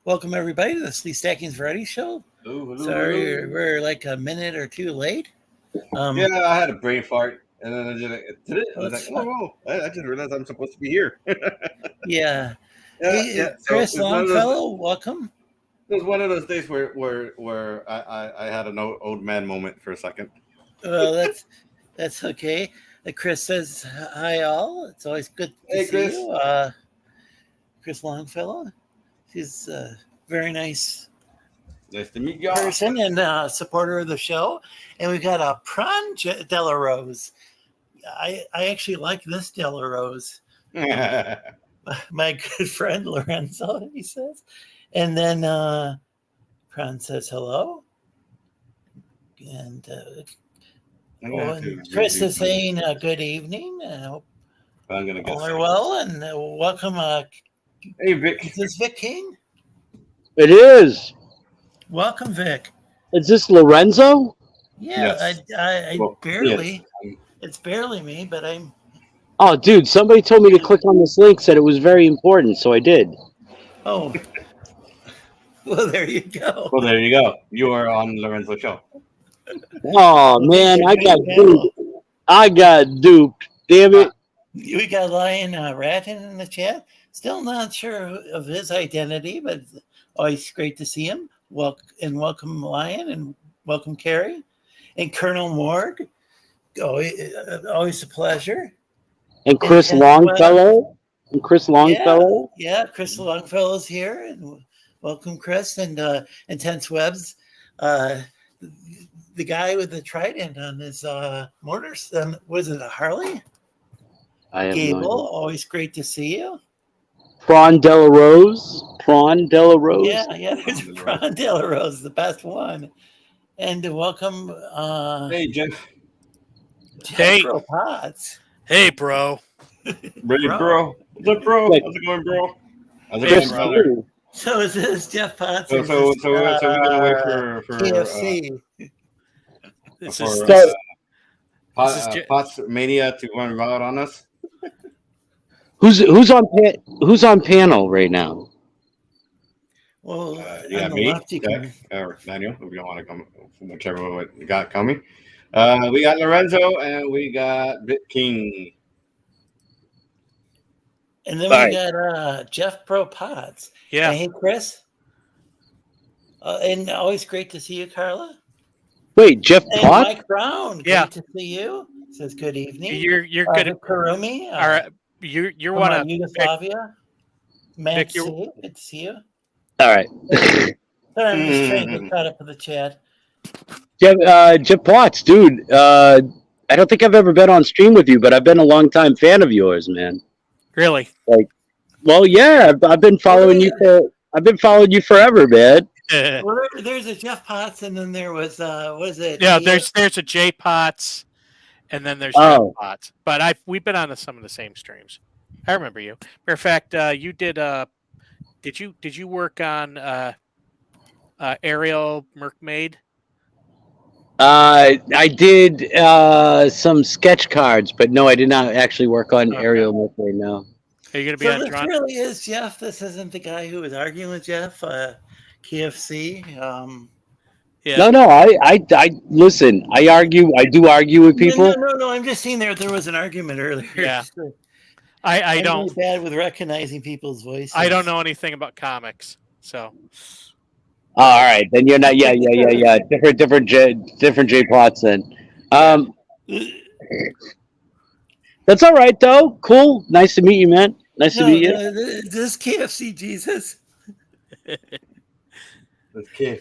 Welcome everybody to the Sleestakians Variety Show. Sorry, we're like a minute or two late. Yeah, I had a brain fart, and then I was like, "Oh, I just realized I'm supposed to be here." Yeah. Yeah. So Chris Longfellow, welcome. It was one of those days where I had an old man moment for a second. Well, that's okay. Chris says hi all. It's always good to see Chris. you. Chris Longfellow. She's very nice. Nice to meet you. Person and supporter of the show. And we've got a prawn Della Rose. I actually like this Della Rose. My good friend Lorenzo, he says. And then Prawn says hello. And Chris is saying good evening. I hope I'm gonna all are well. And welcome. Hey, Vic. Is this Vic King? It is. Welcome, Vic. Is this Lorenzo? Yeah, Yes. I barely. Yes. It's barely me, but I'm. Oh, dude! Somebody told me to click on this link. Said it was very important, so I did. Oh. Well, there you go. Well, there you go. You are on Lorenzo's show. Oh man, I got duped. I got duped. Damn it! We got Lion Ratton in the chat. Still not sure of his identity, but always great to see him. Welcome Lion, and welcome Carrie, and Colonel Morg. Always a pleasure. And Chris Longfellow. And Chris Longfellow. Yeah, Chris Longfellow's here, and welcome Chris and Intense Webs. The guy with the trident on his motors. Was it a Harley? Gable, always great to see you. Prawn Della Rose. Yeah, there's Prawn Della Rose, the best one. And welcome. Hey, Jeff. Hey. Bro Potts. Hey, bro. Really, bro? What's up, bro? How's it going, bro? How's it going, brother? So is this Jeff Potts? So we're gonna wait for KFC. This is Potts Mania to run out on us. Who's on panel right now? Well, you got me, Jack, or Daniel, if you don't want to come, whichever you got coming. We got Lorenzo and we got Bit King. And then we got Jeff Pro Potts. Yeah. Hey, Chris. And always great to see you, Carla. Wait, Jeff Potts? Mike Brown. Great to see you. Says good evening. You're good at Karumi. All right. You're one of Yugoslavia. Good to see you. All right. I'm just trying to get caught up with the chat. Jeff Potts, dude. I don't think I've ever been on stream with you, but I've been a longtime fan of yours, man. Really? Well, yeah. I've been following you forever, man. Well, there's a Jeff Potts, and then there was it? Yeah, there's a J Potts, and then there's Jeff Potts. But we've been on some of the same streams. I remember you. Matter of fact, you did. Did you work on Ariel Mermaid? I did some sketch cards, but no, I did not actually work on Ariel Mermaid. No. Are you going to be on this John? Really is Jeff. This isn't the guy who was arguing with Jeff. KFC. Yeah. No. I listen. I do argue with people. No. I'm just seeing there was an argument earlier. Yeah. I don't. Really bad with recognizing people's voices. I don't know anything about comics, so. Oh, all right, then you're not. Yeah. Different J Potts then. That's all right though. Cool. Nice to meet you, man. Nice to meet you. This KFC Jesus.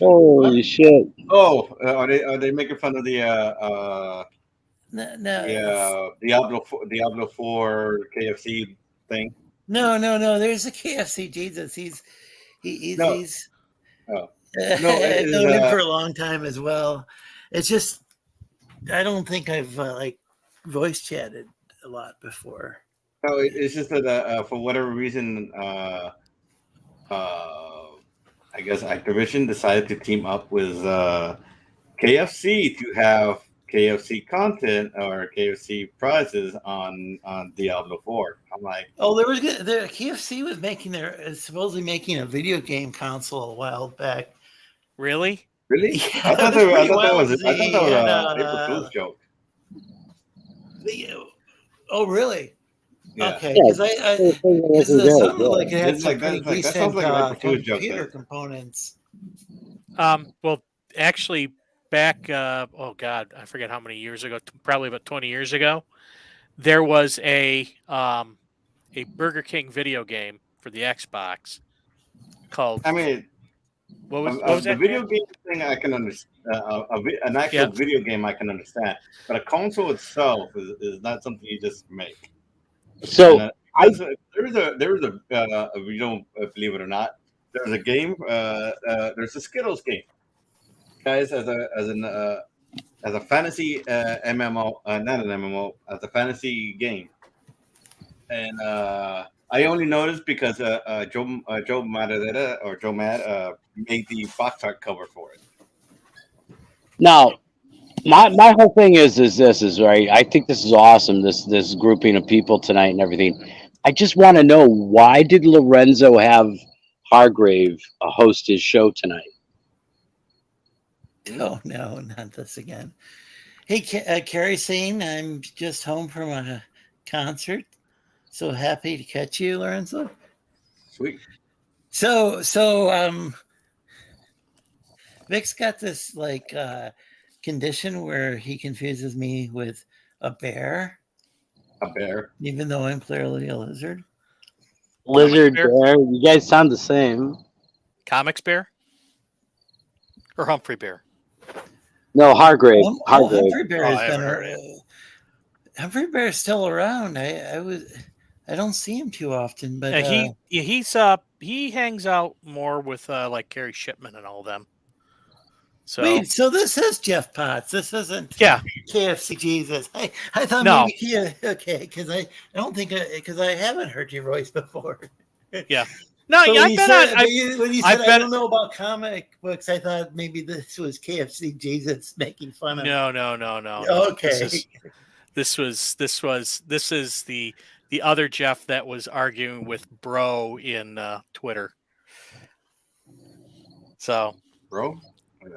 Holy shit! Oh, are they making fun of the Diablo 4 KFC thing? No. There's a KFC Jesus. He's known him for a long time as well. It's just I don't think I've voice chatted a lot before. No, it's just that for whatever reason, I guess Activision decided to team up with KFC to have KFC content or KFC prizes on Diablo 4. I'm like, the KFC was supposedly making a video game console a while back. Really? Really? Yeah, I thought that was an April Fool's joke. Oh, really? Yeah. Okay, because it sounded like it had It's some like pretty that decent sounds like an April Fool's joke. computer components. Well, actually, back oh god, I forget how many years ago, probably about 20 years ago, there was a Burger King video game for the Xbox called. I mean, what was the that? video game thing I can understand. An actual video game I can understand, but a console itself is not something you just make. So there was a you don't believe it or not, there's a game. There's a Skittles game, guys, as a fantasy MMO, not an MMO, as a fantasy game, and I only noticed because Joe Madeira or Joe Mad made the box art cover for it. now, my whole thing is right. I think this is awesome. This grouping of people tonight and everything. I just want to know, why did Lorenzo have Hargrave host his show tonight? Oh no, not this again. Hey, Carrie saying I'm just home from a concert. So happy to catch you, Lorenzo. Sweet. So Vic's got this condition where he confuses me with a bear. A bear. Even though I'm clearly a lizard. Lizard, bear. You guys sound the same. Comics Bear? Or Humphrey Bear? No, Hargrave. Humphrey Bear has been around. Humphrey Bear is still around. I don't see him too often, but he hangs out more with like Gary Shipman and all them. So wait, so this is Jeff Potts. This isn't KFC Jesus. I thought maybe okay, because I don't think because I haven't heard your voice before. Yeah. No, so I've been on. When you said I don't know about comic books, I thought maybe this was KFC Jesus making fun of. No. Okay. This is the other Jeff that was arguing with Bro in Twitter. So, Bro.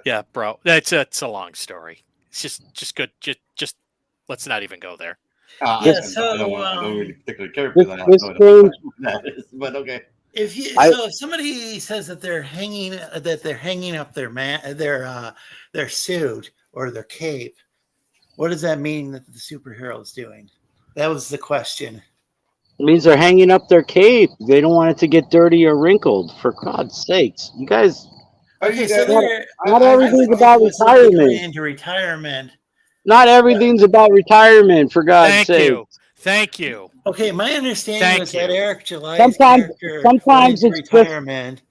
Yeah, Bro. It's a long story. It's just good. Just let's not even go there. I don't really particularly care because I have no idea what that is, but okay. If somebody says that they're hanging up their suit or their cape, what does that mean that the superhero is doing? That was the question. It means they're hanging up their cape. They don't want it to get dirty or wrinkled. For God's sakes, you guys. Okay, so not everything's about retirement. Into retirement. Not everything's about retirement. For God's sake. Thank you. Okay, my understanding was that Eric July's sometimes it's retirement,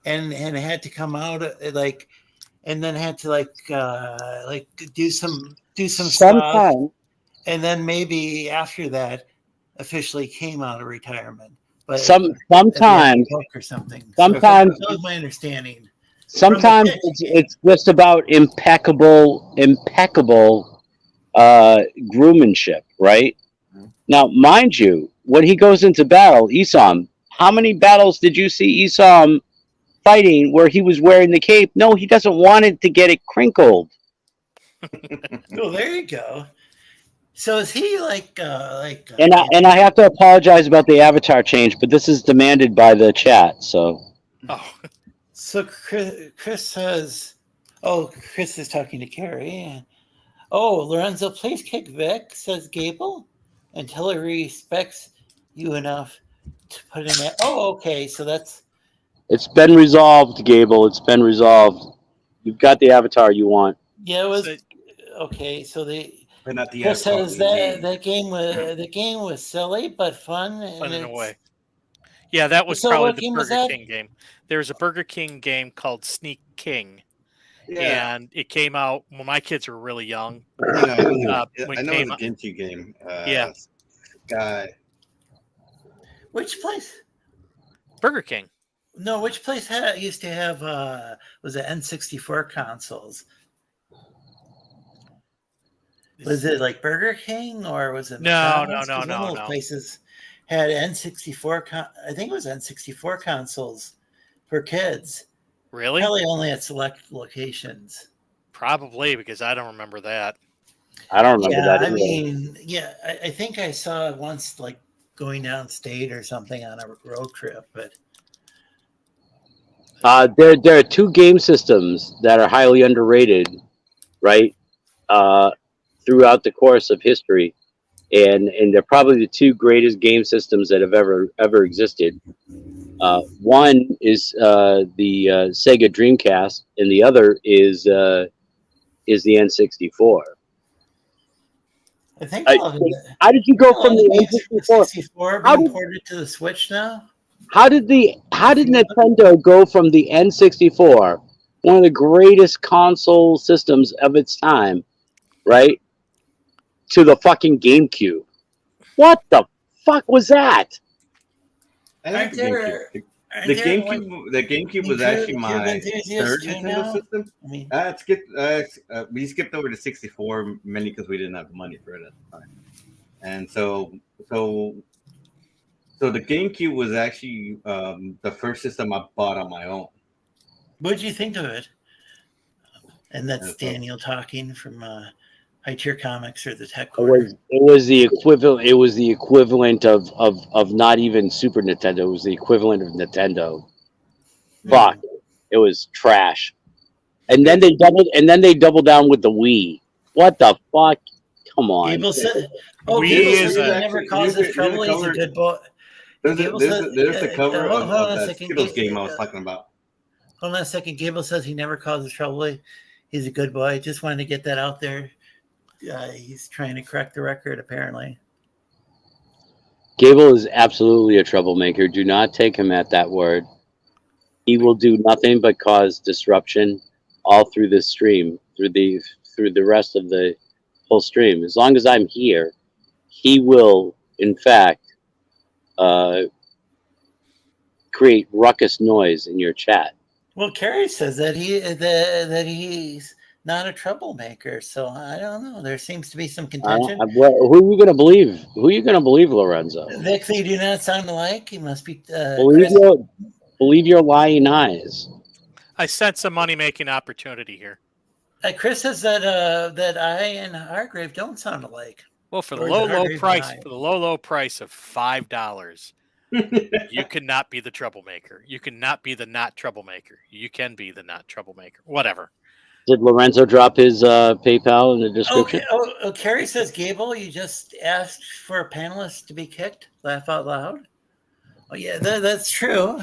and had to come out and then had to do some stuff, and then maybe after that officially came out of retirement. But sometimes or something. Sometimes that was my understanding. Sometimes it's just about impeccable groommanship, right? Now, mind you, when he goes into battle, Esau, how many battles did you see Esau fighting where he was wearing the cape? No, he doesn't want it to get it crinkled. Oh, there you go. So is he And I have to apologize about the avatar change, but this is demanded by the chat. So. Oh. So Chris says, Chris is talking to Carrie. Oh, Lorenzo, please kick Vic, says Gable, until he respects you enough to put in that. Oh, okay. So that's. It's been resolved, Gable. It's been resolved. You've got the avatar you want. Yeah, it was okay. So Chris says the game was silly but fun. Fun in a way. Yeah, that was probably the Burger King game. There was a Burger King game called Sneak King. Yeah. And it came out when my kids were really young. I know it was a Ginty game. Guy. Which place? Burger King. No, which place used to have was it N64 consoles? Was it like Burger King or was it No, McDonald's? no, 'Cause one of those no. places had N64. I think it was N64 consoles for kids. Really? Probably only at select locations. Probably, because I don't remember that. I don't remember Yeah, that I either. mean, yeah, I think I saw it once, like going downstate or something on a road trip. But There are two game systems that are highly underrated, right? Throughout the course of history, and they're probably the two greatest game systems that have ever existed. One is the Sega Dreamcast, and the other is the N64. I think all of it. How did you go from the Games from the N64? 64 How being did ported to the Switch now. how did Nintendo go from the N64, one of the greatest console systems of its time, right, to the fucking GameCube? What the fuck was that? I like Aren't the GameCube. there? Aren't The there like GameCube, the GameCube was actually Cube my enthusiasts third too Nintendo now? system. I mean, We skipped over to 64 mainly because we didn't have the money for it at the time, and so the GameCube was actually the first system I bought on my own. what did you think of it? And that's That's Daniel talking from High Tier Comics or the Tech It Corner. was the equivalent. It was the equivalent of not even Super Nintendo. It was the equivalent of Nintendo. Fuck, it was trash. And then they doubled down with the Wii. What the fuck? Come on. Gable said, Wii Gable is said he a- never causes trouble. He's a good boy. There's Gable the cover hold of on a that second. Skittles game I was talking about. Hold on a second. Gable says he never causes trouble. He's a good boy. Just wanted to get that out there. He's trying to correct the record, apparently. Gable is absolutely a troublemaker. Do not take him at that word. He will do nothing but cause disruption all through this stream, through the rest of the whole stream. As long as I'm here, he will, in fact, create ruckus noise in your chat. Well, Carrie says that that he's not a troublemaker, so I don't know. There seems to be some contention. Who are you going to believe? Who are you going to believe, Lorenzo? Vic, you do not sound alike. You must be. Believe your lying eyes. I sense a money-making opportunity here. Chris says that that I and Hargrave don't sound alike. Well, for the Or low Hargrave price of $5, you cannot be the troublemaker. You cannot be the not troublemaker. You can be the not troublemaker. Whatever. Did Lorenzo drop his PayPal in the description? Carrie says, Gable, you just asked for a panelist to be kicked. Laugh out loud. Oh yeah, that's true.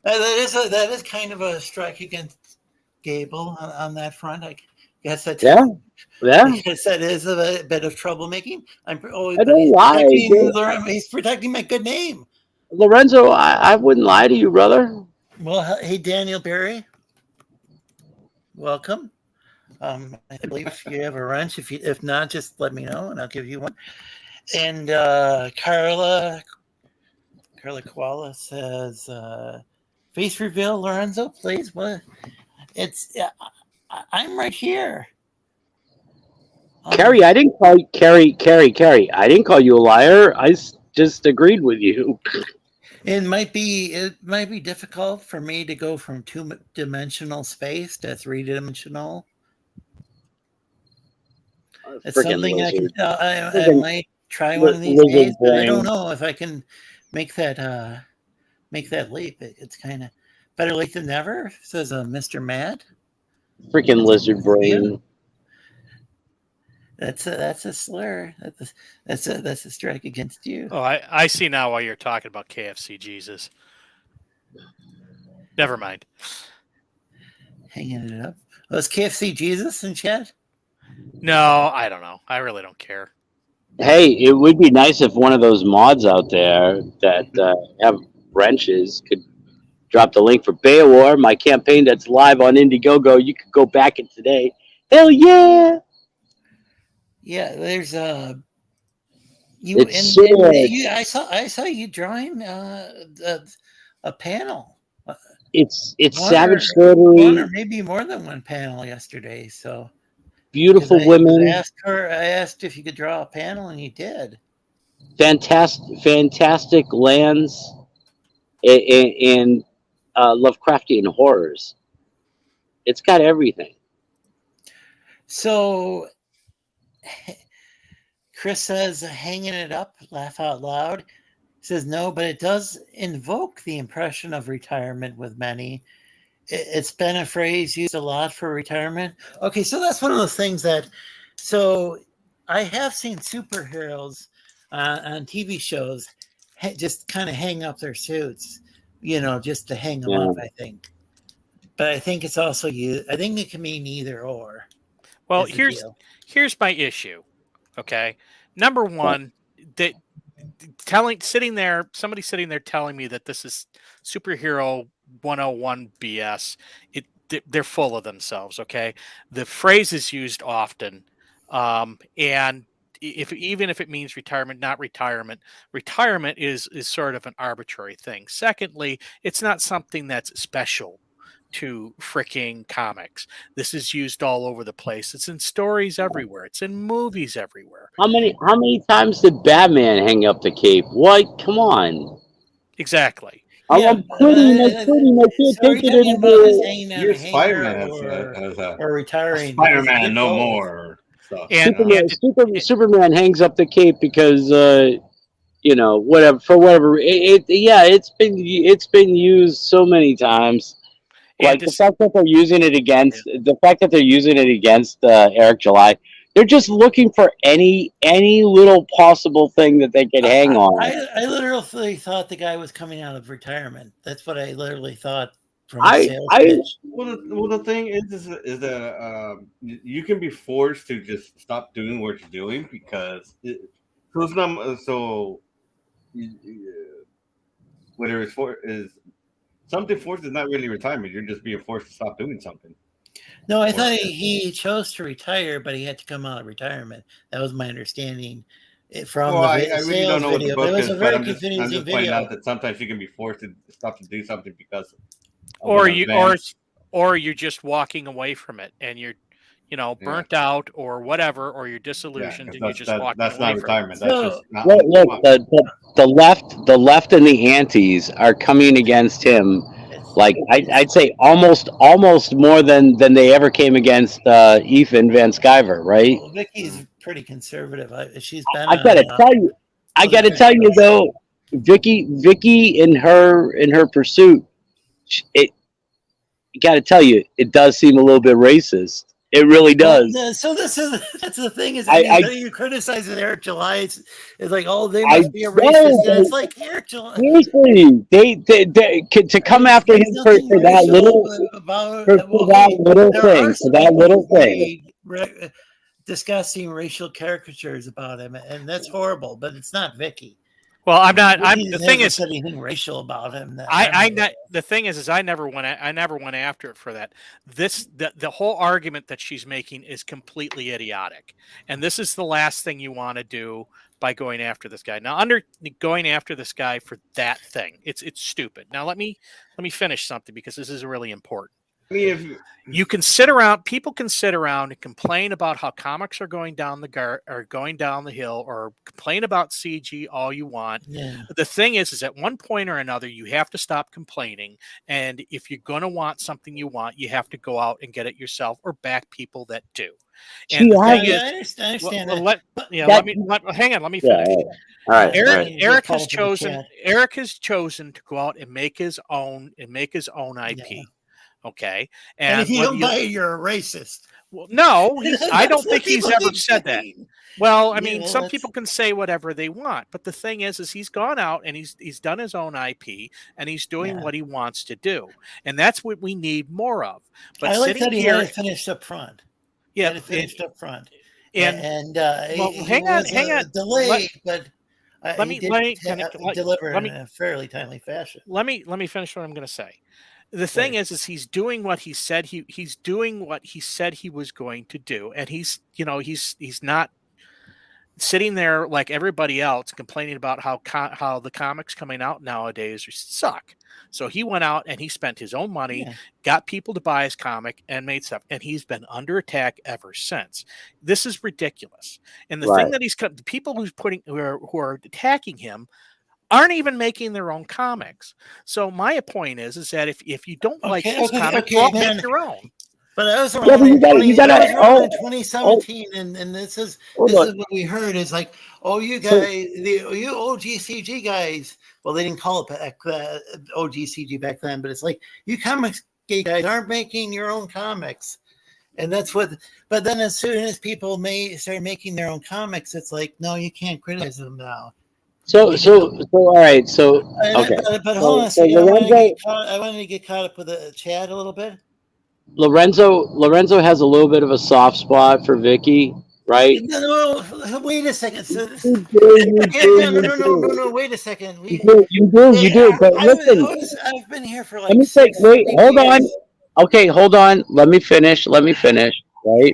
That is kind of a strike against Gable on that front. I guess that's Yeah. I guess that is a bit of troublemaking. I don't lie. He's protecting my good name. Lorenzo, I wouldn't lie to you, brother. Well, hey, Daniel Berry. Welcome. I believe you have a wrench. If not, just let me know and I'll give you one. And Carla Koala says, face reveal, Lorenzo, please. What? It's I'm right here. Carrie, I didn't call you Carrie. I didn't call you a liar. I just agreed with you. It might be difficult for me to go from 2-dimensional space to 3-dimensional. It's something lizard. I might try one of these days, but I don't know if I can make that leap. It's kind of better late than never, says Mr. Mad. Freaking lizard brain. That's a slur. That's a strike against you. Oh, I see now why you're talking about KFC Jesus. Never mind. Hanging it up. Was KFC Jesus in chat? No, I don't know. I really don't care. Hey, it would be nice if one of those mods out there that have wrenches could drop the link for Beowar, my campaign that's live on Indiegogo. You could go back it today. Hell yeah! Yeah, there's I saw you drawing a panel. It's Savage Surgery. One or maybe more than one panel yesterday. So beautiful I women, asked if you could draw a panel, and you did. fantastic lands, and Lovecraftian horrors. It's got everything. So Chris says, hanging it up, laugh out loud. He says, no, but it does invoke the impression of retirement with many. It's been a phrase used a lot for retirement. Okay, so that's one of those things that, so I have seen superheroes on TV shows just kind of hang up their suits, just to hang them up, I think. But I think it's also I think it can mean either or. Well, here's my issue. Okay, number one, that somebody sitting there telling me that this is superhero 101 BS. They're full of themselves. Okay, the phrase is used often, and even if it means retirement, not retirement, retirement is sort of an arbitrary thing. Secondly, it's not something that's special to freaking comics. This is used all over the place. It's in stories everywhere. It's in movies everywhere. How many times did Batman hang up the cape? What? Come on. Exactly. I'm quitting. I can't take it anymore. Your Spider-Man or retiring. Spider-Man no more. So, Superman hangs up the cape because whatever. It's been used so many times. Like the fact that they're using it against Eric July, they're just looking for any little possible thing that they could hang on. I literally thought the guy was coming out of retirement. That's what I literally thought from a sales pitch. Well, the thing is that you can be forced to just stop doing what you're doing because whether it's something forced is not really retirement. You're just being forced to stop doing something. No, I thought he chose to retire, but he had to come out of retirement. That was my understanding from I really don't know what the book it was is, a very I'm just pointing out that sometimes you can be forced to stop to do something because or you're just walking away from it and you're burnt out or whatever, or you're disillusioned and you're just walking that's away not retirement. From that's just not look, the left and the antis are coming against him. Like I'd say almost more than they ever came against Ethan Van Sciver, right? Well, Vicky's pretty conservative. She's been. I gotta tell you though, Vicky in her pursuit, you gotta tell you, it does seem a little bit racist. It really does. So that's the thing is, you criticize Eric July. It's like, oh, they must be a racist. And it's like Eric July. Seriously, they to come after him for that little thing. Discussing racial caricatures about him, and that's horrible. But it's not Vicky. Well, the thing is, anything racial about him. The thing is I never went after it for that. The whole argument that she's making is completely idiotic, and this is the last thing you want to do by going after this guy. Now, going after this guy for that thing, it's stupid. Now, let me finish something because this is really important. I mean, people can sit around and complain about how comics are going down the hill, or complain about CG all you want. Yeah. The thing is at one point or another, you have to stop complaining. And if you're going to want something you want, you have to go out and get it yourself or back people that do. And I understand that. Hang on, let me finish. Yeah. All right. Eric has chosen to go out and make his own IP. Yeah. Okay, and if you don't buy it, you're a racist. Well, no, I don't think he's ever said that. Well, I mean, some people can say whatever they want, but the thing is he's gone out and he's done his own IP and he's doing what he wants to do, and that's what we need more of. But I like that he had it finished up front. Yeah, finished up front, hang on, delayed, but let me deliver in a fairly timely fashion. Let me finish what I'm going to say. The thing is he's doing what he said he's doing what he said he was going to do, and he's not sitting there like everybody else complaining about how the comics coming out nowadays suck. So he went out and he spent his own money, got people to buy his comic, and made stuff. And he's been under attack ever since. This is ridiculous. And the thing that the people who are attacking him aren't even making their own comics. So my point is that if you don't like his comic, make your own. But I was around in 2017, and this is what we heard is like, oh, you guys, you OGCG guys. Well, they didn't call it OGCG back then, but it's like you comics guys aren't making your own comics, and that's what. But then as soon as people start making their own comics, it's like, no, you can't criticize them now. So all right. So okay. But hold on a second. I wanted to get caught up with the chat a little bit. Lorenzo has a little bit of a soft spot for Vicky, right? No, wait a second. No, wait a second. You do. But listen, I've been here for like. Hold on. Okay, hold on. Let me finish. Right.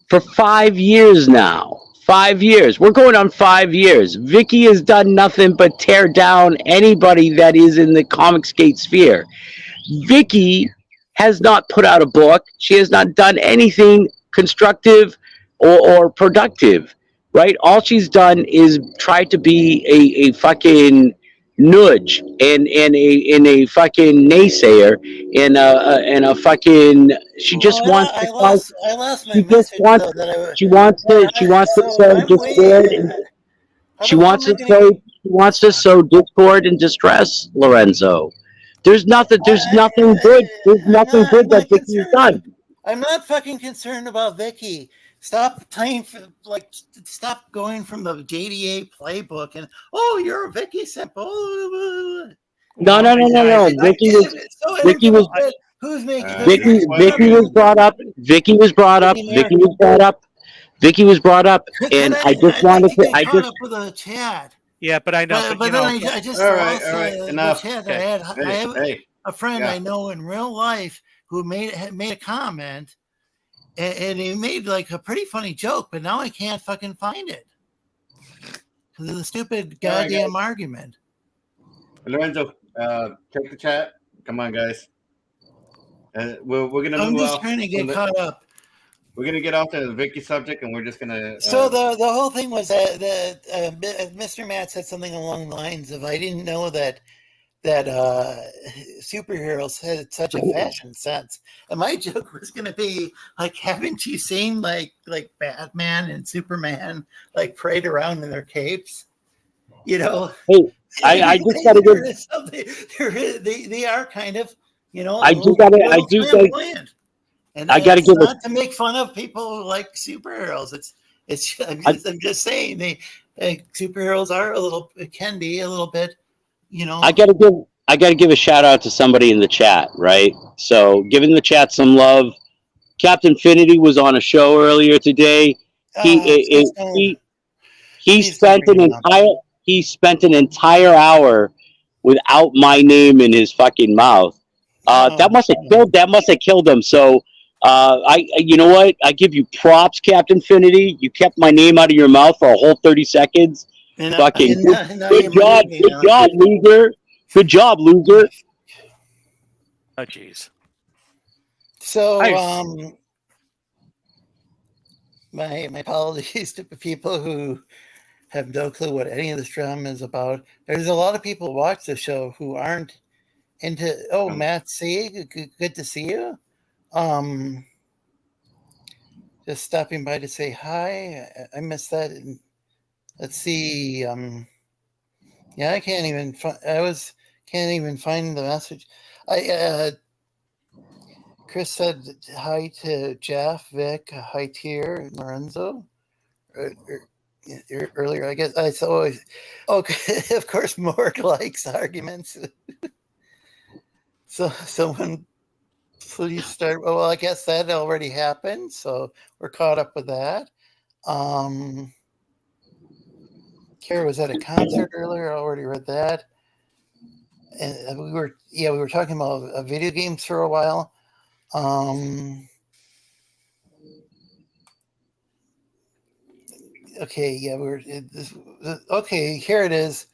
For 5 years now. 5 years. We're going on 5 years. Vicky has done nothing but tear down anybody that is in the Comicsgate sphere. Vicky has not put out a book. She has not done anything constructive or productive, right? All she's done is try to be a fucking nudge and a fucking naysayer and a fucking. She just wants to. I lost my message. She wants to sow discord and she wants to sow discord and distress, Lorenzo. There's nothing good. There's nothing good that Vicky's done. I'm not fucking concerned about Vicky. Stop stop going from the JDA playbook and you're a Vicky simple. No. Vicky was brought up. And I just wanted to. I just with the chat. Yeah, but I know. But then I just all right. Enough. I have a friend I know in real life who made a comment, and he made like a pretty funny joke, but now I can't fucking find it because of the stupid goddamn argument. Lorenzo, check the chat. Come on, guys. We're gonna. I'm just trying to get caught up. We're gonna get off to the Vicky subject, and we're just gonna. So the whole thing was that Mr. Matt said something along the lines of, "I didn't know that superheroes had such a fashion sense." And my joke was gonna be like, haven't you seen like Batman and Superman like parade around in their capes? You know. Hey, I just gotta go. They are kind of, you know. And I got to give not to make fun of people who like superheroes. I'm just saying superheroes can be a little bit, you know. I got to give a shout out to somebody in the chat, right? So giving the chat some love. Captain Finity was on a show earlier today. He spent an entire hour without my name in his fucking mouth. That must have killed him. So. You know what? I give you props, Captain Finity. You kept my name out of your mouth for a whole 30 seconds. Good job, loser. Good job, loser. Oh, jeez. So, my apologies to people who have no clue what any of this drama is about. There's a lot of people who watch the show who aren't into. Oh, Matt C, good to see you. Just stopping by to say hi. I missed that. And let's see. I can't even. Can't even find the message. Chris said hi to Jeff, Vic, hi to Lorenzo. Earlier, I guess I saw. Okay, of course, Morg likes arguments. So someone. Please start. Well, I guess that already happened, so we're caught up with that. Kara was at a concert earlier. I already read that, and we were talking about video games for a while. Okay, yeah, okay, here it is.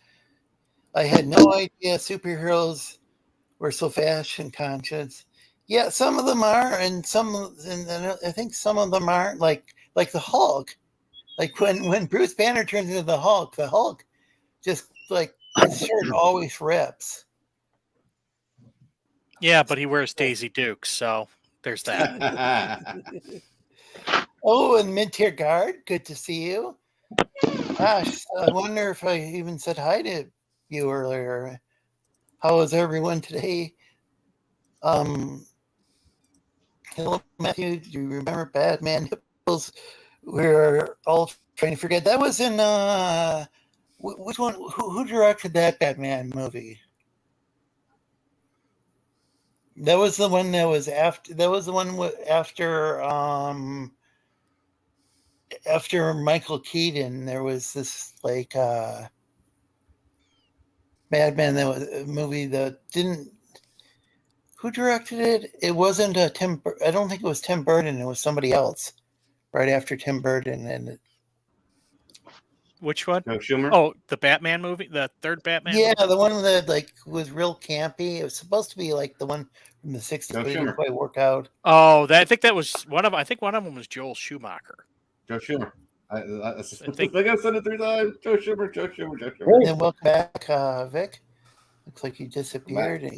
I had no idea superheroes were so fashion conscious. Yeah, some of them are, and I think some of them aren't. Like the Hulk. Like when Bruce Banner turns into the Hulk just like his shirt always rips. Yeah, but he wears Daisy Dukes, so there's that. Oh, and mid-tier guard, good to see you. Gosh, I wonder if I even said hi to you earlier. How is everyone today? Hello, Matthew. Do you remember Batman Nipples? We're all trying to forget. That was in which one? Who directed that Batman movie? That was the one that was after. That was the one after Michael Keaton. There was this like Madman. That was a movie that didn't. Who directed it? It wasn't Tim. I don't think it was Tim Burton. It was somebody else. Right after Tim Burton, and Which one? No Schumer. Oh, the Batman movie, the third Batman. yeah, movie? the one that like was real campy. It was supposed to be like the one from the '60s, No but it didn't Schumer. quite work out. Oh, I think that was one of. I think one of them was Joel Schumacher. Joe Schumer. I think- I said it 3 times. Joe Schumer. Joe Schumer. Joe Schumer. And welcome back, Vic. Looks like you disappeared.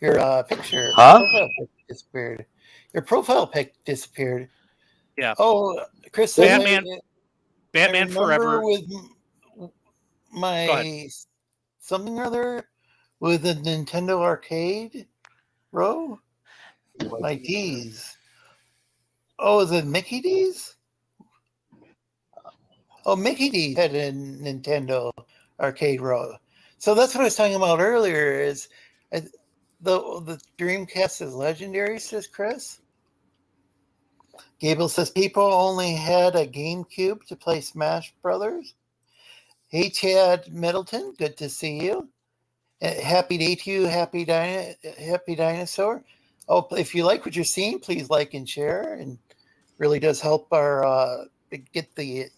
Your picture, Huh? profile pic disappeared. Your profile pic disappeared. Yeah. Oh, Chris says Batman I Forever. with my something or other with the Nintendo Arcade row. My D's. Oh, is it Mickey D's? Oh, Mickey D had a Nintendo Arcade row. So that's what I was talking about earlier. Is the Dreamcast is legendary, says Chris. Gable says people only had a GameCube to play Smash Brothers. Hey, Chad Middleton, good to see you. Happy day to you, Happy Dinosaur. Oh, if you like what you're seeing, please like and share. And really does help our get the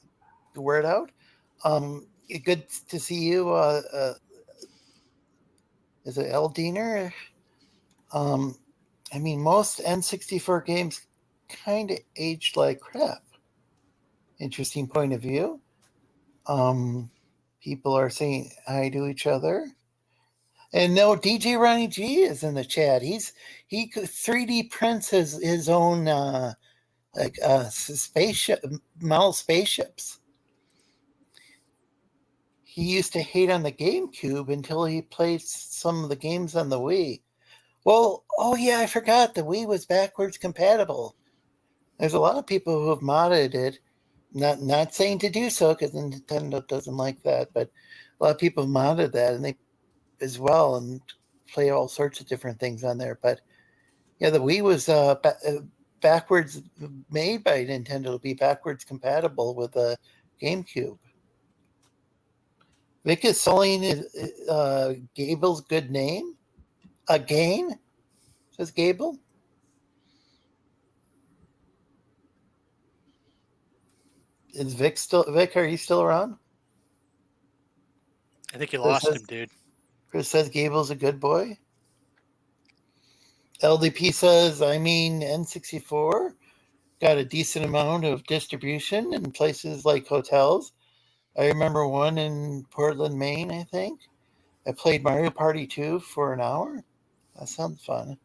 word out. Good to see you. Is it Eldiner? I mean, most N64 games kind of aged like crap. Interesting point of view. People are saying hi to each other. And no, DJ Ronnie G is in the chat. He 3D prints his own spaceship model spaceships. He used to hate on the GameCube until he played some of the games on the Wii. Well, oh yeah, I forgot the Wii was backwards compatible. There's a lot of people who have modded it. Not saying to do so because Nintendo doesn't like that, but a lot of people modded that and they as well and play all sorts of different things on there. But yeah, the Wii was backwards made by Nintendo to be backwards compatible with the GameCube. Vic is selling Gable's good name again, says Gable. Is Vic still? Vic, are you still around? I think you lost him, dude. Chris says Gable's a good boy. LDP says, I mean, N64 got a decent amount of distribution in places like hotels. I remember one in Portland, Maine, I think. I played Mario Party 2 for an hour. That sounds fun.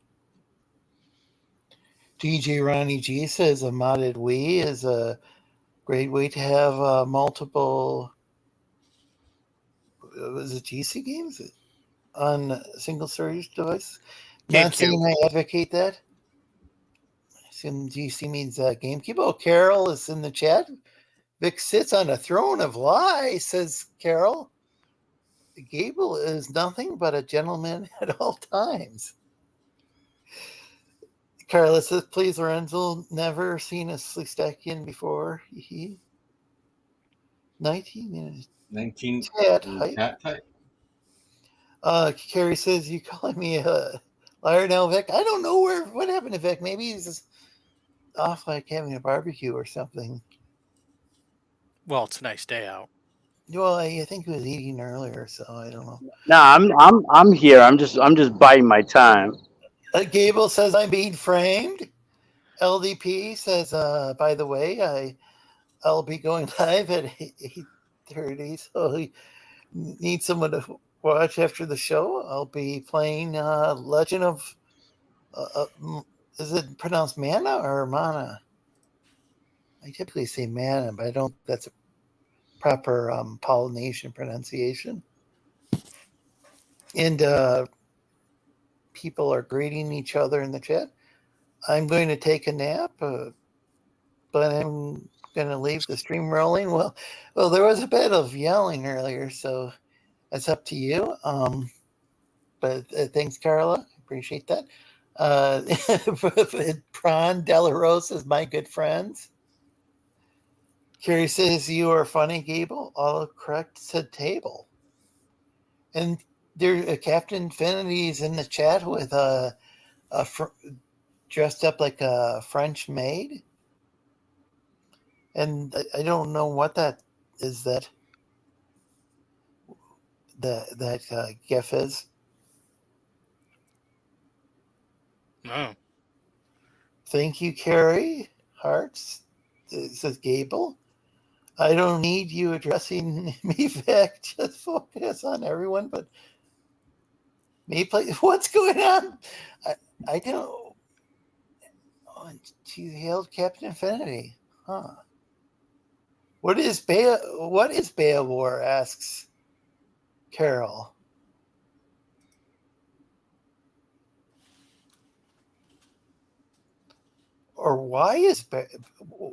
DJ Ronnie G says a modded Wii is a great way to have multiple. Was it GC games on a single storage device? Not saying I advocate that. I assume GC means GameCube. Oh, Carol is in the chat. Vic sits on a throne of lies, says Carol. Gable is nothing but a gentleman at all times. Carla says, please, Lorenzo, never seen a Sleestakian before. 19 cat type. Carrie says, you calling me a liar now, Vic? I don't know what happened to Vic. Maybe he's just off like having a barbecue or something. Well, it's a nice day out. Well, I think he was eating earlier, so I don't know. No, I'm here. I'm just biding my time. Gable says I'm being framed. LDP says, by the way, I'll be going live at 8:30, so he needs someone to watch after the show. I'll be playing Legend of, is it pronounced Mana or Mana? I typically say Mana, but I don't. That's a proper Polynesian pronunciation. And people are greeting each other in the chat. I'm going to take a nap, but I'm going to leave the stream rolling. Well, there was a bit of yelling earlier, so that's up to you. But thanks, Carla. Appreciate that. Prawn Delarosa is my good friends. Carrie says, you are funny, Gable. All correct, said Table. And there, Captain Infinity's in the chat with dressed up like a French maid. And I don't know what that is. That GIF is. No. Thank you, Carrie. Hearts. It says Gable. I don't need you addressing me back. Just focus on everyone, but me play. What's going on? I don't. Oh, she hailed Captain Infinity. Huh. What is Beowar? Asks Carol. Or why is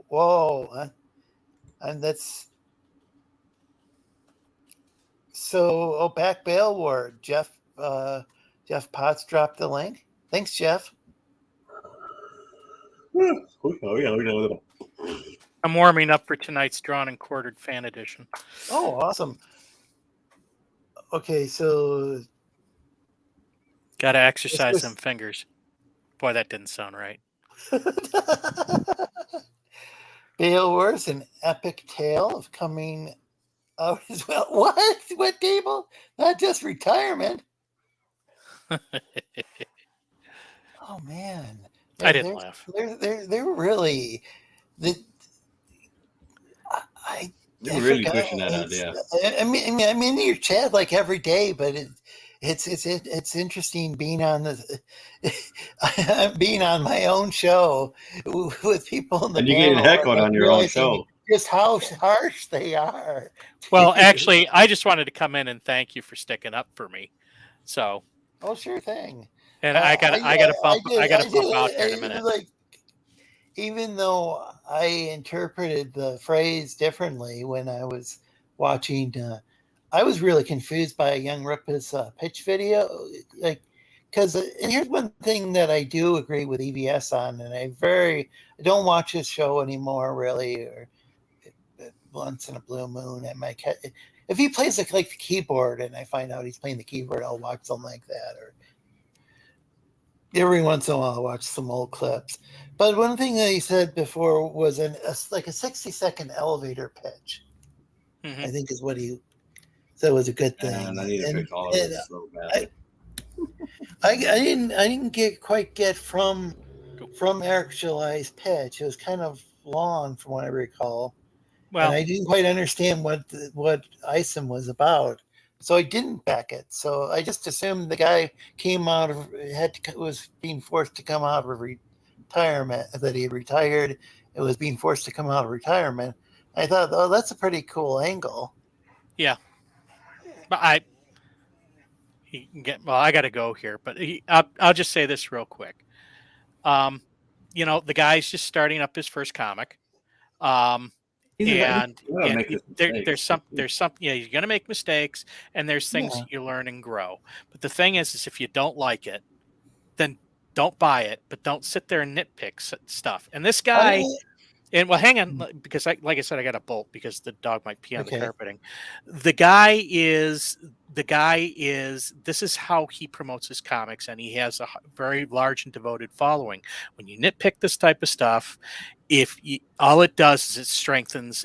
whoa? And that's so. Oh, back Beowar. Jeff Potts dropped the link. Thanks, Jeff. I'm warming up for tonight's Drawn and Quartered Fan Edition. Oh, awesome. Okay, so got to exercise them fingers. Boy, that didn't sound right. Beowulf's an epic tale of coming out as well. What? What, Gable? Not just retirement. Oh man, I didn't laugh. They're really. They're really pushing that idea. I mean, I'm in your chat like every day, but it's interesting being on being on my own show with people in the and you getting heckled on your own show. Just how harsh they are. Well, actually, I just wanted to come in and thank you for sticking up for me. So. Oh, sure thing. And I got to bump out here in a minute. Like, even though I interpreted the phrase differently when I was watching, I was really confused by Young Ripa's pitch video. Like, because and here's one thing that I do agree with EVS on, and I don't watch his show anymore, really, or once in a blue moon. If he plays like the keyboard, and I find out he's playing the keyboard, I'll watch something like that, or every once in a while I'll watch some old clips. But one thing that he said before was like a 60-second elevator pitch. Mm-hmm. I think is what he said was a good thing. And I need to fix all of this so bad. I didn't quite get from Eric July's pitch. It was kind of long from what I recall. Well, and I didn't quite understand what Isom was about. So I didn't back it. So I just assumed the guy was being forced to come out of retirement, that he had retired. It was being forced to come out of retirement. I thought, oh, that's a pretty cool angle. Yeah. But I got to go here, but I'll just say this real quick. The guy's just starting up his first comic. There's some you're gonna make mistakes, and there's things you learn and grow. But the thing is if you don't like it, then don't buy it, but don't sit there and nitpick stuff. And this guy And well, hang on, because like I said, I got a bolt because the dog might pee on the Okay. carpeting. The guy is. This is how he promotes his comics, and he has a very large and devoted following. When you nitpick this type of stuff, all it does is it strengthens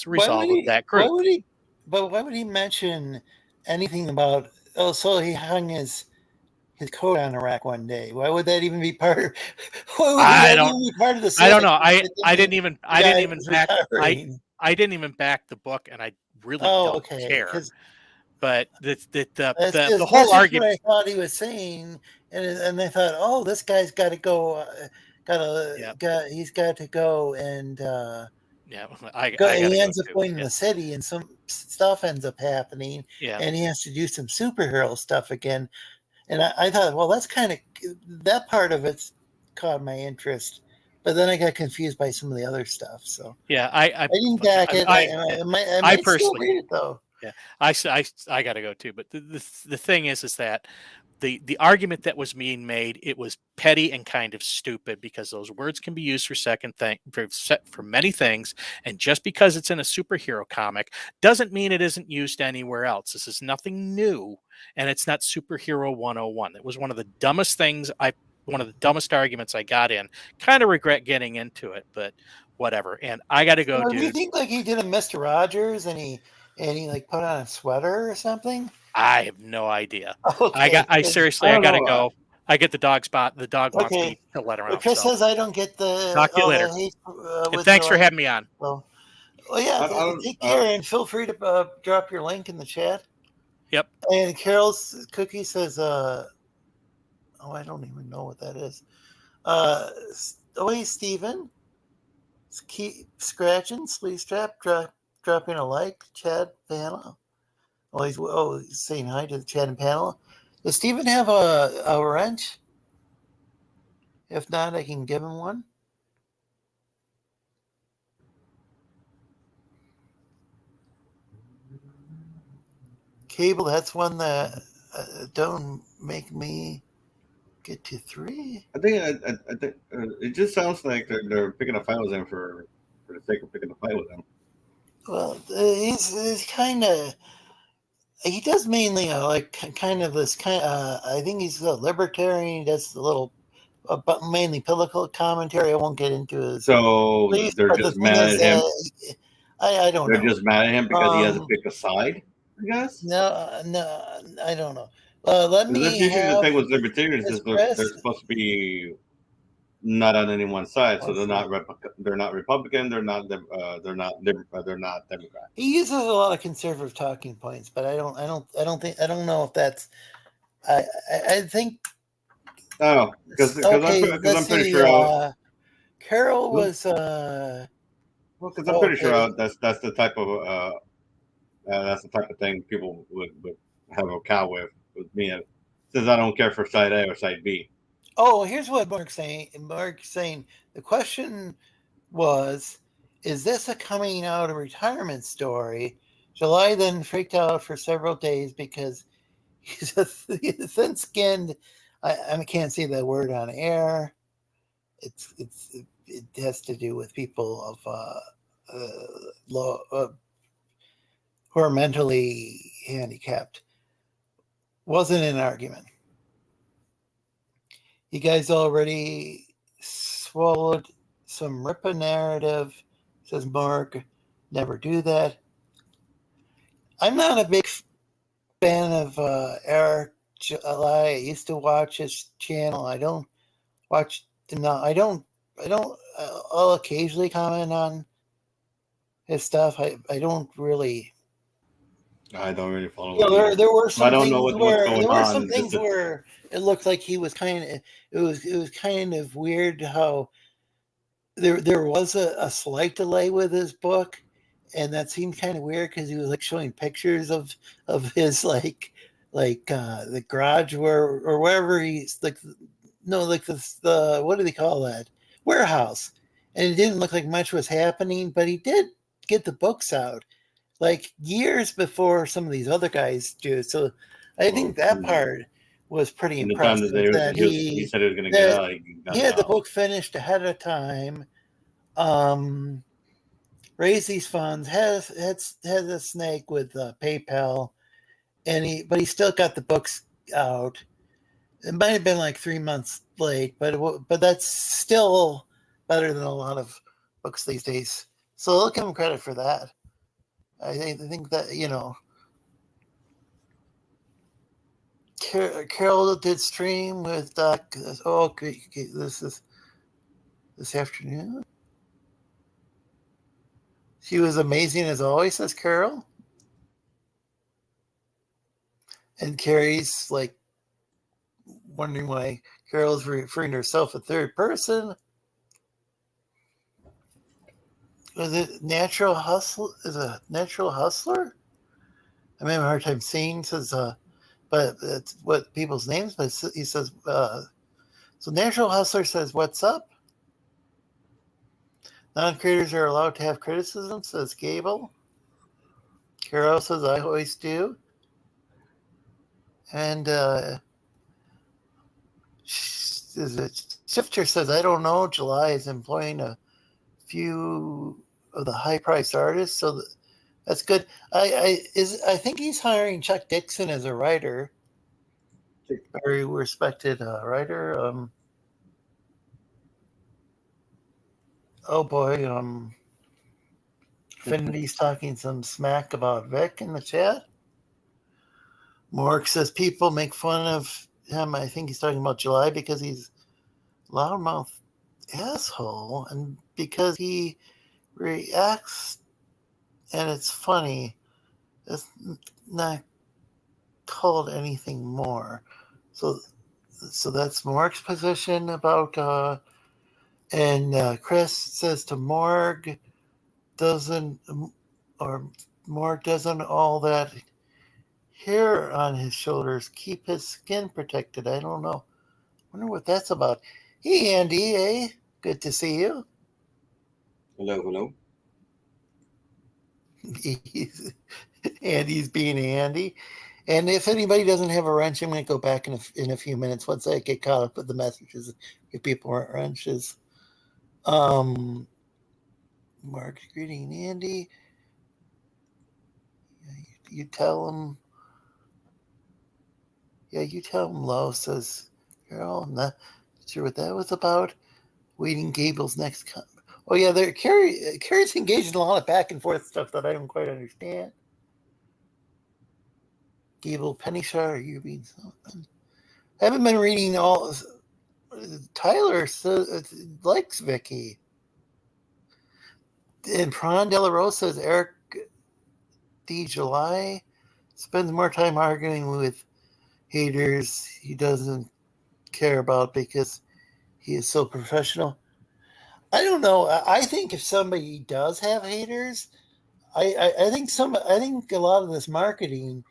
the resolve of that group. Why would he mention anything about? Oh, so he hung his coat on a rack one day. Why would that even be part of? Why would I that don't. even be part of the? I don't know. I didn't even back. I didn't even back the book, and I really don't care. But the whole argument. What I thought he was saying, and they thought, oh, this guy's got to go. He's got to go and. He ends up going to the city, and some stuff ends up happening, and he has to do some superhero stuff again. And I thought, well, that's kind of that part of it's caught my interest, but then I got confused by some of the other stuff. So I didn't back it. I personally read it though. Yeah, I got to go too. But the thing is that the argument that was being made, it was petty and kind of stupid because those words can be used for many things, and just because it's in a superhero comic doesn't mean it isn't used anywhere else. This is nothing new, and it's not superhero 101. It was one of the dumbest arguments I got in. Kind of regret getting into it, but whatever. And I got to go. Do you think like he did a Mr. Rogers and he like put on a sweater or something? I have no idea. Okay. I seriously, I gotta go. I get the dog spot. The dog wants me to let her out. Chris says I don't get the. Talk to you later. And thanks for having me on. Well yeah. Take care and feel free to drop your link in the chat. Yep. And Carol's cookie says, "Oh, I don't even know what that is." Hey, Steven. Keep scratching. Sleestrap. Dropping a like. Chad panel. He's saying hi to the chat and panel. Does Steven have a wrench? If not, I can give him one. Cable, that's one that don't make me get to 3. I think it just sounds like they're picking a fight with him for the sake of picking a fight with him. Well, he's kind of. He does mainly like kind of this kind. I think he's a libertarian. He does a little, mainly political commentary. I won't get into his. So they're just mad at him. I don't know. They're just mad at him because he has to pick a side, I guess. No, I don't know. Let me. That's usually the thing with libertarians is they're supposed to be not on any one side, so they're not Republican, they're not Democrat. He uses a lot of conservative talking points, but I don't know if that's. I think. Oh, because I'm pretty sure. Carol was. Well, because I'm pretty sure that's the type of thing people would have a cow with me, since I don't care for side A or side B. Oh, here's what Mark's saying. Mark's saying the question was, is this a coming out of retirement story? July then freaked out for several days because he's a thin-skinned. I can't say that word on air. It has to do with people of who are mentally handicapped. Wasn't an argument. You guys already swallowed some Ripa narrative, says Mark. Never do that. I'm not a big fan of Eric July. I used to watch his channel. I don't watch him now. I'll occasionally comment on his stuff. I don't really follow. There were some. I don't know what's going on. There were some things where it looked like he was kind of. It was kind of weird how there was a slight delay with his book, and that seemed kind of weird because he was like showing pictures of his like the garage or wherever he's the what do they call that, warehouse, and it didn't look like much was happening, but he did get the books out like years before some of these other guys do. So I think that part was pretty impressive. He said he was going to get out. He had the book finished ahead of time. raise these funds, has a snag with PayPal, but he still got the books out. It might have been like 3 months late, but that's still better than a lot of books these days. So I'll give him credit for that. I think that, Carol did stream with Doc. Oh, okay, this is this afternoon. She was amazing as always, says Carol. And Carrie's like wondering why Carol's referring to herself in third person. Was it Natural Hustle? Is a Natural Hustler? I'm having a hard time seeing. Says, but it's what people's names. But he says, so Natural Hustler says, "What's up?" Non-creators are allowed to have criticism, says Gable. Carol says, "I always do." And Shifter says, "I don't know. July is employing a few of the high-priced artists, so that's good." I think he's hiring Chuck Dixon as a writer, very respected writer. Oh boy, Affinity's talking some smack about Vic in the chat. Mork says people make fun of him. I think he's talking about July because he's loudmouth asshole and because he reacts and it's funny. It's not called anything more. So that's Mork's position about and Chris says to Morg doesn't all that hair on his shoulders keep his skin protected. I don't know. Wonder what that's about. Hey Andy, eh? Good to see you. Hello. Andy's being Andy. And if anybody doesn't have a wrench, I'm going to go back in a few minutes once I get caught up with the messages. If people want wrenches. Mark, greeting Andy. You tell him. Yeah, you tell him Lowe, says Carol. I'm not sure what that was about. Waiting Gable's next Oh, yeah, Carrie's engaged in a lot of back and forth stuff that I don't quite understand. Gable Pennyshire, are you being something? I haven't been reading all. Tyler likes Vicky. And Prawn De La Rose says Eric D. July spends more time arguing with haters he doesn't care about because he is so professional. I don't know. I think if somebody does have haters, I think a lot of this marketing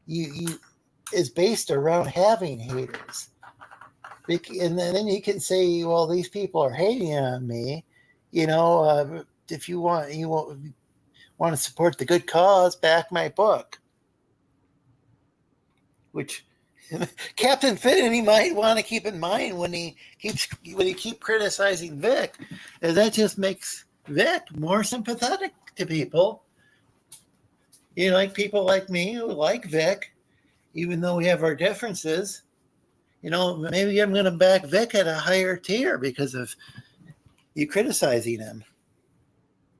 is based around having haters. And then you can say, well, these people are hating on me. If you want to support the good cause, back my book. Which Captain Finn, he might want to keep in mind when he keep criticizing Vic, and that just makes Vic more sympathetic to people. Like people like me who like Vic, even though we have our differences. Maybe I'm going to back Vic at a higher tier because of you criticizing him.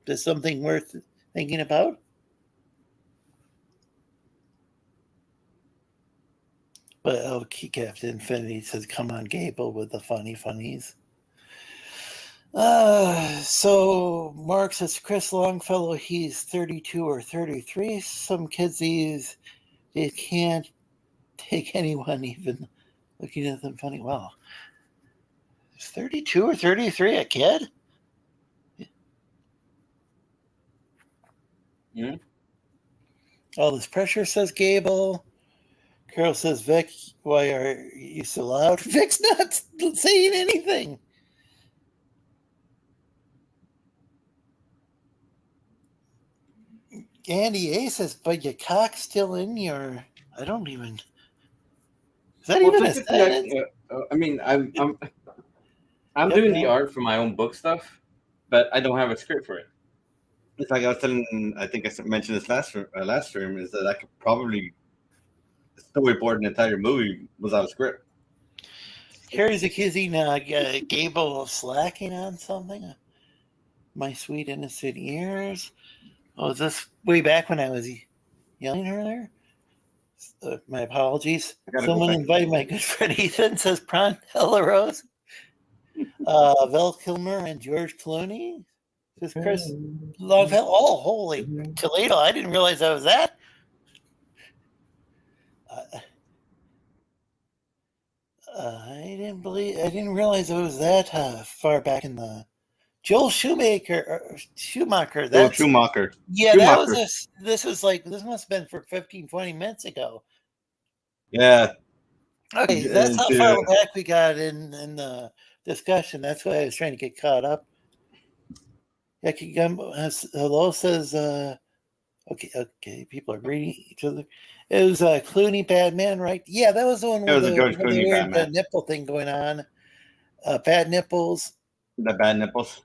Is something worth thinking about? But Captain Infinity says, "Come on, Gable," with the funnies. So Mark says, Chris Longfellow, he's 32 or 33. Some kids they can't take anyone even looking at them funny. Wow. Is 32 or 33 a kid? Yeah. All this pressure, says Gable. Carol says, Vic, why are you so loud? Vic's not saying anything. Andy A says, but your cock's still in your... I don't even... Is that even a sentence? I'm doing the art for my own book stuff, but I don't have a script for it. It's like I was telling, I think I mentioned this last stream, is that I could probably storyboard an entire movie without a script. Here's accusing Gable of slacking on something. My sweet innocent ears. Oh, is this way back when I was yelling earlier? My apologies. Someone invited my good friend Ethan, says Prawn Rose. Val Kilmer and George Clooney. Says Chris Longfellow. Oh, holy Toledo. I didn't realize I was that. I didn't realize it was that far back in the Joel Schumacher. Joel Schumacher. Yeah, that was this must have been for 15, 20 minutes ago. Yeah. Okay, that's how far back we got in the discussion. That's why I was trying to get caught up. Hello says okay, people are greeting each other. It was Clooney Batman, right? Yeah, that was the one with the nipple thing going on. Bad nipples. The bad nipples.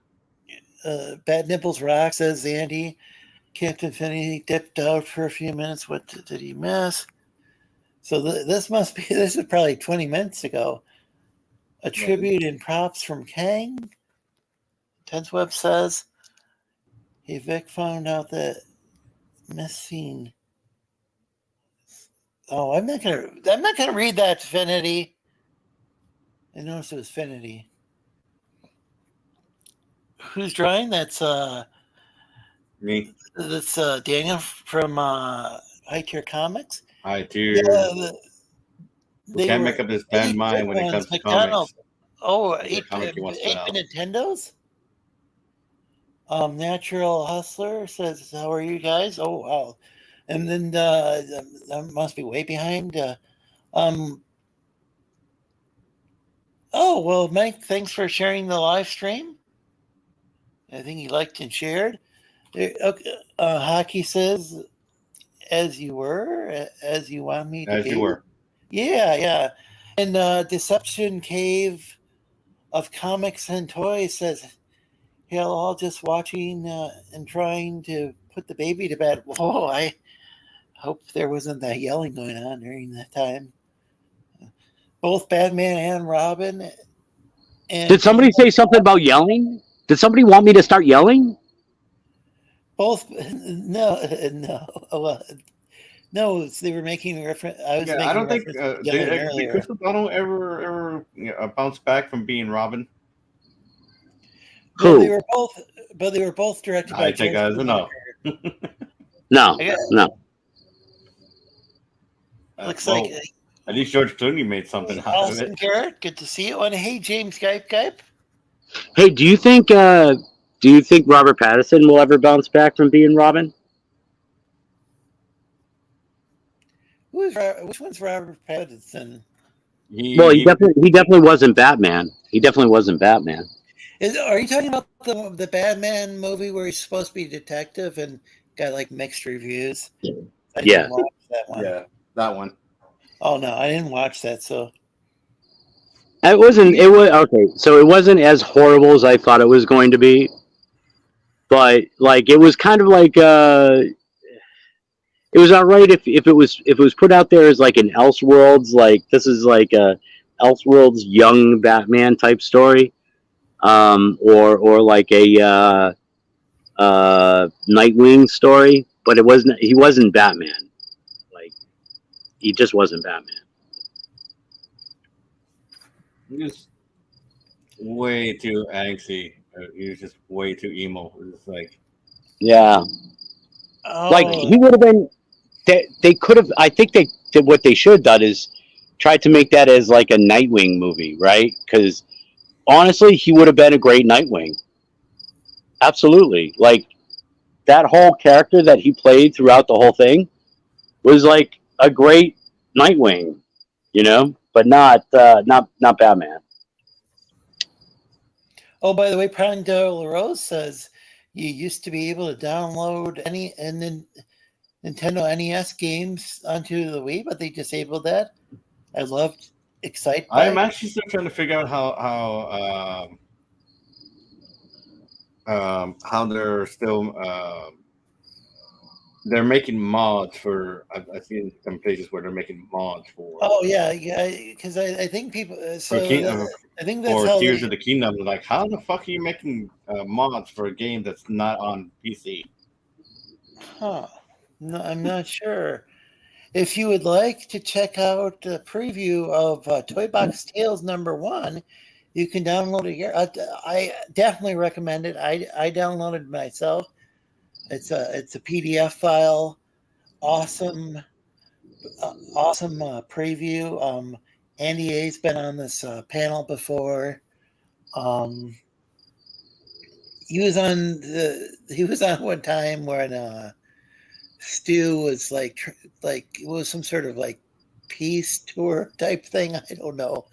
Bad nipples rock, says Andy. Captain Finney dipped out for a few minutes. What did he miss? So this is probably 20 minutes ago. A tribute and props from Kang. Tensweb says, hey, Vic found out that missing. Oh, I'm not gonna read that, Finity. I noticed it was Finity. Who's drawing? That's me. That's Daniel from High Tier Comics. High Tier. Yeah, they can't make up his damn mind when it comes to comics. Oh, 8-bit Nintendos. Natural Hustler says, "How are you guys?" Oh wow, and then that must be way behind. Oh well, Mike, thanks for sharing the live stream. I think he liked and shared. Hockey says, "As you were, as you want me to be." As you were. Yeah. And Deception Cave of Comics and Toys says, "Hell, all just watching and trying to put the baby to bed." Whoa, I hope there wasn't that yelling going on during that time. Both Batman and Robin. Did somebody say something about yelling? Did somebody want me to start yelling? Both, no. No, they were making a reference. I don't think did Crystal Bottom ever bounce back from being Robin. Who? Well, they were both directed by. I think I don't know. No. Looks like at least George Clooney made something out of it. Garrett, good to see you. And hey, James Gype. Hey, do you think Robert Pattinson will ever bounce back from being Robin? Which one's Robert Pattinson? He definitely wasn't Batman. He definitely wasn't Batman. Are you talking about the Batman movie where he's supposed to be a detective and got like mixed reviews? I didn't watch that one. Yeah, that one. Oh no, I didn't watch that. So it was okay. So it wasn't as horrible as I thought it was going to be, but like it was kind of like it was all right if it was put out there as like an Elseworlds, like this is like a Elseworlds young Batman type story, or like a Nightwing story, but he wasn't Batman. Like he just wasn't Batman. He was way too angsty. He was just way too emo. It was like, yeah, like he would have been. They could have. I think what they should have done is tried to make that as like a Nightwing movie, right? Because honestly, he would have been a great Nightwing. Absolutely, like that whole character that he played throughout the whole thing was like a great Nightwing, but not Batman. Oh, by the way, Prime Del Rose says you used to be able to download any and then Nintendo NES games onto the Wii, but they disabled that. I loved Excite. I'm actually still trying to figure out how they're still they're making mods for. I've seen some places where they're making mods for. Oh yeah, because I think people. For I think that's or how Tears they. of the Kingdom. Like, how the fuck are you making mods for a game that's not on PC? Huh? No, I'm not sure. If you would like to check out a preview of Toy Box Tales #1, you can download it here. I definitely recommend it. I downloaded it myself. It's a PDF file. Awesome, awesome preview. Andy A's been on this panel before. He was on one time when Stu was like it was some sort of like peace tour type thing. I don't know.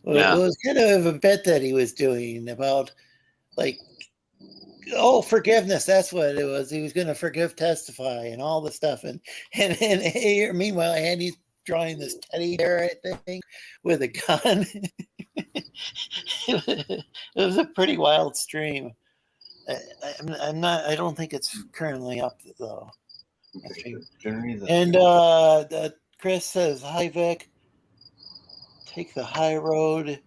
Yeah. It was kind of a bit that he was doing about like, oh, forgiveness. That's what it was. He was going to forgive, testify, and all the stuff. And meanwhile, Andy's drawing this teddy bear, I think, with a gun. It was a pretty wild stream. I'm not. I don't think it's currently up though. And Chris says, "Hi Vic, take the high road.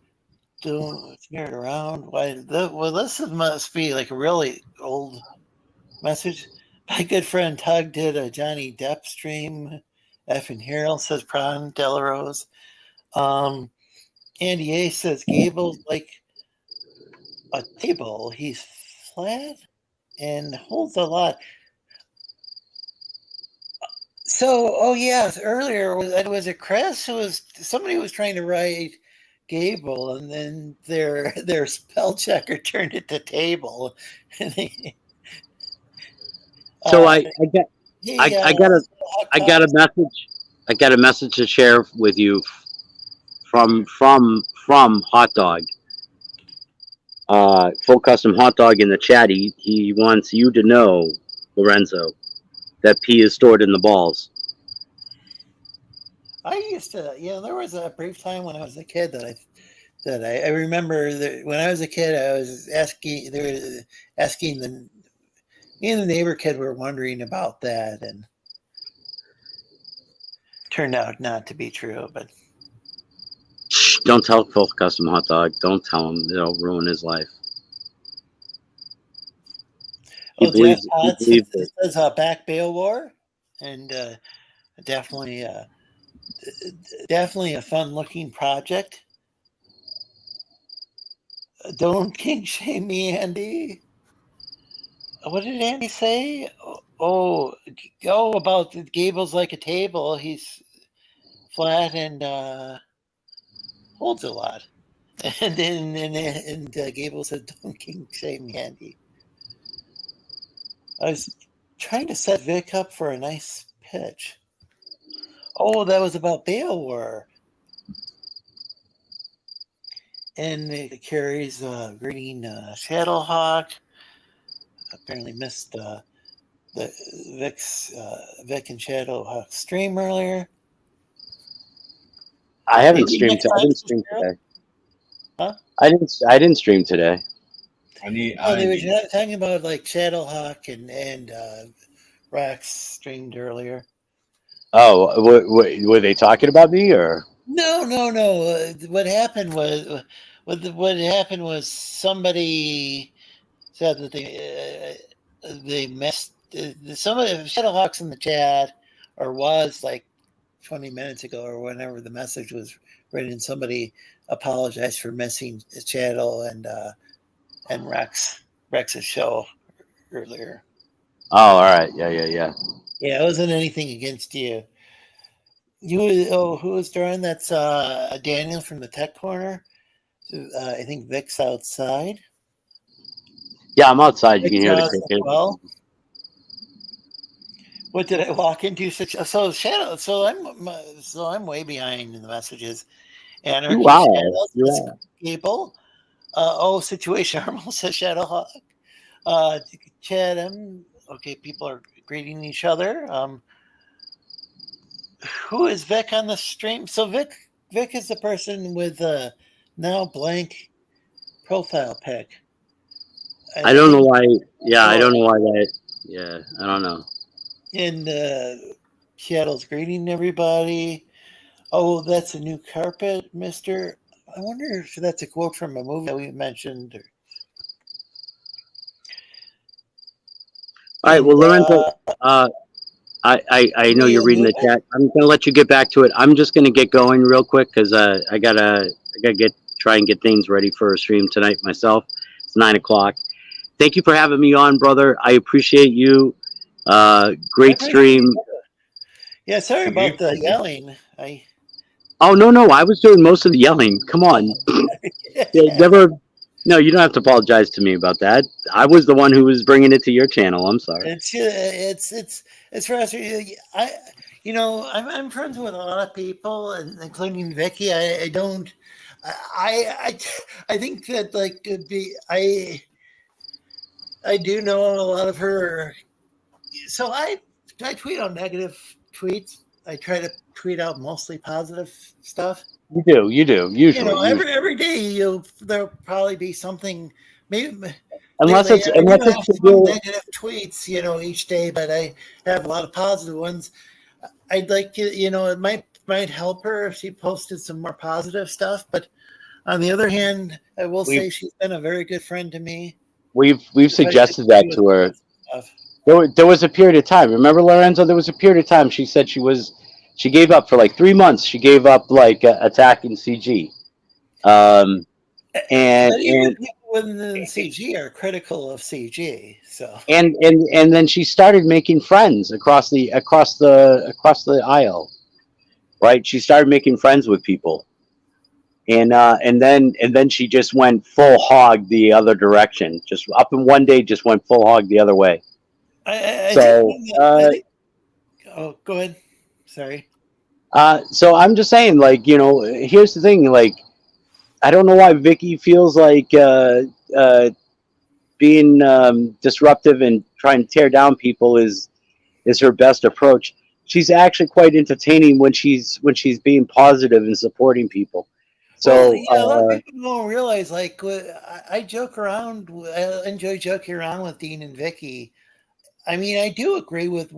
Don't turn it around." Well, this must be like a really old message. My good friend Tug did a Johnny Depp stream. Effing Hero says Prawn Delarose. Andy A says Gable's like a table. He's flat and holds a lot. So, oh yes, earlier was it Chris who was somebody was trying to write Gable, and then their spell checker turned it to table. So I got a message. I got a message to share with you from Hot Dog. Full custom Hot Dog in the chat. He wants you to know, Lorenzo, that pee is stored in the balls. I used to, there was a brief time when I was a kid that I remember that when I was a kid, I was asking me and the neighbor kid were wondering about that, and turned out not to be true. But Shh, don't tell Full Custom Hot Dog. Don't tell him. It'll ruin his life. He believes it says back bail war, and definitely a fun looking project. Don't king shame me, Andy. What did Andy say? Oh, about the Gable's like a table. He's flat and holds a lot. And then Gable said, "Don't king shame me, Andy." I was trying to set Vic up for a nice pitch. Oh, that was about Beowar. And it carries green Shadowhawk. Apparently missed the Vic and Shadowhawk stream earlier. I haven't streamed. I didn't stream today. Huh? I didn't stream today. They were talking about like Shadowhawk and Rax streamed earlier. Oh, were they talking about me or? No. What happened was somebody said that they messed some of the Shadowhawks in the chat, or was like 20 minutes ago or whenever the message was written. Somebody apologized for missing the channel and Rex's show earlier. Oh, all right. Yeah. Yeah, it wasn't anything against you. Who was drawing? That's Daniel from the Tech Corner. I think Vic's outside. Yeah, I'm outside. You can hear the cricket. Well, what did I walk into? So I'm way behind in the messages. Anarchy, wow. Shadows, Gable. Situation. Armel says Shadowhawk. Chad, okay, people are greeting each other. Who is Vic on the stream? So Vic is the person with now blank profile pic. I don't know think why. Yeah, I so. don't know why that. Yeah, I don't know. And Seattle's greeting everybody. Oh, that's a new carpet, Mister. I wonder if that's a quote from a movie that we mentioned. All right. And Well, Lorenzo, I know you're reading the movie. chat. I'm gonna let you get back to it. I'm just gonna get going real quick because I gotta try and get things ready for a stream tonight myself. It's 9 o'clock. Thank you for having me on, brother. I appreciate you. Great stream. Yeah, sorry about the yelling. Oh no, I was doing most of the yelling. Come on. Never. No, you don't have to apologize to me about that. I was the one who was bringing it to your channel. I'm sorry. It's frustrating. I'm friends with a lot of people, including Vicky. I don't. I think that like could be I do know a lot of her. So I tweet out negative tweets. I try to tweet out mostly positive stuff. You do. Usually, every day there'll probably be something. Maybe unless lately, it's I do have some real. negative tweets, each day, but I have a lot of positive ones. I'd like to, it might help her if she posted some more positive stuff. But on the other hand, I will say she's been a very good friend to me. We've suggested that to her. There was a period of time. Remember, Lorenzo? There was a period of time she said she gave up for like 3 months. She gave up like attacking CG. And even people within CG are critical of CG. So and then she started making friends across the aisle. Right? She started making friends with people. And then she just went full hog the other direction. Just up in one day, just went full hog the other way. I think, oh, go ahead. Sorry. So I'm just saying, like, here's the thing, like, I don't know why Vicky feels like being disruptive and trying to tear down people is her best approach. She's actually quite entertaining when she's being positive and supporting people. So a lot of people don't realize, like, I joke around. I enjoy joking around with Dean and Vicky. I mean, I do agree with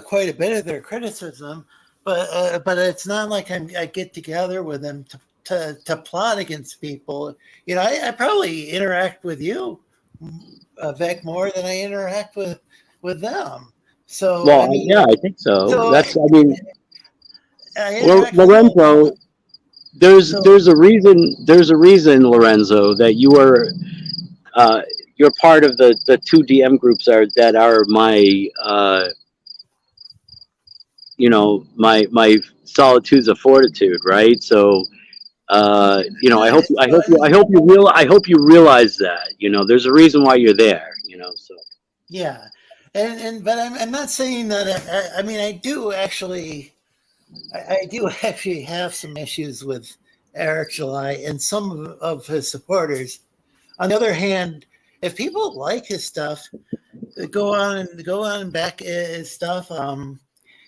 quite a bit of their criticism, but it's not like I get together with them to plot against people. I probably interact with you, Vic, more than I interact with them. So, well, yeah, I think so. That's, I mean, Lorenzo. There's a reason, Lorenzo, that you are you're part of the two DM groups that are my my solitudes of fortitude, right? So I hope you realize that, there's a reason why you're there, so yeah. But I'm not saying that. I mean, I do actually have some issues with Eric July and some of his supporters. On the other hand, if people like his stuff, go on and back his stuff.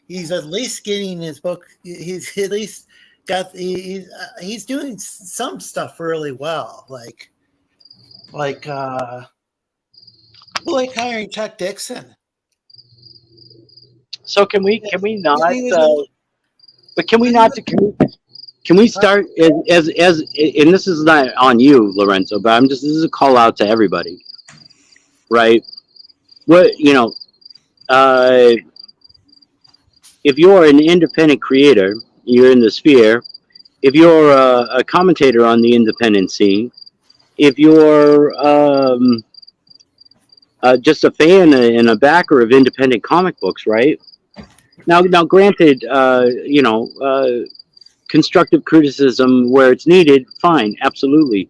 He's at least getting his book. He's at least he's doing some stuff really well, like hiring Chuck Dixon. So can we not? But can we not? Can we start as and this is not on you, Lorenzo, but this is a call out to everybody, right? What if you're an independent creator, you're in the sphere. If you're a commentator on the independent scene, if you're just a fan and a backer of independent comic books, right? Now, granted, constructive criticism where it's needed, fine, absolutely.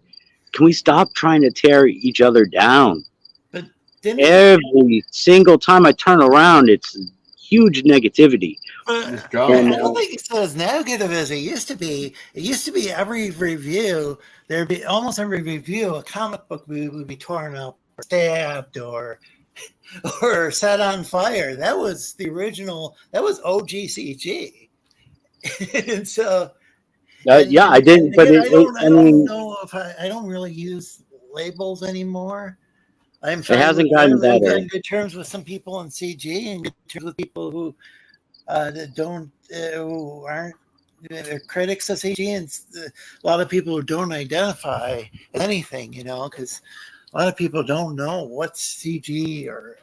Can we stop trying to tear each other down? But every single time I turn around, it's huge negativity. I don't think it's as negative as it used to be. It used to be every review, there'd be almost every review, a comic book would be torn up, or stabbed, or set on fire. That was the original. That was OGCG. And so, yeah, I didn't. But I don't know if I don't really use labels anymore. I'm It hasn't gotten I've better. gotten good terms with some people in CG and good terms with people who that don't who aren't critics of CG, and a lot of people who don't identify as anything, because a lot of people don't know what CG or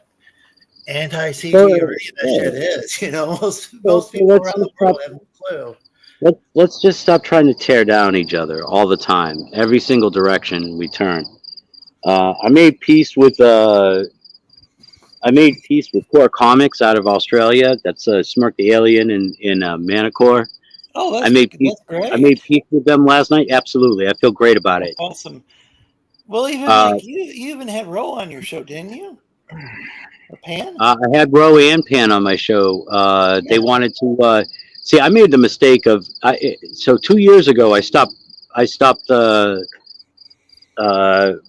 anti-CG or any of that shit is. Most people around the world have no clue. Let's just stop trying to tear down each other all the time, every single direction we turn. I made peace with Core Comics out of Australia. That's Smirk the Alien in Manicore. Oh, that's great. I made peace with them last night. Absolutely, I feel great about it. Awesome. Well, even you even had Ro on your show, didn't you? Or Pan? I had Ro and Pan on my show. They wanted to see. I made the mistake of so 2 years ago I stopped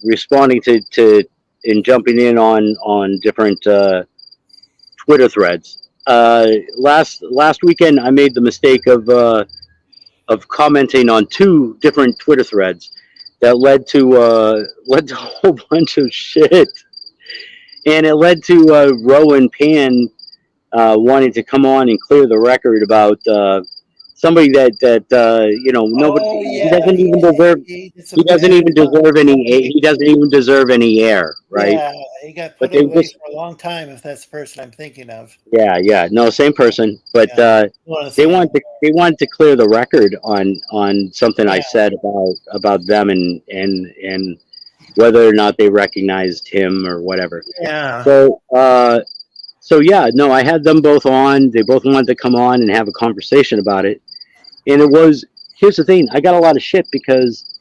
responding to and jumping in on different Twitter threads. Last weekend I made the mistake of commenting on 2 different Twitter threads that led to a whole bunch of shit, and it led to Ro and Pan wanting to come on and clear the record about somebody that nobody he doesn't even deserve. He doesn't even deserve any air, right? Yeah, he got put away for a long time. If that's the person I'm thinking of. Yeah, no, same person, but they wanted to clear the record on something I said about them and whether or not they recognized him or whatever. Yeah. So yeah, no, I had them both on. They both wanted to come on and have a conversation about it. And here's the thing, I got a lot of shit because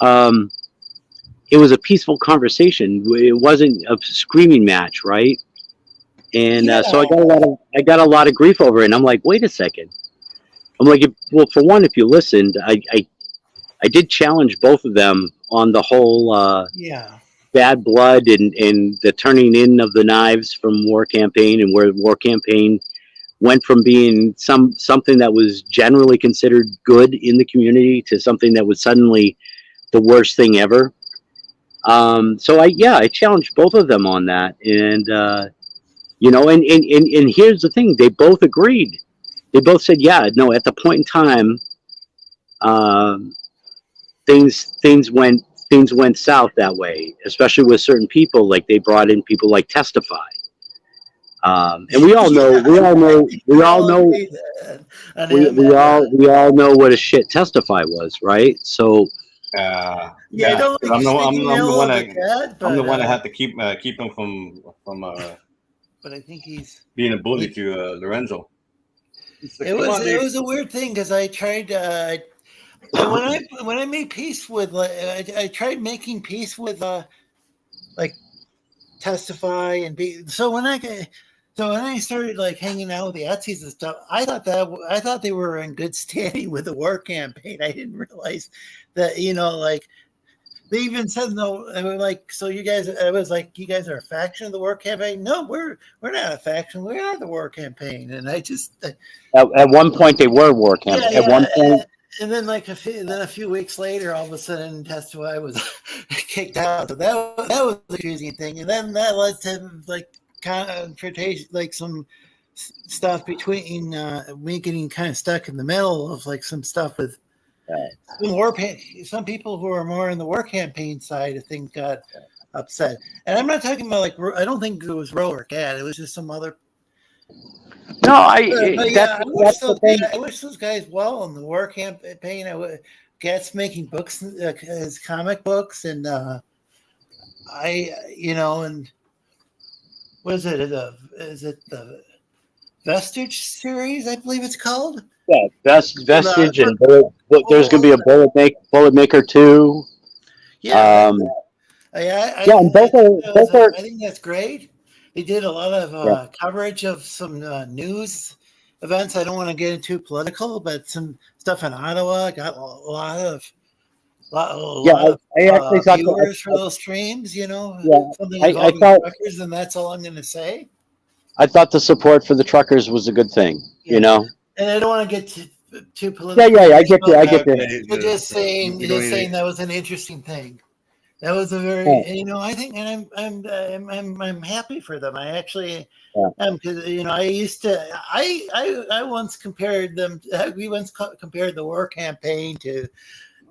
it was a peaceful conversation. It wasn't a screaming match, right? And so I got a lot of grief over it. And I'm like, wait a second. I'm like, well, for one, if you listened, I did challenge both of them on the whole bad blood and the turning in of the knives from War Campaign, and where War Campaign went from being something that was generally considered good in the community to something that was suddenly the worst thing ever. So I challenged both of them on that, and and here's the thing: they both agreed. They both said, yeah, no, at the point in time, things went south that way, especially with certain people. Like they brought in people like Testify. And we all know what a shit Testify was, right? So I'm the one that had to keep him from but I think he's being a bully to Lorenzo. Like, it was a weird thing because I tried when I made peace with I tried making peace with like Testify and so when I started like hanging out with the Gatsis and stuff, I thought they were in good standing with the War Campaign. I didn't realize that like they even said no. I was like, so you guys? I was like, you guys are a faction of the War Campaign? No, we're not a faction. We are the War Campaign. And I just at one point they were War Campaign. At one point. And then a few weeks later, all of a sudden, Testify was kicked out. So that was the confusing thing. And then that led to like confrontation, like some stuff between me getting kind of stuck in the middle of like some stuff with some people who are more in the War Campaign side of things got upset. And I'm not talking about like, I don't think it was Ro or Gat. It was just some other. No, I wish those guys well in the War Campaign. Gat's making books, his comic books, and and what is it? Is it the Vestige series? I believe it's called. Yeah, Vestige, and there's going to be a Bullet Maker 2. Yeah, I think that's great. They did a lot of coverage of some news events. I don't want to get into political, but some stuff in Ottawa got a lot of viewers for those streams. Something involving truckers, and that's all I'm going to say. I thought the support for the truckers was a good thing. And I don't want to get too political. Yeah, I get you. Just saying that was an interesting thing. That was a very, Yeah. I think, and I'm happy for them. I actually Yeah. am, because I used to, I once compared them. We once compared the war campaign to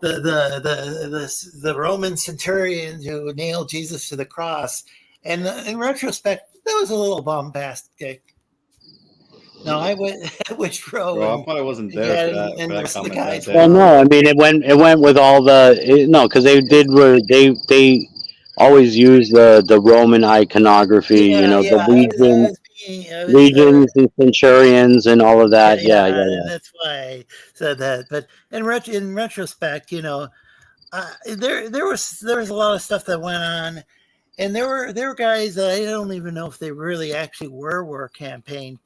the Roman centurion who nailed Jesus to the cross, and in retrospect, that was a little bombastic. No, I went which row, Bro, I and probably wasn't there yeah, for that and the rest of the comment that guys day. Well, went no, I mean it went with all the no, because they always use the Roman iconography, Yeah, the I was legions and centurions and all of that. Yeah, yeah, and that's why I said that. But in retrospect, there was a lot of stuff that went on, and there were guys that I don't even know if they really actually were war campaign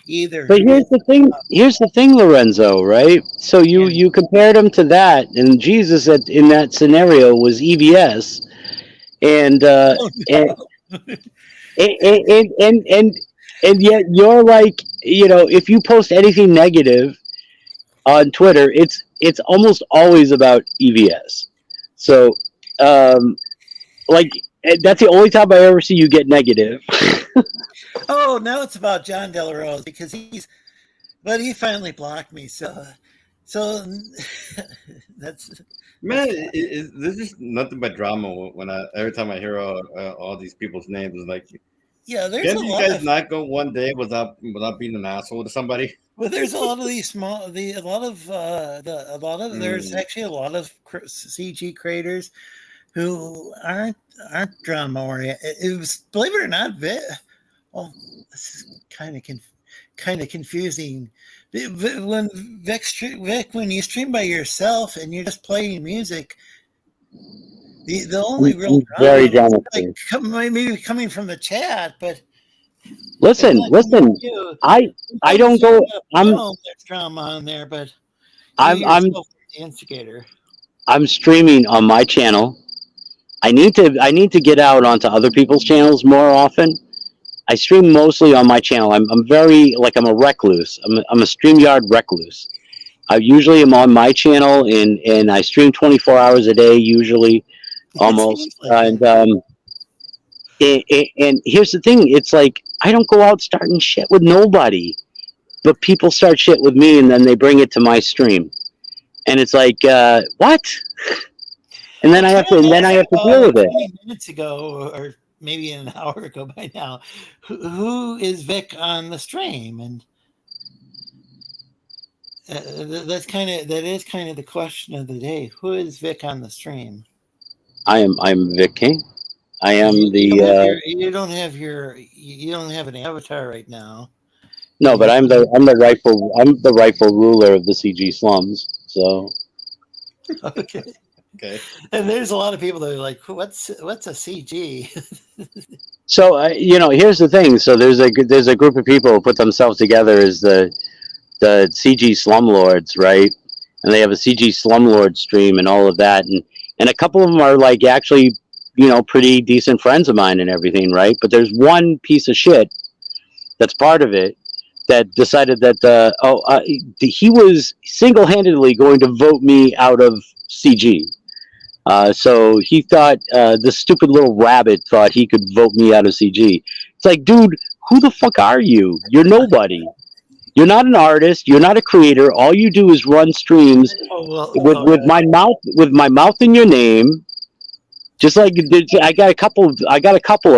either. But here's the thing. Here's the thing, Lorenzo. Right? So you compared him to that, and Jesus in that scenario was EVS, and and, and yet you're like, if you post anything negative on Twitter, it's almost always about EVS. So, like that's the only time I ever see you get negative. Oh, now it's about John Delarose because but he finally blocked me. So that's Man, this is nothing but drama. When every time I hear all these people's names, it's like, yeah. There's can a you lot guys of not go one day without being an asshole to somebody? Well, there's a lot of these small, there's actually a lot of CG creators who aren't drama oriented. It was, believe it or not, well, this is kind of confusing. When Vic, when you stream by yourself and you're just playing music, the only real drama Very is drama. like maybe coming from the chat, but Listen. I don't go. There's drama on there, but I'm the instigator. I'm streaming on my channel. I need to get out onto other people's channels more often. I stream mostly on my channel. I'm very I'm a recluse. I'm a StreamYard recluse. I usually am on my channel and I stream 24 hours a day usually, almost. And here's the thing: it's like I don't go out starting shit with nobody, but people start shit with me, and then they bring it to my stream, and it's like what? And then I have to deal with it. 20 minutes ago, or maybe an hour ago by now, who is Vic on the stream? And that is kind of the question of the day. Who is Vic on the stream? I'm Vic King. I am you don't have an avatar right now. No, but I'm the rightful ruler of the CG slums. So okay. Okay. And there's a lot of people that are like, what's a CG? So here's the thing. So there's a group of people who put themselves together as the CG slumlords, right? And they have a CG slumlord stream and all of that, and a couple of them are like actually pretty decent friends of mine and everything, right? But there's one piece of shit that's part of it that decided that he was single-handedly going to vote me out of CG. So he thought this stupid little rabbit thought he could vote me out of CG. It's like, dude, who the fuck are you? You're nobody. You're not an artist. You're not a creator. All you do is run streams with my mouth in your name. Just like I got a couple of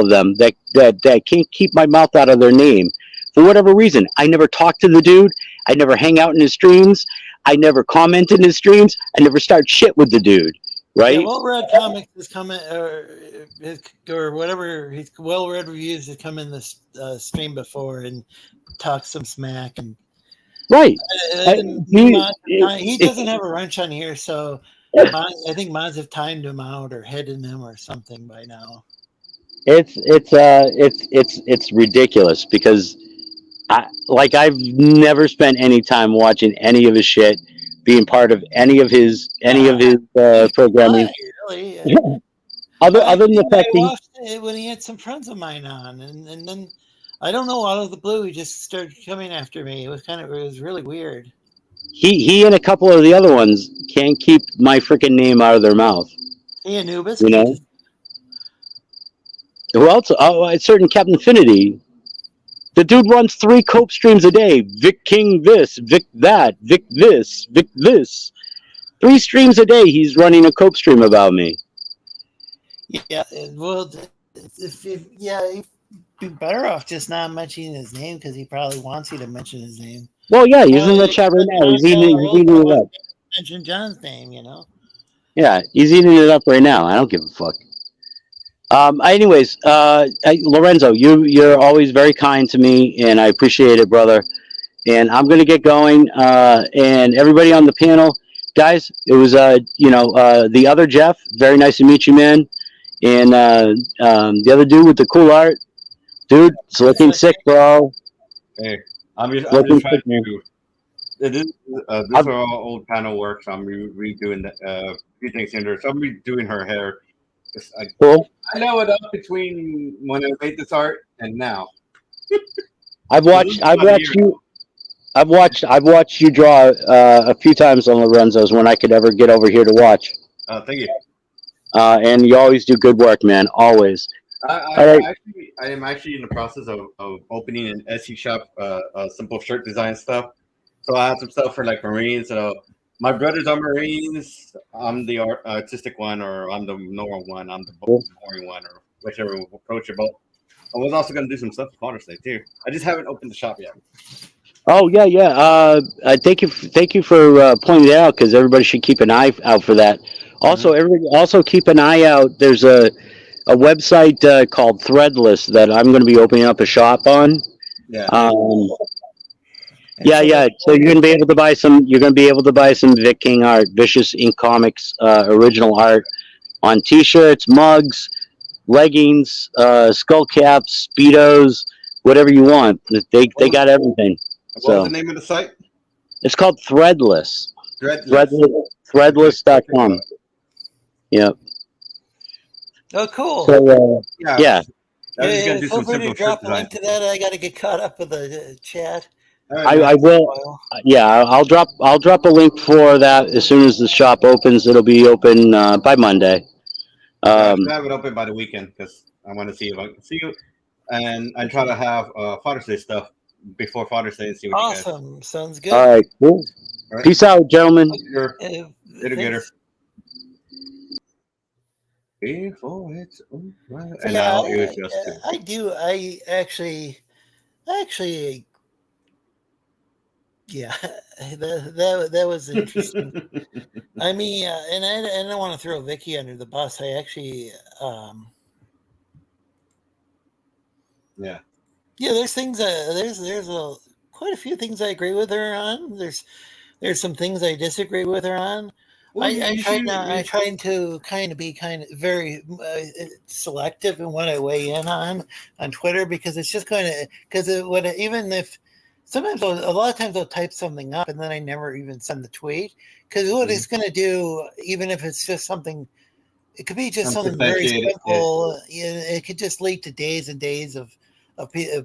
them that can't keep my mouth out of their name for whatever reason. I never talk to the dude. I never hang out in his streams. I never comment in his streams. I never start shit with the dude. Right? Yeah, Well-Read Comics has come in, or whatever. His Well-Read Reviews has come in this stream before and talked some smack. And right. He doesn't have a wrench on here, so I think mods have timed him out or hidden him or something by now. It's ridiculous because I've never spent any time watching any of his shit, being part of any of his programming. Really. Other than the fact I watched it when he had some friends of mine on, and then I don't know, out of the blue he just started coming after me. It was really weird. He and a couple of the other ones can't keep my freaking name out of their mouth. Hey, Anubis. Who else? Oh, it's certain Captain Infinity. The dude runs 3 cope streams a day. Vic King this, Vic that, Vic this, Vic this. 3 streams a day. He's running a cope stream about me. Yeah, well, he'd be better off just not mentioning his name because he probably wants you to mention his name. Well, yeah, he's in the chat right now. He's eating it up. Mention John's name, Yeah, he's eating it up right now. I don't give a fuck. Anyways, Lorenzo, you're always very kind to me, and I appreciate it, brother. And I'm gonna get going. And everybody on the panel, guys, it was the other Jeff. Very nice to meet you, man. And the other dude with the cool art, dude, it's looking sick, bro. Hey, I'm just trying to. This is our old panel work, so I'm redoing a few things in there. So I'm redoing her hair. Cool. I know it up between when I made this art and now. I've watched you draw a few times on Lorenzo's when I could ever get over here to watch. Thank you. And you always do good work, man. Always. I am actually in the process of opening an Etsy shop, simple shirt design stuff. So I have some stuff for like Marines. So my brothers are Marines. I'm the artistic one, or I'm the normal one. I'm the boring one, or whichever approach about. I was also going to do some stuff for Father's Day too. I just haven't opened the shop yet. Oh yeah. Thank you for pointing it out, because everybody should keep an eye out for that. Also, everybody also keep an eye out. There's a website called Threadless that I'm going to be opening up a shop on. Yeah. Yeah. So you're gonna be able to buy some. You're gonna be able to buy some Vic King art, Vicious Ink Comics original art on T-shirts, mugs, leggings, skull caps, speedos, whatever you want. They got everything. What was the name of the site? It's called Threadless. Threadless.com. Yep. Oh, cool. So yeah. Feel free to drop a link to that. I got to get caught up with the chat. I will. Yeah, I'll drop a link for that as soon as the shop opens. It'll be open by Monday. I have it open by the weekend because I want to see if I can see you, and I try to have Father's Day stuff before Father's Day and see what you guys. Sounds good. All right, cool. All right. Peace out, gentlemen. Later, Gator. Before it's over. And yeah, now it was just I do. I actually. Yeah, that was interesting. I mean, and I don't want to throw Vicky under the bus. I actually, yeah, there's things. There's quite a few things I agree with her on. There's some things I disagree with her on. Well, I try to kind of be very selective in what I weigh in on Twitter, because it's just going to, even if. Sometimes, a lot of times I'll type something up and then I never even send the tweet, because what it's going to do, even if it's just something, it could be just something very simple. It could just lead to days and days of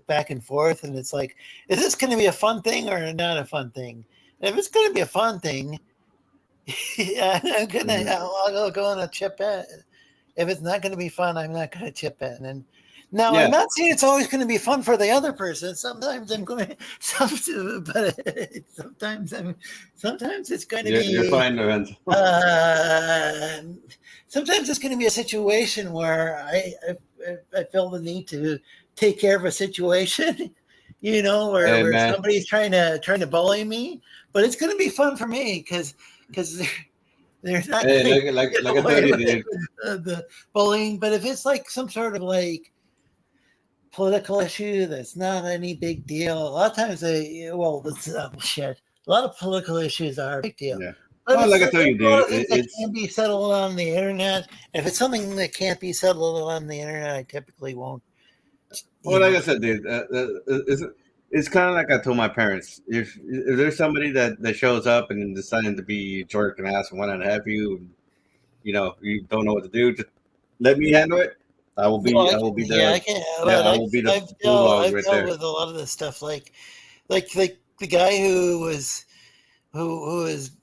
back and forth. And it's like, is this going to be a fun thing or not a fun thing? And if it's going to be a fun thing, I'll go on a chip in. If it's not going to be fun, I'm not going to chip in. And now, I'm not saying it's always going to be fun for the other person. Sometimes I'm going, but sometimes it's going to be. You're fine, Lorenzo. Sometimes it's going to be a situation where I feel the need to take care of a situation, where somebody's trying to bully me, but it's going to be fun for me because they're not like I told you, the bullying. But if it's like some sort of like political issue that's not any big deal, a lot of times shit. A lot of political issues are a big deal. Yeah. Well, like I told you, dude, it can be settled on the internet. If it's something that can't be settled on the internet, I typically won't. Well, like I said, dude, it's kind of like I told my parents. If there's somebody that shows up and deciding to be jerk and ass and want to have you, you don't know what to do, just let me handle it. I will be there. I will be the I've dealt with a lot of this stuff, like the guy who was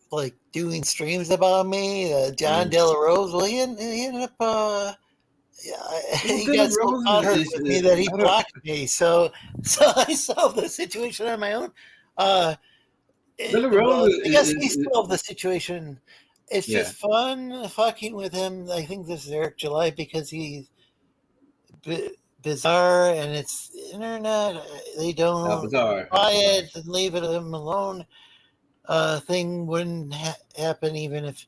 like doing streams about me, John De La Rose. Well, he ended up he got so bothered with me that he blocked me. So I solved the situation on my own. I guess he solved the situation. It's just fun fucking with him. I think this is Eric July because he's bizarre and it's internet. They don't buy it and leave it him alone. Thing wouldn't happen even if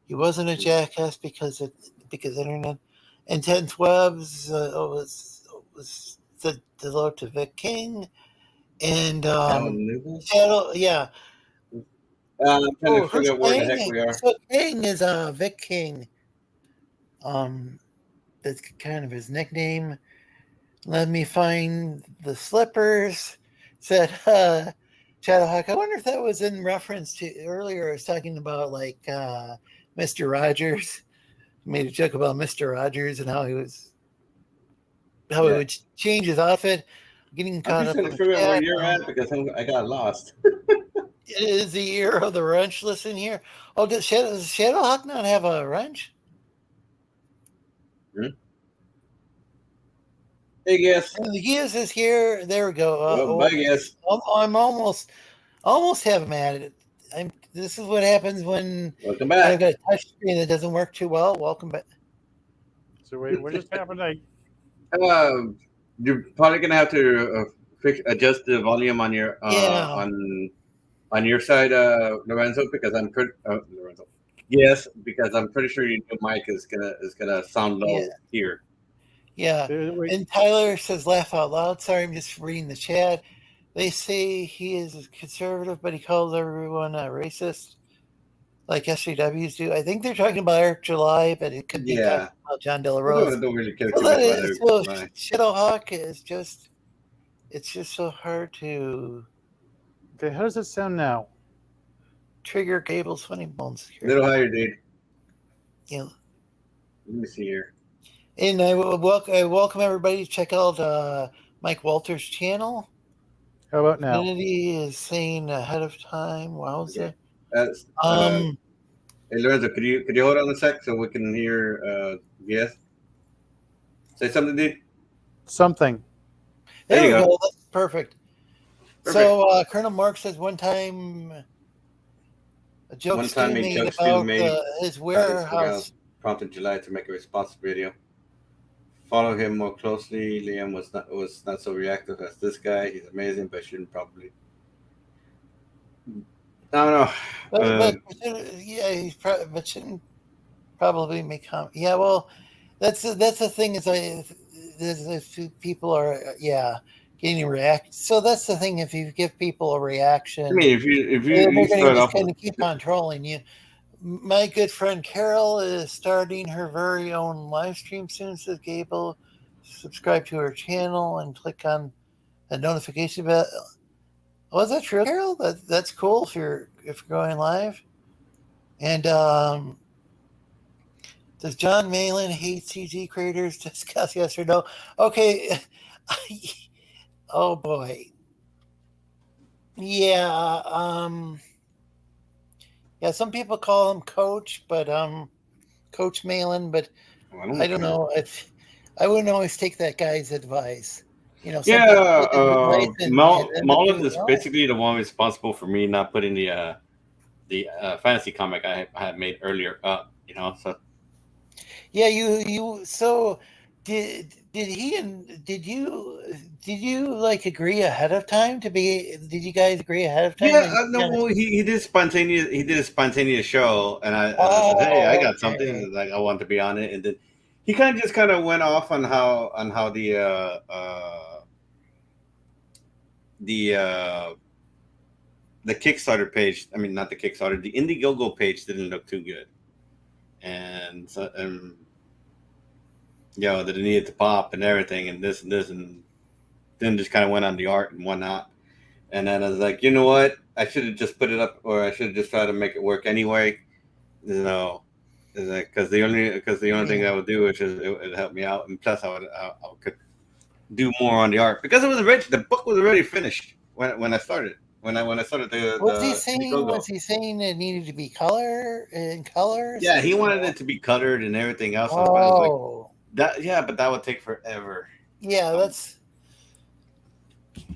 he wasn't a jackass because internet. Intense Webs was the hello to Vic King and Shadow. Yeah. I'm trying to figure out where the heck we are. So King is Vic King. That's kind of his nickname. Let me find the slippers. Said Shadowhawk. I wonder if that was in reference to earlier. I was talking about like Mr. Rogers. Made a joke about Mr. Rogers and how he would change his outfit. Getting caught up. I'm trying to figure out where you're at because I got lost. It is the year of the wrench. Listen here. Oh, does Shadowhawk not have a wrench? Hey, Geass. The Geass is here. There we go. Bye, Geass. I'm almost have him at it. This is what happens when welcome back. I've got a touch screen that doesn't work too well. Welcome back. So wait, what just happened? You're probably gonna have to adjust the volume on your on your side, Lorenzo, because I'm pretty Lorenzo. Yes, because I'm pretty sure your mic is gonna sound low here. Yeah. And Tyler says, "Laugh out loud." Sorry, I'm just reading the chat. They say he is a conservative, but he calls everyone a racist, like SJWs do. I think they're talking about Eric July, but it could be talking about John De La Rose. I don't really care too much about Eric July. Shadowhawk is just, it's just so hard to. Okay, how does it sound now? Trigger Gable's funny bones. A little higher, dude. Yeah. Let me see here. And I welcome everybody to check out Mike Walters' channel. How about now? Unity is saying ahead of time. Wowza. Hey Lorenzo, could you hold on a sec so we can hear Geass? Say something, dude. Something. There you go. That's perfect. So Colonel Mark says one time a joke made about his warehouse. Prompted July to make a response video. Follow him more closely. Liam was not so reactive as this guy. He's amazing, but shouldn't probably. I don't know. But shouldn't probably make comment. Yeah, well, that's the thing is there's people are getting react. So that's the thing. If you give people a reaction, I mean, if you start off, going to keep on trolling you. My good friend Carol is starting her very own live stream soon. Says Gable, subscribe to her channel and click on the notification bell. Oh, is that true, Carol? That's cool if you're going live. And does John Malin hate CG creators? Discuss yes or no. Okay. Oh boy. Yeah. Yeah, some people call him Coach, but Coach Malin. But I don't know if I wouldn't always take that guy's advice. You know. Mullen is basically the one responsible for me not putting the fantasy comic I had made earlier up. You know, so. Yeah, you. So did he and did you like agree ahead of time to be? Did you guys agree ahead of time? Yeah, no, he did spontaneous. He did a spontaneous show, and I said, "Hey, I got something like I want to be on it." And then he kind of went off on how the Kickstarter page. I mean, not the Kickstarter. The Indiegogo page didn't look too good, and so that it needed to pop and everything, and this, and then just kind of went on the art and whatnot. And then I was like, you know what? I should have just put it up, or I should have just tried to make it work anyway. You know, because the only thing that would do is it would help me out, and plus I could do more on the art because it was already, the book was already finished when I started. When I started was he saying it needed to be in color? Yeah, he wanted it to be colored and everything else. Oh. but that would take forever. Yeah, that's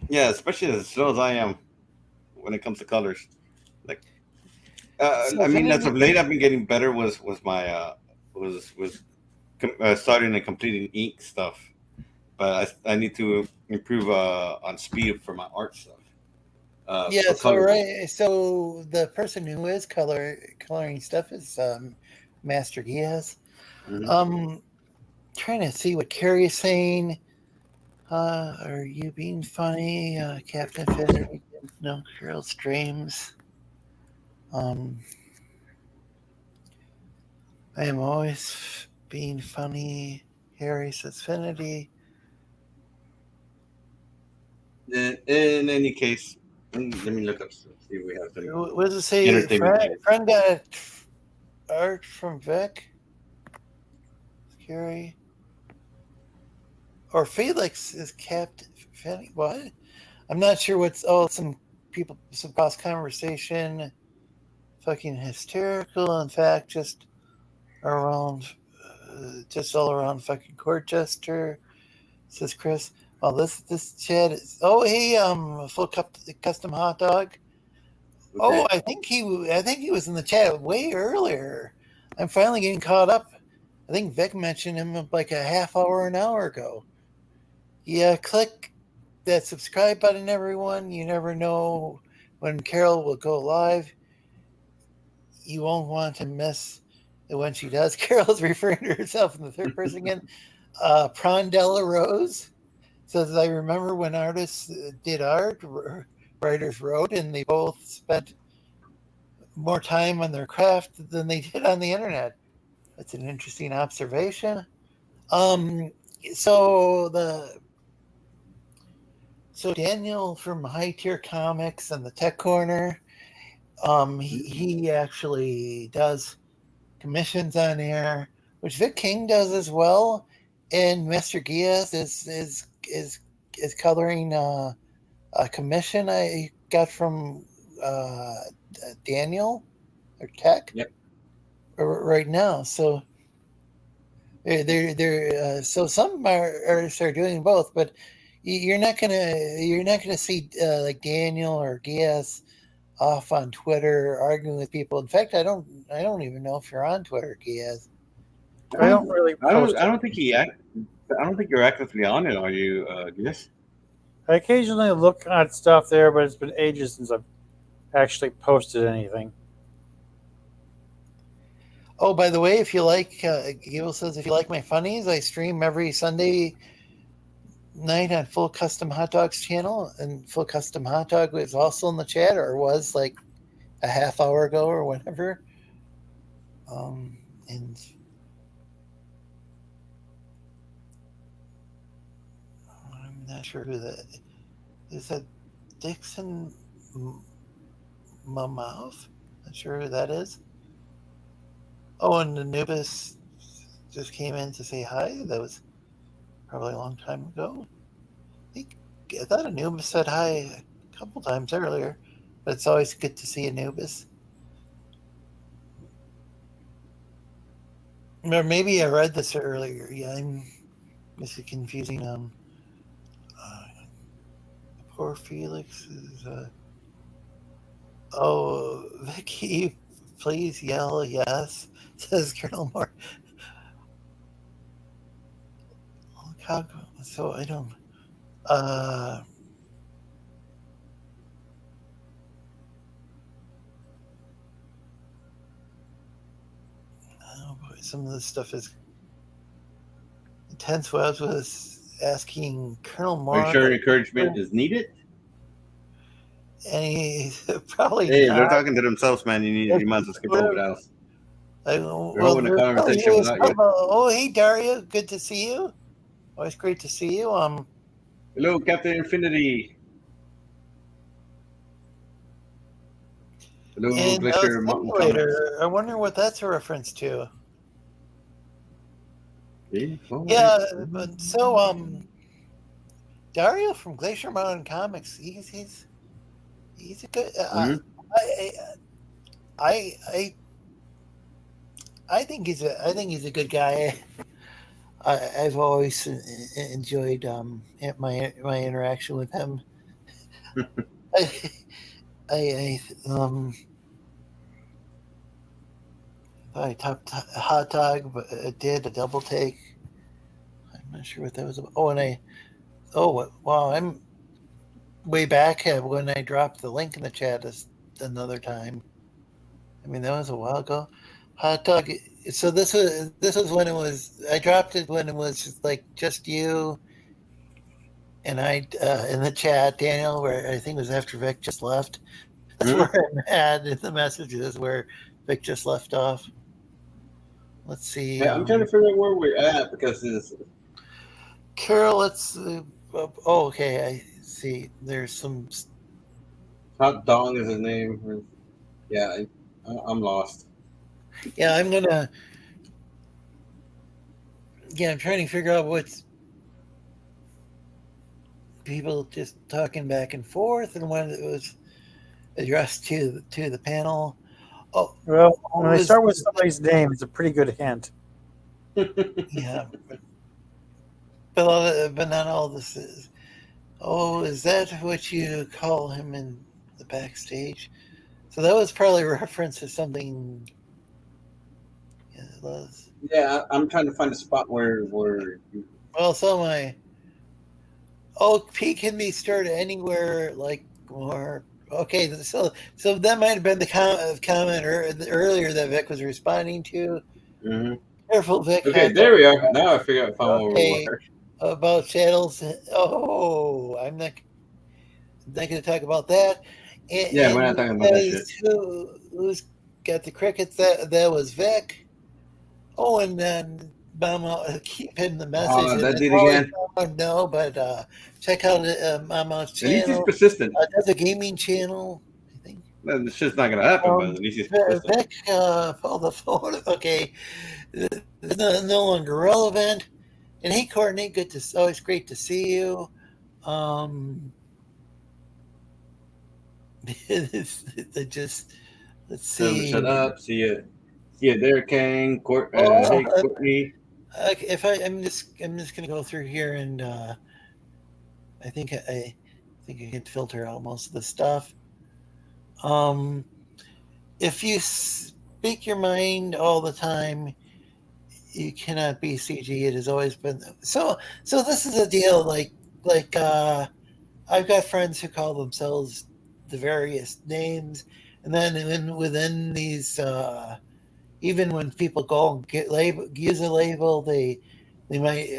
Yeah, especially as slow as I am when it comes to colors. Like, so I mean, as Vanity. of late, I've been getting better. Was my starting and completing ink stuff, but I need to improve on speed for my art stuff. Yeah, For so color. right, so the person who is coloring stuff is Master Geass. Mhm. Trying to see what Carrie's saying. Are you being funny, Captain Fennery? No, girls' dreams. I am always being funny. Harry says Finity. In any case, let me look up stuff. See if we have some What does it say? entertainment things. Friend got art from Vic. Carrie. Or Felix is Captain Finny. What? I'm not sure what's. Oh, some cross conversation. Fucking hysterical. In fact, just around, just all around fucking court jester, says Chris. Oh, this chat is. Oh, hey, full custom hot dog. Oh, Okay. I think he was in the chat way earlier. I'm finally getting caught up. I think Vic mentioned him like a half hour, an hour ago. Yeah, click that subscribe button, everyone. You never know when Carol will go live. You won't want to miss it when she does. Carol's referring to herself in the third person again. Prondella Rose says, I remember when artists did art, writers wrote, and they both spent more time on their craft than they did on the internet. That's an interesting observation. Um, so Daniel from High Tier Comics and the Tech Corner, he actually does commissions on air, which Vic King does as well, and Master Geass is coloring a commission I got from Daniel or Tech. Yep. Right now. So they're so some artists are doing both, but you're not gonna see like Daniel or Geass off on Twitter arguing with people. In fact, I don't even know if you're on Twitter, Geass. I don't really post. I don't think I don't think you're actively on it. Are you? Yes. I occasionally look at stuff there, but it's been ages since I've actually posted anything. Oh, by the way, if you like, Gable says if you like my funnies, I stream every Sunday night on Full Custom Hot Dog's channel, and Full Custom Hot Dog was also in the chat, or was like a half hour ago or whatever. And I'm not sure who that is. That Dixon Mamov? Not sure who that is. Oh, and Anubis just came in to say hi. That was probably a long time ago. I thought Anubis said hi a couple times earlier, but it's always good to see Anubis. Or maybe I read this earlier. Yeah, I'm just confusing. Poor Felix is. Oh, Vicky, please yell yes, says Colonel Moore. So I don't. Oh boy, some of this stuff is intense. What I was asking Colonel Moore. Are you sure encouragement is needed? And he probably. Hey, not. they're talking to themselves, man. You might as well skip over that. They're holding a conversation without you. Oh, hey Daria, good to see you. Always great to see you. Hello, Captain Infinity. Hello, And Glacier Mountain Comics. I wonder what that's a reference to. Yeah, but so Dario from Glacier Mountain Comics, he's a good. I think he's a good guy. I've always enjoyed my interaction with him. I topped a hot dog, but it did a double take. I'm not sure what that was about. Wow, I'm way back when I dropped the link in the chat another time. I mean, that was a while ago. Hot dog. So this was when it was. I dropped it when it was just you and I in the chat, Daniel. Where I think it was after Vic just left. That's where I'm at in the messages where Vic just left off. Let's see. Yeah, I'm trying to figure out where we're at because it's Carol, let's. Okay. I see. There's some. Hot Dong is his name. Yeah, I'm lost. Yeah, I'm gonna. Yeah, I'm trying to figure out what's people just talking back and forth, and when it was addressed to the panel. Oh, Well, when they start with somebody's name, it's a pretty good hint. Yeah, but not all this is. Oh, is that what you call him in the backstage? So that was probably a reference to something. Yeah, it was. Yeah, I'm trying to find a spot where. Well, so am I. Oh, P can be started anywhere, more. Okay, so that might have been the comment earlier that Vic was responding to. Mm-hmm. Careful, Vic. Okay, there we are. Now I figure out where we were. About channels. Oh, I'm not going to talk about that. Yeah, we're not talking about that shit. Who's got the crickets? That was Vic. Oh, and then Mama keep hitting the message. Oh, that did again. No, but check out Mama's channel. At least he's persistent. That's a gaming channel, I think. No, this shit's not gonna happen, but at least he's persistent. Vic, pull the phone. Okay, it's no longer relevant. And hey, Courtney, always great to see you. Just let's see. Shut up. See ya there, Kang. Hey, Courtney. I'm just gonna go through here and I think I can filter out most of the stuff. If you speak your mind all the time, you cannot be CG. It has always been so. This is a deal. I've got friends who call themselves the various names, and then within these, even when people go and use a label, they might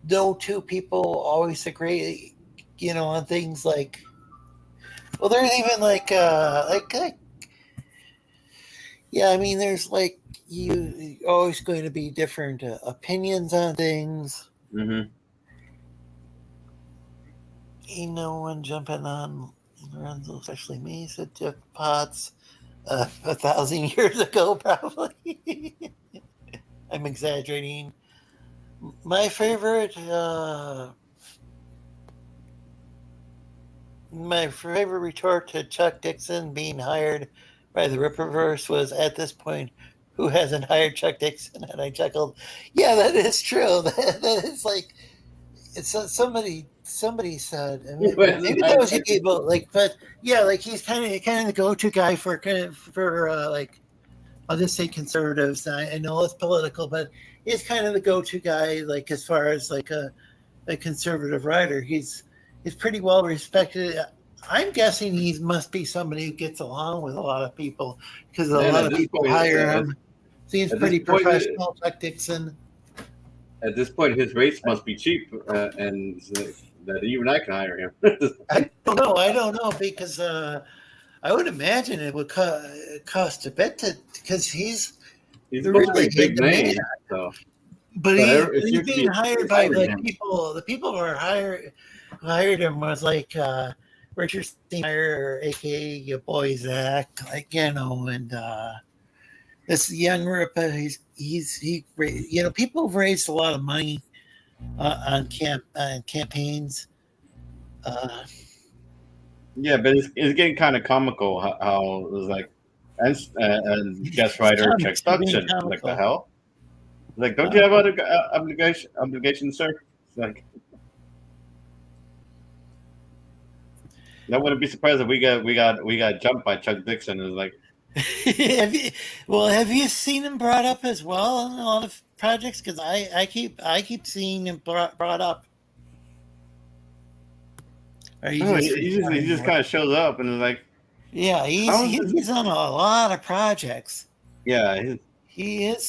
no two people always agree, on things like. Well, there's even yeah. I mean, there's you always going to be different opinions on things. Mm-hmm. Ain't no one jumping on Lorenzo, especially me, said Jeff Potts 1,000 years ago, probably. I'm exaggerating. My favorite retort to Chuck Dixon being hired by the Ripperverse was, at this point, who hasn't hired Chuck Dixon? And I chuckled. Yeah, that is true. That is it's somebody said. I mean, maybe that was able, but yeah, he's kind of the go-to guy for I'll just say conservatives. I know it's political, but he's kind of the go-to guy, as far as a conservative writer. He's pretty well respected. I'm guessing he must be somebody who gets along with a lot of people because a lot of people hire him. Seems pretty professional, Chuck Dixon. At this point, his rates must be cheap, and that even I can hire him. I don't know because I would imagine it would cost a bit because he's really a big name. So. But he's being hired by people. The people who are hired him was Richard Steiner, aka your boy Zach, and this young Ripper. He people have raised a lot of money on campaigns. Yeah, but it's getting kind of comical how it was and guest writer Chuck Dixon, the hell. Like, don't you have other obligation, sir? It's like, I wouldn't be surprised if we got jumped by Chuck Dixon. It's like, have you seen him brought up as well in a lot of projects? Because I keep seeing him brought up. Or he just kind of shows up and is like, yeah, he's on a lot of projects. Yeah, he is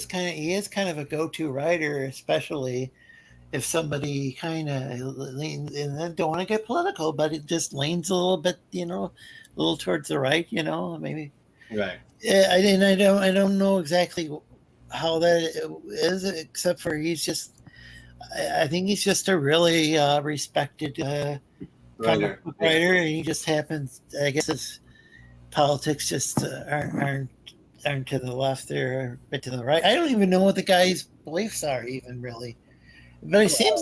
kind of a go-to writer, especially if somebody kind of leans, and I don't want to get political, but it just leans a little bit, a little towards the right, maybe. Right. I don't know exactly how that is, except for I think he's just a really respected writer. And he just happens, I guess his politics just aren't to the left there, but to the right. I don't even know what the guy's beliefs are, even really. But it seems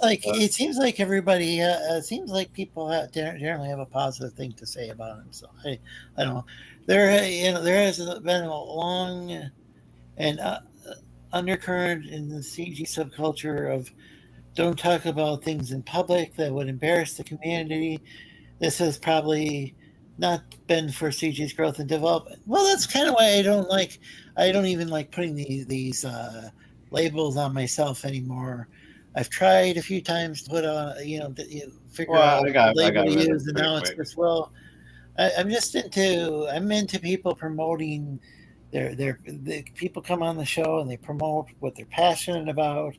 like everybody. It seems like people generally have a positive thing to say about him. So I don't know. There has been a long and undercurrent in the CG subculture of don't talk about things in public that would embarrass the community. This has probably not been for CG's growth and development. Well, that's kind of why I don't even like putting these labels on myself anymore. I've tried a few times to put on, figure out what label to use, and now it's just, I'm into people promoting their people come on the show and they promote what they're passionate about.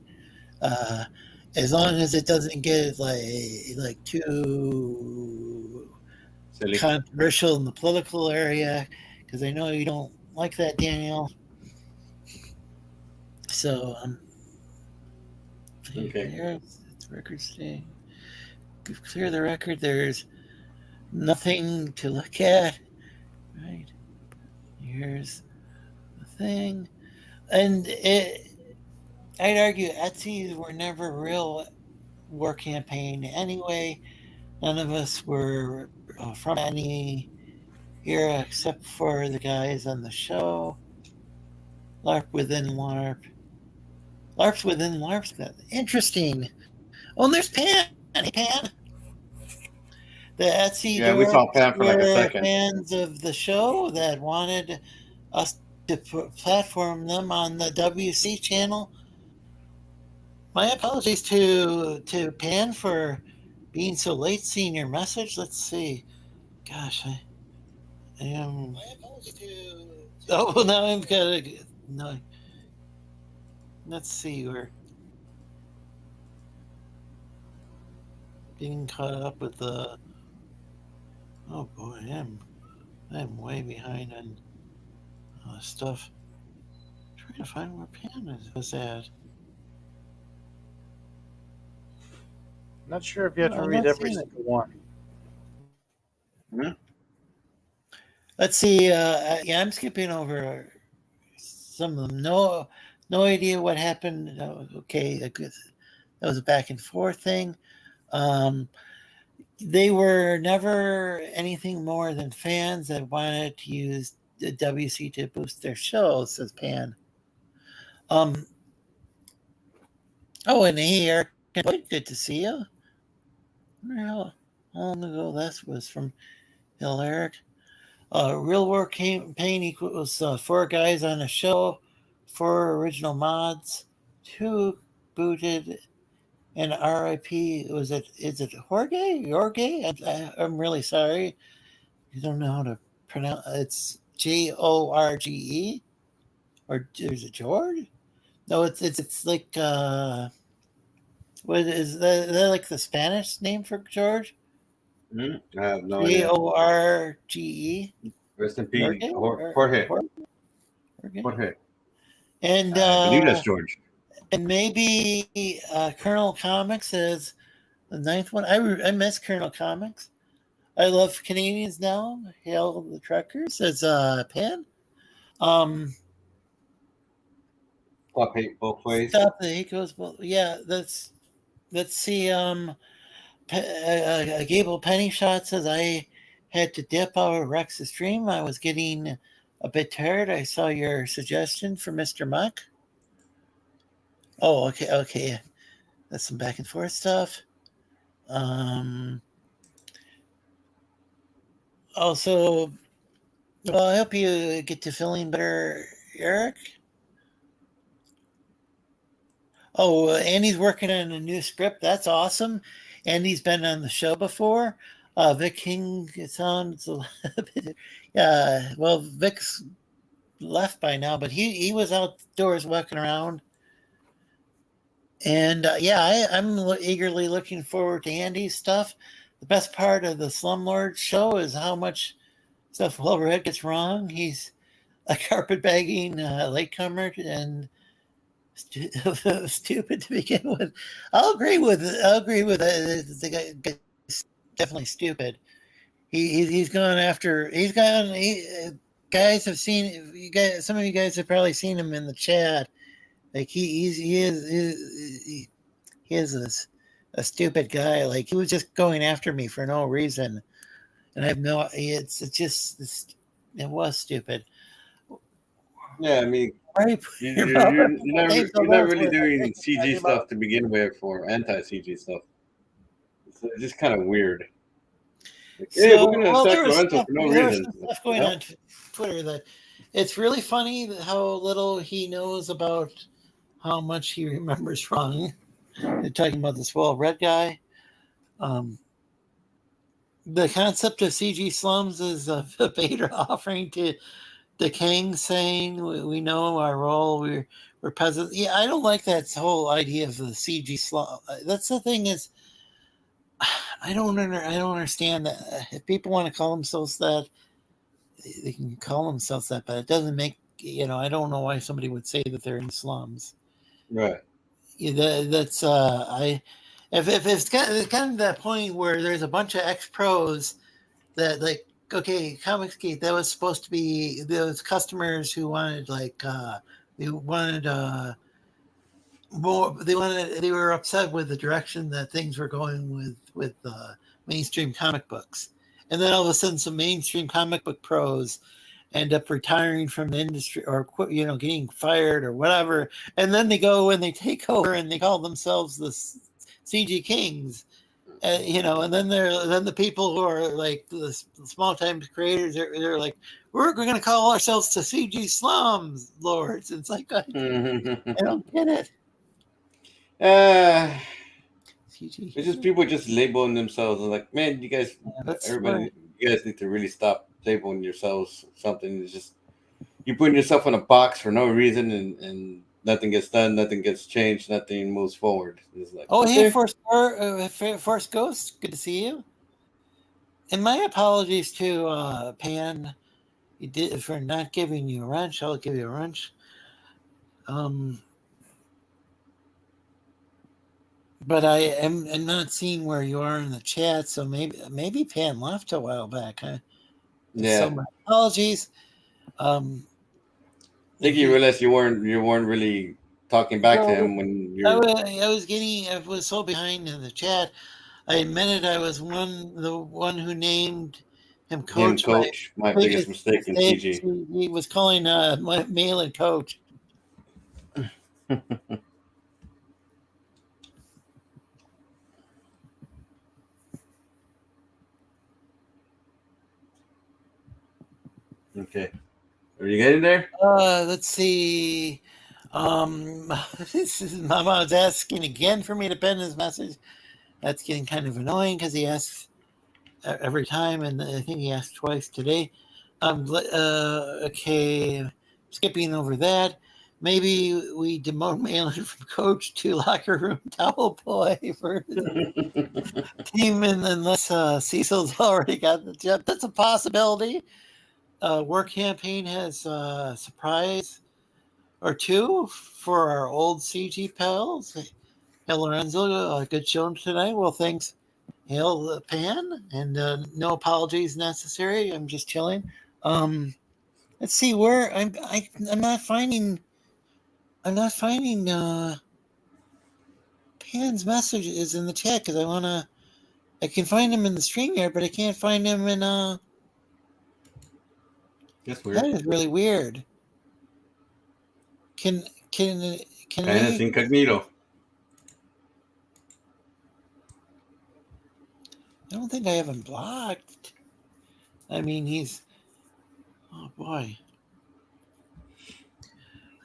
As long as it doesn't get like too silly, controversial in the political area, because I know you don't like that, Daniel. So okay. Here's the record stay. Clear the record. There's nothing to look at. Right. Here's the thing. And I'd argue Etsy's were never a real war campaign anyway. None of us were from any era except for the guys on the show. LARP within LARP. LARPs within LARPs. Interesting. Oh, and there's Pan. Hey, Pan. The Etsy we saw Pan for like a second. Fans of the show that wanted us to platform them on the WC channel. My apologies to Pan for being so late seeing your message. Let's see. Gosh, I am. My apologies to. Oh, now I've got to. No. Let's see. We're getting caught up with the. Oh boy, I'm way behind on stuff. I'm trying to find where Pan was at. Not sure if you have to read every single one. Hmm? Let's see. I'm skipping over some of them. No idea what happened. Okay, that was a back and forth thing. They were never anything more than fans that wanted to use the WC to boost their show, says Pan. Oh, and hey, Eric, good to see you. How long ago that was from Hill Eric. Real War Campaign equals 4 guys on a show, 4 original mods, 2 booted, and RIP. Is it Jorge? I'm really sorry. You don't know how to pronounce it's Jorge, or is it George? No, it's like what is that like the Spanish name for George? I have no idea. Jorge. Rest in peace, Jorge. And I believe that's George. And maybe Colonel Comics is the 9th one. I miss Colonel Comics. I love Canadians now. Hail the truckers, says Pan. Stop hate both ways. Stop the hate goes both. Yeah, let's see. Gable Penny Shot says I had to dip out of Rex's stream. I was getting a bit tired. I saw your suggestion for Mr. Muck. Oh, okay. That's some back and forth stuff. Also, well, I hope you get to feeling better, Eric. Oh, Andy's working on a new script. That's awesome. Andy's been on the show before. Vic King, it sounds a little bit. Well, Vic's left by now, but he was outdoors walking around. And I'm eagerly looking forward to Andy's stuff. The best part of the Slumlord show is how much stuff Will Red gets wrong. He's a carpetbagging latecomer and stupid to begin with. I'll agree with it. The guy's definitely stupid. He's gone after. Guys have seen you guys. Some of you guys have probably seen him in the chat. Like he is a stupid guy. Like he was just going after me for no reason, and I have no. It was stupid. Yeah, I mean, Right. you're not really doing CG stuff to begin with, or anti-CG stuff. It's just kind of weird. Like, hey, we're going to attack Lorenzo for no reason. There's some stuff going on Twitter that it's really funny how little he knows about how much he remembers wrong. They're talking about this red guy. The concept of CG slums is a Vader offering to the king, saying we know our role. We're peasants. Yeah, I don't like that whole idea of the CG slum. That's the thing is, I don't understand that. If people want to call themselves that, they can call themselves that, but it doesn't make I don't know why somebody would say that they're in slums. Right. Yeah, that's if it's kind of that point where there's a bunch of ex-pros that like, okay, Comicsgate, that was supposed to be those customers who wanted more. They were upset with the direction that things were going with mainstream comic books, and then all of a sudden, some mainstream comic book pros end up retiring from the industry or getting fired or whatever, and then they go and they take over and they call themselves the CG Kings. And then the people who are like the small time creators, they're like, we're going to call ourselves the CG Slums Lords. It's like I don't get it. It's just people just labeling themselves like, man, you guys, you guys need to really stop labeling yourselves something. It's just you putting yourself in a box for no reason, and nothing gets done, nothing gets changed, nothing moves forward. It's like, hey, Force Ghost, good to see you. And my apologies to Pan. You did for not giving you a wrench. I'll give you a wrench. But I am not seeing where you are in the chat, so maybe Pan left a while back. Huh? Yeah. So my apologies. I think you realized you weren't really talking back to him when you're. I was so behind in the chat. I admitted I was the one who named him coach. My biggest mistake in CG. He was calling my Malin coach. Okay. Are you getting there? Let's see. This is Mama's asking again for me to pen his message. That's getting kind of annoying because he asks every time, and I think he asked twice today. Okay, skipping over that. Maybe we demote Malin from coach to locker room towel boy for the team, and unless Cecil's already got the job, that's a possibility. Work campaign has a surprise or two for our old CG pals. Hey, Lorenzo, good show tonight. Well, thanks. Hail Pan, and no apologies necessary. I'm just chilling. Let's see where I'm not finding. I'm not finding Pan's messages in the chat because I can find him in the stream here, but I can't find him in. That's weird. That is really weird. Can Can And it's we? incognito. I don't think I have him blocked. I mean, he's. Oh boy,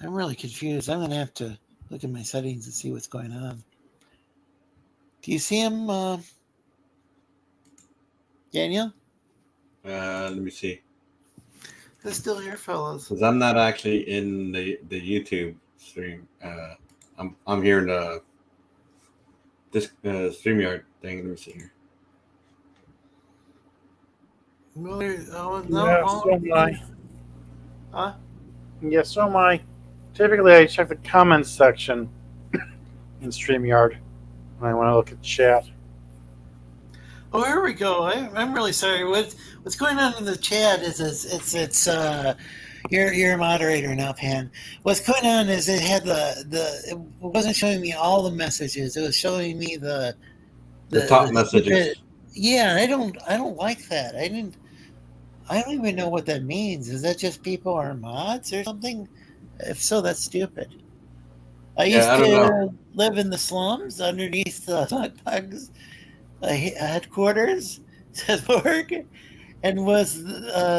I'm really confused. I'm gonna have to look at my settings and see what's going on. Do you see him, Daniel? Let me see. They're still here, fellas. Because I'm not actually in the YouTube stream. I'm here in the this StreamYard thing. Let me see here. Oh, no, Yeah, so am I. Huh? Yeah, so am I. Typically, I check the comments section in StreamYard when I want to look at chat. Oh, here we go. I'm really sorry. What's going on in the chat is it's you're a moderator now, Pan. What's going on is it had it wasn't showing me all the messages. It was showing me the top messages. Yeah, I don't like that. I don't even know what that means. Is that just people are mods or something? If so, that's stupid. I used I don't to know. live in the slums underneath the bugs headquarters, says Borg, and was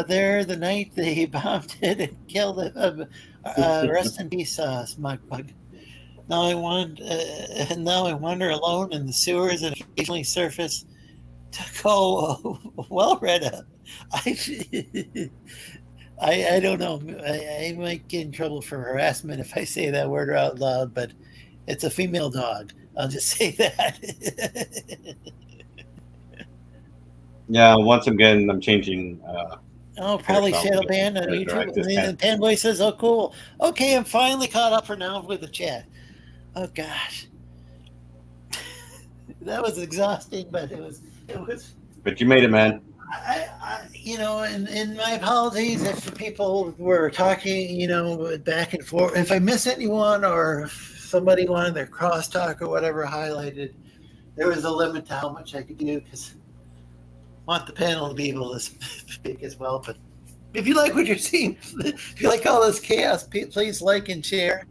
there the night they bombed it and killed it. Rest in peace, Smug Bug. Now I wander alone in the sewers and occasionally surface to go well read up. I don't know. I might get in trouble for harassment if I say that word out loud, but it's a female dog. I'll just say that. Yeah, once again, I'm changing. Probably shadow Right, ban on right, YouTube. this And then Panboy says, "Oh, cool. Okay, I'm finally caught up for now with the chat." Oh gosh, that was exhausting, but it was. But you made it, man. And my apologies if people were talking, back and forth. If I miss anyone or if somebody wanted their crosstalk or whatever highlighted, there was a limit to how much I could do because I want the panel to be able to speak as well. But if you like what you're seeing, if you like all this chaos, please like and share.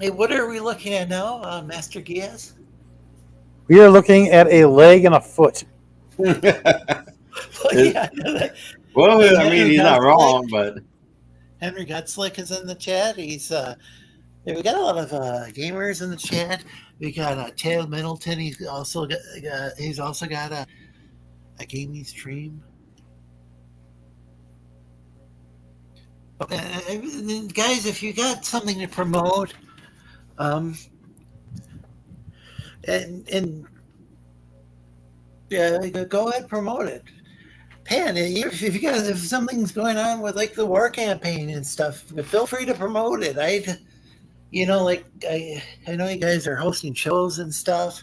Hey, what are we looking at now, Master Geass? We are looking at a leg and a foot. Well, yeah, I know that. Well, I mean, he's not wrong, but Henry Gutslick is in the chat. He's we got a lot of gamers in the chat. We got Tail Middleton. He's also got a gaming stream. Guys, if you got something to promote, and go ahead, promote it. Pan, if something's going on with like the war campaign and stuff, feel free to promote it. I know you guys are hosting shows and stuff.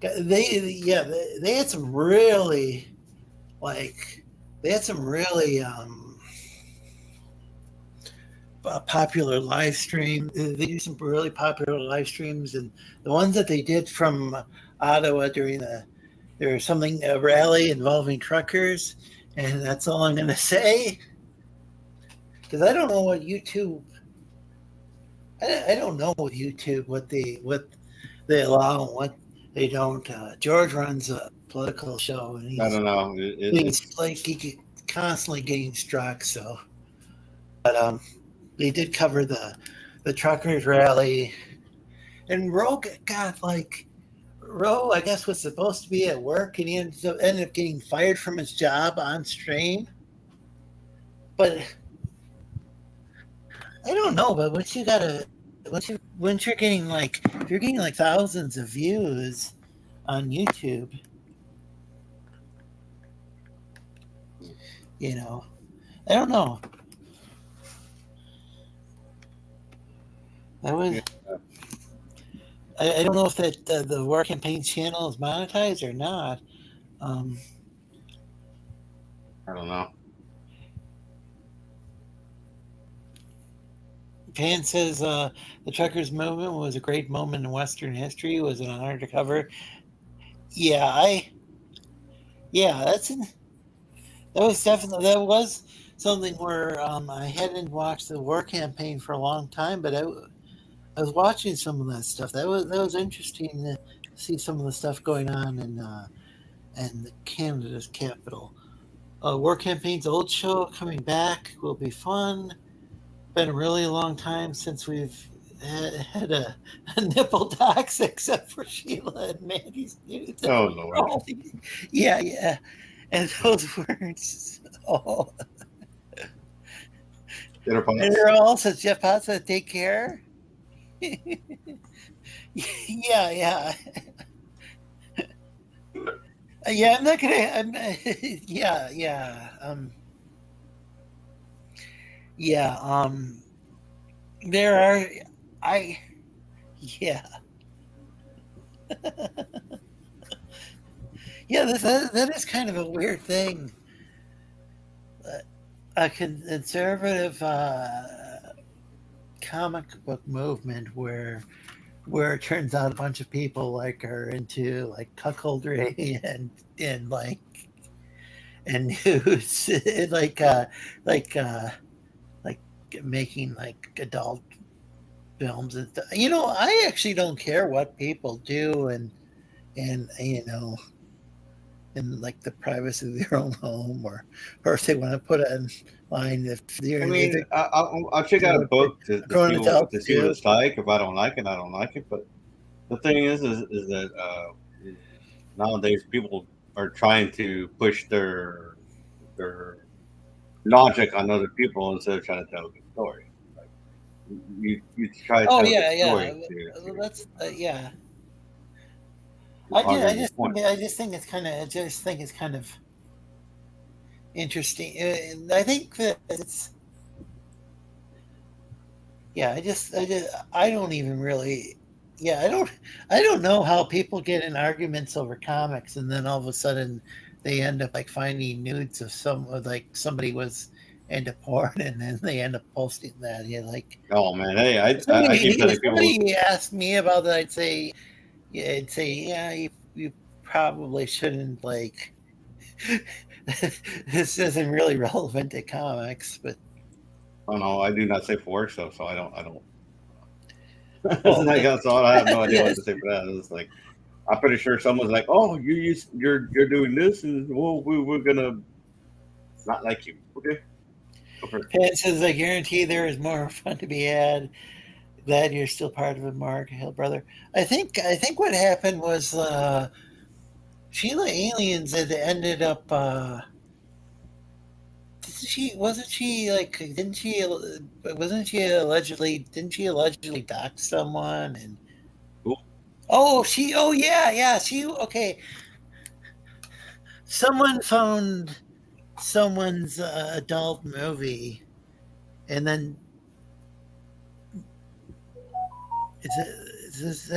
They had some really popular live stream. They do some really popular live streams, and the ones that they did from Ottawa there was a rally involving truckers, and that's all I'm going to say. Because I don't know what YouTube. I don't know with YouTube what they allow and what they don't. George runs a political show, and I don't know. He's constantly getting struck. So, but they did cover the truckers rally, and Roe I guess was supposed to be at work, and he ended up getting fired from his job on stream. But I don't know. But once you're getting if you're getting like thousands of views on YouTube, I don't know. I don't know if that the War Campaign channel is monetized or not. I don't know. Pan says the truckers movement was a great moment in Western history. It was an honor to cover. That was something where I hadn't watched the war campaign for a long time, but I was watching some of that stuff. That was interesting to see some of the stuff going on in Canada's capital. War campaign's old show coming back will be fun. Been a really long time since we've had a nipple docs, except for Sheila and Mandy's nudes. Oh Lord. Yeah, and those words. Oh, Get her and pants. they're all says Jeff Potts said, take care. Yeah. Yeah, I'm not gonna. Yeah. There are. Yeah. Yeah, that is kind of a weird thing. A conservative comic book movement where it turns out a bunch of people like are into like cuckoldry and like and news like making like adult films and stuff. I actually don't care what people do and in like the privacy of their own home or if they want to put it online. If they're I mean, I'll check out a book to see what it's like. If I don't like it, I don't like it. But the thing is that nowadays people are trying to push their logic on other people instead of trying to tell a good story. Like, you try to tell a good story. That's yeah. I just think it's kind of interesting. I think that it's I don't even really I don't know how people get in arguments over comics and then all of a sudden they end up like finding nudes of somebody was into porn and then they end up posting that. Oh man, hey, I keep telling people. Somebody asked me about that, I'd say you probably shouldn't like. This isn't really relevant to comics, but oh no, I do not say for work stuff, so I don't. That's all. I have no idea what to say for that. It's like I'm pretty sure someone's like, "Oh, you're doing this, and we're gonna not like you." Okay. Pat says, "I guarantee there is more fun to be had. Glad you're still part of it, Mark, Hill brother." I think what happened was Sheila Aliens had ended up. Didn't she allegedly dox someone and okay. Someone found someone's adult movie and then is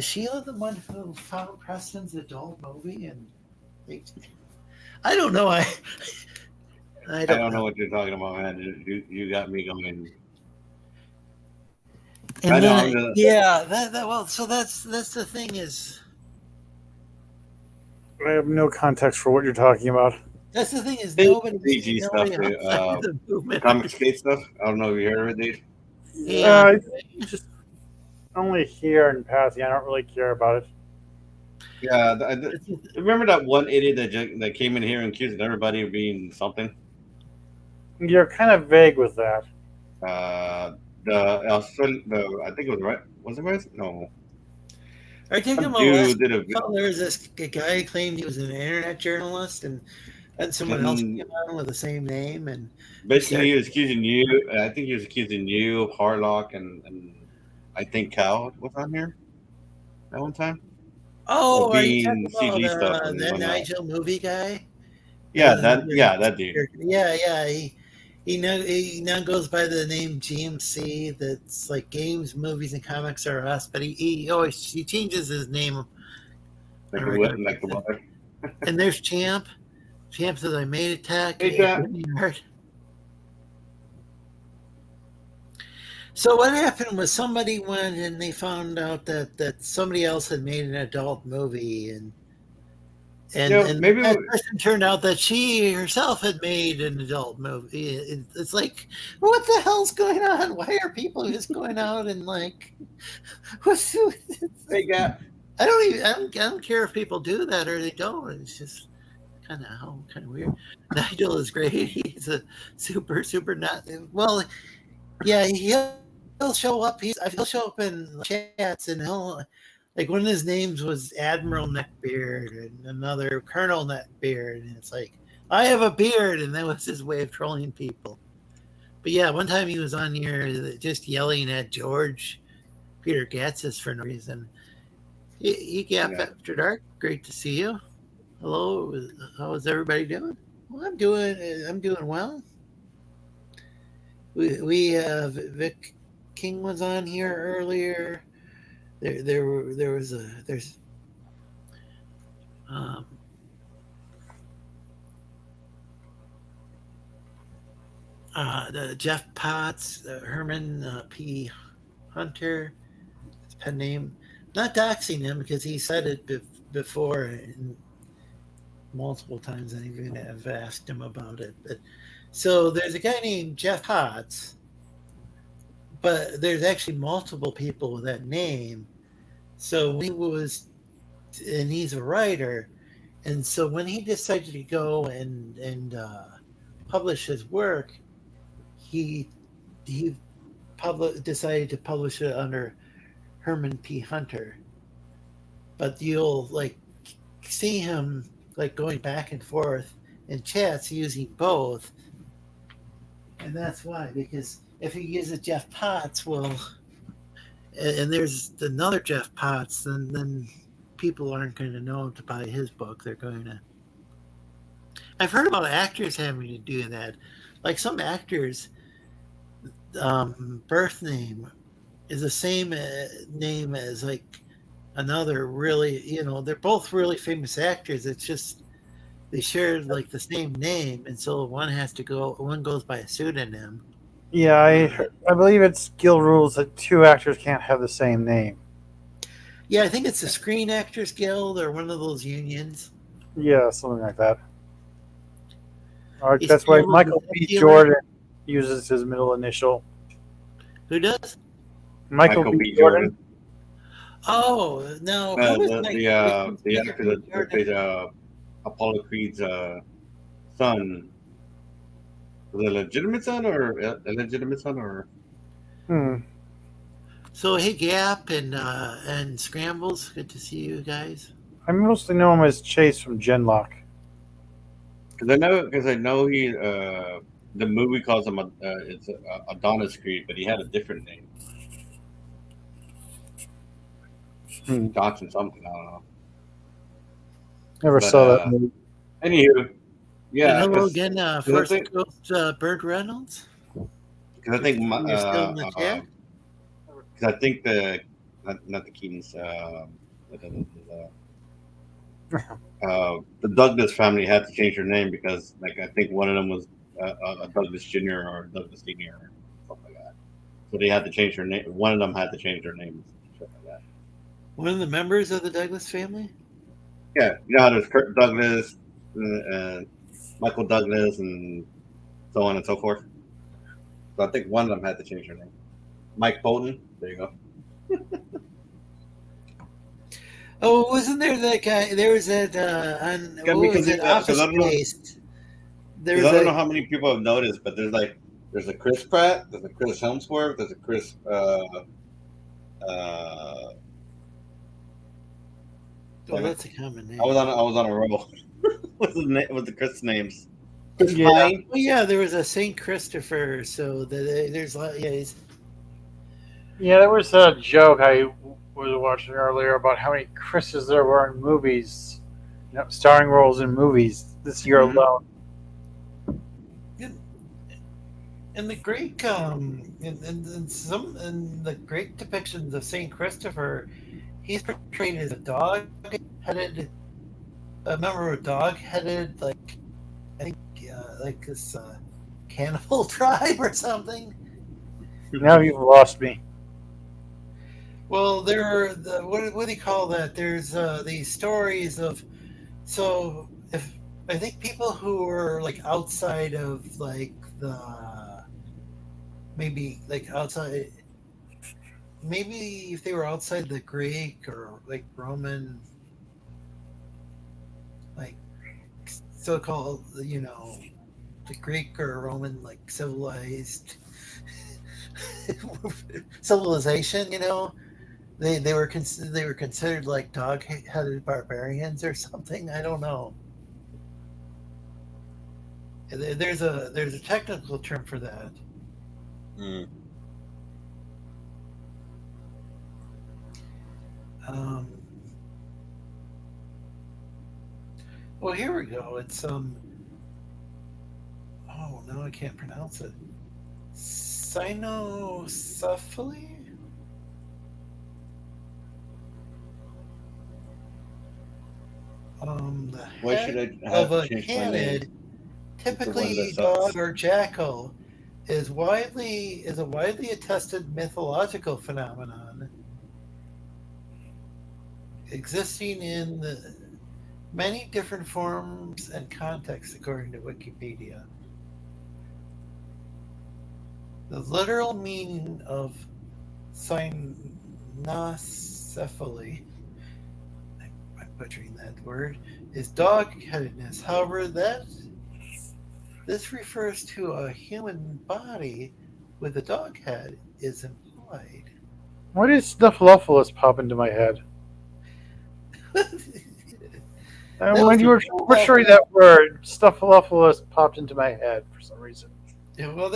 Sheila the one who found Preston's adult movie and I don't know. I don't know what you're talking about, man. You got me going. And so that's the thing is. I have no context for what you're talking about. That's the thing is nobody stuff, comic skate stuff. I don't know if you heard of it, dude. Just only here in passing. I don't really care about it. Yeah, remember that one idiot that came in here and accused everybody of being something? You're kind of vague with that. I think it was right. Was it right? No. I think there's this guy who claimed he was an internet journalist and someone else came on with the same name and basically he was accusing you. I think he was accusing you, Harlock, and I think Cal was on here that one time. Oh, are you talking about that Nigel movie guy? Yeah, that dude. Yeah. He now goes by the name GMC. That's like games, movies, and comics are us. But he changes his name. Like the water. And there's Champ. Champ says I made attack. Hey, Champ. So what happened was somebody went and they found out that somebody else had made an adult movie And maybe that person turned out that she herself had made an adult movie. It's like, what the hell's going on? Why are people just going out and like, what's? Vega. I don't care if people do that or they don't. It's just kind of weird. Nigel is great. He's a super not well. Yeah, he'll show up. He'll show up in chats and he'll. Like one of his names was Admiral Neckbeard and another Colonel Neckbeard. And it's like, I have a beard. And that was his way of trolling people. But yeah, one time he was on here just yelling at George Peter Gatsis for no reason. He got After Dark. Great to see you. Hello. How is everybody doing? Well, I'm doing well. We Vic King was on here earlier. There's the Jeff Potts, Herman P. Hunter, his pen name. Not doxing him because he said it before and multiple times. I even have asked him about it. But so there's a guy named Jeff Potts, but there's actually multiple people with that name. So and he's a writer, and so when he decided to go and publish his work, he decided to publish it under Herman P. Hunter. But you'll like see him like going back and forth in chats using both, and that's why, because if he uses Jeff Potts, well. And there's another Jeff Potts, then people aren't going to know to buy his book. They're going to. I've heard about actors having to do that. Like some actors' birth name is the same name as like another really, they're both really famous actors. It's just they share like the same name, and so one goes by a pseudonym. Yeah, I believe it's guild rules that two actors can't have the same name. Yeah, I think it's the Screen Actors Guild or one of those unions. Yeah, something like that. That's why Michael B. Jordan uses his middle initial. Who does? Michael B. Jordan. Oh, no. The actor that played Apollo Creed's son. Was it a legitimate son or illegitimate son or? So hey, Gap and Scrambles, good to see you guys. I mostly know him as Chase from Genlock. Because I know he the movie calls him it's Adonis Creed, but he had a different name. Johnson something, I don't know. Never saw that movie. Anywho. Yeah. And hello again, First Coast Burt Reynolds. Because I think because I think not the Keatons, the Douglas family had to change their name because I think one of them was a Douglas Jr. or Douglas Sr. or something like that. So they had to change their name. One of them had to change their names. Like that. One of the members of the Douglas family. Yeah, you know how there's Kirk Douglas. Michael Douglas and so on and so forth. So I think one of them had to change their name. Mike Bolton. There you go. Oh, wasn't there that guy? There was that Office Space. I don't know how many people have noticed, but there's a Chris Pratt, there's a Chris Hemsworth, there's a Chris. That's a common name. I was on a roll. What's the Chris names? Chris Yeah. Pine? Well, yeah, there was a Saint Christopher. So there's a lot. Yeah, there was a joke I was watching earlier about how many Chris's there were in movies, starring roles in movies this year alone. In the Greek, in the Greek depictions of Saint Christopher, he's portrayed as a dog-headed. A member of a dog-headed, I think, this cannibal tribe or something. Now you've lost me. Well, there are what do you call that? There's these stories of So if I think people who were like outside of like the maybe like outside maybe if they were outside the Greek or like Roman like so-called the Greek or Roman like civilized civilization, they were considered like dog-headed barbarians or something. I don't know. There's a technical term for that. Mm. Um, well, here we go. It's oh no, I can't pronounce it. Cynocephaly. The Why should head I have of a to change my name? canid, It's the one typically that dog sucks. or jackal, is a widely attested mythological phenomenon existing in many different forms and contexts, according to Wikipedia. The literal meaning of cynocephaly, I'm butchering that word, is dog-headedness. However, this refers to a human body with a dog head is implied. Why did Snuffleupagus pop into my head? And That when was you a were cool butchering that word, Snuffleupagus popped into my head for some reason. Yeah, well,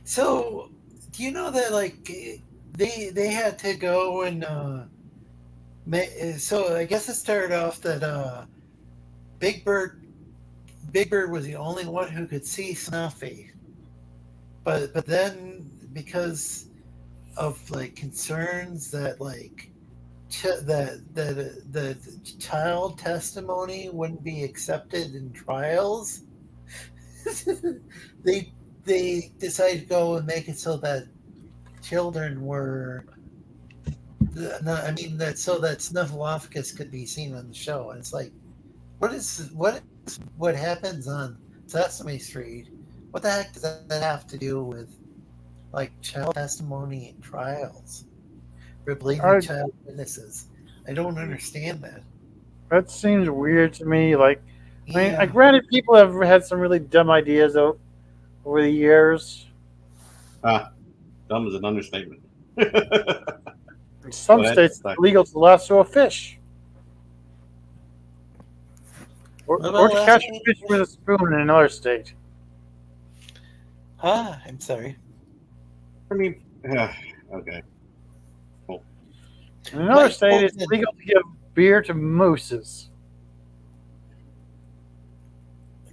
so do you know that like they had to go and so I guess it started off that Big Bird was the only one who could see Snuffy, but then because of like concerns that like the child testimony wouldn't be accepted in trials, they decided to go and make it so that children were no, I mean that so that Snuffleupagus could be seen on the show. And it's like, what happens on Sesame Street? What the heck does that have to do with like child testimony and trials for believing I, child witnesses? I don't understand that. that seems weird to me. Like, I mean, Yeah. granted, people have had some really dumb ideas over the years. Dumb is an understatement. In some Go ahead. states, it's illegal to lasso a fish. What Or about to last catch a week? fish with a spoon in another state. I'm sorry. I mean, okay. Cool. In another Mike state, it's Bolton. legal to give beer to mooses.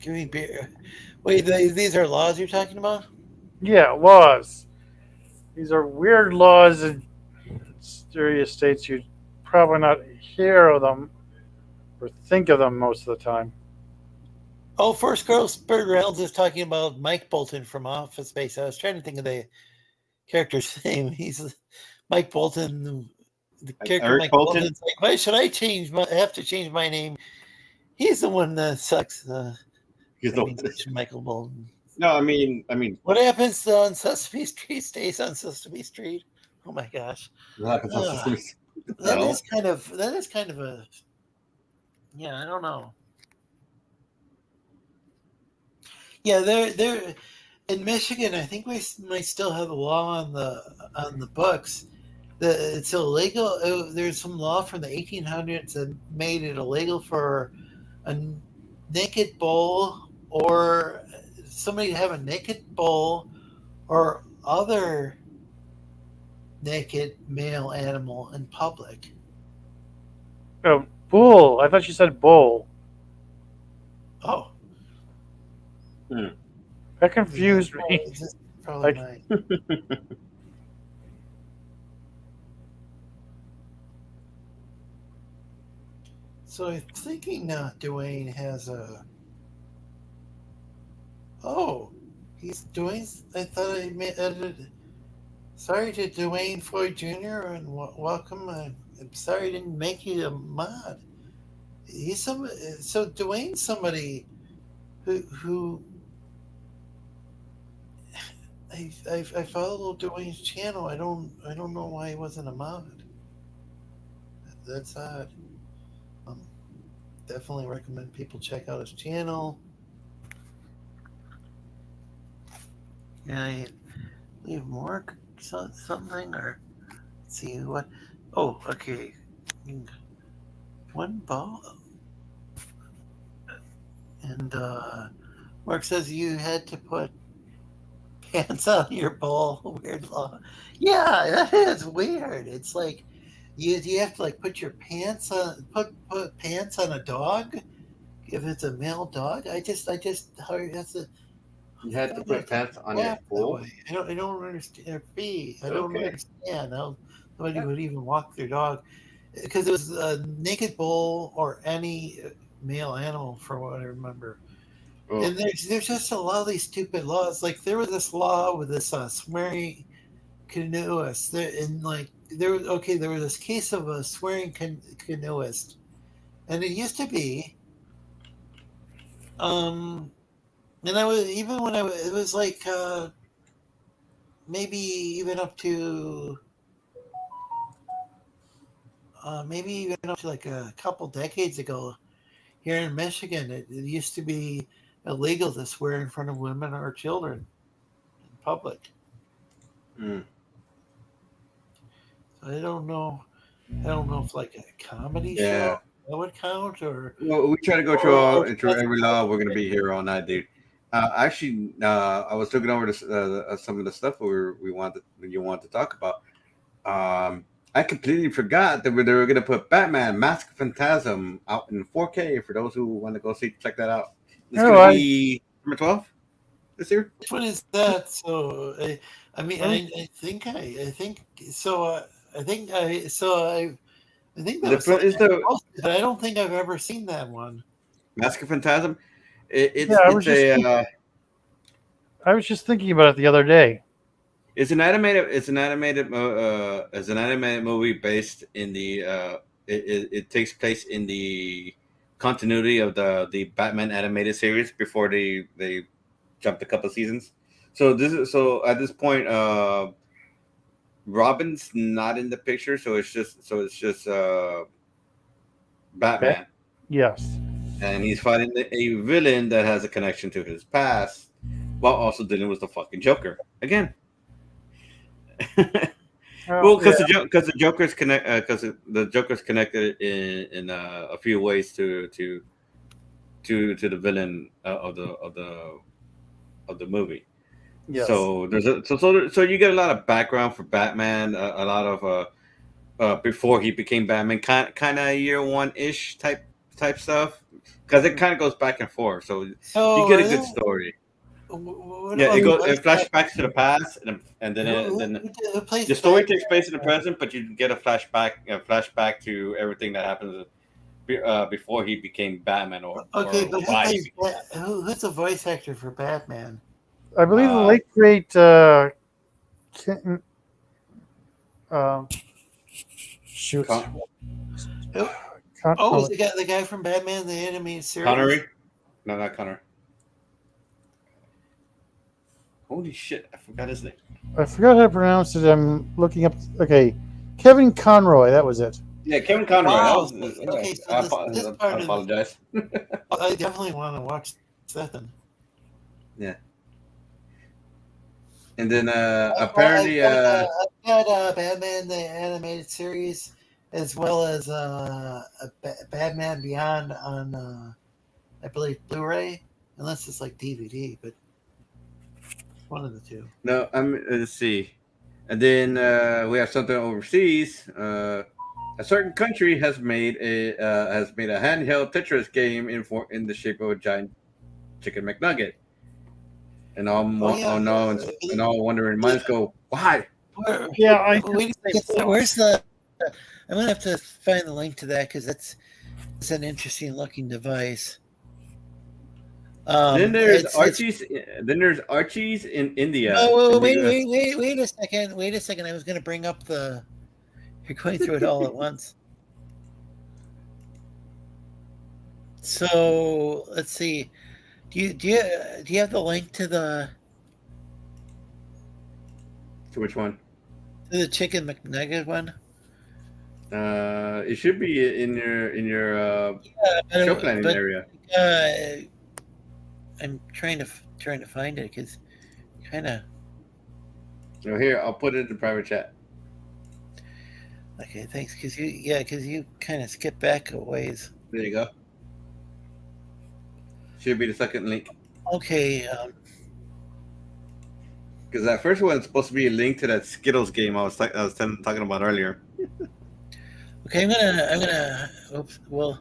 Give me beer. Wait, these are laws you're talking about? Yeah, laws. These are weird laws in various states. You'd probably not hear of them or think of them most of the time. Oh, First Girl Bird Reynolds is talking about Mike Bolton from Office Space. I was trying to think of the character's name. He's Mike Bolton. The character Eric Mike Bolton? Bolton's like, why should I have to change my name? He's the one that sucks. He's I mean, the- Michael Bolton. No, I mean, What happens on Sesame Street stays on Sesame Street. Oh my gosh, what happens on Sesame Street? that No. is kind of a I don't know. Yeah, they're in Michigan. I think we might still have a law on the books that it's illegal. There's some law from the 1800s that made it illegal for a naked bull or somebody to have a naked bull or other naked male animal in public. Oh, bull. I thought you said bull. Oh, That confused me. It's probably Like- mine. So I'm thinking Dwayne has a. Oh, he's doing. I thought I edited. Sorry to Dwayne Floyd Jr. and welcome. I'm sorry I didn't make you a mod. he's some. So Dwayne's somebody who I follow Dwayne's channel. I don't know why he wasn't a mod. That's odd. Definitely recommend people check out his channel. Yeah, I leave more something or let's see what. Oh, okay. One ball. And Mark says you had to put pants on your ball. Weird law. Yeah, that is weird. It's like you have to like put your pants on put pants on a dog if it's a male dog. I just that's a You had to put pants on your bull. I don't understand. I don't Okay. understand how somebody would even walk their dog because it was a naked bull or any male animal, from what I remember. Oh. And there's just a lot of these stupid laws. Like there was this law with this swearing canoeist, and like there was this case of a swearing canoeist, and it used to be, and I was even when it was like maybe even up to like a couple decades ago here in Michigan, it used to be illegal to swear in front of women or children in public. Mm. I don't know if like a comedy Yeah. show that would count or. Well, we try to go through every law. We're gonna be here all night, dude. Actually, I was looking over this, some of the stuff you wanted to talk about. I completely forgot that they were gonna put Batman: Mask of Phantasm out in 4K for those who want to go check that out. It's gonna be number 12 this year. What is that? So I mean, I think so. I think that was something posted, but I don't think I've ever seen that one. Mask of Phantasm. I was just thinking about it the other day. It's an animated movie based in the. It takes place in the continuity of the Batman animated series before they jumped a couple seasons. So at this point, Robin's not in the picture, so it's just Batman. Yes. And he's fighting a villain that has a connection to his past, while also dealing with the fucking Joker again. Well, because the Joker's connected in a few ways to the villain of the movie. Yes. So so you get a lot of background for Batman, a lot of before he became Batman, kind of year one ish type stuff, because it kind of goes back and forth. So you get a good story. It flashbacks to the past, and then the story takes place in the present, but you get a flashback to everything that happens before he became Batman. But who's the voice actor for Batman? I believe the late great shoot. The guy from Batman the animated series. Connery? No, not Connery. Holy shit! I forgot his name. I forgot how to pronounce it. I'm looking up. Okay, Kevin Conroy. That was it. Yeah, Kevin Conroy. Wow. I apologize. I definitely want to watch that then. Yeah. And then apparently I've got Batman the animated series as well as Batman Beyond on I believe Blu-ray, unless it's like DVD, but one of the two. No, let's see. And then we have something overseas. A certain country has made a handheld Tetris game in the shape of a giant chicken McNugget. And all wondering minds go, why? Where's the? I'm gonna have to find the link to that because it's an interesting looking device. Then there's Archie's. Then there's Archie's in India. Oh, wait a second. Wait a second. I was going to bring up you're going through it all at once. So let's see. Do you have the link to the which one? Chicken McNugget one? It should be in your show planning But area. I'm trying to find it because kind of. So here, I'll put it in the private chat. Okay, thanks. Because you kind of skip back a ways. There you go. Should be the second link. Okay. Because that first one is supposed to be a link to that Skittles game I was talking about earlier. Okay, I'm gonna. Oops. Well,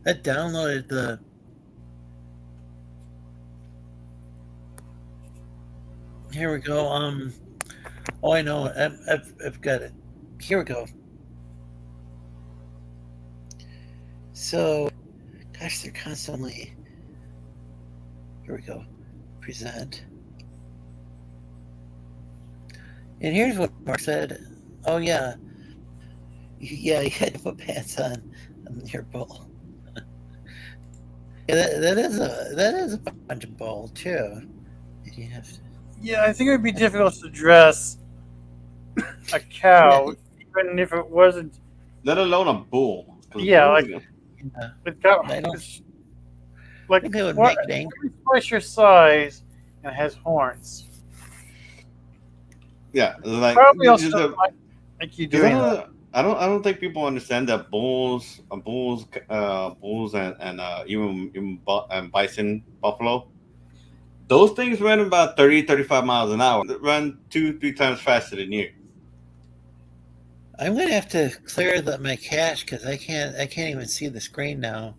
that downloaded the. Here we go. Oh, I know. I've got it. Here we go. So, gosh, they're constantly. Here we go. Present. And here's what Mark said. Oh yeah. Yeah, you had to put pants on your bowl. Yeah, that is a bunch of bowl too. You have to. Yeah, I think it would be difficult to dress a cow, even if it wasn't. Let alone a bull. Yeah, like Yeah. it got, I don't it's like think it would what, make it angry. every twice your size and has horns. Yeah, like Probably just also a- like you 'cause doing that. I don't think people understand that bulls and even bison, buffalo, those things run about 30, 35 miles an hour. They run 2-3 times faster than you. I'm gonna have to clear my cache because I can't even see the screen now.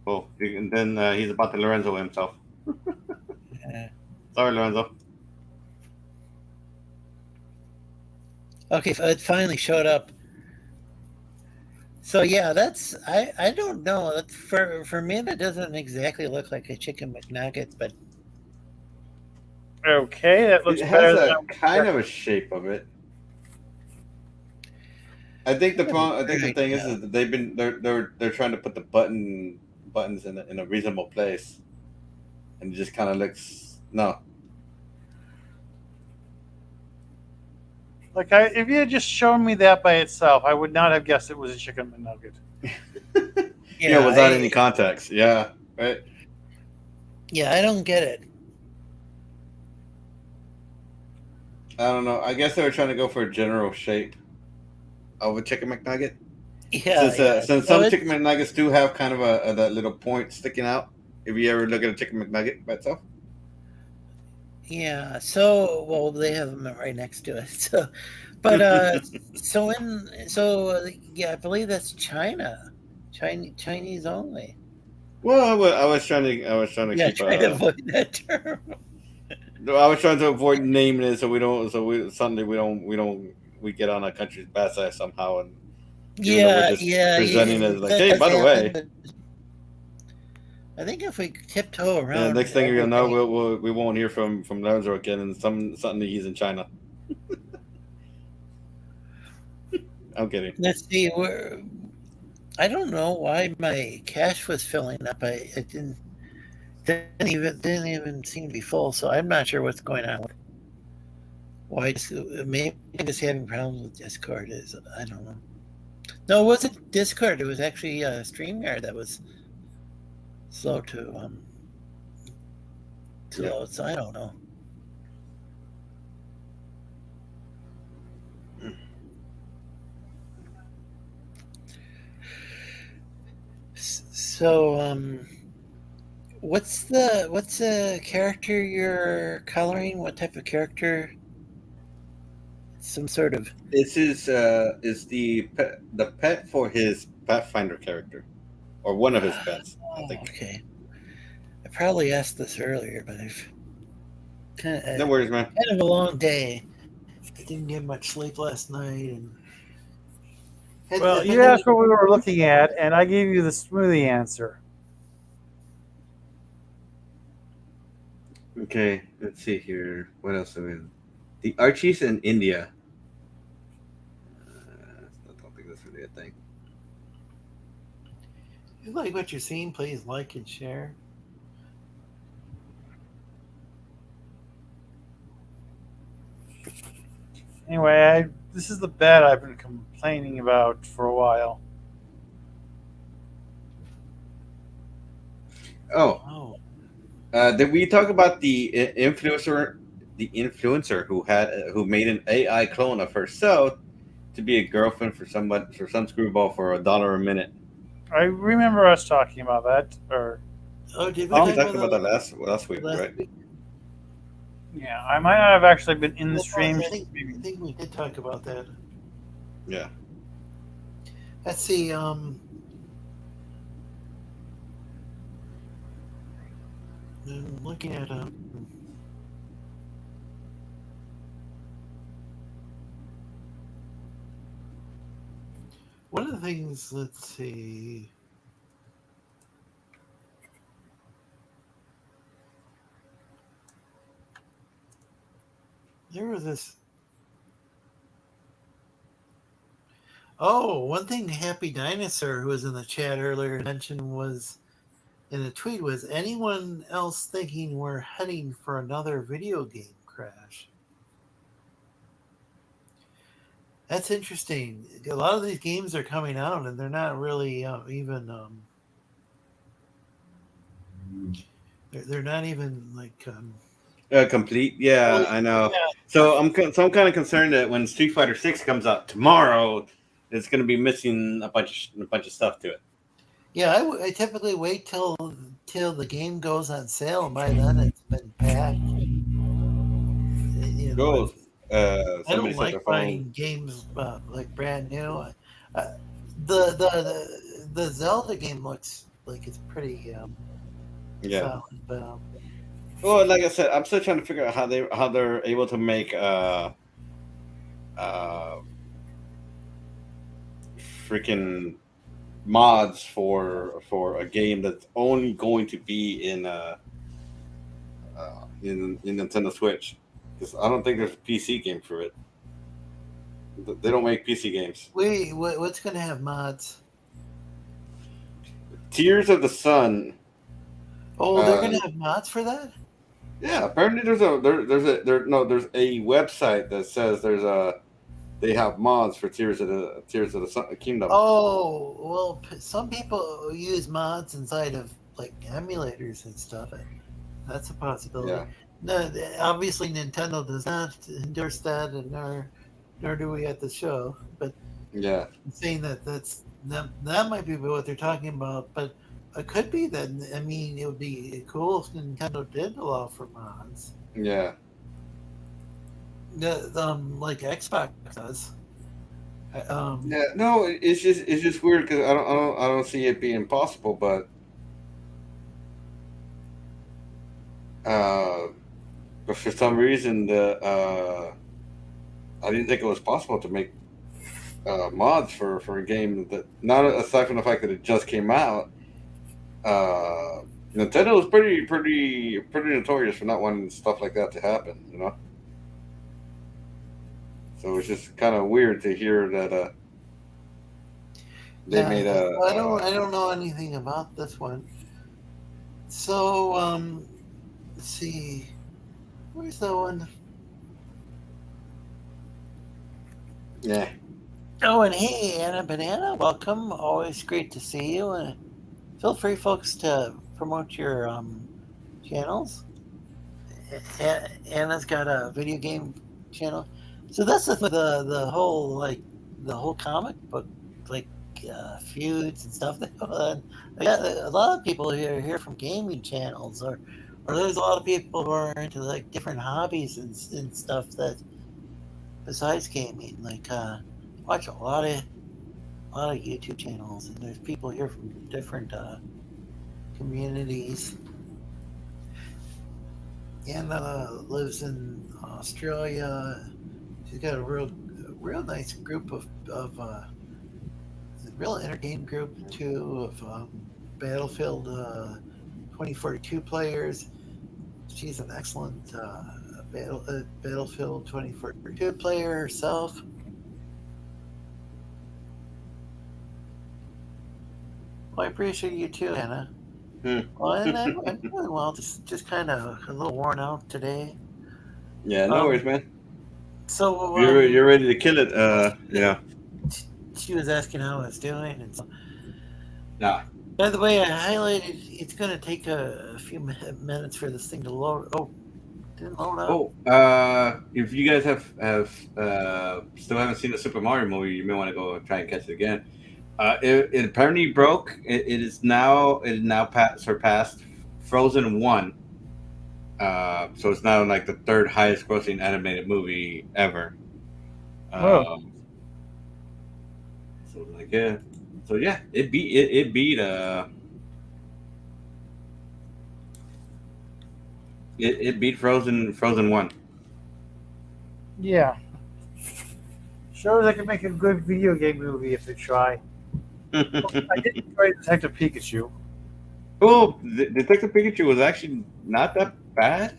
Well, and then he's about to Lorenzo himself. Yeah. Sorry, Lorenzo. Okay, it finally showed up. So yeah, that's I don't know. That's for me that doesn't exactly look like a chicken McNugget, but Okay, that looks It better has than a kind of a shape of it. I think the problem. I think the thing is that they're trying to put the buttons in a reasonable place, and it just kind of looks no. like if you had just shown me that by itself, I would not have guessed it was a chicken McNugget. Yeah, without any context. Yeah, right. Yeah, I don't get it. I don't know. I guess they were trying to go for a general shape of a chicken McNugget. Yeah, Since some chicken McNuggets do have kind of that little point sticking out. If you ever look at a chicken McNugget by itself. Yeah. So well, they have them right next to it. So, but yeah, I believe that's China, Chinese only. Well, I was trying to Yeah, keep. try to avoid that term. I was trying to avoid naming it so we get on a country's bad side somehow, and even though we're just presenting it as like, hey, by the way. I think if we tiptoe around, And next thing you'll know, we won't hear from Lorenzo again, and suddenly he's in China. I'm kidding. Let's see. I don't know why my cache was filling up. It didn't even seem to be full. So I'm not sure what's going on. Why? Maybe I'm just having problems with Discord. I don't know. No, it wasn't Discord. It was actually StreamYard that was slow to load. So I don't know. So what's the character you're coloring? What type of character? Some sort of. This is the pet for his Pathfinder character, or one of his pets. I think. Okay. I probably asked this earlier, but I've No worries, man. kind of a long day. I didn't get much sleep last night, and Well, you asked what we were looking at, and I gave you the smoothie answer. Okay, let's see here. What else are we? The Archies in India. I don't think that's really a thing. you like what you're seeing, please like and share. Anyway, this is the bed I've been complaining about for a while. Oh, Oh, did we talk about the influencer? The influencer who made an AI clone of herself to be a girlfriend for some screwball for $1 a minute. I remember us talking about that, or did we We talk talked about about that that last week, last right? week? yeah, I might not have actually been in the I stream. think we did talk about that. Yeah. Let's see. I'm looking at one of the things. Let's see. There was this. Oh, one thing Happy Dinosaur, who was in the chat earlier, mentioned was in a tweet was anyone else thinking we're heading for another video game crash? That's interesting. A lot of these games are coming out and they're not really even. They're not even like. Complete. Yeah, I know. Yeah. So I'm kind of concerned that when Street Fighter 6 comes out tomorrow, it's going to be missing a bunch of stuff to it. Yeah, I typically wait till the game goes on sale. And by then, it's been packed. You know, Goes. I Somebody don't said like their phone. buying games like brand new. The Zelda game looks like it's pretty Yeah. solid, but Well, like I said, I'm still trying to figure out how they're able to make freaking mods for a game that's only going to be in Nintendo Switch, because I don't think there's a PC game for it. They don't make PC games. wait, what's going to have mods? Tears of the Sun. Oh, they're going to have mods for that? Yeah, apparently there's a website that says they have mods for Tears of the Sun, Kingdom. Oh, well, some people use mods inside of like emulators and stuff. That's a possibility. Yeah. No, obviously Nintendo does not endorse that, and nor do we at the show. But Yeah. I'm saying that might be what they're talking about. But it could be that. I mean, it would be cool if Nintendo did allow for mods. Yeah. Like Xbox does. Yeah. No, it's just weird because I don't see it being possible, but for some reason I didn't think it was possible to make mods for a game that, not aside from the fact that it just came out. Nintendo is pretty notorious for not wanting stuff like that to happen, you know. So it's just kind of weird to hear that they made a. I don't know anything about this one. So let's see. Where's the one? Yeah. Oh, and hey, Anna Banana, welcome. Always great to see you. And feel free, folks, to promote your channels. Anna's got a video game channel. So that's the whole comic book feuds and stuff. I got a lot of people here from gaming channels, or there's a lot of people who are into like different hobbies and stuff that besides gaming. Like watch a lot of YouTube channels, and there's people here from different communities. Anna lives in Australia. She's got a real nice group of a real entertaining group too of Battlefield 2042 players. She's an excellent Battlefield 2042 player herself. Well, I appreciate you too, Anna. Hmm. Well, and I'm doing well. Just kind of a little worn out today. Yeah, no worries, man. So You're ready to kill it. Yeah. She was asking how I was doing, and so. Nah. By the way, I highlighted. It's going to take a few minutes for this thing to load. Oh, didn't load up. Oh, if you guys have still haven't seen the Super Mario movie, you may want to go try and catch it again. It apparently broke. It now surpassed Frozen 1. So it's now like the third highest grossing animated movie ever. Oh. So like yeah, it beat it beat Frozen 1. Yeah. Shows I can make a good video game movie if they try. I did enjoy Detective Pikachu. Oh, Detective Pikachu was actually not that bad.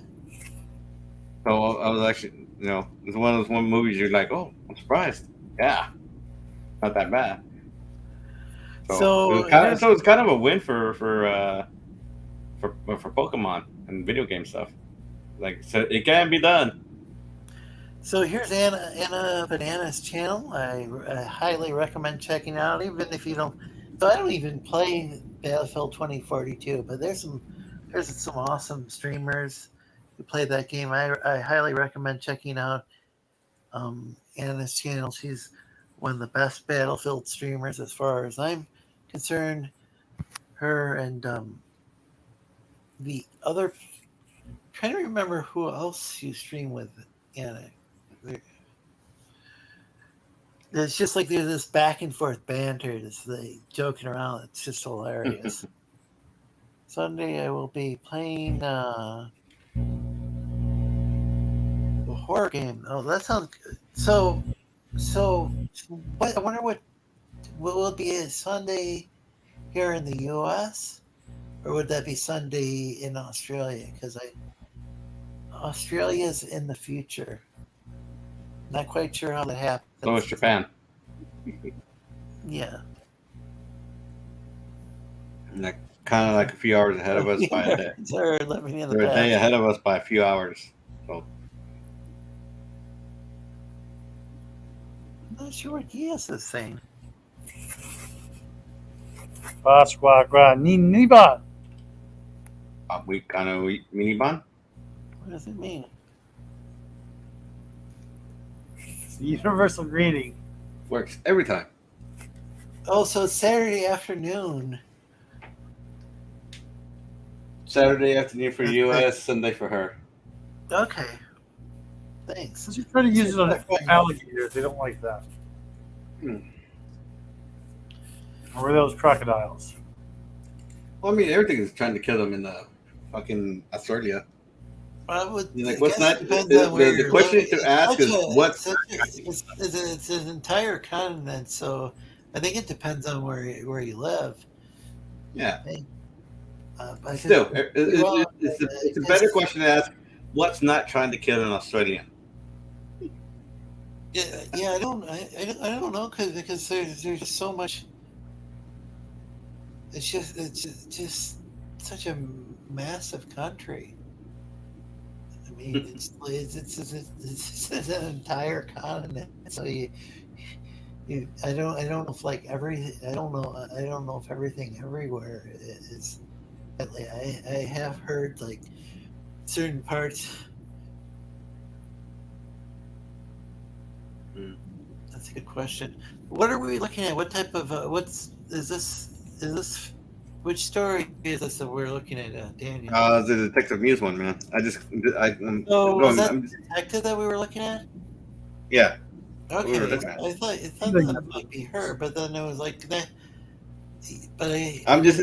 So I was actually, it's one of those movies you're like, oh, I'm surprised. Yeah, not that bad. So it's kind of a win for Pokemon and video game stuff. Like, so it can be done. So here's Anna Banana's channel. I highly recommend checking out, even if you don't. So I don't even play Battlefield 2042, but there's some awesome streamers who play that game. I highly recommend checking out Anna's channel. She's one of the best Battlefield streamers as far as I'm concerned. Her and the other. Trying to remember who else you stream with, Anna. It's just like there's this back and forth banter, this joking around. It's just hilarious. Sunday I will be playing a horror game. Oh, that sounds good. So what? I wonder what will it be a Sunday here in the U.S. or would that be Sunday in Australia? Because Australia's in the future. Not quite sure how that happens. So is Japan. Yeah. Like, kind of like a few hours ahead of us by a day. They're living in the They're a past. day ahead of us by a few hours. So I'm not sure what Geass is saying. Niba. we kind of miniban What does it mean? It's the universal greeting. works every time. Oh, so it's Saturday afternoon. Saturday afternoon for U.S., Sunday for her. Okay. Thanks. Since you try to use it on alligators, they don't like that. Or those crocodiles. Well, I mean, everything is trying to kill them in the fucking Australia. Like, what's not the question to ask is what's it's an entire continent, so I think it depends on where you live. Yeah. Still, it's a better question to ask. What's not trying to kill an Australian? Yeah, I don't know because there's just so much. It's just such a massive country. I mean, it's an entire continent. So I don't know if like I don't know if everything everywhere is. I have heard like certain parts. That's a good question. What are we looking at? What type of is this? Which story is this that we're looking at, Daniel? The Detective Muse one, man. Was that the detective that we were looking at? Yeah. Okay, I thought that might be her, but then it was like that. But I'm just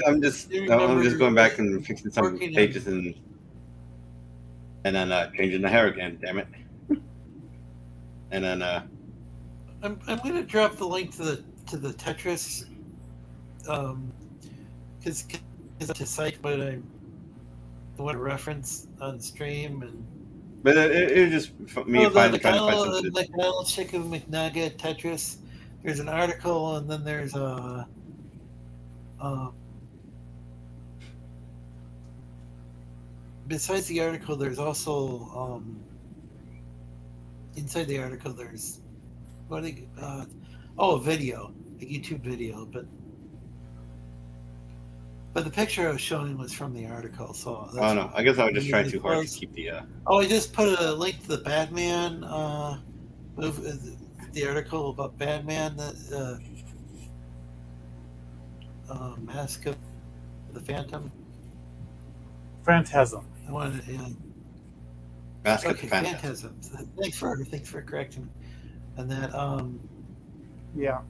going back and fixing some pages and then changing the hair again. Damn it. And then I'm going to drop the link to the Tetris, because to cite what I want to reference on stream But it was just me finally trying to find some shit. The Kyle Chicken McNugget Tetris. There's an article, and then there's besides the article, there's also inside the article. There's what? A video, a YouTube video, but the picture I was showing was from the article. So Oh no, I guess I was just trying too hard to keep the. Oh, I just put a link to the Batman the article about Batman, the Mask of the Phantom. Phantasm. I wanted to, Mask of the Phantasm. Thanks for correcting me. And that Yeah.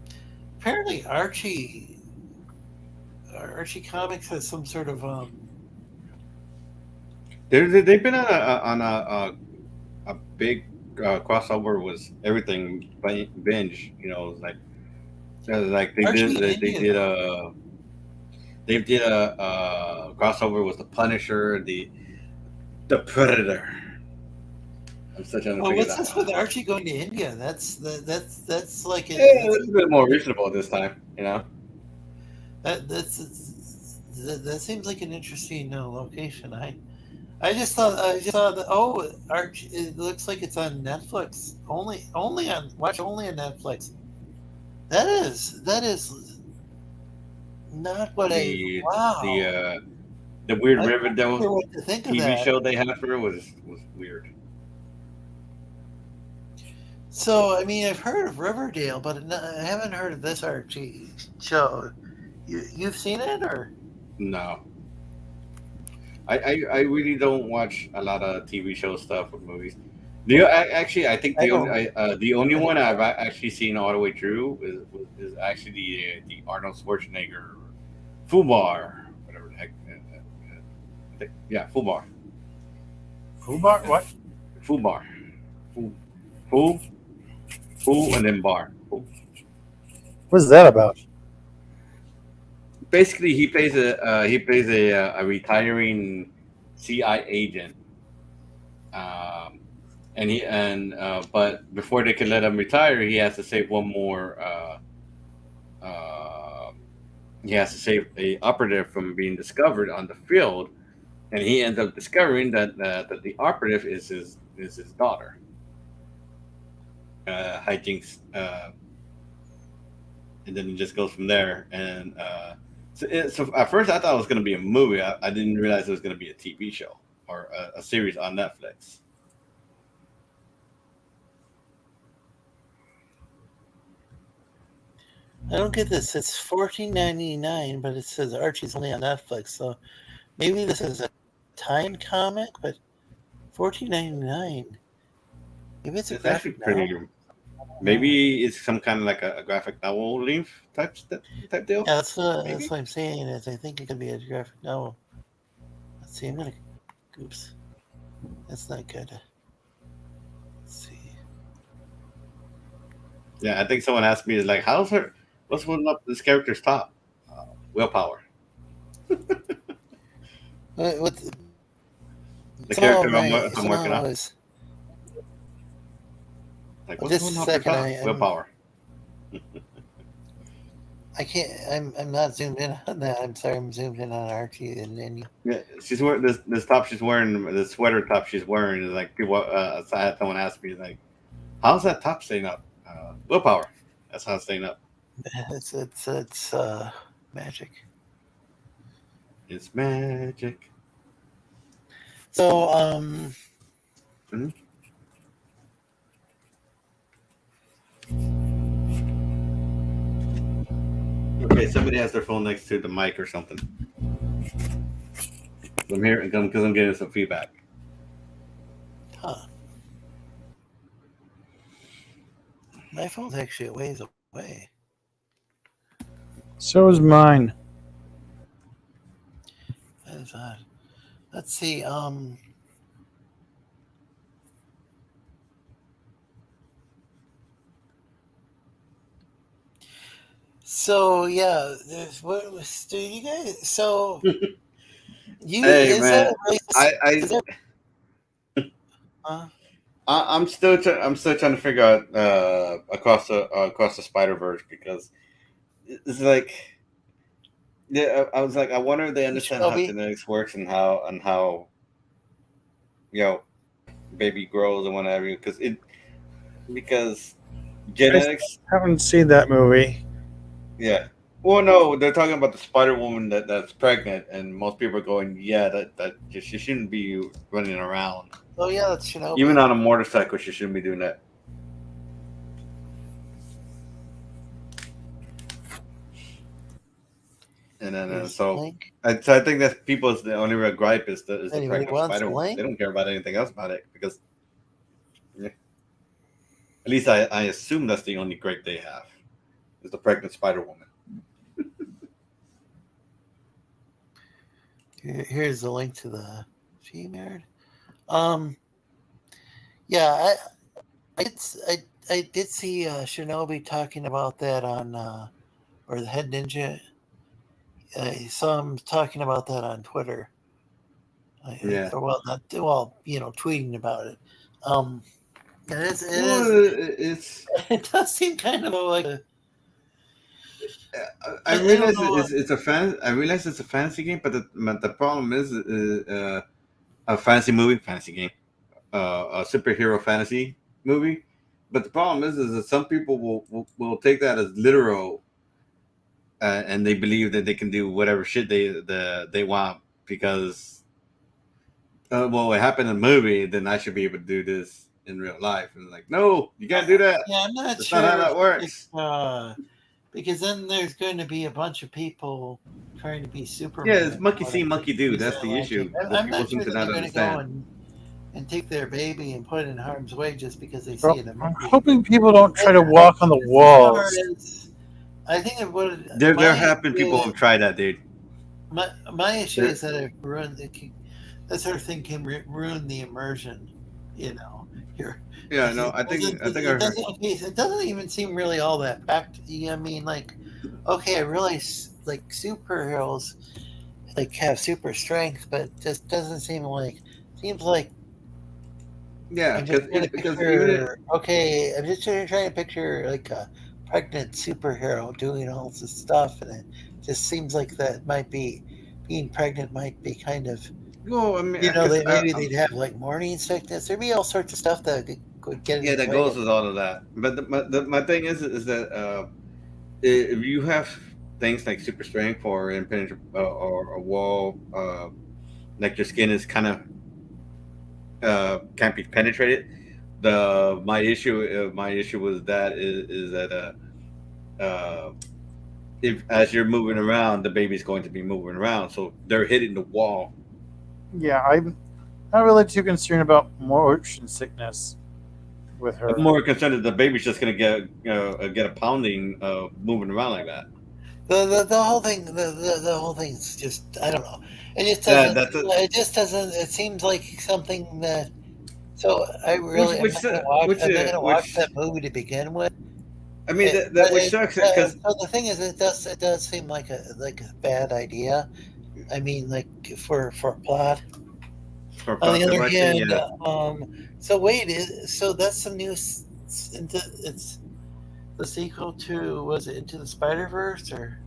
apparently Archie Comics has some sort of They've been on a big crossover with everything binge. You know, like they did a crossover with the Punisher, the Predator. I'm still trying to figure what's that this out. with Archie going to India? That's like It's a bit more reasonable this time, you know. that seems like an interesting location. I just saw that Archie. It looks like it's on Netflix. Only on Netflix. That is not what the weird Riverdale TV show they had for it was weird. So I mean, I've heard of Riverdale, but I haven't heard of this Archie show. You've seen it or no? I really don't watch a lot of TV show stuff or movies. I think the only one I've actually seen all the way through is actually the Arnold Schwarzenegger Fubar, whatever the heck. Yeah, Fubar. Fubar? What? Fubar. Fu, and then bar. Fu. What's that about? Basically, he plays a retiring CIA agent. But before they can let him retire, he has to save one more. He has to save a operative from being discovered on the field, and he ends up discovering that the operative is his daughter. Hijinks, and then it just goes from there. And so at first, I thought it was going to be a movie. I didn't realize it was going to be a TV show or a series on Netflix. I don't get this. It's $14.99, but it says Archie's only on Netflix. So maybe this is a tie-in comic, but $14.99. Maybe it's graphic novel. Maybe it's some kind of like a graphic novel length type deal. Yeah, that's what I'm saying. Is I think it could be a graphic novel. Let's see. Oops, that's not good. Let's see. Yeah, I think someone asked me, like, what's one up this character's top? Willpower. What the character I'm working on. Like, what's just a second. Willpower. I can't. I'm not zoomed in on that. I'm sorry. I'm zoomed in on Archie and then. Yeah, she's wearing this top she's wearing. The sweater top she's wearing is like people. I had someone ask me, like, how's that top staying up? Willpower. That's how it's staying up. It's magic. It's magic. So Mm-hmm. Okay, somebody has their phone next to the mic or something. I'm here because I'm getting some feedback. Huh. My phone's actually a ways away. So is mine. That is odd. Let's see. So yeah, what was do you guys? So you hey man, I'm still trying to figure out across the Spider-Verse, because it's like, yeah, I was like, I wonder if they understand how genetics works and how baby grows and whatever, because genetics. I haven't seen that movie. Yeah. Well, no, they're talking about the Spider Woman that's pregnant, and most people are going, yeah, that she shouldn't be running around. Oh yeah, that's Shinobi. Even on a motorcycle, she shouldn't be doing that. And then so I think that people's the only real gripe is the pregnant Spider Woman. They don't care about anything else about it because, at least I assume that's the only gripe they have is the pregnant Spider Woman. Here's the link to the G-Merd. Yeah, I did see Shinobi talking about that on or the Head Ninja. I saw him talking about that on Twitter. Yeah. Tweeting about it. It does seem kind of like a. I realize it's a fan. I realize it's a fantasy game, but the problem is a fantasy game, a superhero fantasy movie. But the problem is that some people will take that as literal, and they believe that they can do whatever shit they want because, it happened in a movie. Then I should be able to do this in real life. And like, no, you can't do that. Yeah, I'm not That's sure. not how that works. Because then there's going to be a bunch of people trying to be Superman. Yeah, it's monkey see, monkey do. That's the issue. I'm not sure that they're going to go and take their baby and put it in harm's way just because they see it in a movie. I'm hoping people don't try to walk on the walls. I think it would. There have been people who've tried that, dude. My issue is that it ruined that sort of thing can ruin the immersion. Here. Yeah, no, I think it doesn't even seem really all that packed. I mean, okay, I realize superheroes have super strength, but it just doesn't seems like yeah, I'm just trying to picture a pregnant superhero doing all this stuff, and it just seems like that might be being pregnant might be kind of. Well, I mean, they'd have morning sickness. There'd be all sorts of stuff that could get. Yeah, that goes with all of that. But my thing is that if you have things like super strength or impenetrable or a wall, like your skin is kind of can't be penetrated. My issue with that is that if as you're moving around, the baby's going to be moving around, so they're hitting the wall. Yeah, I'm not really too concerned about motion sickness with her. I'm more concerned that the baby's just going to get a pounding moving around like that. The whole thing, the whole thing's just, I don't know. It just doesn't. It seems like something that. So I really I'm not going to watch that movie to begin with. I mean, which sucks because the thing is, it does seem like a bad idea. I mean, for plot. On the other hand, so that's the new. It's the sequel to, was it Into the Spider-Verse or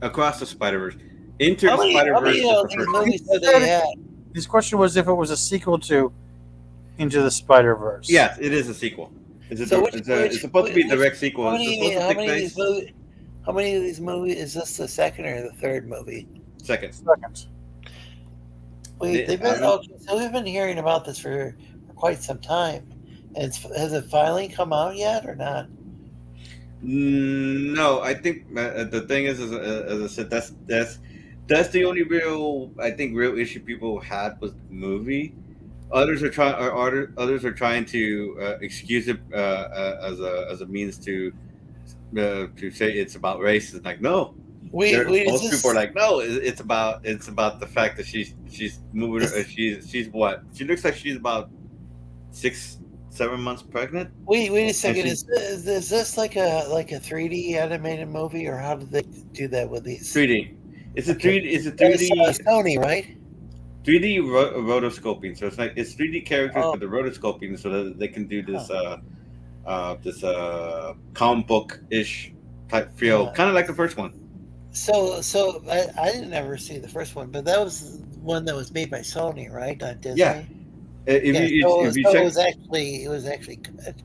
Across the Spider-Verse? Into the Spider-Verse. His question was if it was a sequel to Into the Spider-Verse. Yes, it is a sequel. It's supposed to be a direct sequel. How many of these movies is this? The second or the third movie? Second. We've been hearing about this for quite some time. Has it finally come out yet or not? No, I think the thing is, as I said, that's the only real issue people had with the movie. Others are trying to excuse it as a means to say it's about race. It's like, no. Most people are like, no, it's about the fact that she's moving. She's what? She looks like she's about 6-7 months pregnant. Wait a second. Is this like a 3D animated movie, or how did they do that with these? 3D. It's a 3D. It's a 3D. Sony, right? 3D rotoscoping. So it's 3D characters with the rotoscoping, so that they can do this comic book ish type feel, kind of like the first one. So I didn't ever see the first one, but that was one that was made by Sony, right? Not Disney. Yeah. If you so check, it was actually good.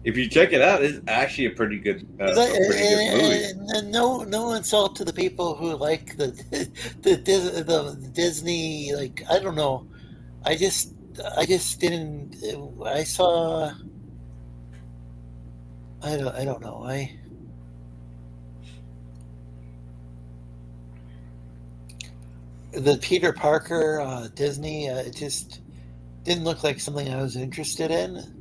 if you check it out, it's actually a pretty good movie. And no insult to the people who like the Disney, like, I don't know. I just didn't. I saw. I don't know. The Peter Parker Disney, it just didn't look like something I was interested in.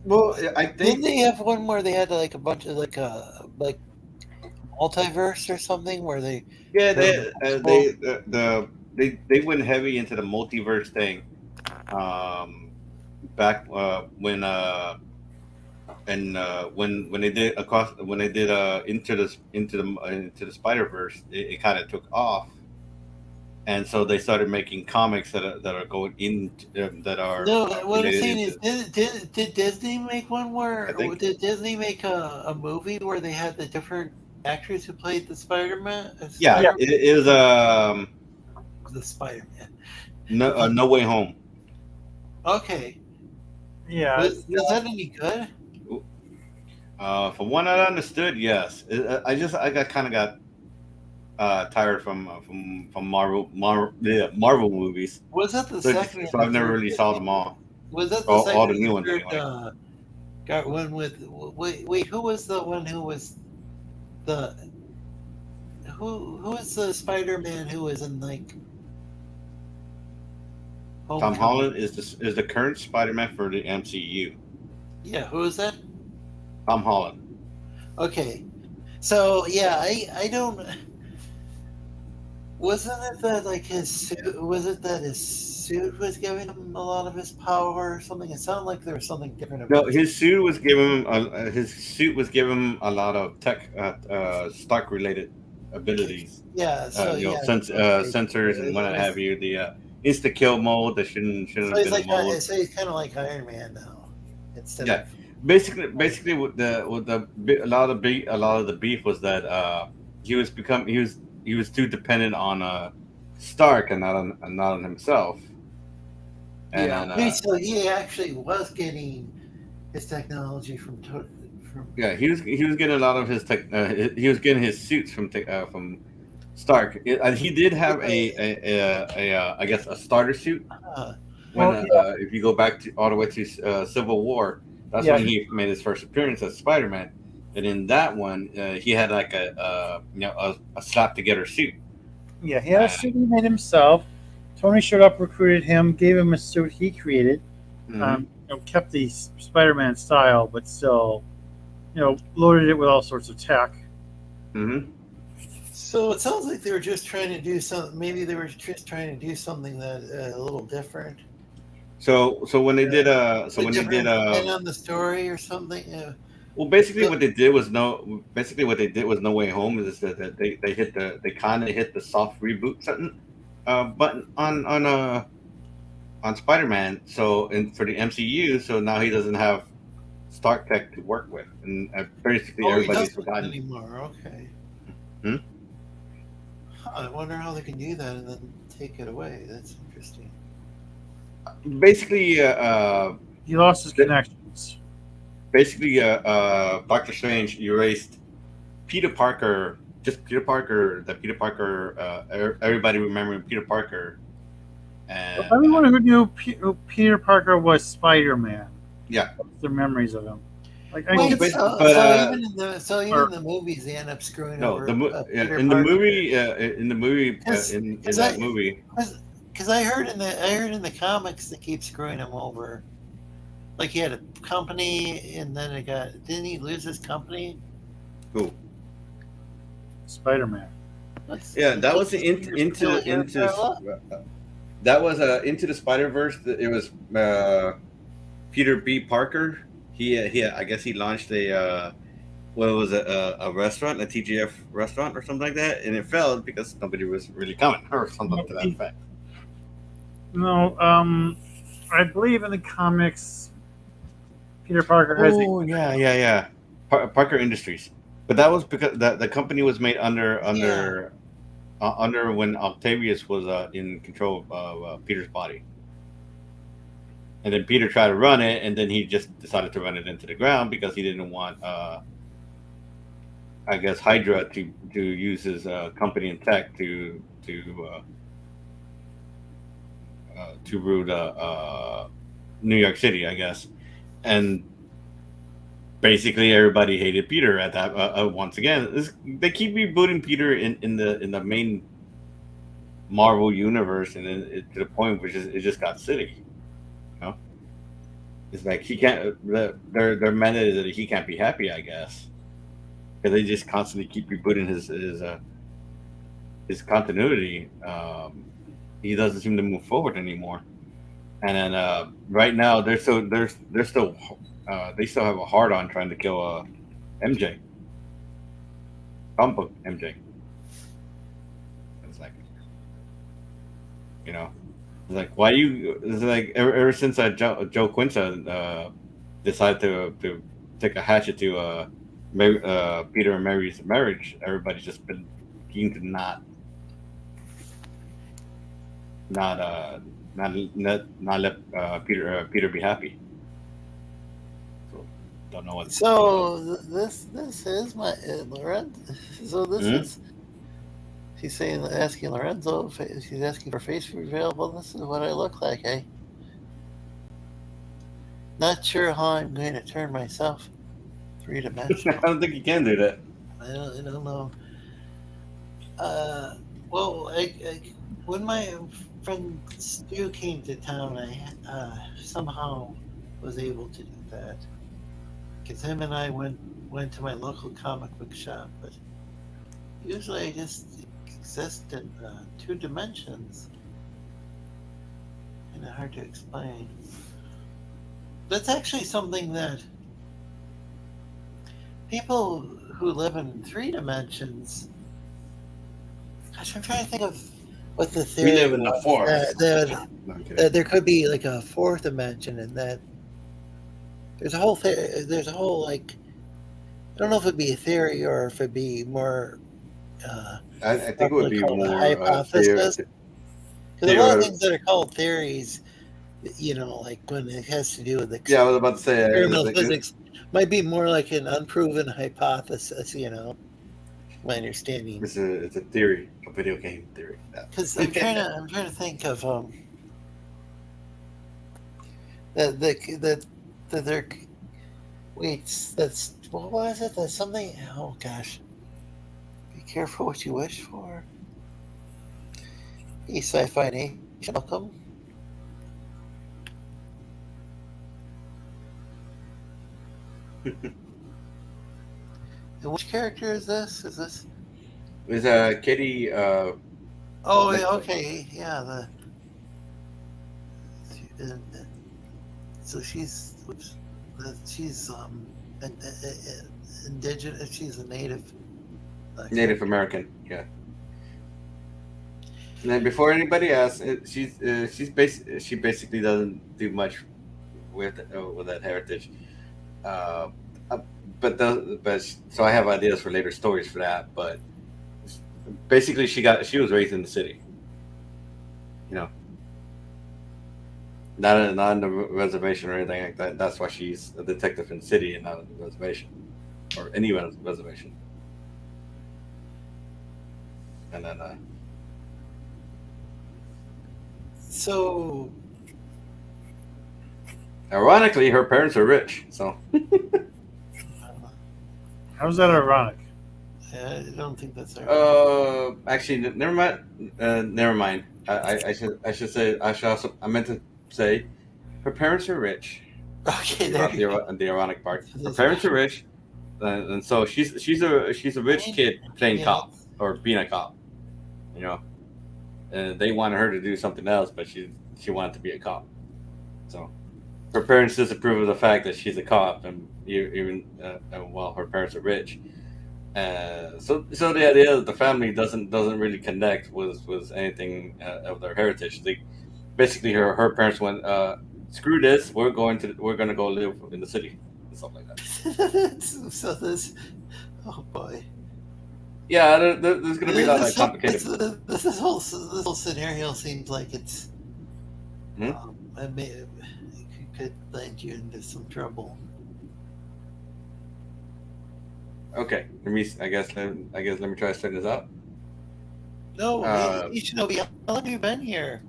Well, I Didn't think they have one where they had like a bunch of like multiverse or something where they they went heavy into the multiverse thing. Back when they did into the Spider-Verse, it kind of took off, and so they started making comics that are going in that are. No, what I'm saying is, did Disney make one where? Did Disney make a movie where they had the different actors who played the Spider-Man? Yeah, it was the Spider-Man. No Way Home. Okay. Yeah. Was that any good? From what I understood, yes. I got tired from Marvel movies. Was that the second? So I've never really saw them all. Was that the all the new ones anyway? Got one with wait. Who was the one who was the who was the Spider-Man who was in like? Tom Holland is the current Spider-Man for the MCU. Yeah, who is that? Tom Holland. Okay, so yeah, I don't. Wasn't it that like his suit? Was it that his suit was giving him a lot of his power or something? It sounded like there was something different about. No, his suit was giving him a lot of tech Stark related abilities. Yeah, so sensors and what have you. The insta kill mode that shouldn't have been a mode. So he's kind of like Iron Man now. Instead of basically with a lot of the beef was that he was too dependent on Stark and not on himself. And, so he actually was getting his technology from. Yeah, he was getting a lot of his tech. He was getting his suits from Stark. He did have I guess a starter suit. If you go back all the way to Civil War, that's when he made his first appearance as Spider-Man. And in that one, he had like a slap together suit. Yeah, he had a suit he made himself. Tony showed up, recruited him, gave him a suit he created. Kept the Spider-Man style, but still, loaded it with all sorts of tech. Mm-hmm. So it sounds like they were just trying to do something. Maybe they were just trying to do something that a little different. So when they did on the story or something. Well, basically what they did was No Way Home is that they kind of hit the soft reboot button on Spider-Man. So for the MCU, so now he doesn't have Stark Tech to work with, and basically everybody's forgotten anymore. Okay. I wonder how they can do that and then take it away. That's interesting. Basically, he lost his connections. Basically, Doctor Strange erased Peter Parker. Just Peter Parker. Everybody remembering Peter Parker. And everyone who knew Peter Parker was Spider-Man. Yeah, their memories of him. Like, even in the movies, they end up screwing over. In the movie. Because I heard in the comics they keep screwing him over. Like he had a company, and then didn't he lose his company? Who? Spider-Man. That was into the Spider-Verse. It was Peter B. Parker. He I guess he launched a restaurant, a TGF restaurant or something like that, and it failed because nobody was really coming or something to that effect. No, I believe in the comics, Peter Parker has. Oh yeah. Parker Industries, but that was because the company was made under under when Octavius was in control of Peter's body. And then Peter tried to run it, and then he just decided to run it into the ground because he didn't want, I guess, Hydra to use his company and tech to rule New York City, I guess. And basically, everybody hated Peter at that. Once again, they keep rebooting Peter in the main Marvel universe, and to the point where it just got silly. It's like he can't. Their mandate is that he can't be happy, I guess, because they just constantly keep rebooting his continuity. He doesn't seem to move forward anymore. And then right now they still have a hard on trying to kill MJ, comic book MJ. It's like, it's like, why you? It's like ever since Joe Quinta decided to take a hatchet to Peter and Mary's marriage, everybody's just been keen to not let Peter be happy. So don't know what. So this is my Lorenzo. So this is. She's asking Lorenzo. She's asking for face reveal. Well, this is what I look like, eh? Not sure how I'm going to turn myself three-dimensional. I don't think you can do that. I don't know. Well, when my friend Stu came to town, I somehow was able to do that. Because him and I went to my local comic book shop, but usually I just exist in 2 dimensions. Kind of hard to explain. That's actually something that people who live in 3 dimensions. Gosh, I'm trying to think of what the theory. We live in the 4th. There could be like a 4th dimension, and that there's a whole like, I don't know if it'd be a theory or if it'd be more. I think it would be more hypothesis. Because a lot of things that are called theories, like when it has to do with I was about to say experimental physics, might be more like an unproven hypothesis. My understanding. It's a theory, a video game theory. Because I'm trying to think of that they're that's what was it? That's something. Oh gosh. Be careful what you wish for. Hey, Sci-Fi Nation, welcome. And which character is this? It's Kitty. Oh, okay, yeah. So she's indigenous. She's a native. Native American, yeah. And then before anybody asks, she basically doesn't do much with that heritage. But so I have ideas for later stories for that. But basically, she was raised in the city. Not on the reservation or anything like that. That's why she's a detective in the city and not on the reservation or any reservation. And then, so, ironically, her parents are rich. So, how's that ironic? I don't think that's ironic. Actually, never mind. Never mind. I should say. I meant to say, her parents are rich. Okay, the ironic part. Her parents are rich, and so she's a rich kid playing cop or being a cop. And they wanted her to do something else, but she wanted to be a cop. So her parents disapprove of the fact that she's a cop, and even while her parents are rich. So the idea that the family doesn't really connect with anything of their heritage. Basically her parents went, screw this, we're gonna go live in the city and stuff like that. So this, oh boy. Yeah, there's going to be a lot of complicated. This whole scenario seems like it's. It could land you into some trouble. Okay, I guess let me try to set this up. No, you should know. How long have you been here?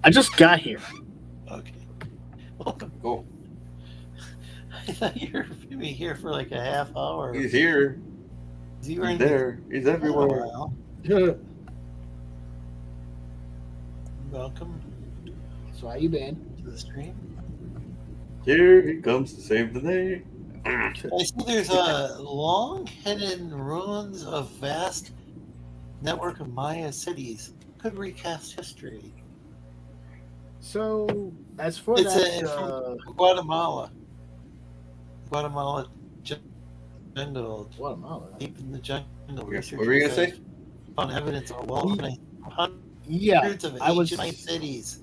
I just got here. Okay. Welcome. Cool. I thought you were going to be here for like a half hour. He's here. He's there. He's everywhere. Oh, welcome. So how you been? To the stream. Here he comes to save the day. I see there's a long hidden ruins of vast network of Maya cities. Could recast history. So as for It's that, from Guatemala jungle. Guatemala. Deep in the jungle. What were you gonna say? Found evidence of hundreds of ancient Maya cities.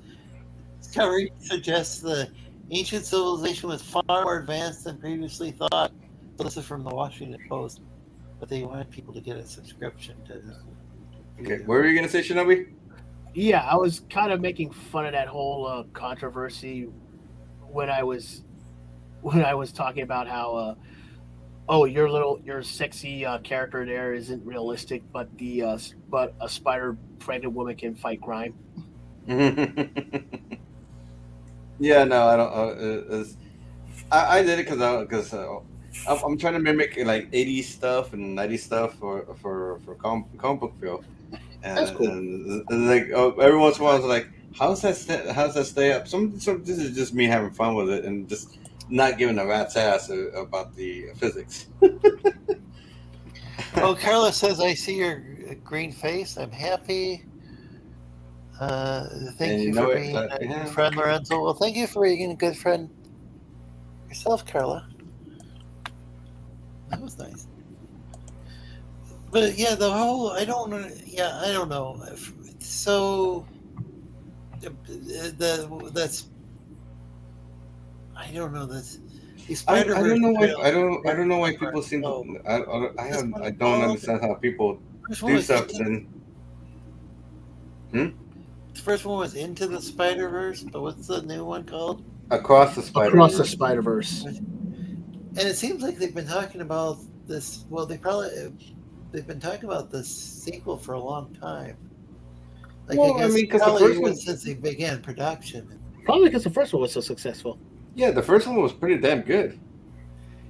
Discovery suggests the ancient civilization was far more advanced than previously thought. So this is from the Washington Post, but they wanted people to get a subscription to. Okay, what were you gonna say, Shinobi? Yeah, I was kind of making fun of that whole controversy when I was talking about how your sexy character there isn't realistic, but a spider pregnant woman can fight crime. Yeah, no, I don't. I did it because I'm trying to mimic like 80s stuff and 90s stuff for comic book feel. And, That's cool. And like every once in a while, I was like, how's that stay up? Some this is just me having fun with it and just not giving a rat's ass about the physics. Oh, Carla says, I see your green face. I'm happy. Thank you for being a good friend, Lorenzo. Well, thank you for being a good friend yourself, Carla. That was nice. But yeah, I don't know. So that's I don't know. I don't know why. I don't know why people seem to. I don't understand how people do stuff. Then. The first one was Into the Spider-Verse, but what's the new one called? Across the Spider-Verse. Across the Spider-Verse. And it seems like they've been talking about this. Well, they've been talking about this sequel for a long time. Like, well, I mean, because the first one, since they began production. Probably because the first one was so successful. Yeah, the first one was pretty damn good.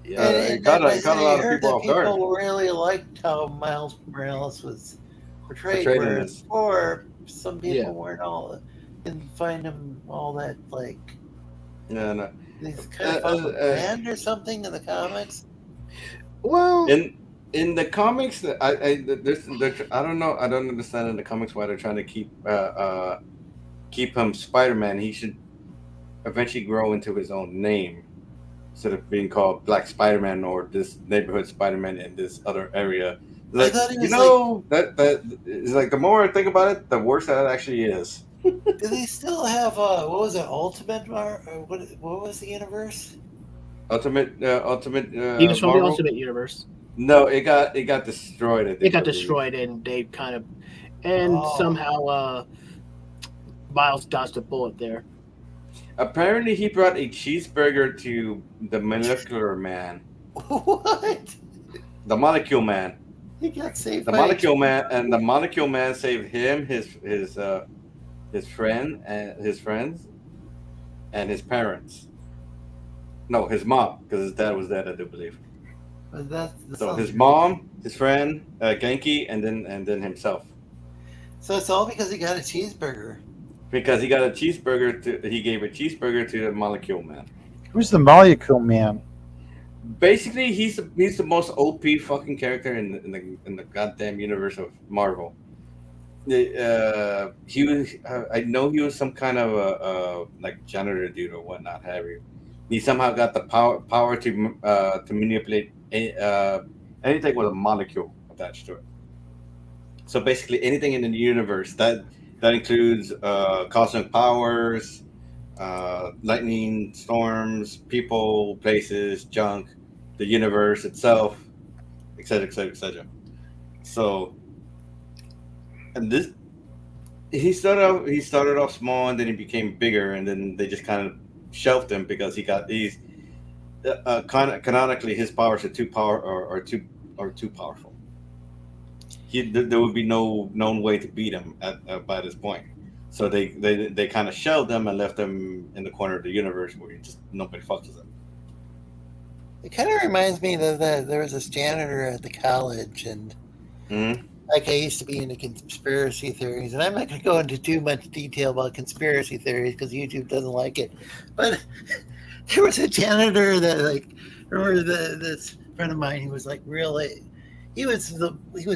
Yeah, it got a lot of people off guard. People really liked how Miles Morales was portrayed whereas before some people didn't find him all that like. No. He's kind of banned or something in the comics. Well, in the comics, I don't know. I don't understand in the comics why they're trying to keep him Spider-Man. He should eventually grow into his own name instead of being called Black Spider-Man or this neighborhood Spider-Man in this other area. Like, that is like the more I think about it, the worse that it actually is. Do they still have what was it? Ultimate? What was the universe? Ultimate. He was from the Ultimate Universe. No, it got destroyed. It got destroyed, and they kind of, somehow Miles dodged a bullet there. Apparently, he brought a cheeseburger to the Molecular Man. What? The Molecule Man. He got saved. The Molecule Man, and the Molecule Man saved him, his friend, and his friends, and his parents. No, his mom, because his dad was dead, I do believe. So his mom, his friend, Genki, and then himself. So it's all because he got a cheeseburger. Because he got a cheeseburger he gave a cheeseburger to the Molecule Man. Who's the Molecule Man? Basically, he's the most OP fucking character in the goddamn universe of Marvel. He was I know he was some kind of a like janitor dude or whatnot. He somehow got the power to manipulate anything with a molecule attached to it. So basically, anything in the universe that includes cosmic powers, lightning storms, people, places, junk, the universe itself, etc., etc., etc. So, and this he started off small, and then he became bigger, and then they just kind of shelved him because he got these. Canonically, his powers are too powerful. There would be no known way to beat him by this point. So they kind of shelved him and left him in the corner of the universe where nobody fucks with him. It kind of reminds me that there was this janitor at the college, and like I used to be into conspiracy theories, and I'm not going to go into too much detail about conspiracy theories because YouTube doesn't like it. But there was a janitor that, like, remember this friend of mine who was like really, he was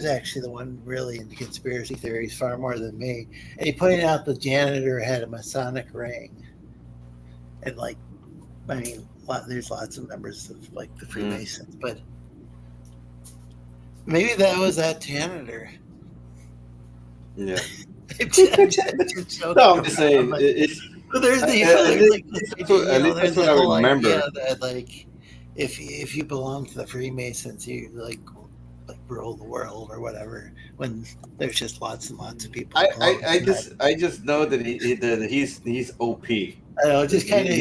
actually the one really into conspiracy theories far more than me, and he pointed out the janitor had a Masonic ring, and like, I mean, there's lots of members of like the Freemasons, but maybe that was that janitor. Yeah. I'm just saying. Well, there's the that's what I remember. That, like, if you belong to the Freemasons, you like rule the world or whatever. When there's just lots and lots of people. I just know that he's OP. I know, just kind of.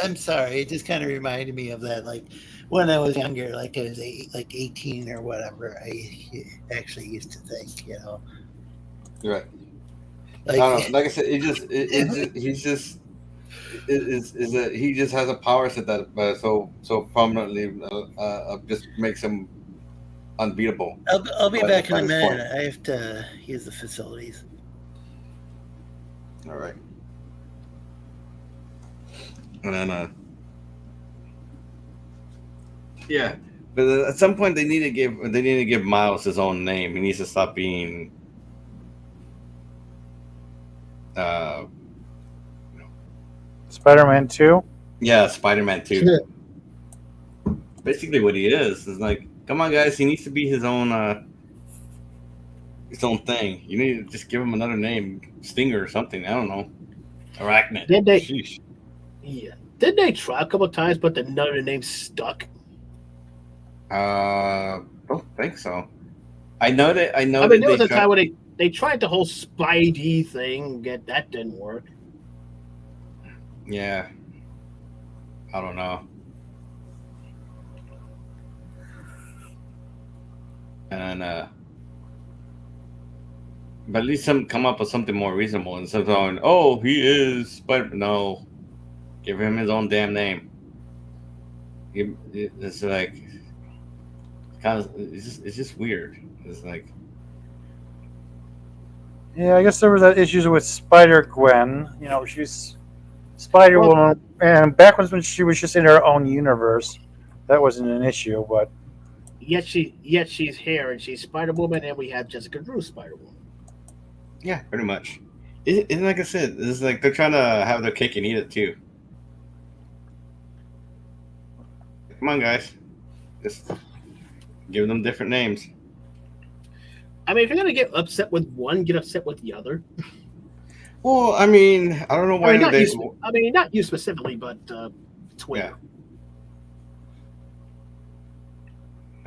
I'm sorry. It just kind of reminded me of that. Like when I was younger, like I was 18 or whatever. I actually used to think, Right. Like I said, he just has a power set that so prominently just makes him unbeatable. I'll be back in a minute. I have to use the facilities. All right. And then yeah, but at some point they need to give Miles his own name. He needs to stop being Spider-Man 2? Yeah, Spider-Man 2. Basically what he is like, come on guys, he needs to be his own thing. You need to just give him another name, Stinger or something. I don't know. Arachnid. Did they? Sheesh. Yeah. Did they try a couple of times, but none of the names stuck? Don't think so. I know. I mean, there was a time when they tried the whole Spidey thing. That didn't work. Yeah. I don't know. And but at least come up with something more reasonable instead of going, oh, he is Spider. No, give him his own damn name. It's like it's just weird. It's like, yeah, I guess there was that issues with Spider-Gwen. She's Spider-Woman, and back when she was just in her own universe, that wasn't an issue. But yet she's here, and she's Spider-Woman, and we have Jessica Drew Spider-Woman. Yeah, pretty much. And like I said, it's like they're trying to have their cake and eat it too. Come on, guys, just give them different names. I mean, if you're gonna get upset with one, get upset with the other. Well, I mean, I don't know why. Not you specifically, but Twitter.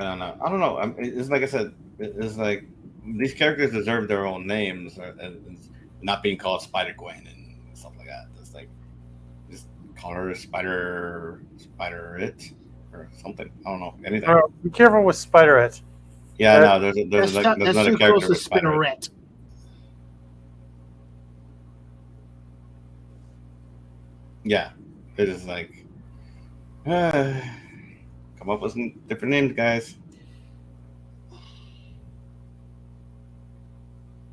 Yeah. I don't know. It's like I said. It's like these characters deserve their own names and not being called Spider-Gwen and stuff like that. It's like just call her Spider-It or something. I don't know anything. Be careful with Spider-It. Yeah, no. There's another character with Spider-It. Yeah, it is like come up with some different names, guys.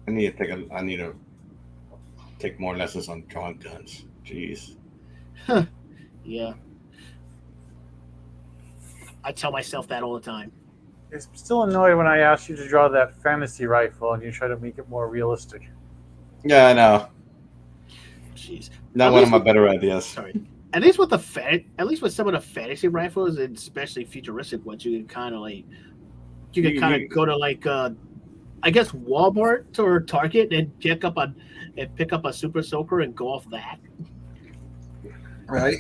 I need to take more lessons on drawing guns. Jeez. Huh. Yeah. I tell myself that all the time. I'm still annoyed when I asked you to draw that fantasy rifle and you try to make it more realistic. Yeah, I know. Jeez. Not one of my better ideas. Sorry. At least with some of the fantasy rifles, and especially futuristic ones, you can kind of go to like I guess Walmart or Target and pick up a Super Soaker and go off that. Right.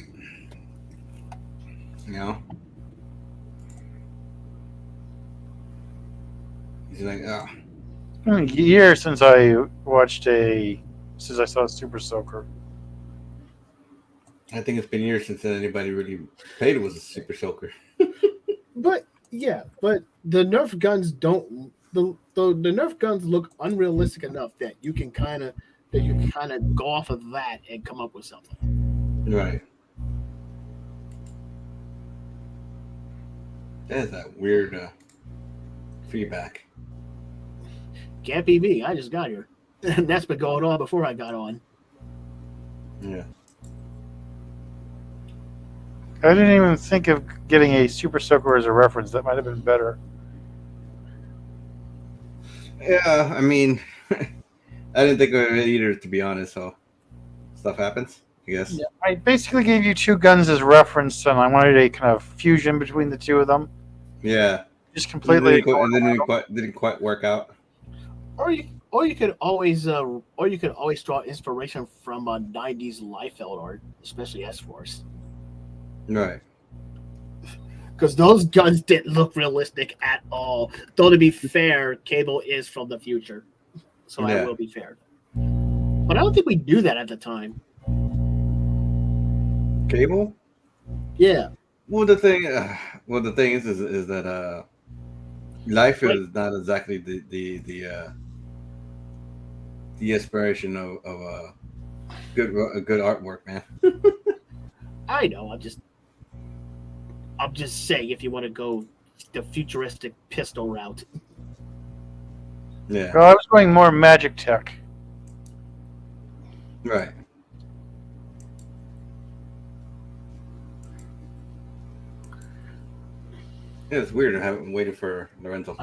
He's like, oh. It's been a year since I saw Super Soaker. I think it's been years since anybody really paid was a super soaker. But the Nerf guns don't the Nerf guns look unrealistic enough that you can kind of go off of that and come up with something. Right. There's that weird feedback. Can't be me. I just got here. And that's been going on before I got on. Yeah. I didn't even think of getting a Super Soaker as a reference. That might have been better. Yeah, I mean, I didn't think of it either, to be honest. So stuff happens, I guess. Yeah, I basically gave you two guns as reference, and I wanted a kind of fusion between the two of them. Yeah. Just completely. And then didn't quite work out. Or you could always draw inspiration from 90s Liefeld art, especially S-Force. Right. Because those guns didn't look realistic at all. Though to be fair, Cable is from the future, so I will be fair. But I don't think we knew that at the time. Cable? Yeah. Well, the thing is that Liefeld is not exactly the inspiration of a good artwork, man. I know. I'm just saying, if you want to go the futuristic pistol route. Yeah. Well, I was going more Magic Tech. Right. Yeah, it's weird having waited for Lorenzo.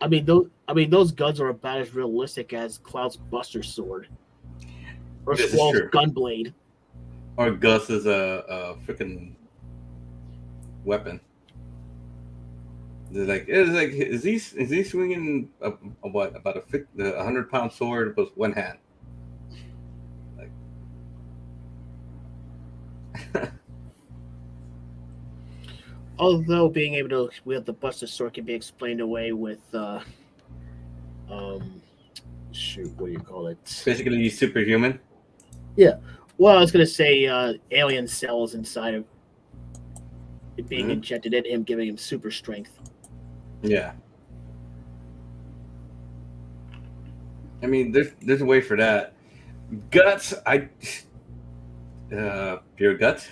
Those guns are about as realistic as Cloud's Buster sword or This is Squall's true. gunblade. Or Gus is a freaking weapon. Is he swinging about a 100-pound sword with one hand? Like, Although being able to wield the Buster sword can be explained away with what do you call it? basically, he's superhuman. Yeah. Well, I was gonna say alien cells inside of it being injected in him, giving him super strength. Yeah. I mean, there's a way for that. Guts, pure guts.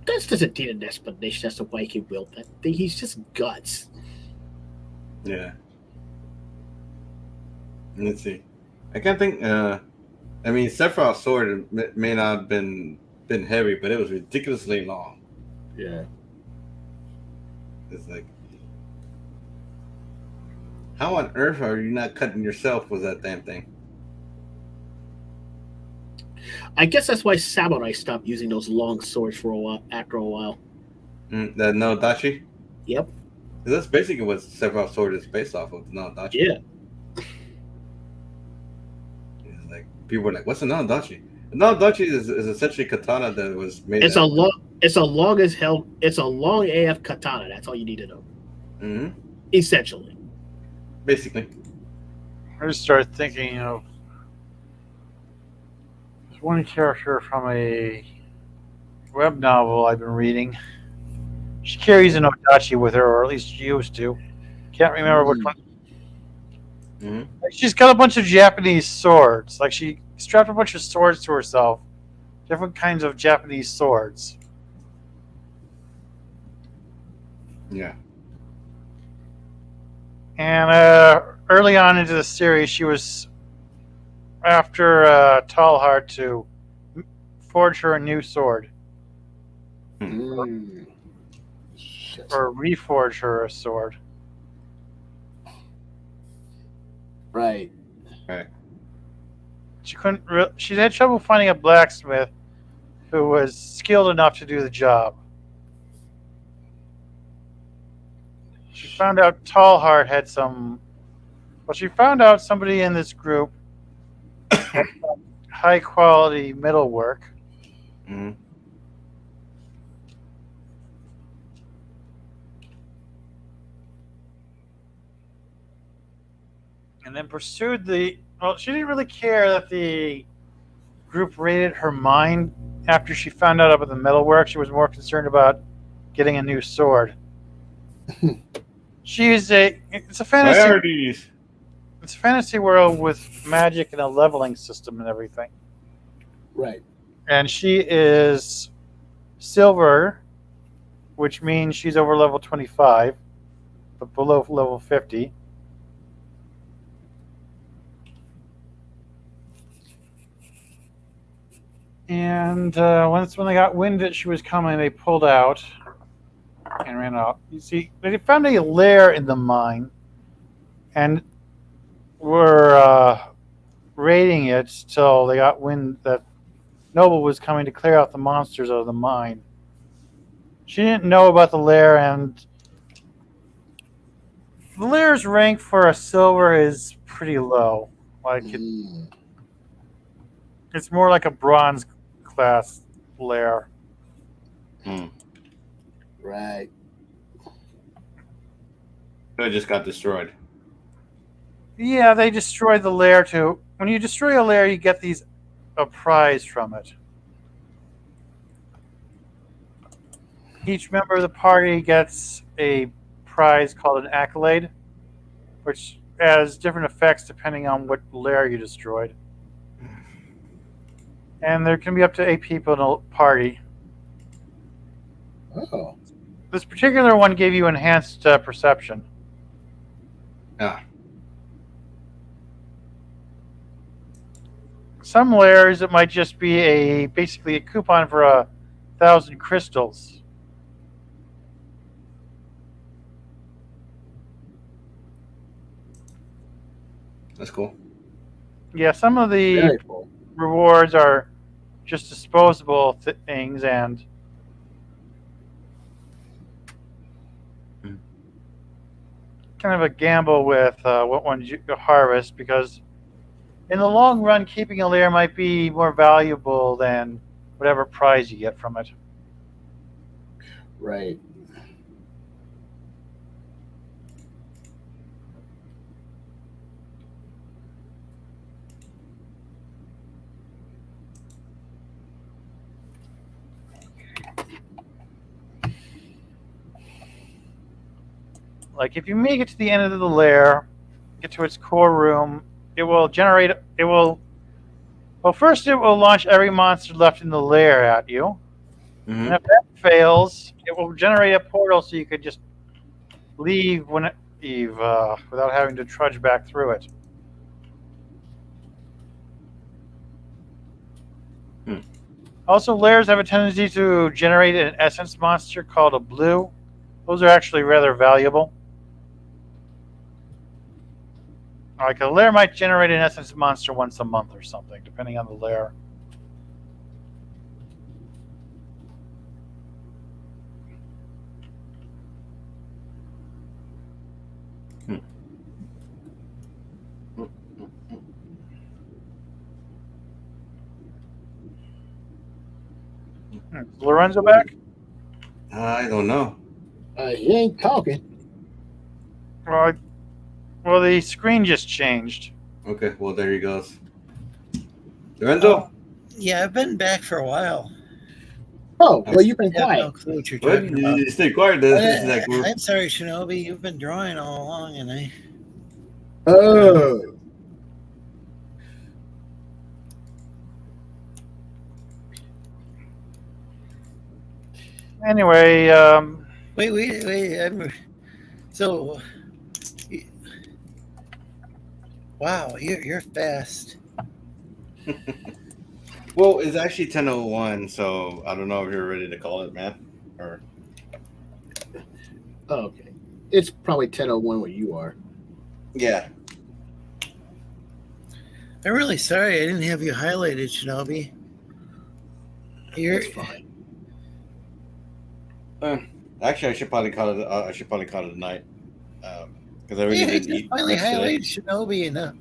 Guts doesn't need an explanation as to why he willed that thing. He's just Guts. Yeah. Let's see. I can't think. I mean, Sephiroth's sword may not have been heavy, but it was ridiculously long. Yeah. It's like, how on earth are you not cutting yourself with that damn thing? I guess that's why Samurai stopped using those long swords for a while. After a while. That no dachi. Yep. That's basically what Sephiroth's sword is based off of. No dachi. Yeah. It's like people are like, "What's a no dachi?" A no dachi is essentially katana that was made. It's a long as hell. It's a long AF katana. That's all you need to know. Mm-hmm. Essentially. Basically. I just started thinking of there's one character from a web novel I've been reading. She carries an odachi with her, or at least she used to. Can't remember which one. Mm-hmm. She's got a bunch of Japanese swords. Like she strapped a bunch of swords to herself. Different kinds of Japanese swords. Yeah. And early on into the series, she was after Talhart to forge her a new sword. Or reforge her a sword. Right. Right. She couldn't. She had trouble finding a blacksmith who was skilled enough to do the job. She found out Talhart had some. Well, she found out somebody in this group had high quality metal work. Mm-hmm. and then pursued the. Well, she didn't really care that the group raided her mine after she found out about the metalwork. She was more concerned about getting a new sword. It's a fantasy. Priorities. It's a fantasy world with magic and a leveling system and everything. Right. And she is silver, which means she's over level 25, but below level 50. And when they got wind that she was coming, they pulled out and ran off. You see, they found a lair in the mine and were raiding it till they got wind that Noble was coming to clear out the monsters out of the mine. She didn't know about the lair, and the lair's rank for a silver is pretty low. It's more like a bronze class lair. Right. So it just got destroyed. Yeah, they destroyed the lair too. When you destroy a lair, you get a prize from it. Each member of the party gets a prize called an accolade, which has different effects depending on what lair you destroyed. And there can be up to 8 people in a party. Oh. This particular one gave you enhanced perception. Ah. Some lairs, it might just be basically a coupon for 1,000 crystals. That's cool. Yeah, some of the Very cool. rewards are just disposable things and kind of a gamble with what ones you harvest, because in the long run, keeping a lair might be more valuable than whatever prize you get from it. Right. Like if you make it to the end of the lair, get to its core room, well, first it will launch every monster left in the lair at you. Mm-hmm. And if that fails, it will generate a portal so you could just leave without having to trudge back through it. Also, lairs have a tendency to generate an essence monster called a blue. Those are actually rather valuable. Like a lair might generate an essence monster once a month or something, depending on the lair. Is Lorenzo back? I don't know. He ain't talking. Well, the screen just changed. Okay, well, there he goes. Lorenzo? Yeah, I've been back for a while. Oh, well, you've been I have no quiet. clue what you're What? talking about. You stay quiet. This is like I'm sorry, Shinobi. You've been drawing all along, and I. Oh. Anyway, Wait. So, wow, you're fast. Well, it's actually 10:01, so I don't know if you're ready to call it, man. Or Okay. It's probably 10:01 where you are. yeah. I'm really sorry I didn't have you highlighted, Shinobi. That's fine. Actually, I should probably call it. I should probably call it a night. Because I really didn't eat. Finally yesterday. highlighted Shinobi enough.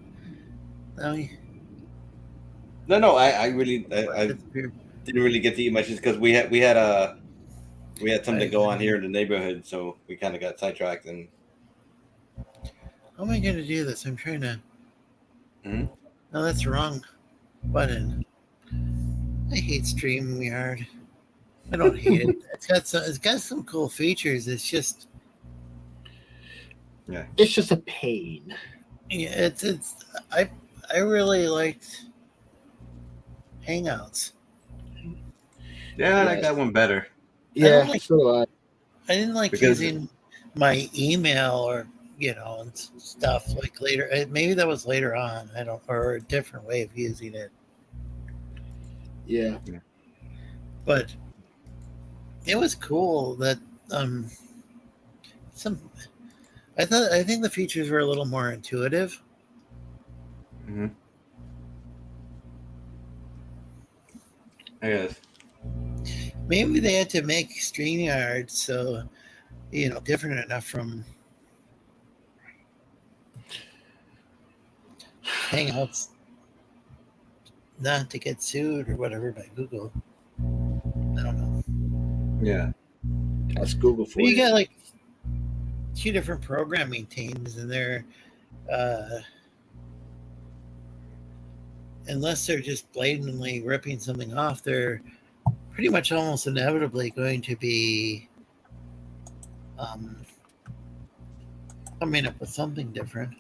No. I really didn't really get to eat much because we had something go on here in the neighborhood, so we kind of got sidetracked and. How am I going to do this? I'm trying to. Mhm. No, that's the wrong button. I hate StreamYard. I don't hate it. It's got some cool features. It's just Yeah. It's just a pain. yeah, I really liked Hangouts. Yeah, I like that one better Yeah, like- so do I. I didn't like Because- using my email or and stuff like later. Maybe that was later on. I don't, or a different way of using it. Yeah. But it was cool that some. I think the features were a little more intuitive. hmm I guess. Maybe they had to make StreamYard so different enough from Hangouts not to get sued or whatever by Google. I don't know. Yeah. That's Google for But you you. got like two different programming teams, and they're unless they're just blatantly ripping something off, they're pretty much almost inevitably going to be coming up with something different.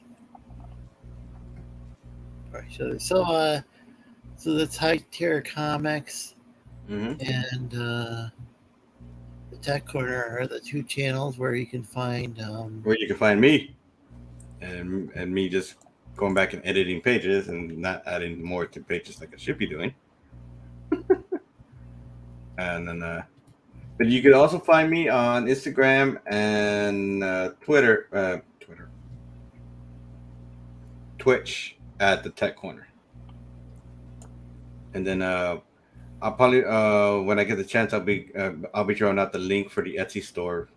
Right, so that's High Tier Comics hmm and the Tech Corner are the two channels where you can find. Where you can find me, and me just going back and editing pages and not adding more to pages like I should be doing. And then, but you could also find me on Instagram and Twitter, Twitch at the Tech Corner. And then I'll probably when I get the chance, I'll be throwing out the link for the Etsy store,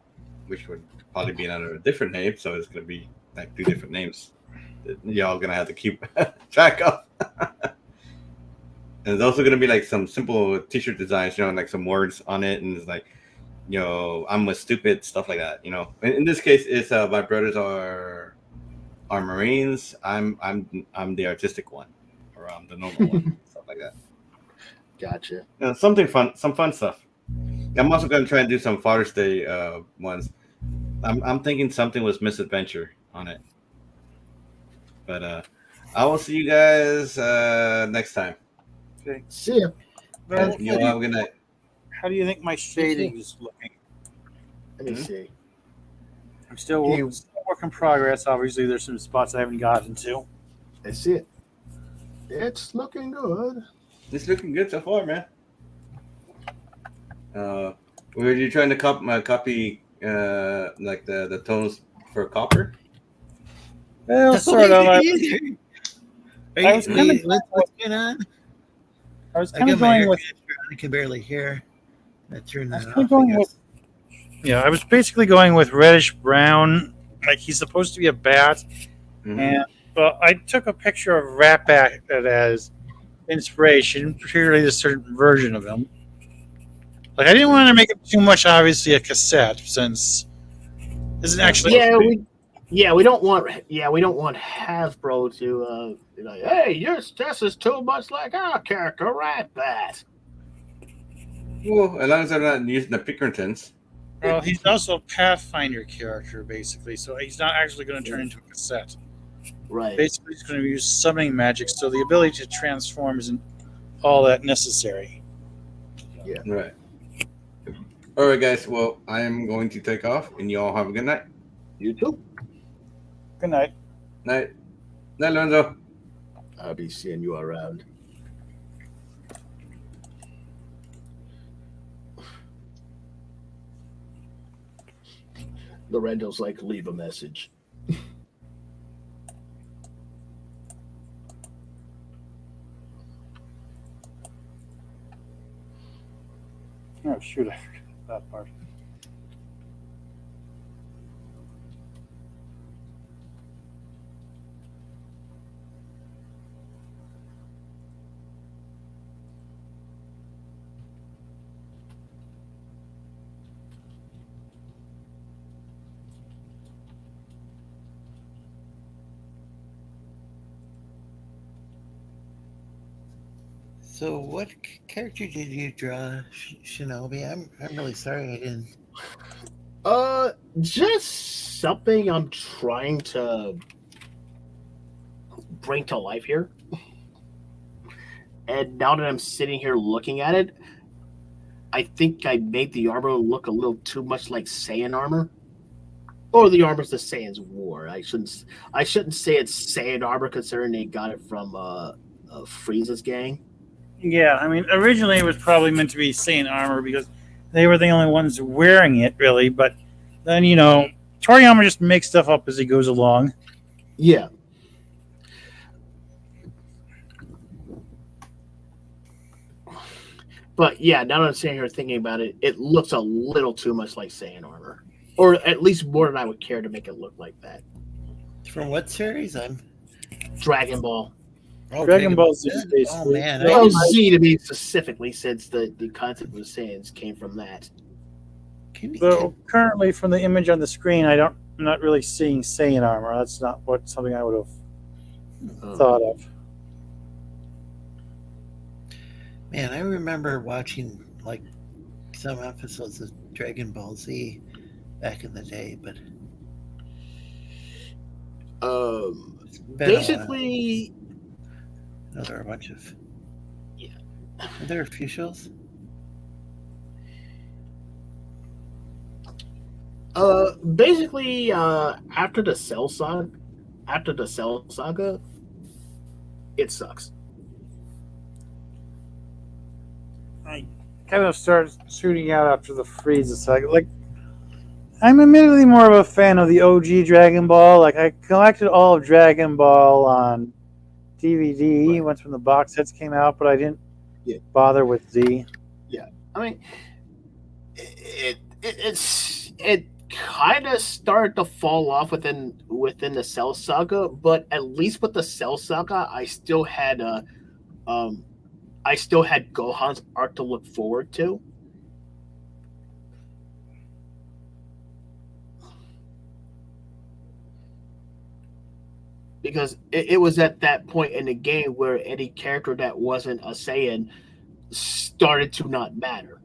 which would probably be under a different name. So it's gonna be like two different names that y'all gonna have to keep track of. And there's also gonna be like some simple T-shirt designs, like some words on it, and it's like, I'm a stupid stuff like that. In this case, it's my brothers are Marines. I'm the artistic one, or I'm the normal one, stuff like that. Gotcha. Something fun, some fun stuff. I'm also gonna try and do some Father's Day ones. I'm thinking something with Misadventure on it. But I will see you guys next time. Okay. See ya. Well, You all have a good night. how do you think my shading is looking? Let me Mhm. see. I'm still work in progress. Obviously, there's some spots I haven't gotten to. I see it. It's looking good. It's looking good so far, man. Were you trying to copy like the tones for copper? Well, sort of. Are I you, was kinda what's going on? I was I kind got of my going air with. conditioner on. I can barely hear. I turned I was that kinda off. going I with- guess. Yeah, I was basically going with reddish brown. Like he's supposed to be a bat, Mhm. and but I took a picture of Ratbat as inspiration, particularly a certain version of him. Like I didn't want to make it too much, obviously, a cassette since this is actually We don't want Hasbro to be like, hey, this is too much like our character, Ratbat. Well, as long as they're not using the Pickertons. well, he's also a Pathfinder character basically, so he's not actually going to turn into a cassette. Right. Basically, he's going to use summoning magic, so the ability to transform isn't all that necessary. Right. All right, guys. Well, I am going to take off, and you all have a good night. You too. Good night. Night, Lorenzo. I'll be seeing you around. Lorenzo's like, leave a message. Oh shoot, I forgot that part. So, what character did you draw, Shinobi? I'm really sorry I didn't. Just something I'm trying to bring to life here. And now that I'm sitting here looking at it, I think I made the armor look a little too much like Saiyan armor. Or the armors the Saiyans wore. I shouldn't say it's Saiyan armor considering they got it from Frieza's gang. Yeah, I mean, originally it was probably meant to be Saiyan armor because they were the only ones wearing it, really. But then, Toriyama just makes stuff up as he goes along. Yeah. But yeah, now that I'm sitting here thinking about it, it looks a little too much like Saiyan armor. Or at least more than I would care to make it look like that. From what series? Dragon Ball. Oh, Dragon Ball Z. Oh man, Well, Z to be specifically, since the concept of Saiyans came from that. Though currently, from the image on the screen, I'm not really seeing Saiyan armor. That's not something I would have thought of. Man, I remember watching like some episodes of Dragon Ball Z back in the day, but basically, there are a bunch of Are there a few shows? Basically, after the Cell Saga, it sucks. I kind of started shooting out after the Frieza saga. Like, I'm admittedly more of a fan of the OG Dragon Ball. Like, I collected all of Dragon Ball on DVD once when the box sets came out, but I didn't bother with Z. Yeah, I mean, it kind of started to fall off within the Cell Saga, but at least with the Cell Saga, I still had Gohan's arc to look forward to. Because it was at that point in the game where any character that wasn't a Saiyan started to not matter.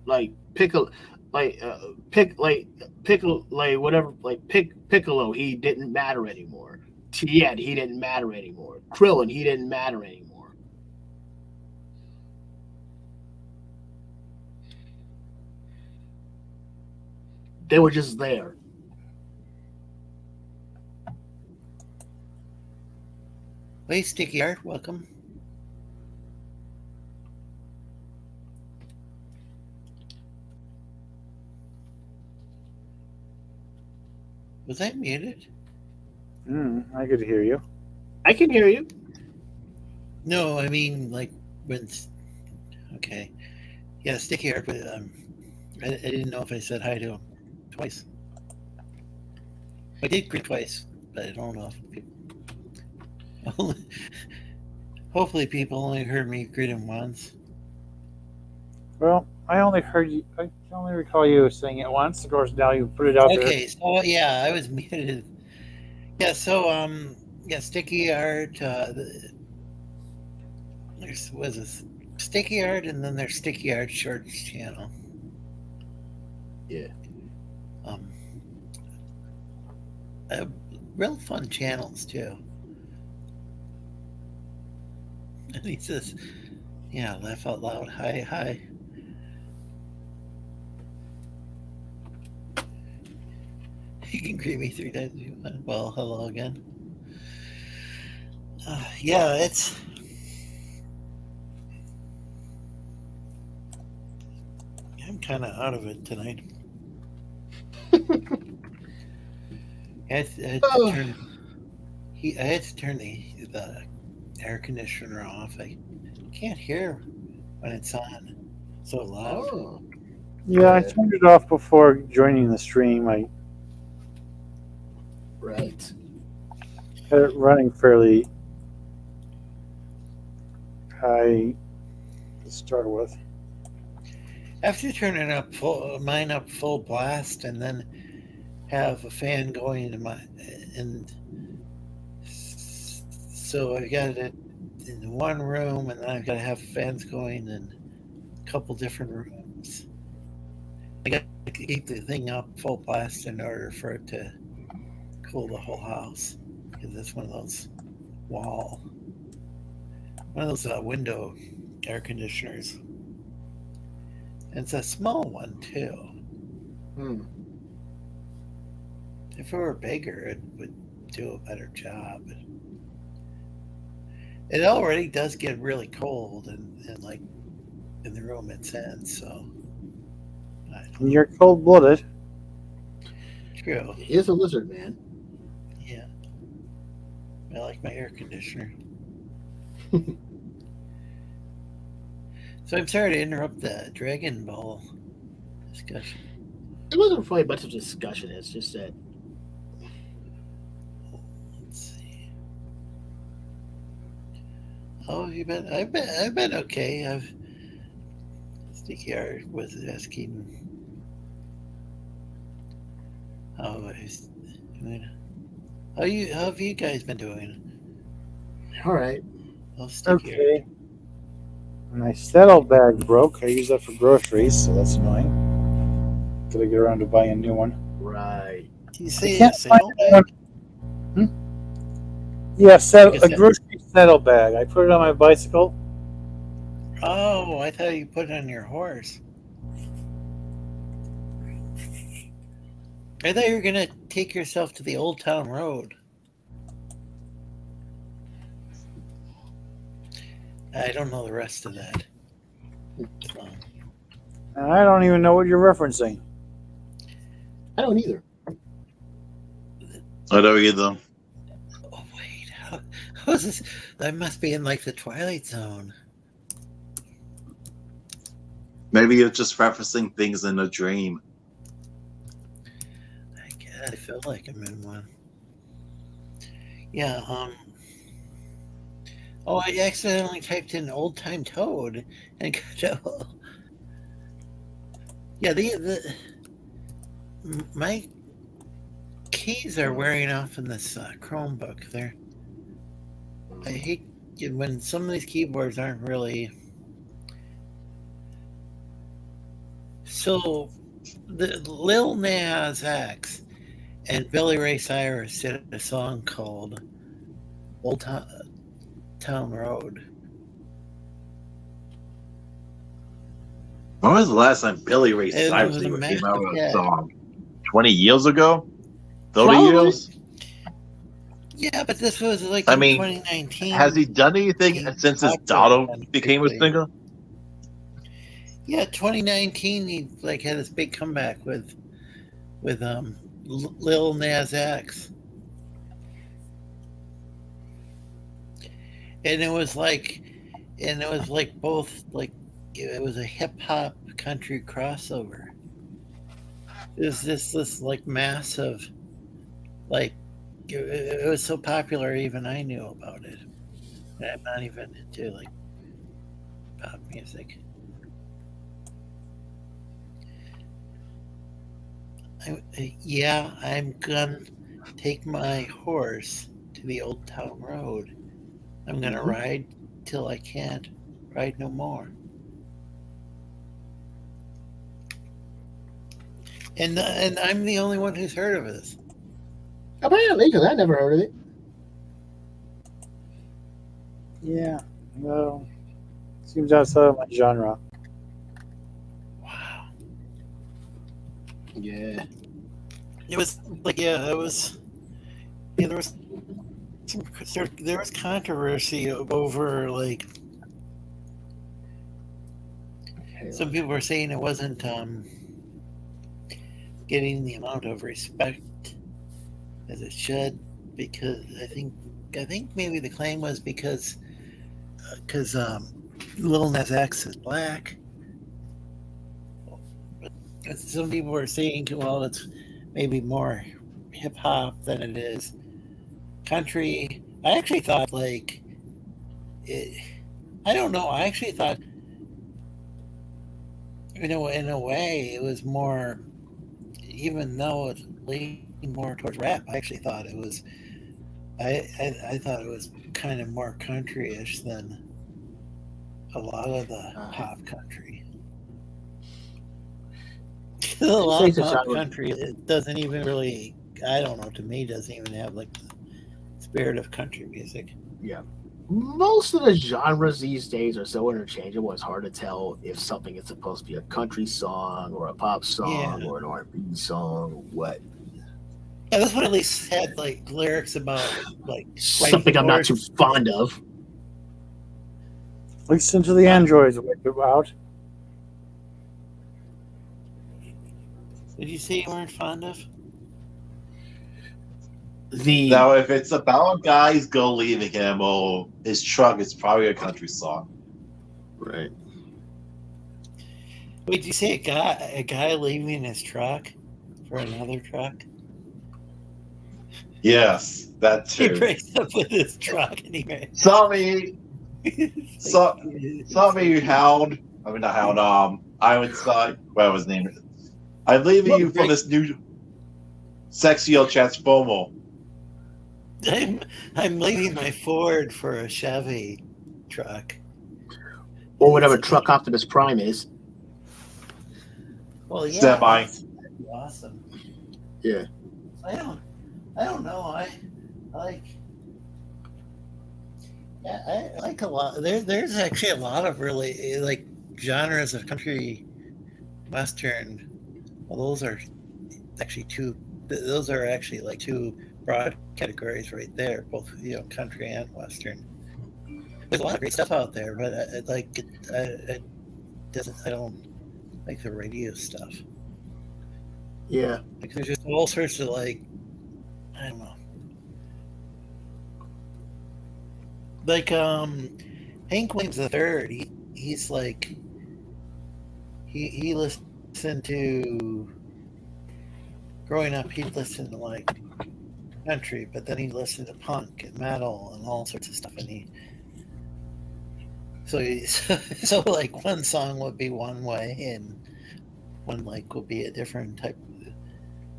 Like Piccolo, Piccolo, he didn't matter anymore. Tien, he didn't matter anymore. Krillin, he didn't matter anymore. They were just there. Hey, Sticky Art, welcome. Was I muted? I could hear you. I can hear you. No, I mean, like, when... Okay. Yeah, Sticky Art, but I didn't know if I said hi to him twice. I did greet twice, but I don't know if people... Hopefully people only heard me greet him once. Well, I only recall you saying it once. Of course, now you put it out there. Okay, so yeah, I was muted. Yeah, so Sticky Art. There's this Sticky Art, and then there's Sticky Art Shorts channel. Yeah. Real fun channels too. And he says, "Yeah, laugh out loud. Hi." You can greet me 3 times if you want. Well, hello again. Yeah, it's... I'm kind of out of it tonight. I had to turn the air conditioner off. I can't hear when it's on so loud. Oh. Yeah, I turned it off before joining the stream. I Right. had it running fairly high to start with. After turning mine up full blast, and then have a fan going into and So I got it in one room, and then I've got to have fans going in a couple different rooms. I got to keep the thing up full blast in order for it to cool the whole house, because it's one of those window air conditioners. And it's a small one too. If it were bigger, it would do a better job. It already does get really cold and like in the room it's in, so And you're cold-blooded. true. He is a lizard man. Yeah. I like my air conditioner. So I'm sorry to interrupt the Dragon Ball discussion. It wasn't really much of a discussion. It's just that Let's see. Oh, I've been okay. Sticky Art was asking how he's doing. How have you guys been doing? all right. Oh, Sticky Art. Okay. My saddle bag broke. I use that for groceries, so that's annoying. Gotta get around to buying a new one. Right. Do you say a can't saddle find bag? Yeah, Like a grocery saddle bag. I put it on my bicycle. Oh, I thought you put it on your horse. I thought you were gonna take yourself to the Old Town Road. I don't know the rest of that. And I don't even know what you're referencing. I don't either. I don't either. Oh wait, how is this? That must be in like the Twilight Zone. Maybe you're just referencing things in a dream. I feel like I'm in one. Yeah. Oh, I accidentally typed in Old Time Toad and got yeah. My keys are wearing off in this Chromebook. I hate when some of these keyboards aren't really. So, the Lil Nas X and Billy Ray Cyrus did a song called Old Town Road. When was the last time Billy Ray It Cyrus was a came massive out with a hit. song? 20 years ago? 30 Probably. years? Yeah, but this was like I in mean, 2019. Has he done anything since his daughter became a singer? Yeah, 2019 he like had this big comeback with Lil Nas X. And it was like both like it was a hip hop country crossover. It was this like massive, like it was so popular even I knew about it. And I'm not even into like pop music. I'm gonna take my horse to the Old Town Road. I'm gonna ride till I can't ride no more. And I'm the only one who's heard of this. Apparently, because I never heard of it. Yeah, well, seems outside of my genre. Wow. Yeah. It was like there was controversy over like some people were saying it wasn't getting the amount of respect as it should, because I think maybe the claim was because Lil Nas X is black. But some people were saying, well, it's maybe more hip hop than it is country. I actually thought I don't know. I actually thought, in a way, it was more, even though it leaned more towards rap. I actually thought it was I thought it was kind of more country-ish than a lot of the pop country. A lot of pop country, it doesn't even really, I don't know, to me, doesn't even have like the spirit of country music. Yeah. Most of the genres these days are so interchangeable, it's hard to tell if something is supposed to be a country song or a pop song or an R&B song or what. Yeah, this one at least had like lyrics about like something I'm not too fond of. Listen to the androids about. Did you say you weren't fond of? Now, if it's about guys go leaving him or his truck, it's probably a country song. Right. Wait, did you say a guy leaving his truck for another truck? Yes, that too. He breaks up with his truck anyway. Sorry, Hound. I mean, not Hound. I would say, what was his name? I'm leaving you for this new sexy old Transformer. I'm leaving my Ford for a Chevy truck. Or whatever truck Optimus Prime is. Well, yeah, Semi. that'd be awesome. Yeah. I don't know. I like. Yeah, I like a lot. There's actually a lot of really like genres of country, western. Well, those are actually two. Those are actually like two broad categories right there, both country and western. There's a lot of great stuff out there, but I don't like the radio stuff. Yeah, like there's just all sorts of like, I don't know, like Hank Williams III. He's like he listened to. Growing up, he'd listen to like country, but then he'd listen to punk and metal and all sorts of stuff. And so like one song would be one way, and one like would be a different type.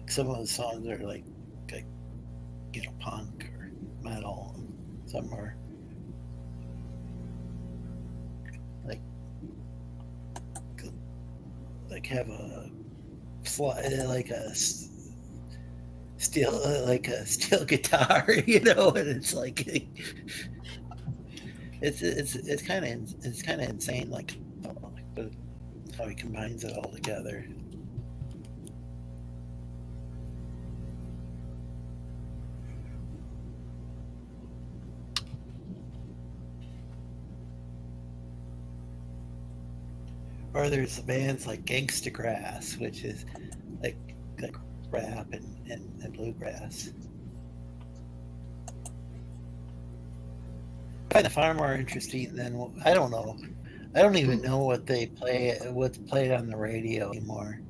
Some of the songs are like punk or metal. Some are like have a like a steel guitar, and it's like it's kind of insane, like how he combines it all together. Or there's bands like Gangsta Grass, which is like rap and bluegrass. Kind of far more interesting than, I don't know. I don't even know what's played on the radio anymore.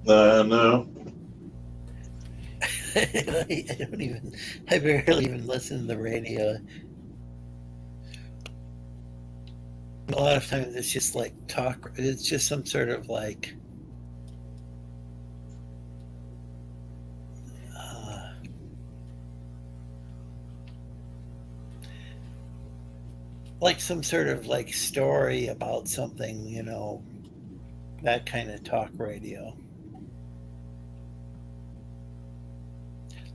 No. I barely even listen to the radio. A lot of times it's just like talk. It's just some sort of like some sort of like story about something, that kind of talk radio.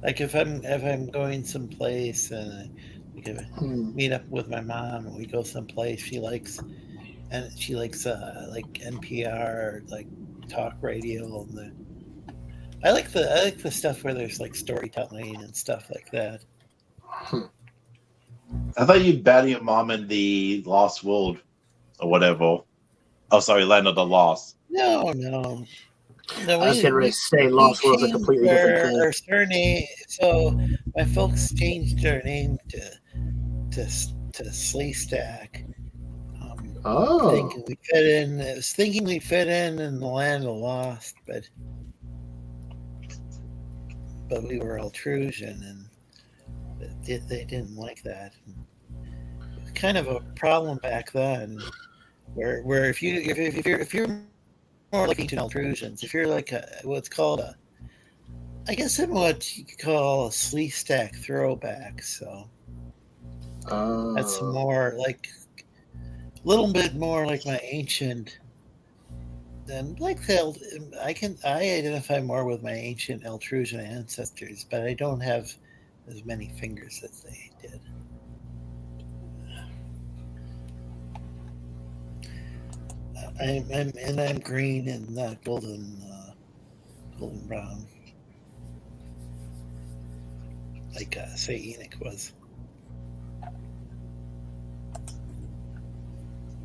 Like if I'm going someplace and meet up with my mom and we go someplace, she likes like NPR, like talk radio, and I like the stuff where there's like storytelling and stuff like that. I thought you'd battle your mom in the Lost World or whatever. Oh, sorry, Land of the Lost. No, I was getting ready to say Lost World's a completely different thing. Our surname, so my folks changed their name to Sleestak. Thinking we fit in. I was thinking we fit in the Land of the Lost, but we were Altrusian, and they didn't like that. It was kind of a problem back then, where if you're more like ancient Altrusians, if you're like what's called I guess I'm what you could call a Sleestack throwback. So that's more like a little bit more like my ancient. And like I identify more with my ancient Eltrusian ancestors, but I don't have as many fingers as they did. I'm green and not golden brown, like say Enoch was.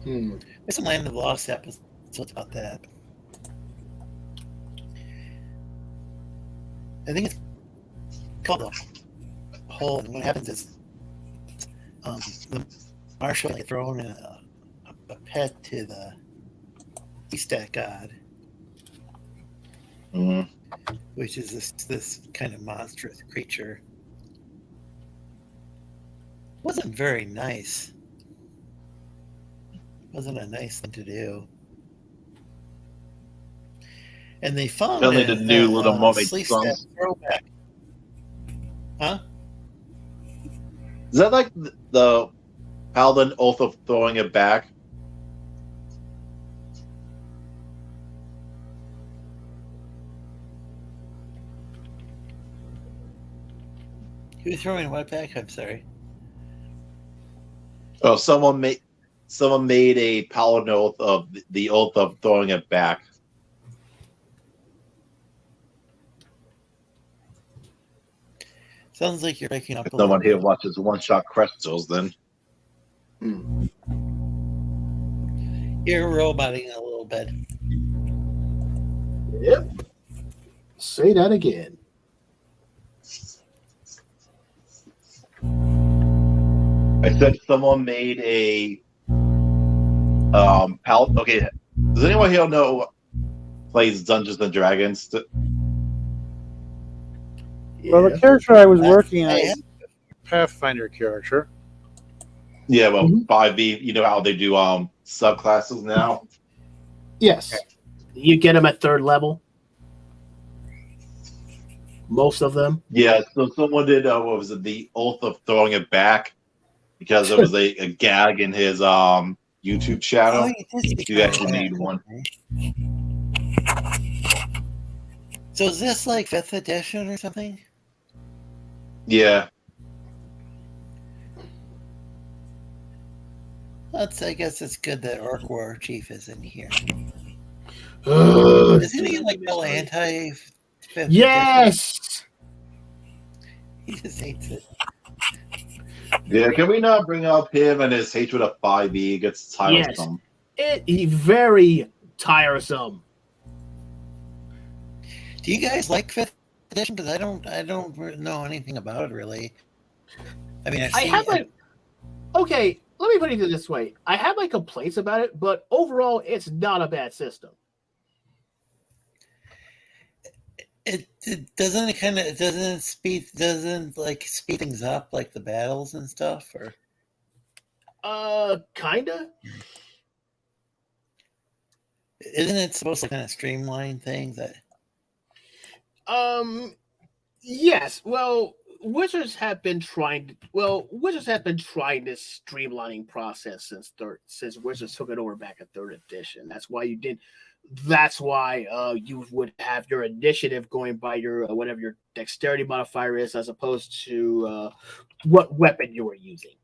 There's some Land of the Lost episodes about that. I think it's called a hole, and what happens is the marshal is thrown in a pet to the Sleestack god, which is this kind of monstrous creature. Wasn't very nice. Wasn't a nice thing to do. And they found Only the new Little Mermaid song. Throwback. Huh? Is that like the Paladin Oath of Throwing It Back? He was throwing what back? I'm sorry. Oh, someone made a Paladin Oath of the Oath of Throwing It Back. Sounds like you're breaking up. No one here watches one-shot crystals, then. You're roboting a little bit. Yep. Say that again. I said someone made a Paladin. Okay, does anyone here know plays Dungeons and Dragons? Well, the character I was working on is a Pathfinder character. Yeah, well, 5e, you know how they do subclasses now? Yes. You get them at 3rd level. Most of them. Yeah, so someone did, what was it, the Oath of Throwing It Back, because there was a gag in his YouTube channel. You actually need one. So is this like 5th edition or something? Yeah. I guess it's good that Orc War Chief is in here. Isn't he like no anti? Yes. He just hates it. Yeah, can we not bring up him and his hatred of 5e? It gets tiresome. Yes. He's very tiresome. Do you guys like 5th edition? Because I don't know anything about it really. I mean, okay, let me put it this way. I have my complaints about it, but overall, it's not a bad system. It doesn't speed things up like the battles and stuff, or kinda. Isn't it supposed to kind of streamline things? Yes. Well, Wizards have been trying to streamlining process since Wizards took it over back at 3rd edition. That's why you would have your initiative going by your whatever your dexterity modifier is, as opposed to what weapon you were using.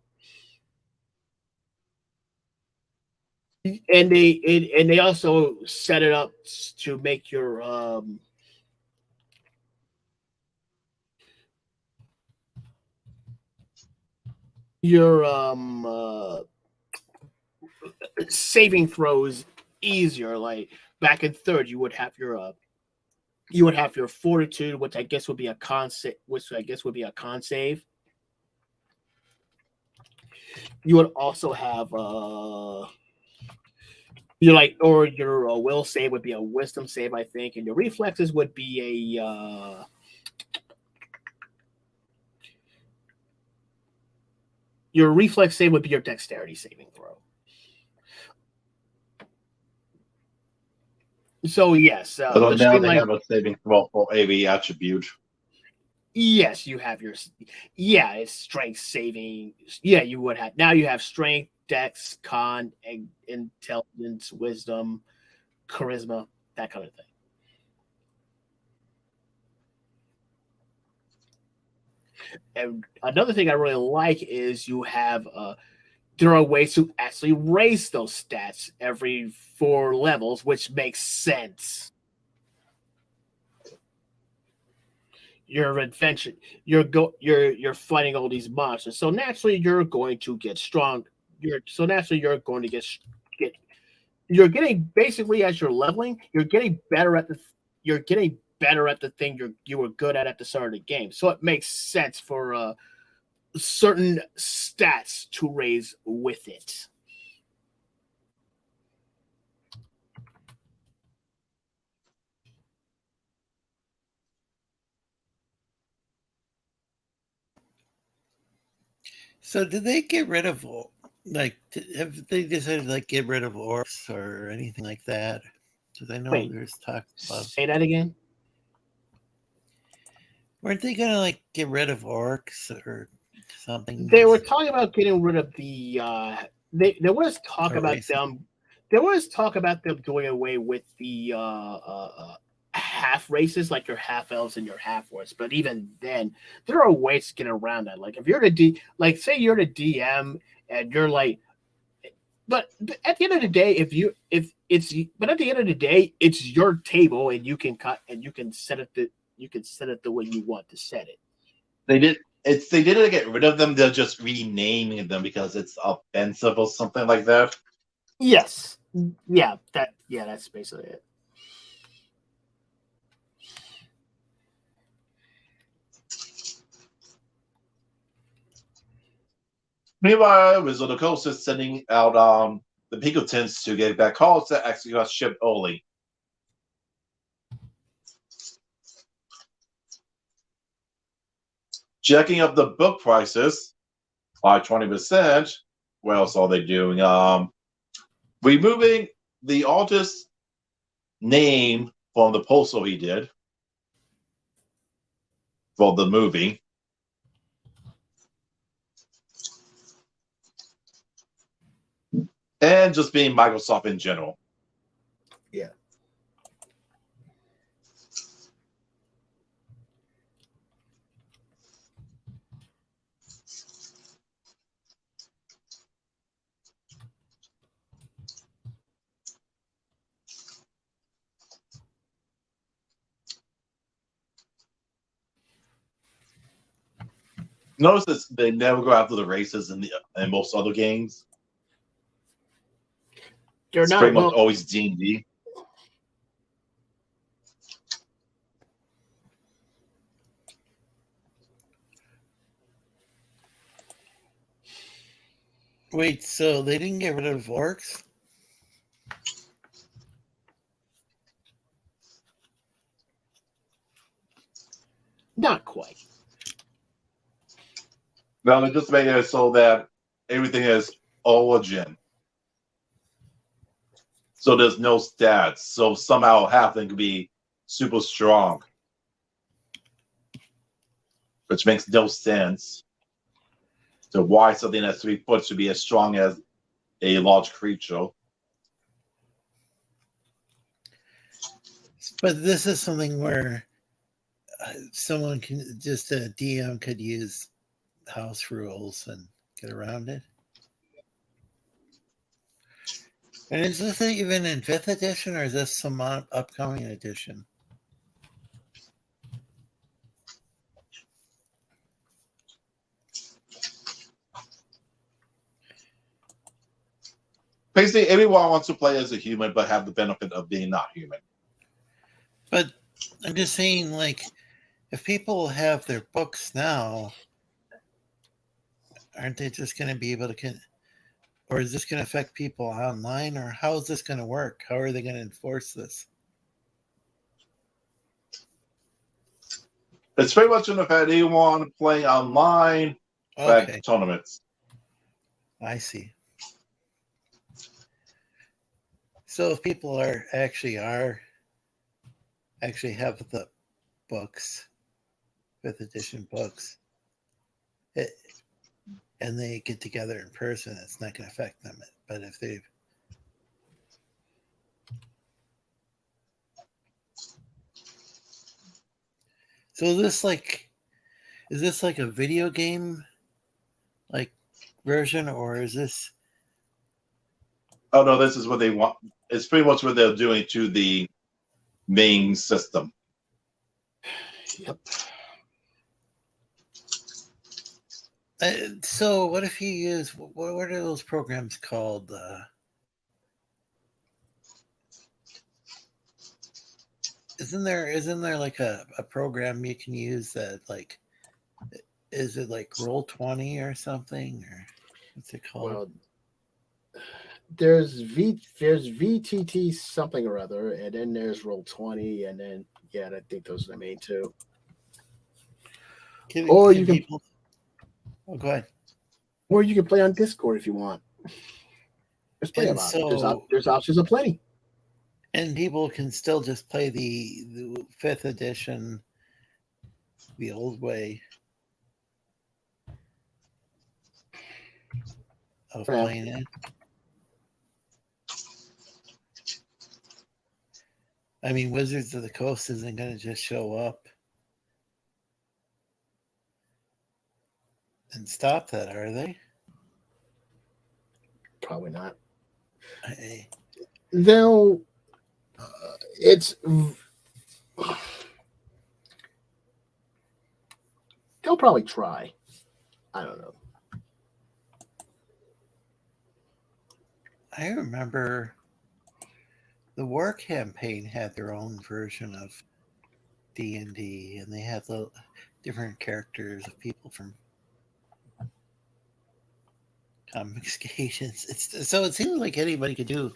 And they also set it up to make your saving throws easier. Like back in 3rd, you would have your fortitude, which I guess would be a con save. You would also have your will save would be a wisdom save, I think, and your reflexes would be a your reflex save would be your dexterity saving throw. So yes, now they have a saving throw for every attribute. Yes, you have your. Yeah, it's strength saving. Yeah, you would have. Now you have strength, dex, con, intelligence, wisdom, charisma, that kind of thing. And another thing I really like is you have there are ways to actually raise those stats every 4 levels, which makes sense. Your adventure, you're fighting all these monsters, so naturally you're going to get strong. You're going to get you're getting basically as you're leveling, you're getting better at the thing you were good at the start of the game. So it makes sense for certain stats to raise with it. So did they get rid of have they decided to like get rid of orcs or anything like that? Because I know Wait, there's talk about. Say that again. Weren't they gonna like get rid of orcs or something? They were talking about getting rid of the. There was talk Or about racing. them. There was talk about them doing away with the half races, like your half elves and your half orcs. But even then, there are ways to get around that. Like if you're like say you're the DM and you're like, but at the end of the day, at the end of the day, it's your table and you can cut and you can set it the way you want to set it. They didn't get rid of them. They're just renaming them because it's offensive or something like that. Yes. Yeah. That's basically it. Meanwhile, Wizard of the Coast is sending out the Picotins to get back calls that actually got shipped early. Jacking up the book prices by 20%. What else are they doing? Removing the artist's name from the poster he did for the movie. And just being Microsoft in general. Yeah. Notice this, they never go after the races in most other games. They're not pretty much always D&D. Wait, so they didn't get rid of orcs? Not quite. No, they just made it so that everything is origin. So there's no stats. So somehow half them could be super strong. Which makes no sense. So why something that's 3 foot should be as strong as a large creature. But this is something where someone can just a DM could use house rules and get around it. And is this even in 5th edition or is this some upcoming edition? Basically, everyone wants to play as a human but have the benefit of being not human. But I'm just saying, like, if people have their books now, aren't they just going to be able to... Or is this going to affect people online? Or how is this going to work? How are they going to enforce this? It's pretty much going to affect anyone playing online Okay. tournaments. I see. So if people actually have the books, 5th edition books, and they get together in person, it's not going to affect them. But if they've so is this like a video game like version, or is this? Oh no, this is what they want. It's pretty much what they're doing to the main system. Yep. So what if you use what are those programs called? Isn't there like a program you can use that like is it like Roll20 or something, or what's it called? Well, there's VTT something or other, and then there's Roll20, and then I think those are the main two. Or you can. Oh, go ahead. Or you can play on Discord if you want. There's plenty of options. There's options of plenty. And people can still just play the 5th edition the old way of playing it. I mean, Wizards of the Coast isn't going to just show up and stop that, are they? Probably not. They'll. They'll probably try. I don't know. I remember the War Campaign had their own version of D&D, and they had the different characters of people from comics occasions. So it seems like anybody could do.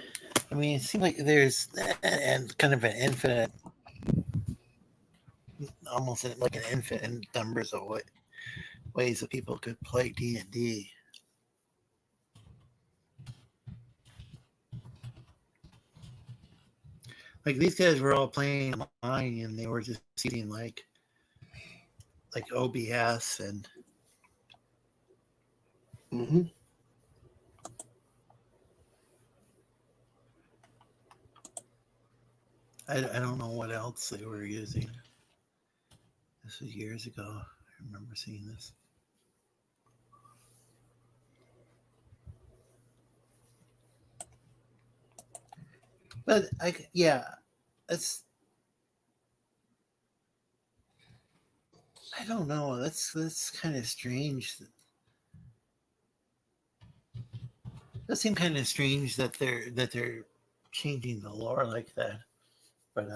I mean, it seems like there's and kind of an infinite, almost like an infinite numbers of ways that people could play D&D. Like these guys were all playing online, and they were just seeing like OBS and. Mm-hmm. I don't know what else they were using. This was years ago. I remember seeing this. But it's. I don't know. That's kind of strange. That seems kind of strange that they're changing the lore like that. But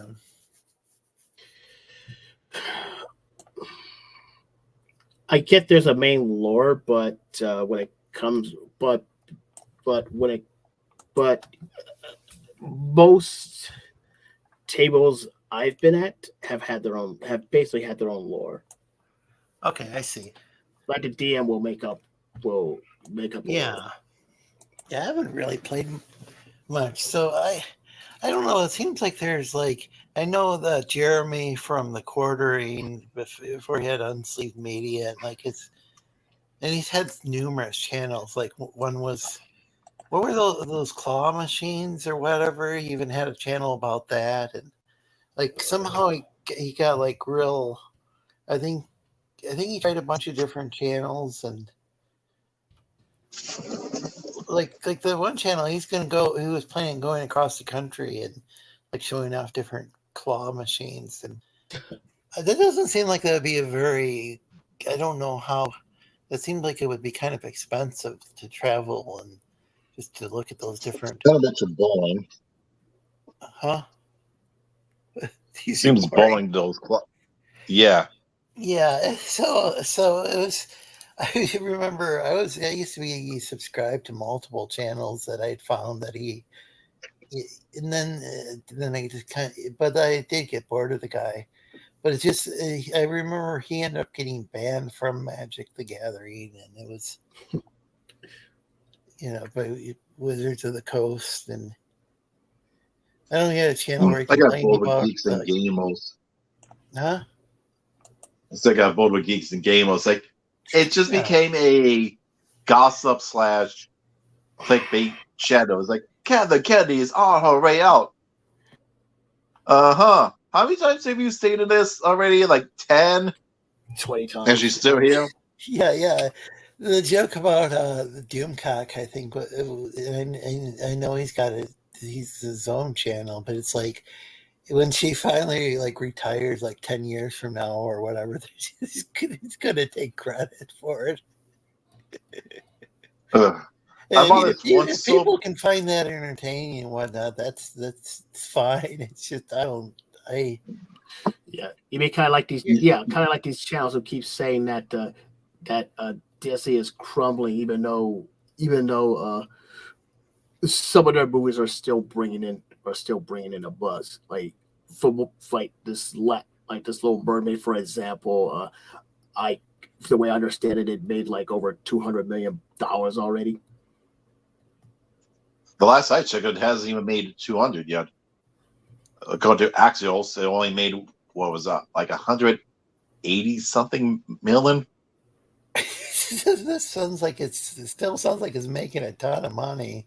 I get there's a main lore, but when it comes, but most tables I've been at have basically had their own lore. Okay, I see. Like the DM will make up. Yeah, I haven't really played much, so I don't know. It seems like there's I know that Jeremy from the Quartering before he had Unsleeved Media, and he's had numerous channels. Like one was, what were those claw machines or whatever? He even had a channel about that, and somehow he got real. I think he tried a bunch of different channels, and like the one channel he was planning on going across the country and showing off different claw machines, and that doesn't seem like that would be I don't know how. It seemed like it would be kind of expensive to travel and just to look at those different. Kind of bit too boring. Huh? Seems boring those. Yeah. Yeah. So it was. I remember I used to be subscribed to multiple channels that I'd found that and then I just but I did get bored of the guy. But it's just, I remember he ended up getting banned from Magic the Gathering, and it was, by Wizards of the Coast, and I only had a channel where he I got complained bored about with geeks and gamers. Huh? It's like a board with geeks and gamers. Like it just became a gossip / clickbait shadow. It's like the Kennedy is on her way out. How many times have you stated this already? Like 10? 20 times. And she's still here? Yeah. The joke about the Doomcock, I think, and I know he's his own channel, but it's like when she finally like retires, like 10 years from now or whatever, he's gonna take credit for it. If people can find that entertaining and whatnot, that's fine. It's just Yeah, you may kind of like these. Yeah, kind of like these channels who keep saying that Disney is crumbling, even though some of their movies are still bringing in a buzz. Like this Little Mermaid, for example. The way I understand it, it made like over $200 million already. The last I checked, it hasn't even made 200 yet. According to Axios, it only made what was that, like 180 something million. This sounds like it still sounds like it's making a ton of money.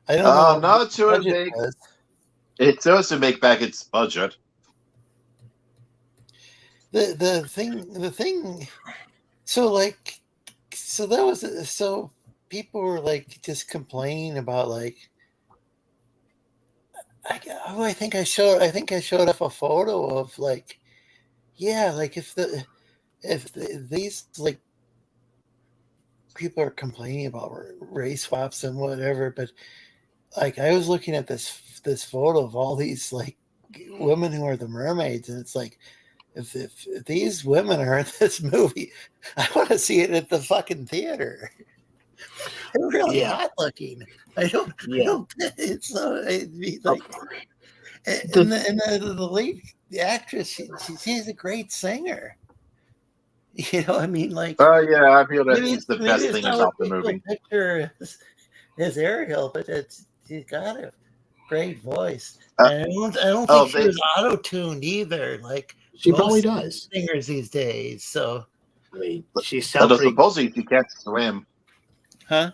I don't know. Not to make. It does to make back its budget. The thing. So people were like just complaining about like. I think I showed off a photo of like, yeah, like if these like people are complaining about race swaps and whatever, but like I was looking at this photo of all these like women who are the mermaids, and it's like if these women are in this movie, I want to see it at the fucking theater. They're really hot looking. It's like, the lead actress, she's a great singer. You know, I mean, like. Oh yeah, I feel that is the best thing about the movie. Picture as Ariel, but she's got a great voice. And I don't think she was auto-tuned either. Like she probably does. Singers these days, so. I mean, she sounds pretty. Supposedly she can't swim. Huh?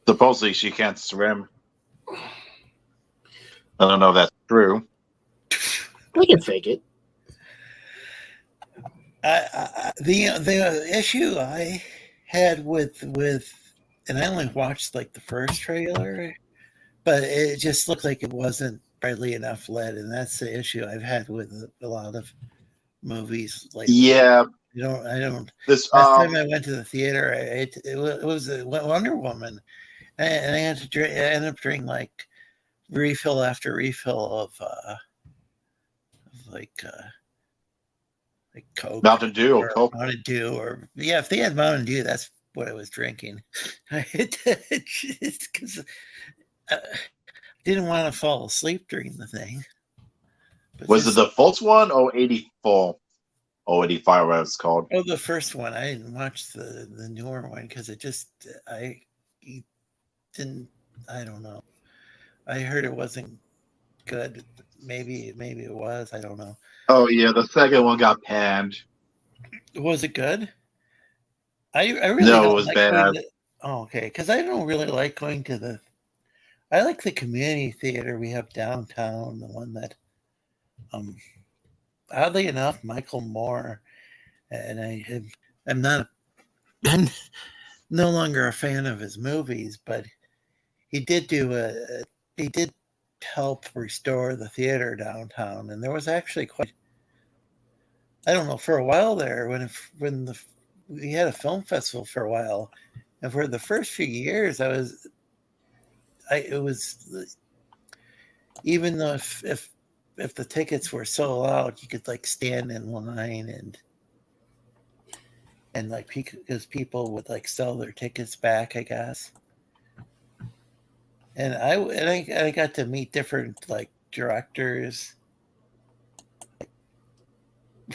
Supposedly she can't swim. I don't know if that's true. We can fake it. The issue I had with, and I only watched like the first trailer, but it just looked like it wasn't brightly enough lit, and that's the issue I've had with a lot of movies. Like, yeah, I don't. This last time I went to the theater, it was a Wonder Woman, and I had to end up drinking like refill after refill of like Coke, Mountain Dew or Coke. Mountain Dew, or if they had Mountain Dew, that's what I was drinking. Because I didn't want to fall asleep during the thing. But was it the first one or 84? Oh, 85, what it's called. Oh, the first one. I didn't watch the newer one because it just I don't know. I heard it wasn't good. Maybe it was. I don't know. Oh yeah, the second one got panned. Was it good? I really no, it was bad. Okay, because I don't really like going to the. I like the community theater we have downtown, the one that, oddly enough, Michael Moore, and I'm no longer a fan of his movies, but he did help restore the theater downtown, and there was actually quite. I don't know, for a while there when we had a film festival for a while, and for the first few years it was even though if the tickets were sold out, you could like stand in line and like because people would like sell their tickets back, I guess. And I got to meet different like directors.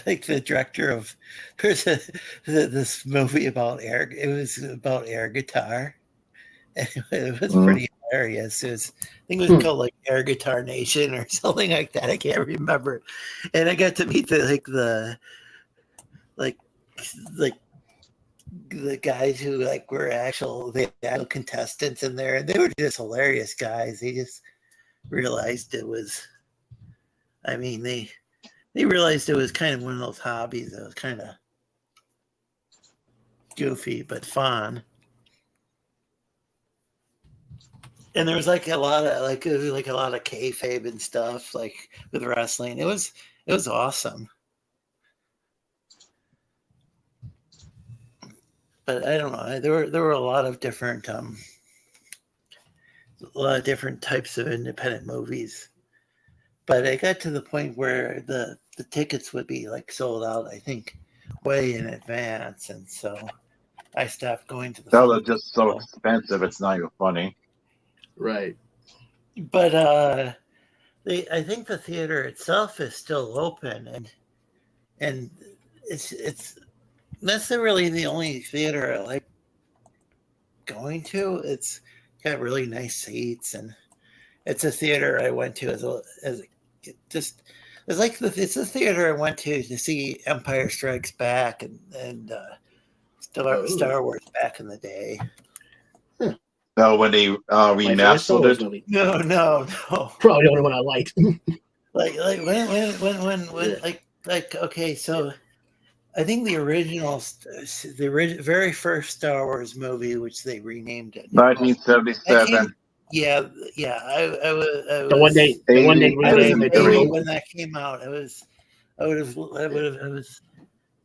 Like the director of this movie about air. It was about air guitar, and it was pretty hilarious. I think it was called like Air Guitar Nation or something like that. I can't remember. And I got to meet the guys who like were actual contestants in there, and they were just hilarious guys. They just realized it was. I mean, they realized it was kind of one of those hobbies that was kind of goofy but fun. And there was like a lot of kayfabe and stuff like with wrestling. It was awesome. But I don't know. There were a lot of different types of independent movies. But it got to the point where the tickets would be like sold out, I think, way in advance, and so I stopped going to the. They're just so expensive. It's not even funny. Right. But I think the theater itself is still open, and it's that's really the only theater I like going to. It's got really nice seats, and it's a theater I went to it's a theater I went to see Empire Strikes Back and Star Wars back in the day. No, when they remastered it. Movie. No. Probably the only one I liked. Okay, so I think the very first Star Wars movie, which they renamed it 1977. Yeah. I was The one day when that came out. I was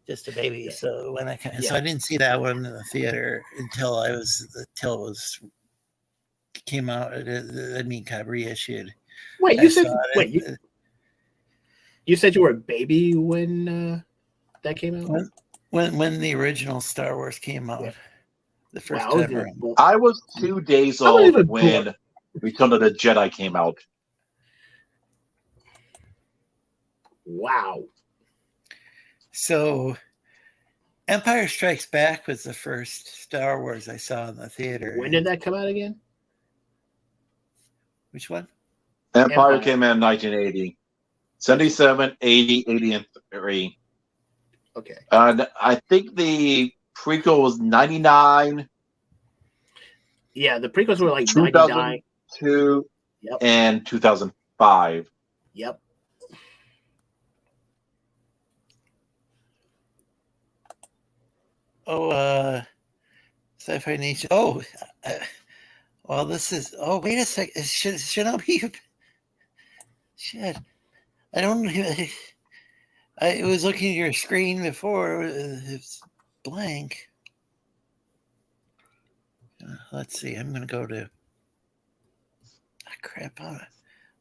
just a baby. So when so I didn't see that one in the theater until it came out. Kind of reissued. Wait, you said you were a baby when that came out? When the original Star Wars came out, the first time around. I was 2 days old when Return of the Jedi came out. Wow. So, Empire Strikes Back was the first Star Wars I saw in the theater. When did that come out again? Which one? Empire came out in 1980. 77, 80, 80, and 3. Okay. And I think the prequel was 99. Yeah, the prequels were like 99. 2002 and 2005. Yep. Oh, Sci-Fi Nation. Oh, well, this is. Oh, wait a sec. Should I be? Shit. I don't. I was looking at your screen before. It's blank. Let's see. I'm going to go to. Crap. What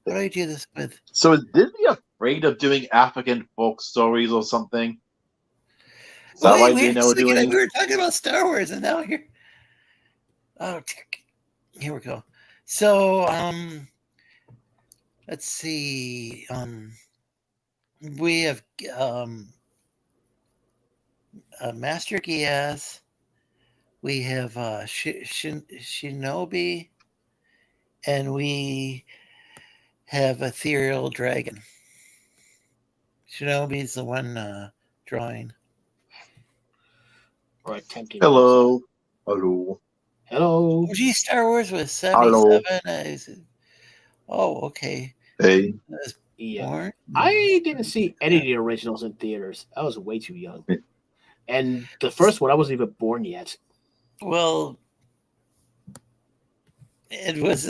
do I do this with? So is Disney afraid of doing African folk stories or something? Is that why they know doing? We were talking about Star Wars, and now here. Oh, here we go. So, let's see. We have Master Geass. We have Shinobi, and we have Ethereal Dragon. Shinobi's the one drawing. Or attempting. Hello. OG Star Wars was 77. Oh, okay. Hey. Yeah. I didn't see any of the originals in theaters. I was way too young. And the first one, I wasn't even born yet. Well, it was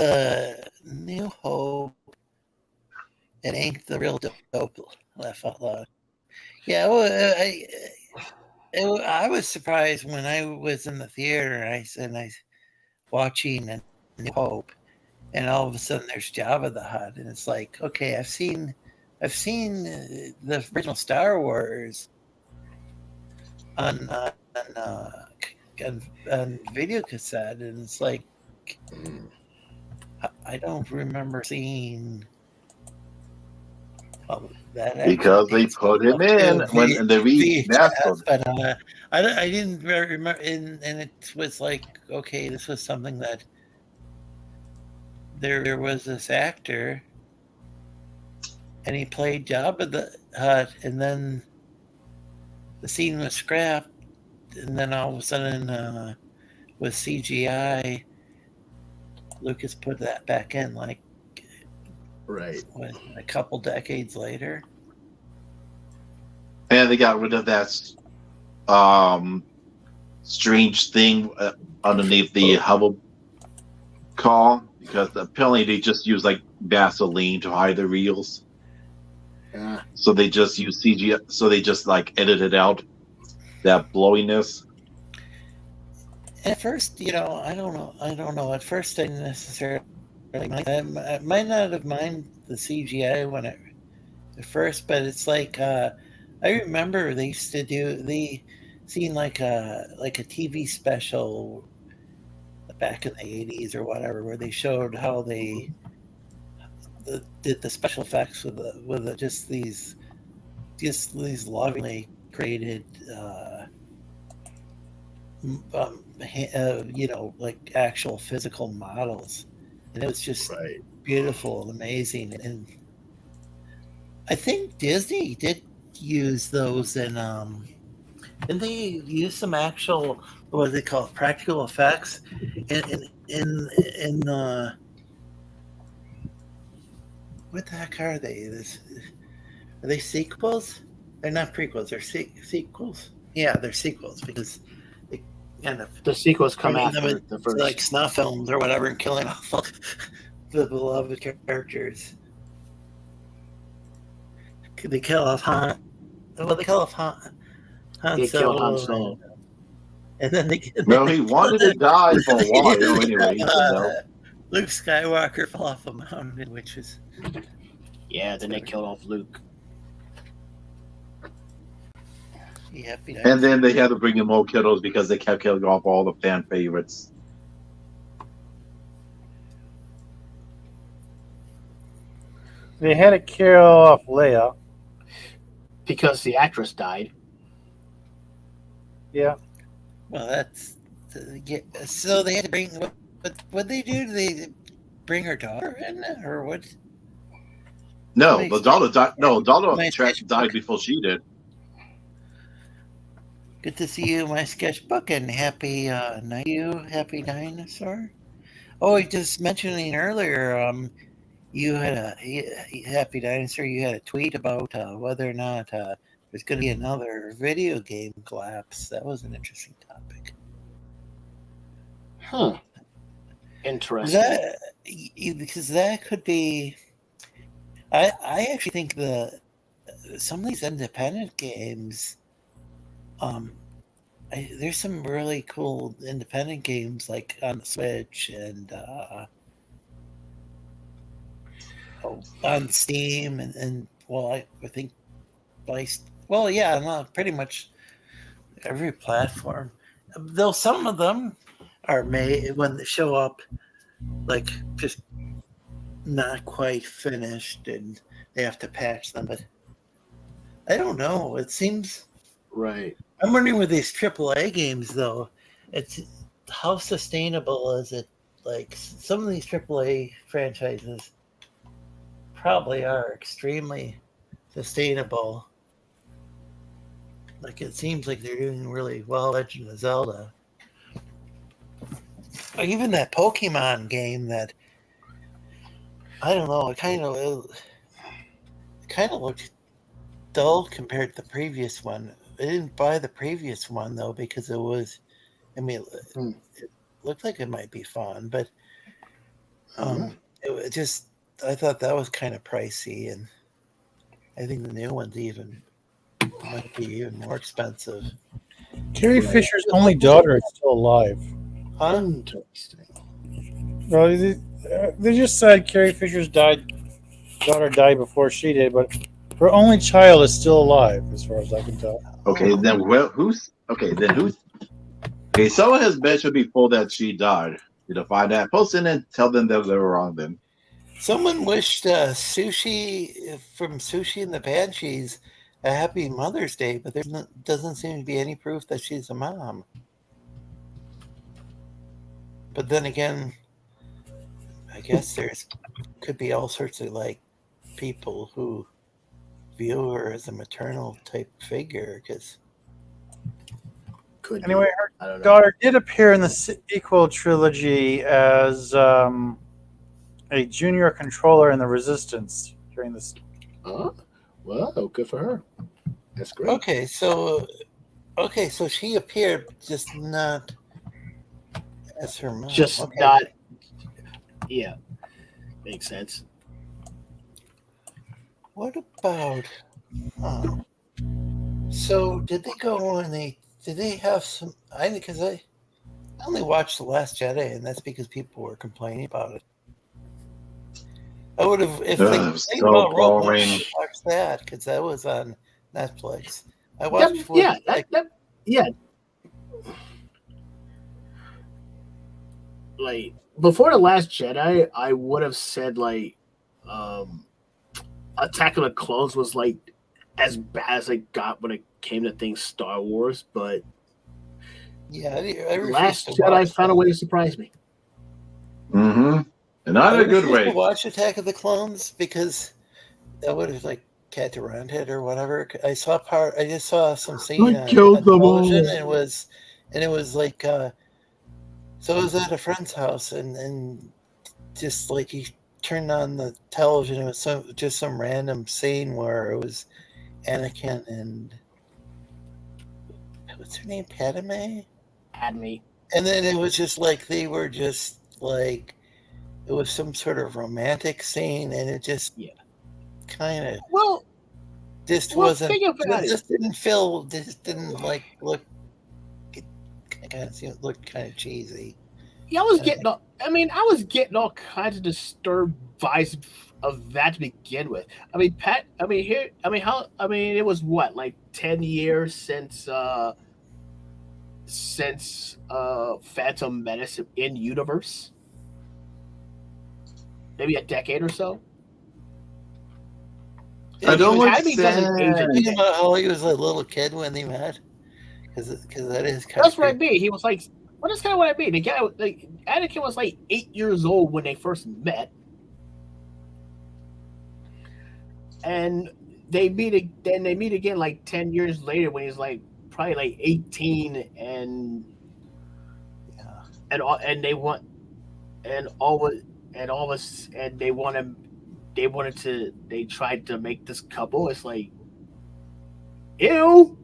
New Hope. It ain't the real dope. Laugh out loud. Yeah, well, I was surprised when I was in the theater and I watching New Hope, and all of a sudden there's Jabba the Hutt, and it's like, okay, I've seen the original Star Wars on video cassette, and it's like I don't remember seeing that because they put him in when the remastered. But I didn't remember, and it was like, okay, this was something that there was this actor, and he played Jabba the Hutt, and then the scene was scrapped, and then all of a sudden, with CGI, Lucas put that back in, like, Right. what, a couple decades later. And they got rid of that strange thing underneath the Hubble call, because apparently they just use like Vaseline to hide the reels. Yeah. So they just use CGI. So they just like edited out that blowiness. At first, I don't know. At first, I didn't necessarily mind. I might not have minded the CGI when at first, but it's like I remember they used to do seen like a TV special back in the 80s or whatever, where they showed how they did the special effects with just these lovingly created like actual physical models, and it was just Right. beautiful and amazing. And I think Disney did use those, and didn't they use some actual, what do they call it, practical effects in what the heck are they? Are they sequels? They're not prequels. They're sequels. Yeah, they're sequels because they kind of The sequels come bringing after them the first. like snuff films or whatever, and killing off the beloved characters. They kill off Han. Well, they kill off Han They killed Han Solo, Solo. and then they. Well, he wanted to die for a while anyway. Luke Skywalker fell off a mountain, which is. Yeah, then they killed off Luke. And then they had to bring in more kiddos because they kept killing off all the fan favorites. They had to kill off Leia. Because the actress died. Yeah. Well, that's. So they had to bring. What they do? Did they bring her daughter in, or what? No, the daughter died. No, daughter My died before she did. Good to see you, my sketchbook, and happy night, you happy dinosaur. Oh, just mentioning earlier, you had a happy dinosaur. You had a tweet about whether or not there's going to be another video game collapse. That was an interesting topic. Huh. Interesting. Because that could be. I actually think some of these independent games. There's some really cool independent games like on the Switch and on Steam and well, I think pretty much every platform. Though some of them are made when they show up like just not quite finished and they have to patch them, but I don't know. It seems right. I'm wondering with these AAA games, though, it's how sustainable is it? Like some of these AAA franchises probably are extremely sustainable. Like it seems like they're doing really well. Legend of Zelda, or even that Pokemon game that I don't know. It kind of looked dull compared to the previous one. I didn't buy the previous one though because it was. I mean, it looked like it might be fun, but it just. I thought that was kind of pricey, and I think the new one's might be even more expensive. Carrie Fisher's only daughter is still alive. Interesting. Well, they just said Carrie Fisher's daughter died before she did, but her only child is still alive, as far as I can tell. Okay, then who's? Okay, someone has mentioned before that she died. Did I find that? Post in and tell them that they were wrong. Then someone wished Sushi from Sushi and the Banshees a happy Mother's Day, but there doesn't seem to be any proof that she's a mom. But then again, I guess could be all sorts of like people who view her as a maternal type figure because. Anyway, her daughter did appear in the sequel trilogy as a junior controller in the Resistance during this. Oh, well, good for her. That's great. Okay, so she appeared, just not as her mom. Just okay. not. Yeah, makes sense. What about? So did they go and did they have some? Because I only watched The Last Jedi, and that's because people were complaining about it. I would have if they complained about Rogue One, I would watch that because that was on Netflix. I watched. Yeah. Like before The Last Jedi, I would have said like Attack of the Clones was like as bad as it got when it came to things Star Wars, but Last Jedi found a way to surprise me. Mm-hmm. And not in a good way. To watch Attack of the Clones because that would have like cat around it or whatever. I just saw some scene on television, and it was like so I was at a friend's house and just like he turned on the television. It was just some random scene where it was Anakin and what's her name, Padme. And then it was just like they were just like it was some sort of romantic scene, and it just kind of wasn't. This didn't like look. It kind of looked kind of cheesy. Yeah, I was getting all kinds of disturbed vibes of that to begin with. It was what, like 10 years since Phantom Menace in universe? Maybe a decade or so. I don't like thinking about how he was a little kid when they met, because that is kind that's what I mean. He was like, well, that's kind of what I mean. The guy, like Anakin, was like 8 years old when they first met, and they meet again like 10 years later when he's like probably like 18, and they tried to make this couple. It's like, ew.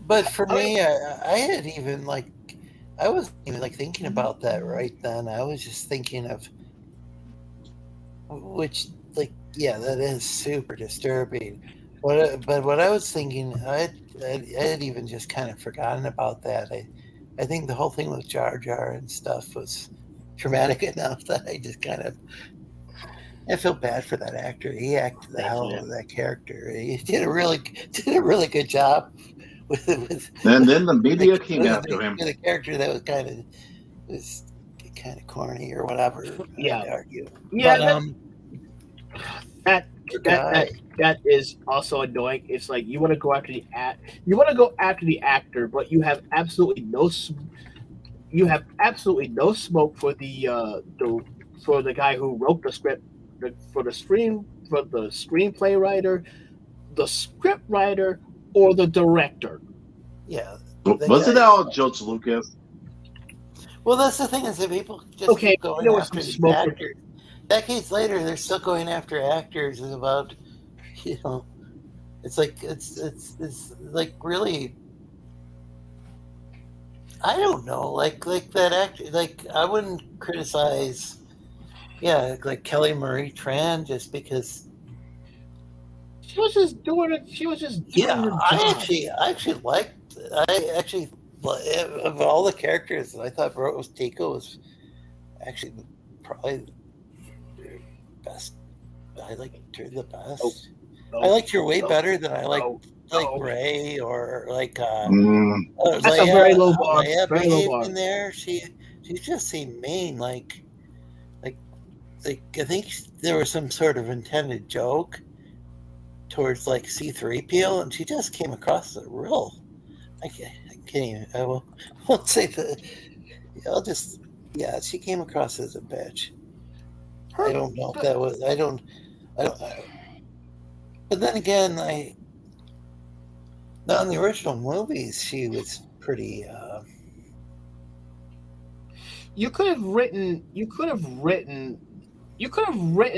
But for me, I had even like, I wasn't even like thinking about that right then. I was just thinking of, which like, yeah, that is super disturbing. But what I was thinking, I had even just kind of forgotten about that. I think the whole thing with Jar Jar and stuff was traumatic enough that I just kind of, I feel bad for that actor. He acted the hell out of that character. He did a really good job with and then the media came after him. The character that was kind of corny or whatever. Yeah, I'd argue. Yeah, but, that is also annoying. It's like you want to go after the actor, but you have absolutely no smoke for the guy who wrote the script, for the screenplay writer, the script writer, or the director. Yeah. Was it all George Lucas? Well, that's the thing, is that people just keep going after these actors. Decades later, they're still going after actors. It's about, it's like it's like really. I don't know, like that actor. Like I wouldn't criticize, like Kelly Marie Tran just because she was just doing it. She was just doing her job. I actually of all the characters, I thought Tek'l was actually probably the best. I liked her the best. I liked her way beer than I liked Ray or like that's a very low bar. Very low bar. In there, she just seemed mean. Like I think there was some sort of intended joke towards like C-3PO, and she just came across as a real. I can't even. I won't say the. I'll just Yeah, she came across as a bitch. Her, I don't know if that was. I don't. But then again, now in the original movies, she was pretty. you could have written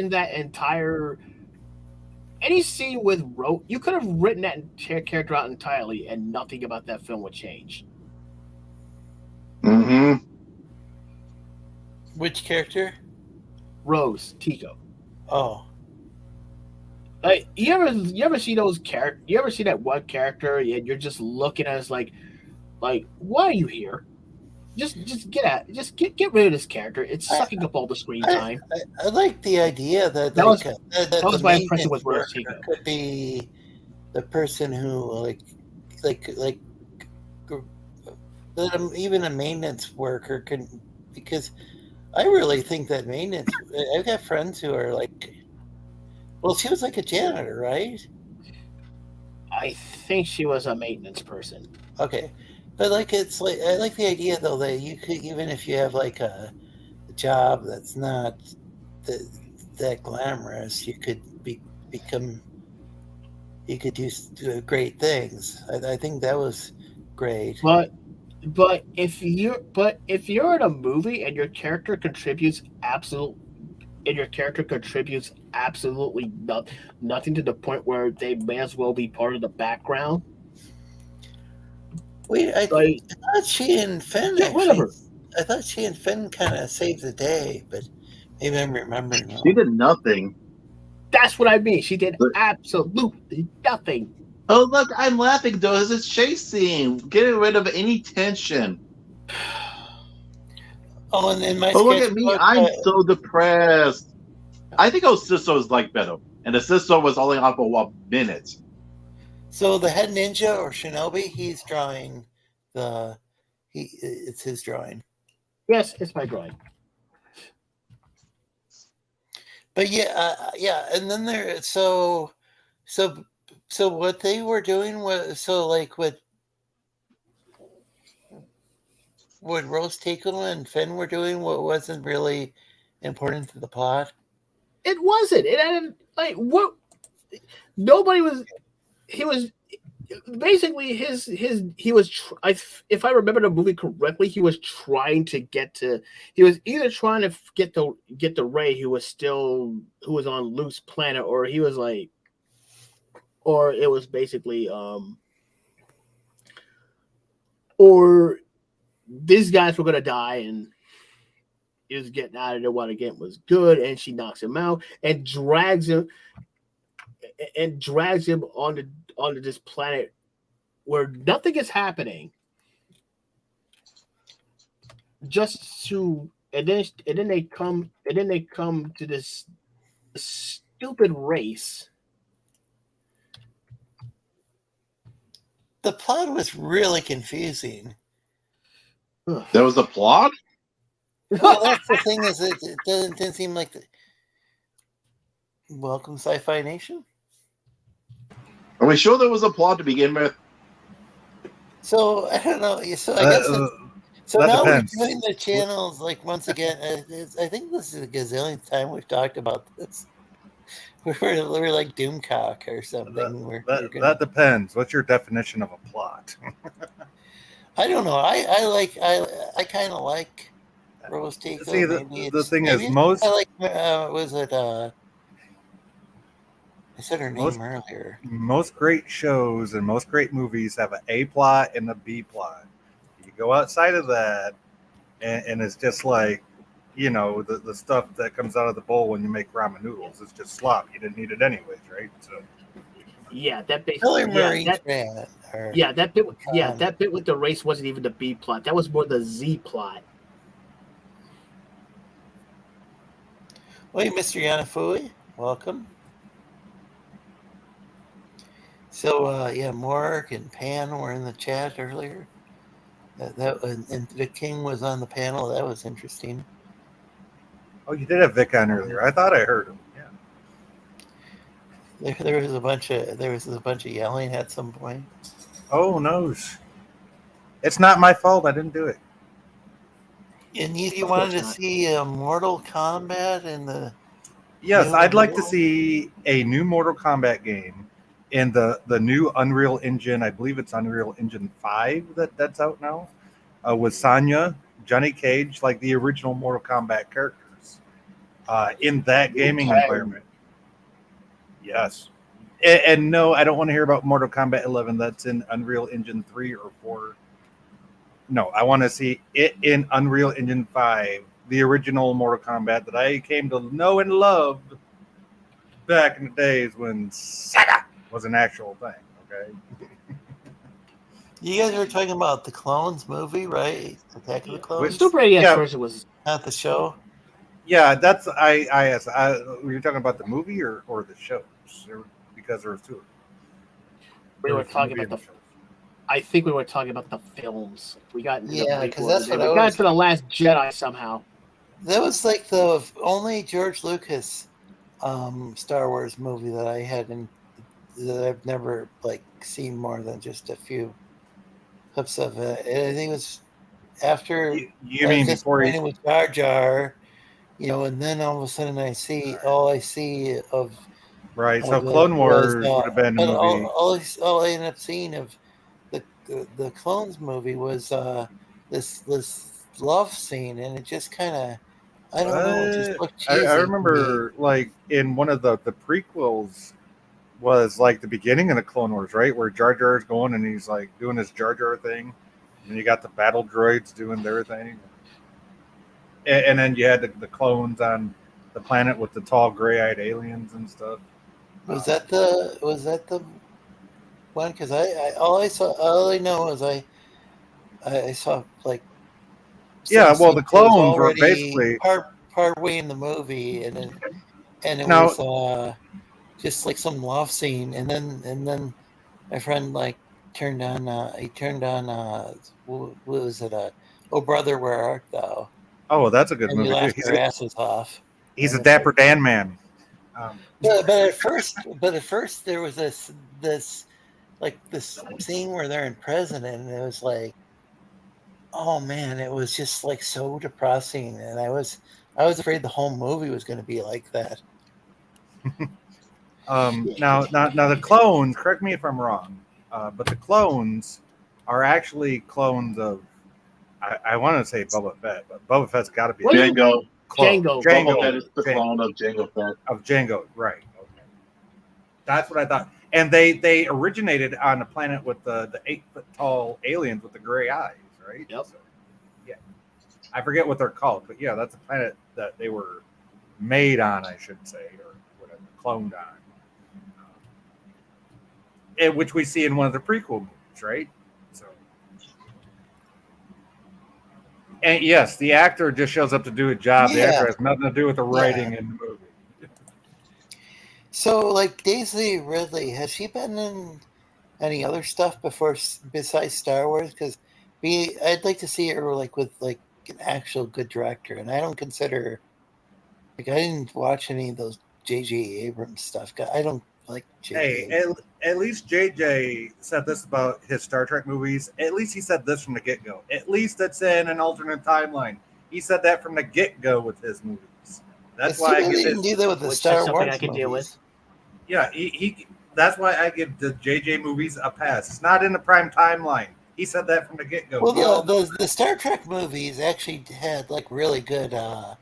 that entire any scene with Ro. You could have written that character out entirely, and nothing about that film would change. Mm-hmm. Which character? Rose Tico. Oh, Like you ever see those characters? You ever see that one character and you're just looking at us like why are you here? Just get rid of this character. It's sucking up all the screen time. I like the idea that That was the my impression with maintenance Rose Tico. worker could be the person who that even a maintenance worker can, because I really think that maintenance. I've got friends who are like, well, she was like a janitor, right? I think she was a maintenance person. Okay, but like it's like I like the idea though that you could, even if you have like a job that's not that glamorous, you could become. You could do great things. I think that was great. But if you're in a movie and your character contributes absolutely nothing to the point where they may as well be part of the background. Wait, I thought she and Finn whatever. I thought she and Finn kind of saved the day, but maybe I'm remembering wrong. She did nothing. That's what I mean. She did absolutely nothing. Oh, look, I'm laughing, though. It's a chase scene. Getting rid of any tension. Oh, and then my Oh, look at me. I'm so depressed. I think Sisto was like better. And the Sisto was only on for 1 minute. So the head ninja or shinobi, he's drawing it's his drawing. Yes, it's my drawing. But yeah, and then so what they were doing was what Rose Tek'l and Finn were doing, what wasn't really important to the plot. It wasn't. It had what nobody was. He was basically if I remember the movie correctly, he was trying to get to. He was either trying to get the Ray who was on Luke's planet, or he was like, or it was basically or these guys were gonna die and he was getting out of there while the game was good, and she knocks him out and drags him onto this planet where nothing is happening. And then they come to this stupid race. The plot was really confusing. There was a plot? Well, that's the thing, is it didn't seem like Welcome, Sci-Fi Nation. Are we sure there was a plot to begin with? So I don't know. So I guess so. Now depends. we're doing the channels like once again. I think this is a gazillionth time we've talked about this. We're like Doomcock or something. That depends. What's your definition of a plot? I don't know. I kind of like Rose Tek'l. See, the thing is, most I like was it? I said her name earlier. Most great shows and most great movies have an A plot and a B plot. You go outside of that, and it's just like, the stuff that comes out of the bowl when you make ramen noodles. It's just slop. You didn't need it anyways, right? So. Yeah, that bit. That bit with the race wasn't even the B plot. That was more the Z plot. Wait, Mr. Yanafui, welcome. So Morg and Pan were in the chat earlier. And the King was on the panel. That was interesting. Oh, you did have Vic on earlier. I thought I heard him. Yeah. There was a bunch of yelling at some point. Oh no! It's not my fault. I didn't do it. And you wanted to see Mortal Kombat in the Yes, new I'd like to Unreal? see a new Mortal Kombat game in the new Unreal Engine. I believe it's Unreal Engine 5 that's out now, with Sonya, Johnny Cage, like the original Mortal Kombat characters, in that gaming environment. Yes. And no, I don't want to hear about Mortal Kombat 11. That's in Unreal Engine 3 or 4. No, I want to see it in Unreal Engine 5, the original Mortal Kombat that I came to know and love back in the days when Sega was an actual thing. Okay. You guys were talking about the Clones movie, right? Attack of the Clones, Super NES Yeah. version was not the show. Yeah, that's were you talking about the movie or the shows? Because there was two. we were talking about the. I think we were talking about the films. We got into Yeah, the 'cause prequels. that's We what I got was- to the Last Jedi somehow. That was like the only George Lucas Star Wars movie that I hadn't that I've never like seen more than just a few clips of it. And I think it was after You mean just before it with Jar Jar, and then all of a sudden I see of right? So of it Clone Wars was, would have been a but movie. all I ended up seeing of the Clones movie was this love scene, and it just kind of I don't know, it just looked cheesy. I to remember like in one of the prequels was like the beginning of the Clone Wars, right? Where Jar Jar is going and he's like doing his Jar Jar thing. And you got the battle droids doing their thing. And then you had the clones on the planet with the tall gray-eyed aliens and stuff. me. Was that the one? Because all I know is I saw like Yeah, some well, scene the that was clones were already basically part way in the movie, and it Now- was just like some love scene, and then my friend like turned on what was it, Oh Brother Where Art Thou, oh, that's a good and we movie. laughed our asses off. He's a And Dapper Dan man. but at first there was this scene where they're in prison, and it was like, oh man, it was just like so depressing, and I was afraid the whole movie was going to be like that. Now the clones. Correct me if I'm wrong, but the clones are actually clones of. I want to say Boba Fett, but Boba Fett's got to be Django. clone. Django. Boba Fett is the clone of Django Fett. Of Django, right? Okay, that's what I thought. And they originated on a planet with the 8-foot tall aliens with the gray eyes, right? Yep. So, yeah, I forget what they're called, but yeah, that's a planet that they were made on, I should say, or whatever, cloned on. Which we see in one of the prequel movies, right? So, and yes, the actor just shows up to do a job. The Yeah. actor has nothing to do with the writing in the movie. So, like Daisy Ridley, has she been in any other stuff before besides Star Wars? Because I'd like to see her like with like an actual good director, and I don't consider I didn't watch any of those J.J. Abrams stuff. I don't like J.J. Hey, at least JJ said this about his Star Trek movies. At least he said this from the get-go. At least it's in an alternate timeline. He said that from the get-go with his movies. That's why I he give didn't do that with the Which is Star something Wars I can deal with. Yeah, he that's why I give the JJ movies a pass. It's not in the prime timeline. He said that from the get-go. Well, the Star Trek movies actually had like really good. I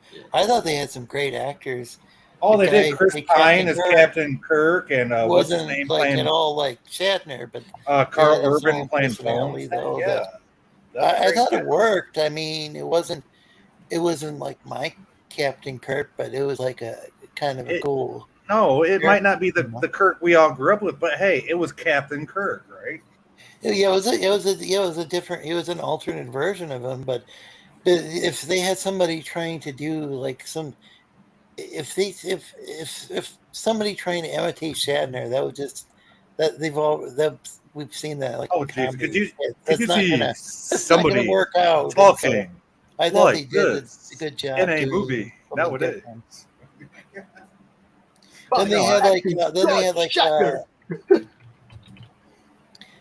thought they had some great actors. Oh, they the did. guy Chris who played Pine Captain as Kirk Captain Kirk, and what's his wasn't name like playing at all like Shatner, but Carl had his Urban own playing personality, Bones. though, Yeah, I thought it worked. I mean, it wasn't like my Captain Kirk, but it was like a kind of a cool. No, it Yeah. might not be the Kirk we all grew up with, but hey, it was Captain Kirk, right? Yeah, it was a different. It was an alternate version of him, but if they had somebody trying to do like some, if somebody trying to imitate Shatner, that would just we've seen that like Oh, in jeez, comedy. could That's you not see gonna not somebody gonna work out. And talking so I thought they like did this a good job in a doing movie something nowadays? different. Then they had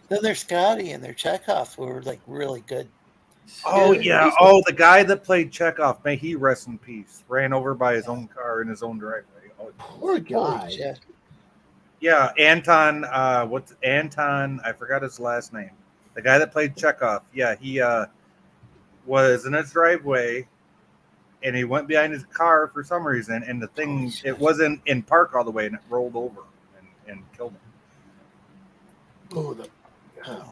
then there's Scotty and their Chekhov were like really good Oh yeah. Oh, the guy that played Chekhov, may he rest in peace, ran over by his own car in his own driveway. Oh, Poor guy. shit. yeah, Anton. What's Anton? I forgot his last name. The guy that played Chekhov. Yeah, he was in his driveway, and he went behind his car for some reason, and the thing it wasn't in park all the way, and it rolled over and killed him. Oh,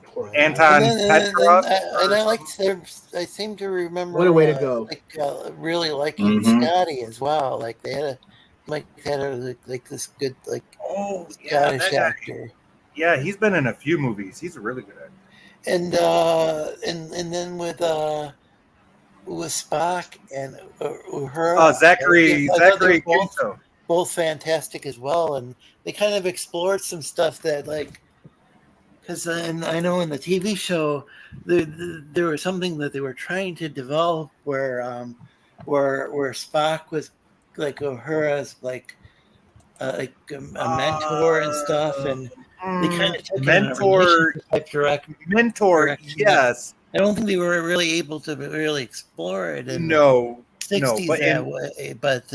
poor guy. Anton Petrov. And I seem to remember. What a way to go. Really liking Scotty as well. Like they had this good Oh yeah, Scottish that guy. actor. Yeah, he's been in a few movies. He's a really good actor. And then with Spock and her Zachary Quinto. both fantastic as well, and they kind of explored some stuff that because I know in the TV show there was something that they were trying to develop where Spock was like Uhura's like a mentor and stuff, and they kind of took mentor. Yes, I don't think they were really able to really explore it. In no, 60s but that way, but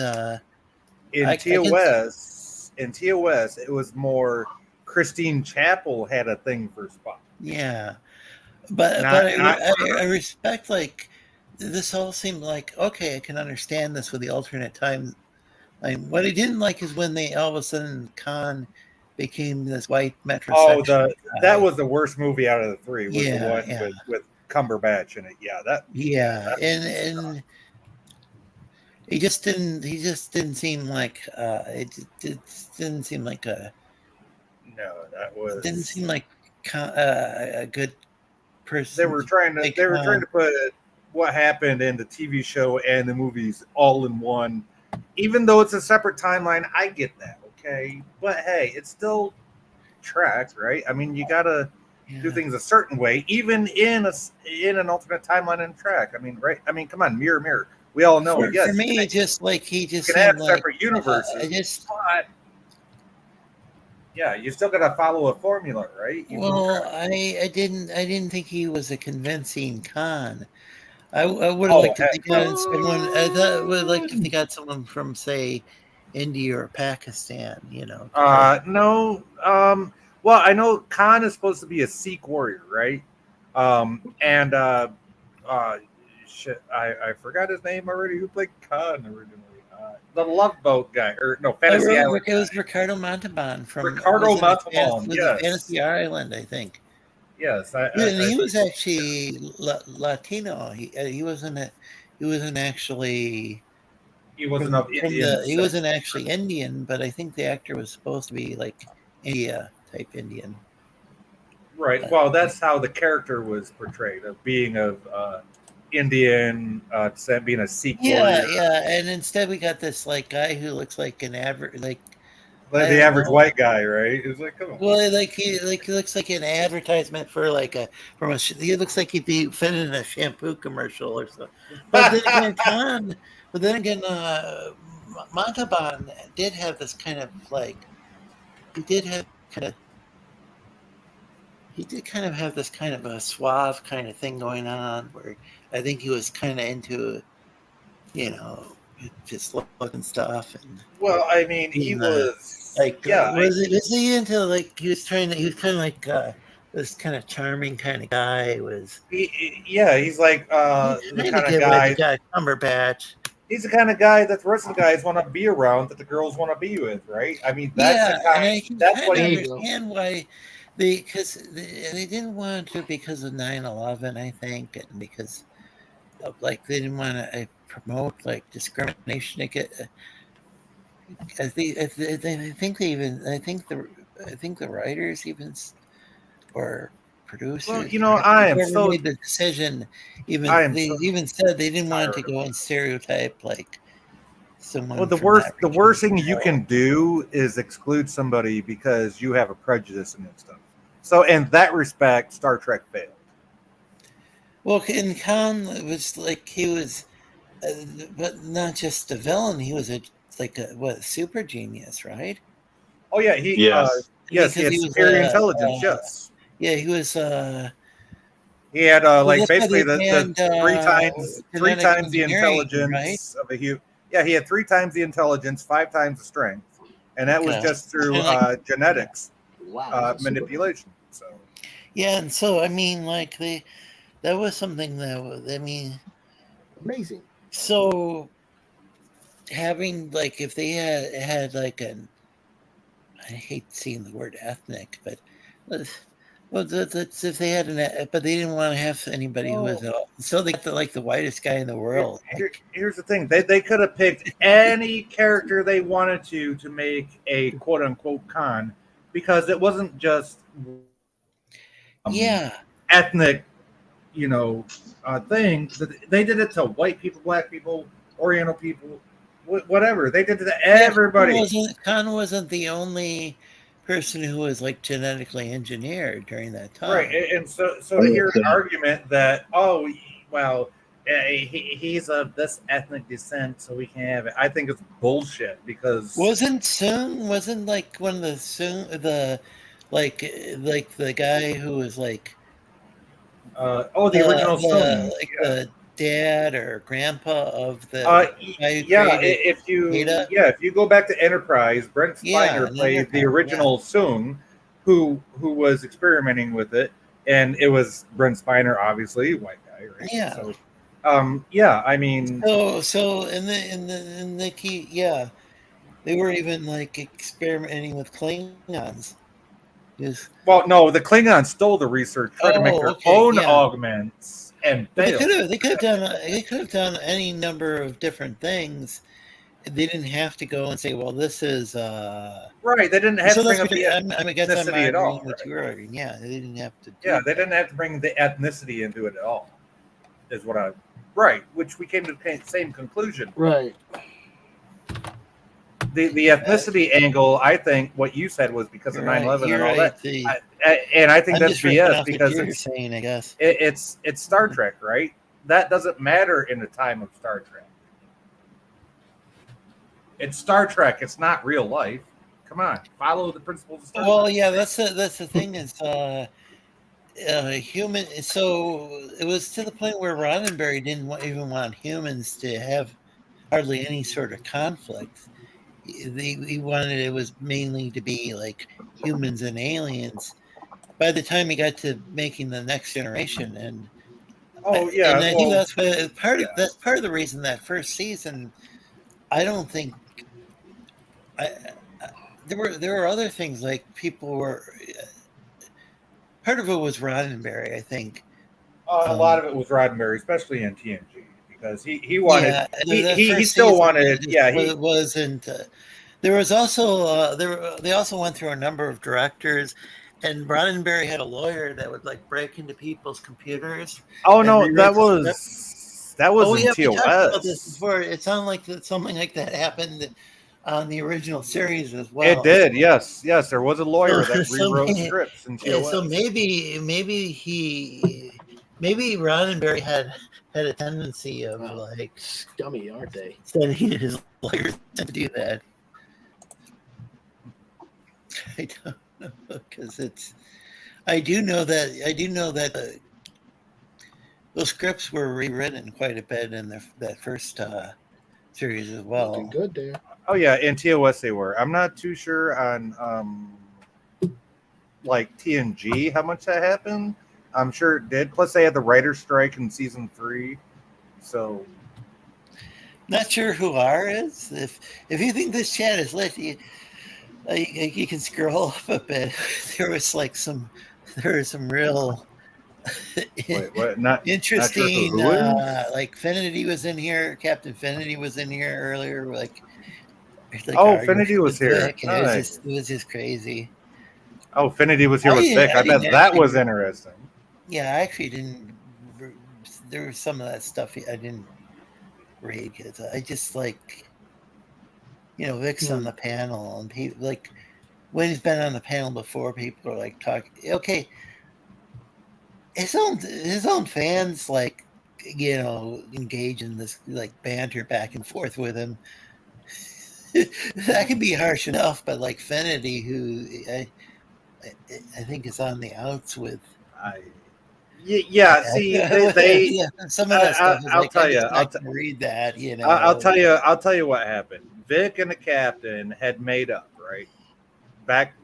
in TOS, it was more. Christine Chapel had a thing for Spock. Yeah, but I respect this all seemed like okay. I can understand this with the alternate time. What I didn't like is when they all of a sudden Khan became this white metrosexual. Oh, that was the worst movie out of the three. Was the one with Cumberbatch in it. Yeah, and he just didn't seem like it didn't seem like a. No, that was didn't seem like a good person. They were trying to put what happened in the TV show and the movies all in one, even though it's a separate timeline. I get that, okay, but hey, it's still tracks, right? I mean, you gotta do things a certain way, even in an alternate timeline and track. I mean, right? I mean, come on, mirror. We all know. For me, he just can have separate universes. Yeah, you still got to follow a formula, right? I didn't think he was a convincing Khan. I would have liked if they got someone. I thought I would have liked if they got someone from, say, India or Pakistan. No. Well, I know Khan is supposed to be a Sikh warrior, right? Shit, I forgot his name already. Who played Khan originally? The Love Boat guy, or no, Fantasy Island. It was Ricardo Montalban from Fantasy Island, I think. Yes, he was actually Latino. He wasn't actually. He wasn't of Indian. He wasn't actually Indian, but I think the actor was supposed to be like India type Indian. Right. Well, that's how the character was portrayed, of being of Indian, being a Sikh warrior. Yeah, and instead we got this guy who looks like an average, the average white guy, right? It's like, come on. Well, he looks like an advertisement for he looks like he'd be fit in a shampoo commercial or something. But then again, Montalban did have this kind of he did kind of have this kind of a suave kind of thing going on where I think he was kind of into, just looking stuff. And I mean, he was was he into he was kind of this kind of charming kind of guy. He's like the kind of guy Cumberbatch. He's the kind of guy that the rest of the guys want to be around, that the girls want to be with, right? I mean, that's what he understand why. Because they didn't want to because of 9/11, I think, and because of, they didn't want to promote discrimination. I think the writers even or producers. Well, I am so made the decision. Even said they didn't want to go and stereotype someone. Well, the worst thing you can do is exclude somebody because you have a prejudice against them. So, in that respect, Star Trek failed. Well, and Khan was he was, but not just a villain. He was a super genius, right? Oh yeah, he had superior intelligence. Yes. Yeah, he was. He had Well, like that's why basically they the banned, three genetic times the engineering, right? intelligence of a human. Yeah, he had 3 times the intelligence, 5 times the strength, and that was Okay. just through And, like, genetics Wow. That's a super- manipulation. So Yeah, and so I mean, like that was something that was, I mean, amazing. so having like if they had like an, I hate seeing the word ethnic, but well, that's if they had but they didn't want to have anybody who was so they got the whitest guy in the world. here's the thing: they could have picked any character they wanted to make a quote unquote Khan, because it wasn't just Yeah, ethnic, thing. They did it to white people, black people, Oriental people, whatever. They did it to everybody. Khan wasn't the only person who was like genetically engineered during that time. Right, and so to hear an argument that he's of this ethnic descent, so we can have it. I think it's bullshit because wasn't like one of the like the guy who was like the original Soong, like the dad or grandpa of the guy who created if you go back to Enterprise, Brent Spiner played the original Soong, who was experimenting with it, and it was Brent Spiner, obviously white guy, right? Yeah. So, I mean, so in the key, they were even like experimenting with Klingons. Well, no, the Klingons stole the research, tried to make their own augments, and failed. They could have done any number of different things. They didn't have to go and say, "Well, this is right." They didn't have to bring up the ethnicity at all. Right? Yeah, they didn't have to. They didn't have to bring the ethnicity into it at all. Is what I which we came to the same conclusion. Right. The ethnicity angle, I think what you said was because of 9/11 and all that. And I think that's BS because it's saying, I guess it's Star Trek, right? That doesn't matter in the time of Star Trek. It's Star Trek. It's not real life. Come on, follow the principles of Star Trek. Well, yeah, that's the thing is human. So it was to the point where Roddenberry didn't even want humans to have hardly any sort of conflict. He wanted it was mainly to be like humans and aliens. By the time he got to making the Next Generation, and I think that's part of the reason that first season. I don't think there were other things like people were. Part of it was Roddenberry, I think. A lot of it was Roddenberry, especially in TNG, because he wanted he still wanted it wasn't. There was also they also went through a number of directors, and Roddenberry had a lawyer that would like break into people's computers. Oh no, that was in TOS. This before. It sounded like something like that happened on the original series as well. It did, yes. There was a lawyer that rewrote scripts in TOS. So maybe Roddenberry had a tendency of like scummy, aren't they? Sending his lawyers to do that. I don't know because I do know that those scripts were rewritten quite a bit in that first series as well. Looking good there. Oh yeah, in TOS they were. I'm not too sure on like TNG how much that happened. I'm sure it did. Plus they had the writer's strike in season 3. So not sure who R is. If you think this chat is lit, you can scroll up a bit. There was some real interesting. Not sure like Finity was in here. Captain Finity was in here earlier. Like Finity was here. Nice. It was just crazy. Oh, Finity was here with Vic. I bet that was interesting. Yeah, I actually didn't. There was some of that stuff I didn't read because I just like. Vic's on the panel, and people like when he's been on the panel before, people are like talking. Okay, his own fans like engage in this like banter back and forth with him. That can be harsh enough, but like Finity, who I think is on the outs with. Yeah, see, they yeah, some of that stuff is I'll like, tell I you, just not gonna read that, you know. I'll tell you what happened. Vic and the captain had made up, right?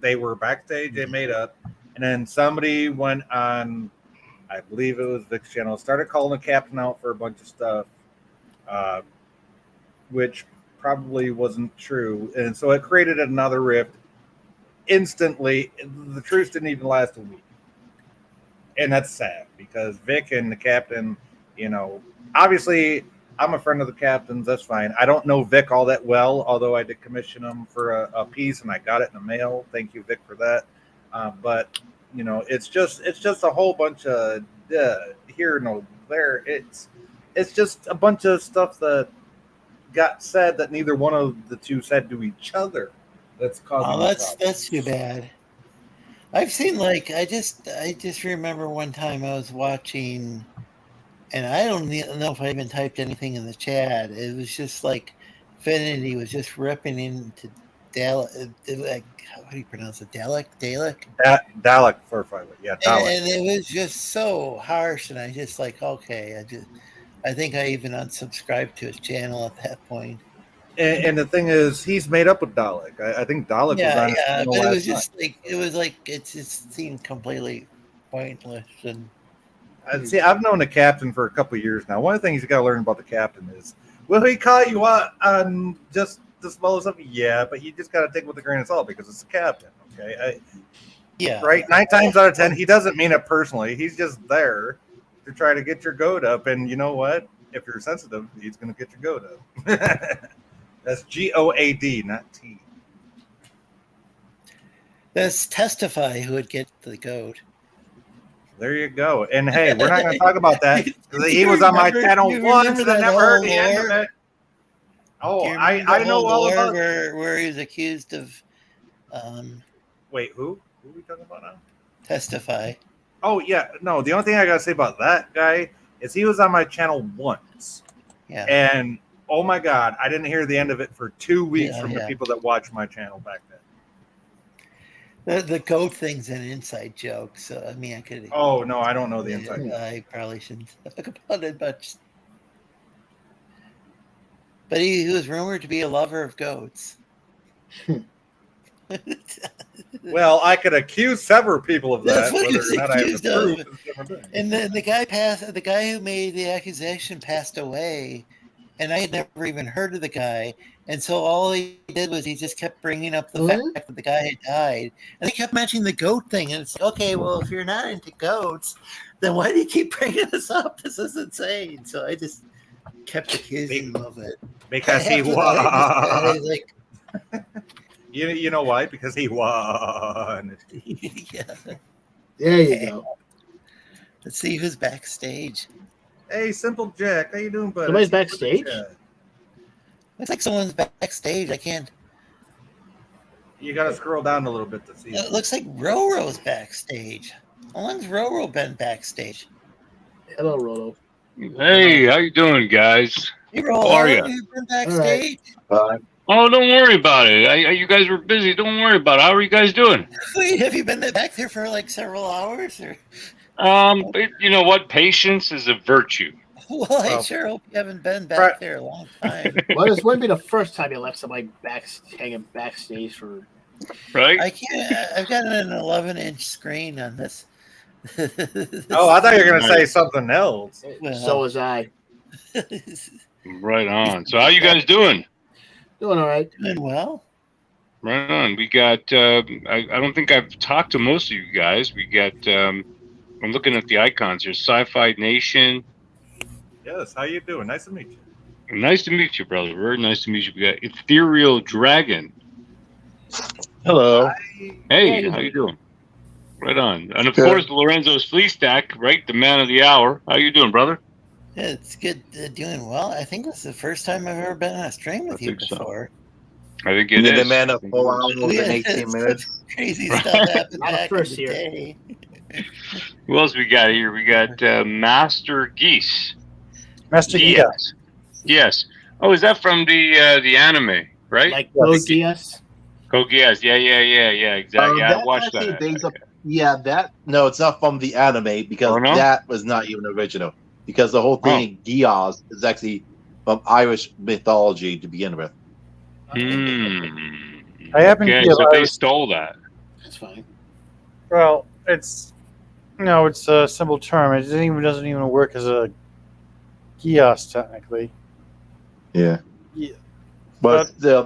They were backstage, they made up, and then somebody went on, I believe it was Vic's channel, started calling the captain out for a bunch of stuff, which probably wasn't true, and so it created another rift instantly. The truce didn't even last a week. And that's sad because Vic and the captain, obviously I'm a friend of the captain's. That's fine. I don't know Vic all that well, although I did commission him for a piece and I got it in the mail. Thank you, Vic, for that. But it's just a whole bunch of here, no there. It's just a bunch of stuff that got said that neither one of the two said to each other. That's causing. That's too bad. I've seen I just remember one time I was watching, and I don't know if I even typed anything in the chat. It was just like Finity was just ripping into Dalek. How do you pronounce it? Dalek? Dalek for fight. Yeah, Dalek. And it was just so harsh, and I just okay. I think I even unsubscribed to his channel at that point. And the thing is, he's made up with Dalek. I think Dalek was on his channel but it was last just night. it just seemed completely pointless. And see, I've known the captain for a couple of years now. One of the things you got to learn about the captain is, will he call you out on just the smallest stuff? Yeah, but you just got to take it with a grain of salt because it's the captain. Okay, right. 9 times out of 10, he doesn't mean it personally. He's just there to try to get your goat up. And you know what? If you're sensitive, he's going to get your goat up. That's GOAD, not T. That's Testify who would get the goat. There you go. And hey, we're not going to talk about that because he was on my channel once and I never heard the end of it. Oh, I know all about where he was accused of. Wait, who? Who are we talking about now? Testify. Oh yeah, no. The only thing I got to say about that guy is he was on my channel once. Yeah. And oh my God, I didn't hear the end of it for 2 weeks from the people that watched my channel back then. The goat thing's an inside joke, so I mean, I could. Oh no, I don't know the inside joke. I probably shouldn't talk about it much. But he was rumored to be a lover of goats. Well, I could accuse several people of that. That's what whether or not I have the proof. And the guy who made the accusation passed away, and I had never even heard of the guy. And so all he did was he just kept bringing up the fact that the guy had died, and he kept mentioning the goat thing. And it's okay. Well, if you're not into goats, then why do you keep bringing this up? This is insane. So I just kept accusing him of it because he won. You know why? Because he won. Yeah. There you go. Let's see who's backstage. Hey, Simple Jack, how you doing, buddy? Somebody's backstage? Looks like someone's backstage. I can't. You got to scroll down a little bit to see. It looks like Roro's backstage. How long's Roro been backstage? Hello, Roro. Hey, how you doing, guys? Hey, Roro, how are you? You've been backstage? Oh, don't worry about it. You guys were busy. Don't worry about it. How are you guys doing? Wait, have you been back there for like several hours? Or? You know what? Patience is a virtue. Well, I sure hope you haven't been back there a long time. Well, this wouldn't be the first time you left somebody hanging backstage for. Right? I can't. I've got an 11-inch screen on this. Oh, I thought you were going to say something else. Well, so was I. Right on. So how you guys doing? Doing all right. Doing well. Right on. We got. I don't think I've talked to most of you guys. We got. I'm looking at the icons here. Sci-Fi Nation. Yes. How you doing? Nice to meet you. Nice to meet you, brother. Very nice to meet you. We got Ethereal Dragon. Hello. Hey, how you doing? Right on. And of course, Lorenzo Sleestack, right? The man of the hour. How you doing, brother? Yeah, it's good. Doing well. I think this is the first time I've ever been on a stream with you before. I think it is. The man of 4 hours and 18 minutes. Crazy stuff happened back in the year. day. Who else we got here? We got Master Geass. Master Geass. Yes. Oh, is that from the anime, right? Like Geass? Geass. Yeah, exactly. I watched that. Yeah, no, it's not from the anime because that was not even original. Because the whole thing in Geass is actually from Irish mythology to begin with. I happen to Okay, be so they Irish. stole that. That's fine. Well, it's a simple term. It doesn't even work as a Geass technically. Yeah. Yeah. But still,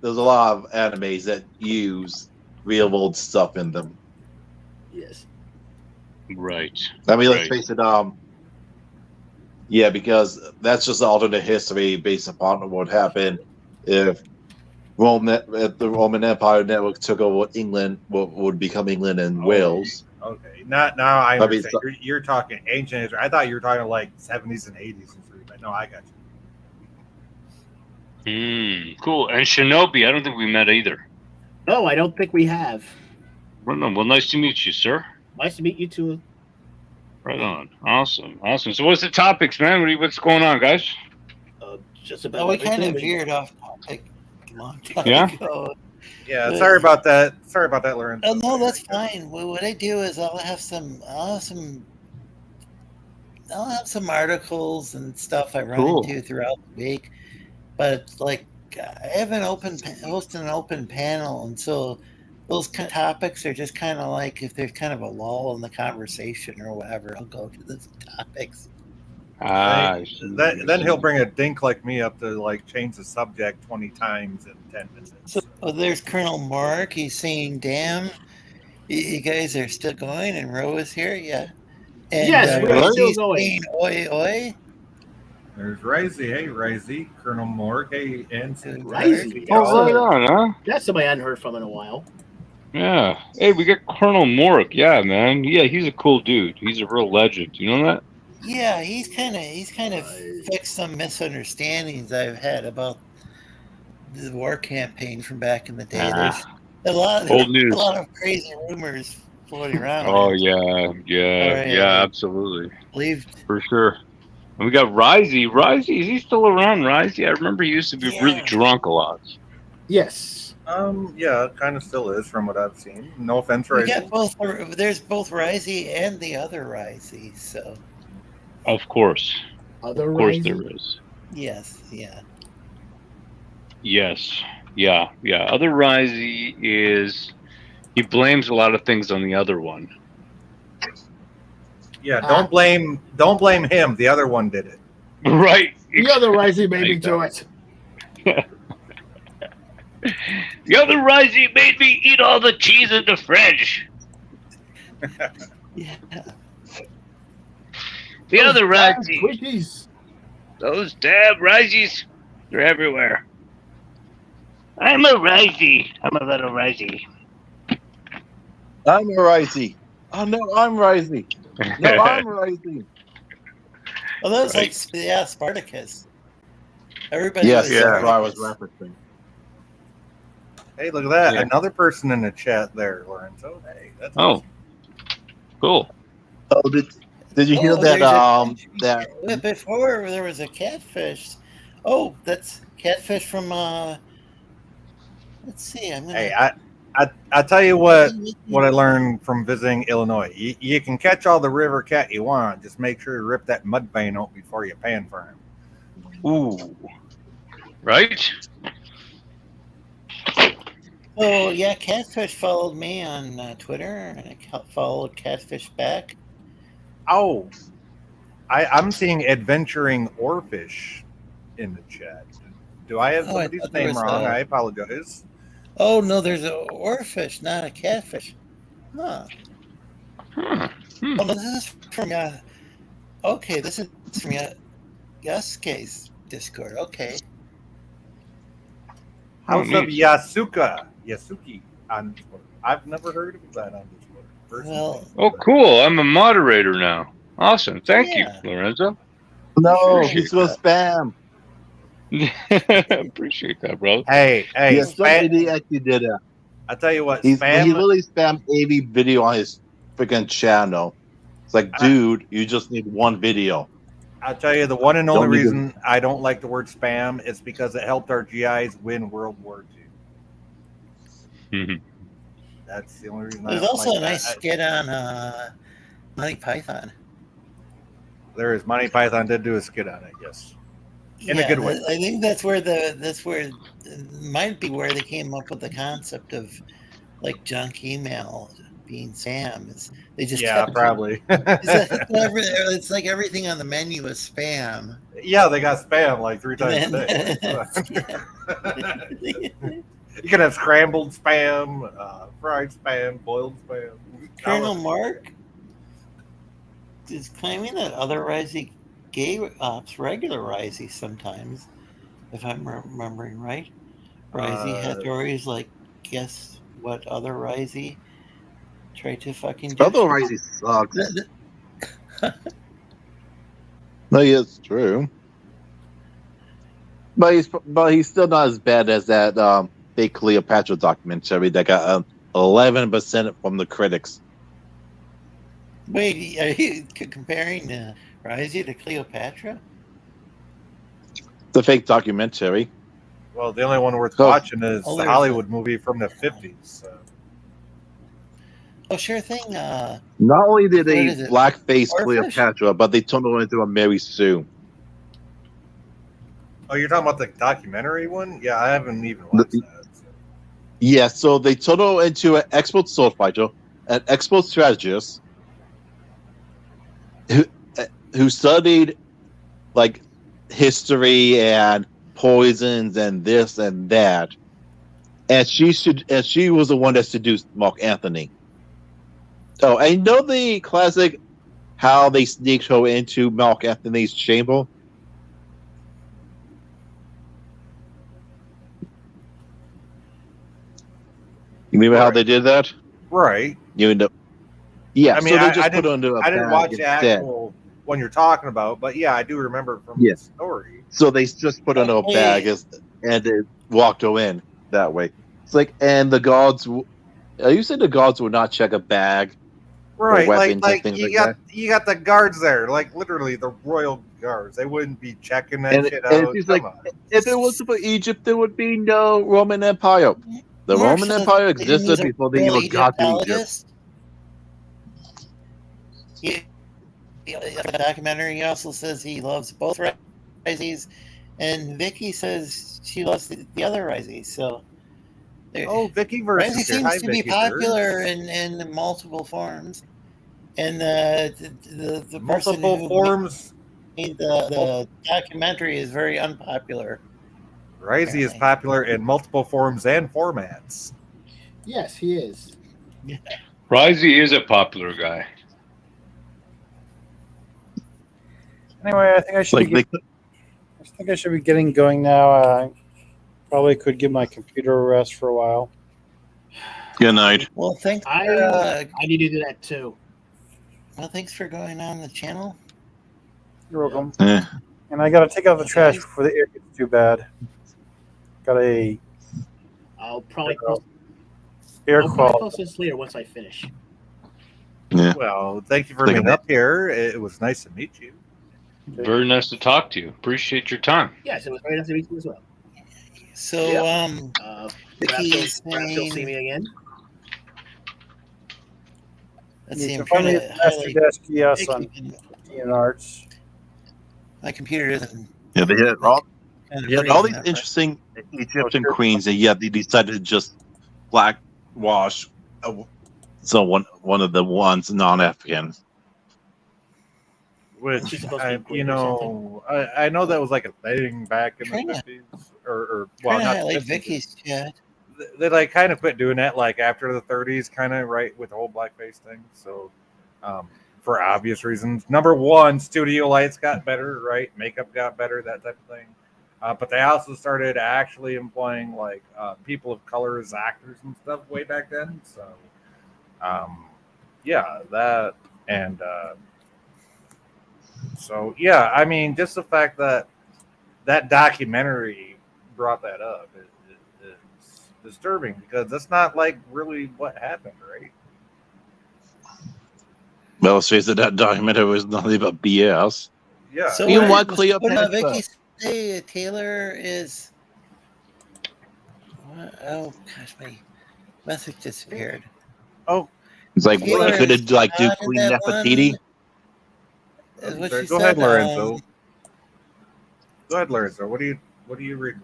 there's a lot of animes that use real world stuff in them. Yes. Right. I mean, let's face it. Yeah, because that's just alternate history based upon what happened if the Roman Empire network took over England, what would become England and Wales. Okay, now I understand. You're talking ancient history. I thought you were talking like 70s and 80s history, but no, I got you. Cool. And Shinobi, I don't think we met either. No, I don't think we have. Well, nice to meet you, sir. Nice to meet you too. Right on. Awesome. So what's the topics, man? What's going on, guys? Just about we kind of veered off topic a long time ago. Yeah, sorry about that. Sorry about that, Lorenzo. Oh no, that's fine. What I do is I'll have some articles and stuff I run into throughout the week. But like I have hosting an open panel, and so those kind of topics are just kind of like if there's kind of a lull in the conversation or whatever, I'll go to those topics. Then he'll bring a dink like me up to like change the subject 20 times in 10 minutes. So there's Colonel Mark. He's saying, "Damn, you guys are still going." And Ro is here, yeah. And, yes, we're still going. Oi, oi. There's Risey. Hey, Risey. Colonel Morg. Hey, and Risey. Oh, right on, huh? That's somebody I hadn't heard from in a while. Yeah. Hey, we got Colonel Morg. Yeah, man. Yeah, he's a cool dude. He's a real legend. You know that? Yeah, he's kind of fixed some misunderstandings I've had about the war campaign from back in the day. There's a lot of crazy rumors floating around. Oh yeah, absolutely. For sure. And we got Risey. Risey, is he still around? Risey, I remember he used to be really drunk a lot. Yes. Yeah, it kind of still is from what I've seen. No offense, Risey. There's both Risey and the other Risey, so. Of course. Of course there is. Yes, yeah. Yes. Yeah. Other Risey is he blames a lot of things on the other one. Yeah, don't blame him. The other one did it. Right. The other Risey made me do it. The other Risey made me eat all the cheese in the fridge. Yeah. The other Risey. Those damn Riseys. They're everywhere. I'm a Risey. I'm a little Risey. I'm a Risey. Oh, no, I'm Risey. No, I'm Risey. Well, that was like, Spartacus. Everybody that's what I was referencing. Hey, look at that. Yeah. Another person in the chat there, Lorenzo. Hey, that's awesome. Cool. Oh, did you hear that? Before there was a catfish. Oh, that's catfish from. Let's see. I tell you what I learned from visiting Illinois. You can catch all the river cat you want. Just make sure you rip that mud vein out before you pan for him. Ooh. Right? Oh yeah, Catfish followed me on Twitter, and I followed Catfish back. Oh, I'm seeing Adventuring Oarfish in the chat. Do I have somebody's name wrong? I apologize. Oh no, there's an oarfish, not a catfish. Huh. Oh no, this is from okay, this is from Yasuke's Discord. Okay. House of Yasuki on Discord. I've never heard of that on Discord. Oh, cool! I'm a moderator now. Awesome, thank you, Lorenzo. No, he's going to spam. Appreciate that, bro. Hey, somebody actually did that. I tell you what, he literally spammed every video on his freaking channel. It's like, dude, you just need one video. I'll tell you the one and only reason I don't like the word spam is because it helped our GIs win World War II. That's the only reason. There's also a nice skit on Monty Python. There is. Monty Python did do a skit on it, yes, in a good way. I think that's where it might be where they came up with the concept of like junk email being spam. They just probably. It's like everything on the menu is spam. Yeah, they got spam like 3 times a day. You can have scrambled spam, fried spam, boiled spam. Colonel Mark is claiming that other Risey gay ops regular Risey sometimes, if I'm remembering right. Risey had stories like, guess what other Risey tried to fucking do? Other Risey sucks. No, yeah, it's true. But he's still not as bad as that fake Cleopatra documentary that got 11% from the critics. Wait, are you comparing Risey to Cleopatra? The fake documentary. Well, the only one worth watching is the Hollywood movie from the 50s. So. Oh, sure thing. Not only did they blackface Cleopatra, but they turned her into a Mary Sue. Oh, you're talking about the documentary one? Yeah, I haven't even watched that. So. Yeah, so they turned her into an expert sword fighter, an expert strategist, who studied like history and poisons and this and that, and she was the one that seduced Mark Anthony. Oh, I know the classic how they sneaked her into Mark Anthony's chamber. You remember how they did that? Right. You know. Yeah, I mean, so they just I put under a I didn't bag watch the instead. actual one you're talking about, but yeah, I do remember from the story. So they just put under a bag and they walked her in that way. It's like, and the guards. You said the guards would not check a bag, right? Or weapons Like and things you like got the guards there, like literally the royal guards. They wouldn't be checking that shit out. And she's like, if it wasn't for Egypt, there would be no Roman Empire. The Roman Empire existed before they even got to Egypt. The documentary also says he loves both Riseys, and Vicky says she loves the other Riseys. So, Vicky versus Risey seems to be popular in multiple forms, and the multiple forms. The documentary is very unpopular. Risey is popular in multiple forms and formats. Yes, he is. Yeah. Risey is a popular guy. Anyway, I think I should be getting going now. I probably could give my computer a rest for a while. Good night. Well, thanks. I need to do that too. Well, thanks for going on the channel. You're welcome. Yeah. And I got to take out the trash before the air gets too bad. I'll probably post this later once I finish. Yeah. Well, thank you for being up here. It was nice to meet you. Okay. Very nice to talk to you. Appreciate your time. Yes, it was very nice to meet you as well. So, Vicky's saying, see me again. Let's see. You can find me at Master Desk Geass on Deviant Arts. My computer isn't. Yeah, they had all these interesting Egyptian queens, and yet they decided to just blackwash one of the ones non-African. Which I know that was like a thing back in the 50s, or not like 50s. Vicky's chat. They like kind of quit doing that like after the 30s, kind of right with the whole blackface thing. So, for obvious reasons, number one, studio lights got better, right? Makeup got better, that type of thing. But they also started actually employing like people of color as actors and stuff way back then. So, that and. So yeah, I mean, just the fact that documentary brought that up is disturbing because that's not like really what happened, right? Well, let's face it, that documentary was nothing but BS. Yeah. So you want Vicky Cleopatra? say Taylor is. Oh gosh, my message disappeared. Oh, It's like Keeler what could is it like do not in Queen that Nefertiti? one, is what she Go said. ahead, Lorenzo. Go ahead, Lorenzo. What do you read?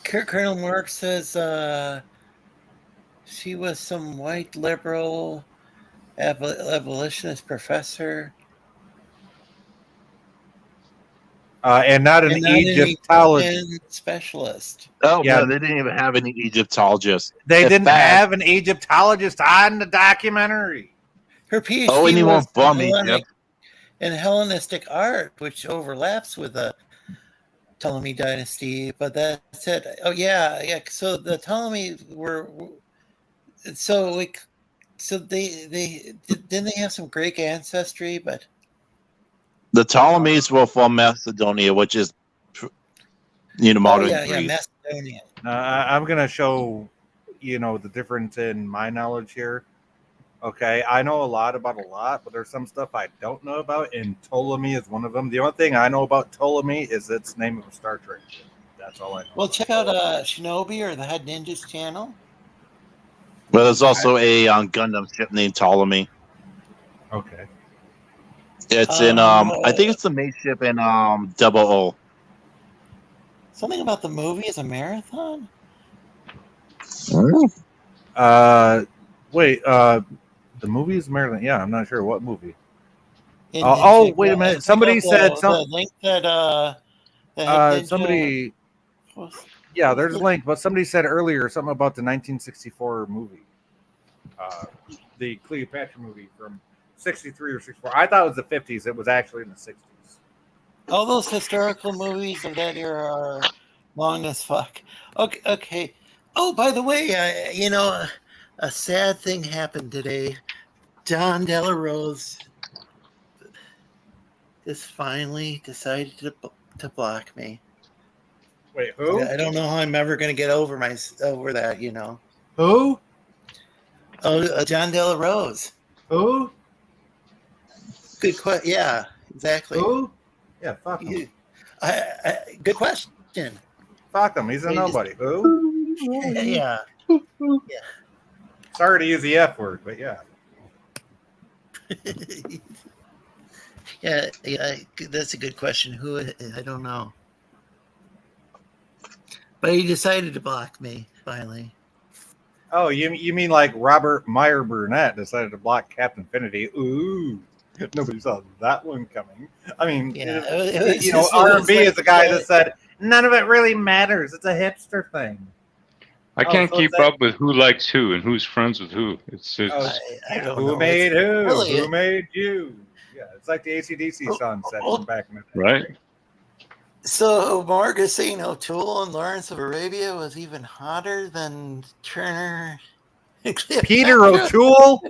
Colonel Mark says she was some white liberal abolitionist professor. And not an Egyptologist specialist. Oh Yeah. no, they didn't even have any Egyptologists. They In didn't fact- have an Egyptologist on the documentary. Her PhD Oh, and he was won't bum Egypt. in Hellenistic art, which overlaps with the Ptolemy dynasty. But that's it. Oh yeah. So the Ptolemy were so they didn't they have some Greek ancestry, but. The Ptolemies were from Macedonia, which is, modern Greece. Macedonia. I'm going to show, the difference in my knowledge here. Okay, I know a lot about a lot, but there's some stuff I don't know about, and Ptolemy is one of them. The only thing I know about Ptolemy is its name of a Star Trek ship. That's all I know. Well, check out Shinobi or the Head Ninjas channel. But there's also a Gundam ship named Ptolemy. Okay. It's in I think it's the main ship in 00. Something about the movie is a marathon? Wait, the movie is Maryland. Yeah, I'm not sure what movie. Wait a minute. Somebody said something. The link that somebody. Yeah, there's a link, but somebody said earlier something about the 1964 movie, the Cleopatra movie from 63 or 64. I thought it was the 50s. It was actually in the 60s. All those historical movies of that era are long as fuck. Okay. Oh, by the way, a sad thing happened today. Don Delarose just finally decided to block me. Wait, who? I don't know how I'm ever going to get over that. Who? Oh, John Delarose. Who? Good question. Yeah, exactly. Who? Yeah, fuck him. Good question. Fuck him. He's a nobody. Who? Yeah. Sorry to use the F word, but yeah. yeah, that's a good question. Who? I don't know. But he decided to block me finally. Oh, you mean like Robert Meyer Burnett decided to block Captain Infinity? Ooh, nobody saw that one coming. I mean, R&B is the guy that said none of it really matters. It's a hipster thing. I can't keep up with who likes who and who's friends with who. It's I don't who know. made who? Really, who made you? Yeah, it's like the AC/DC song set from back in the day. right. So Marcus saying O'Toole and Lawrence of Arabia was even hotter than Turner. Peter O'Toole.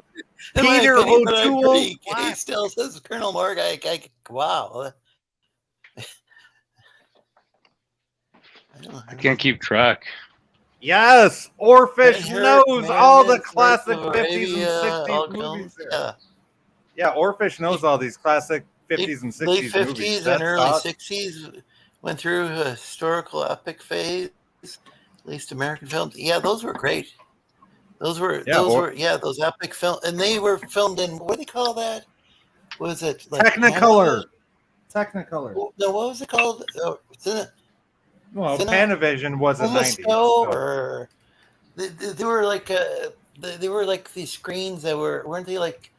Peter O'Toole. O'Toole. He still says Colonel Mark. Wow. I can't keep track. Yes, Orphish knows all the classic 50s and 60s movies. Yeah, Orphish knows all these classic 50s and 60s late 50s movies. and early 60s went through a historical epic phase, at least American films. Yeah, those were great. Those epic films, and they were filmed in, what do you call that? What was it? Like Technicolor. Technicolor. No, what was it called? Well, Panavision was a 90s. Or they were like they were like these screens that weren't they like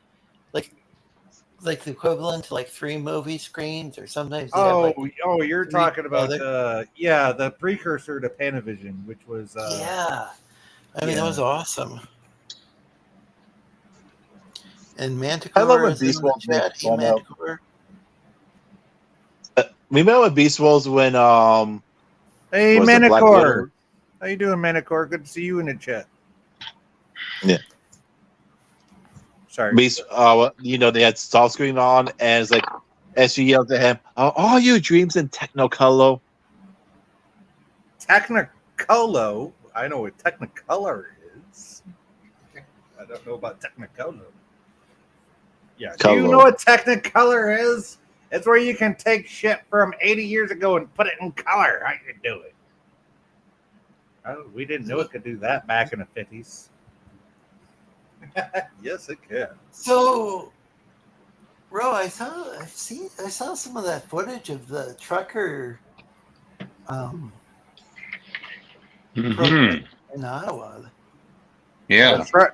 the equivalent to like 3 movie screens or sometimes. You're talking about the precursor to Panavision, which was that was awesome. And Manticore. I love when Beast Wars makes fun of. We met with Beast Wars when Hey Manticore. How you doing, Manticore? Good to see you in the chat. Yeah. Sorry. Beast, they had stall screen on, and it's like, as she yelled at him, "All your dreams in Technicolor." Technicolor? I know what Technicolor is. I don't know about Technicolor. Yeah. Do you know what Technicolor is? It's where you can take shit from 80 years ago and put it in color. How you do it? We didn't know it could do that back in the 50s. Yes, it can. So, Ro, I saw some of that footage of the trucker protest in Ottawa. Yeah. What?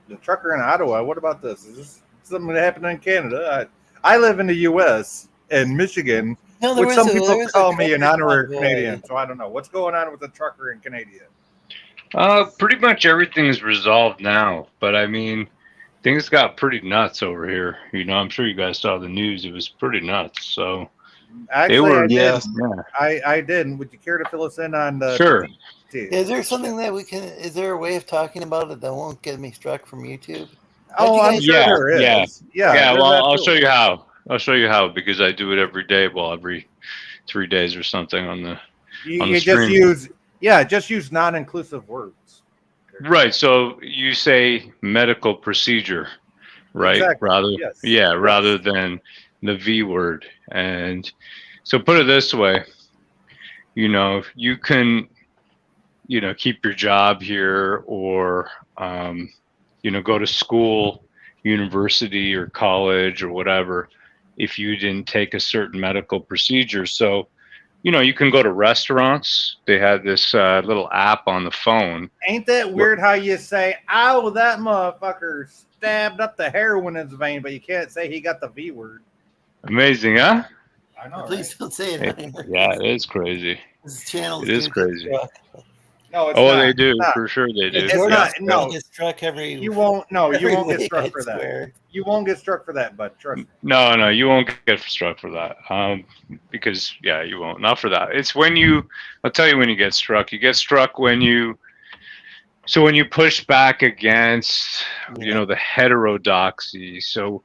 The trucker in Ottawa. What about this? Is this something that happened in Canada? I live in the U.S. and Michigan, which some people call me an honorary Canadian. So I don't know what's going on with the trucker in Canada. Pretty much everything's resolved now, but I mean, things got pretty nuts over here. You know, I'm sure you guys saw the news. It was pretty nuts. So actually, I did. Yeah. I did. Would you care to fill us in on the? Sure. Is there something that we can? Is there a way of talking about it that won't get me struck from YouTube? Oh, I'm sure there is. Yeah. Well, I'll show you how. I'll show you how because I do it every day. Well, every 3 days or something on the. You just use non-inclusive words. Right. So you say medical procedure, right? Exactly. Rather than the V word. And so put it this way, you know, you can, you know, keep your job here or, you know, go to school, university or college or whatever, if you didn't take a certain medical procedure. So, you know, you can go to restaurants. They have this little app on the phone. Ain't that weird how you say, "Oh, that motherfucker stabbed up the heroin in his vein," but you can't say he got the V word. Amazing, huh? I know. Please don't say it. Yeah, it is crazy. This channel is crazy. No, it's not. They do. For sure they do. It's not. No, get struck every. You won't. No, you won't get struck for swear. that. You won't get struck for that, bud. Trust me. No, you won't get struck for that. Because you won't. Not for that. It's when you. I'll tell you when you get struck. You get struck when you. So when you push back against, you know, the heterodoxy. So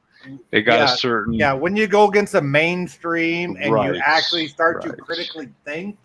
they got a certain. Yeah, when you go against the mainstream and you actually start to critically think.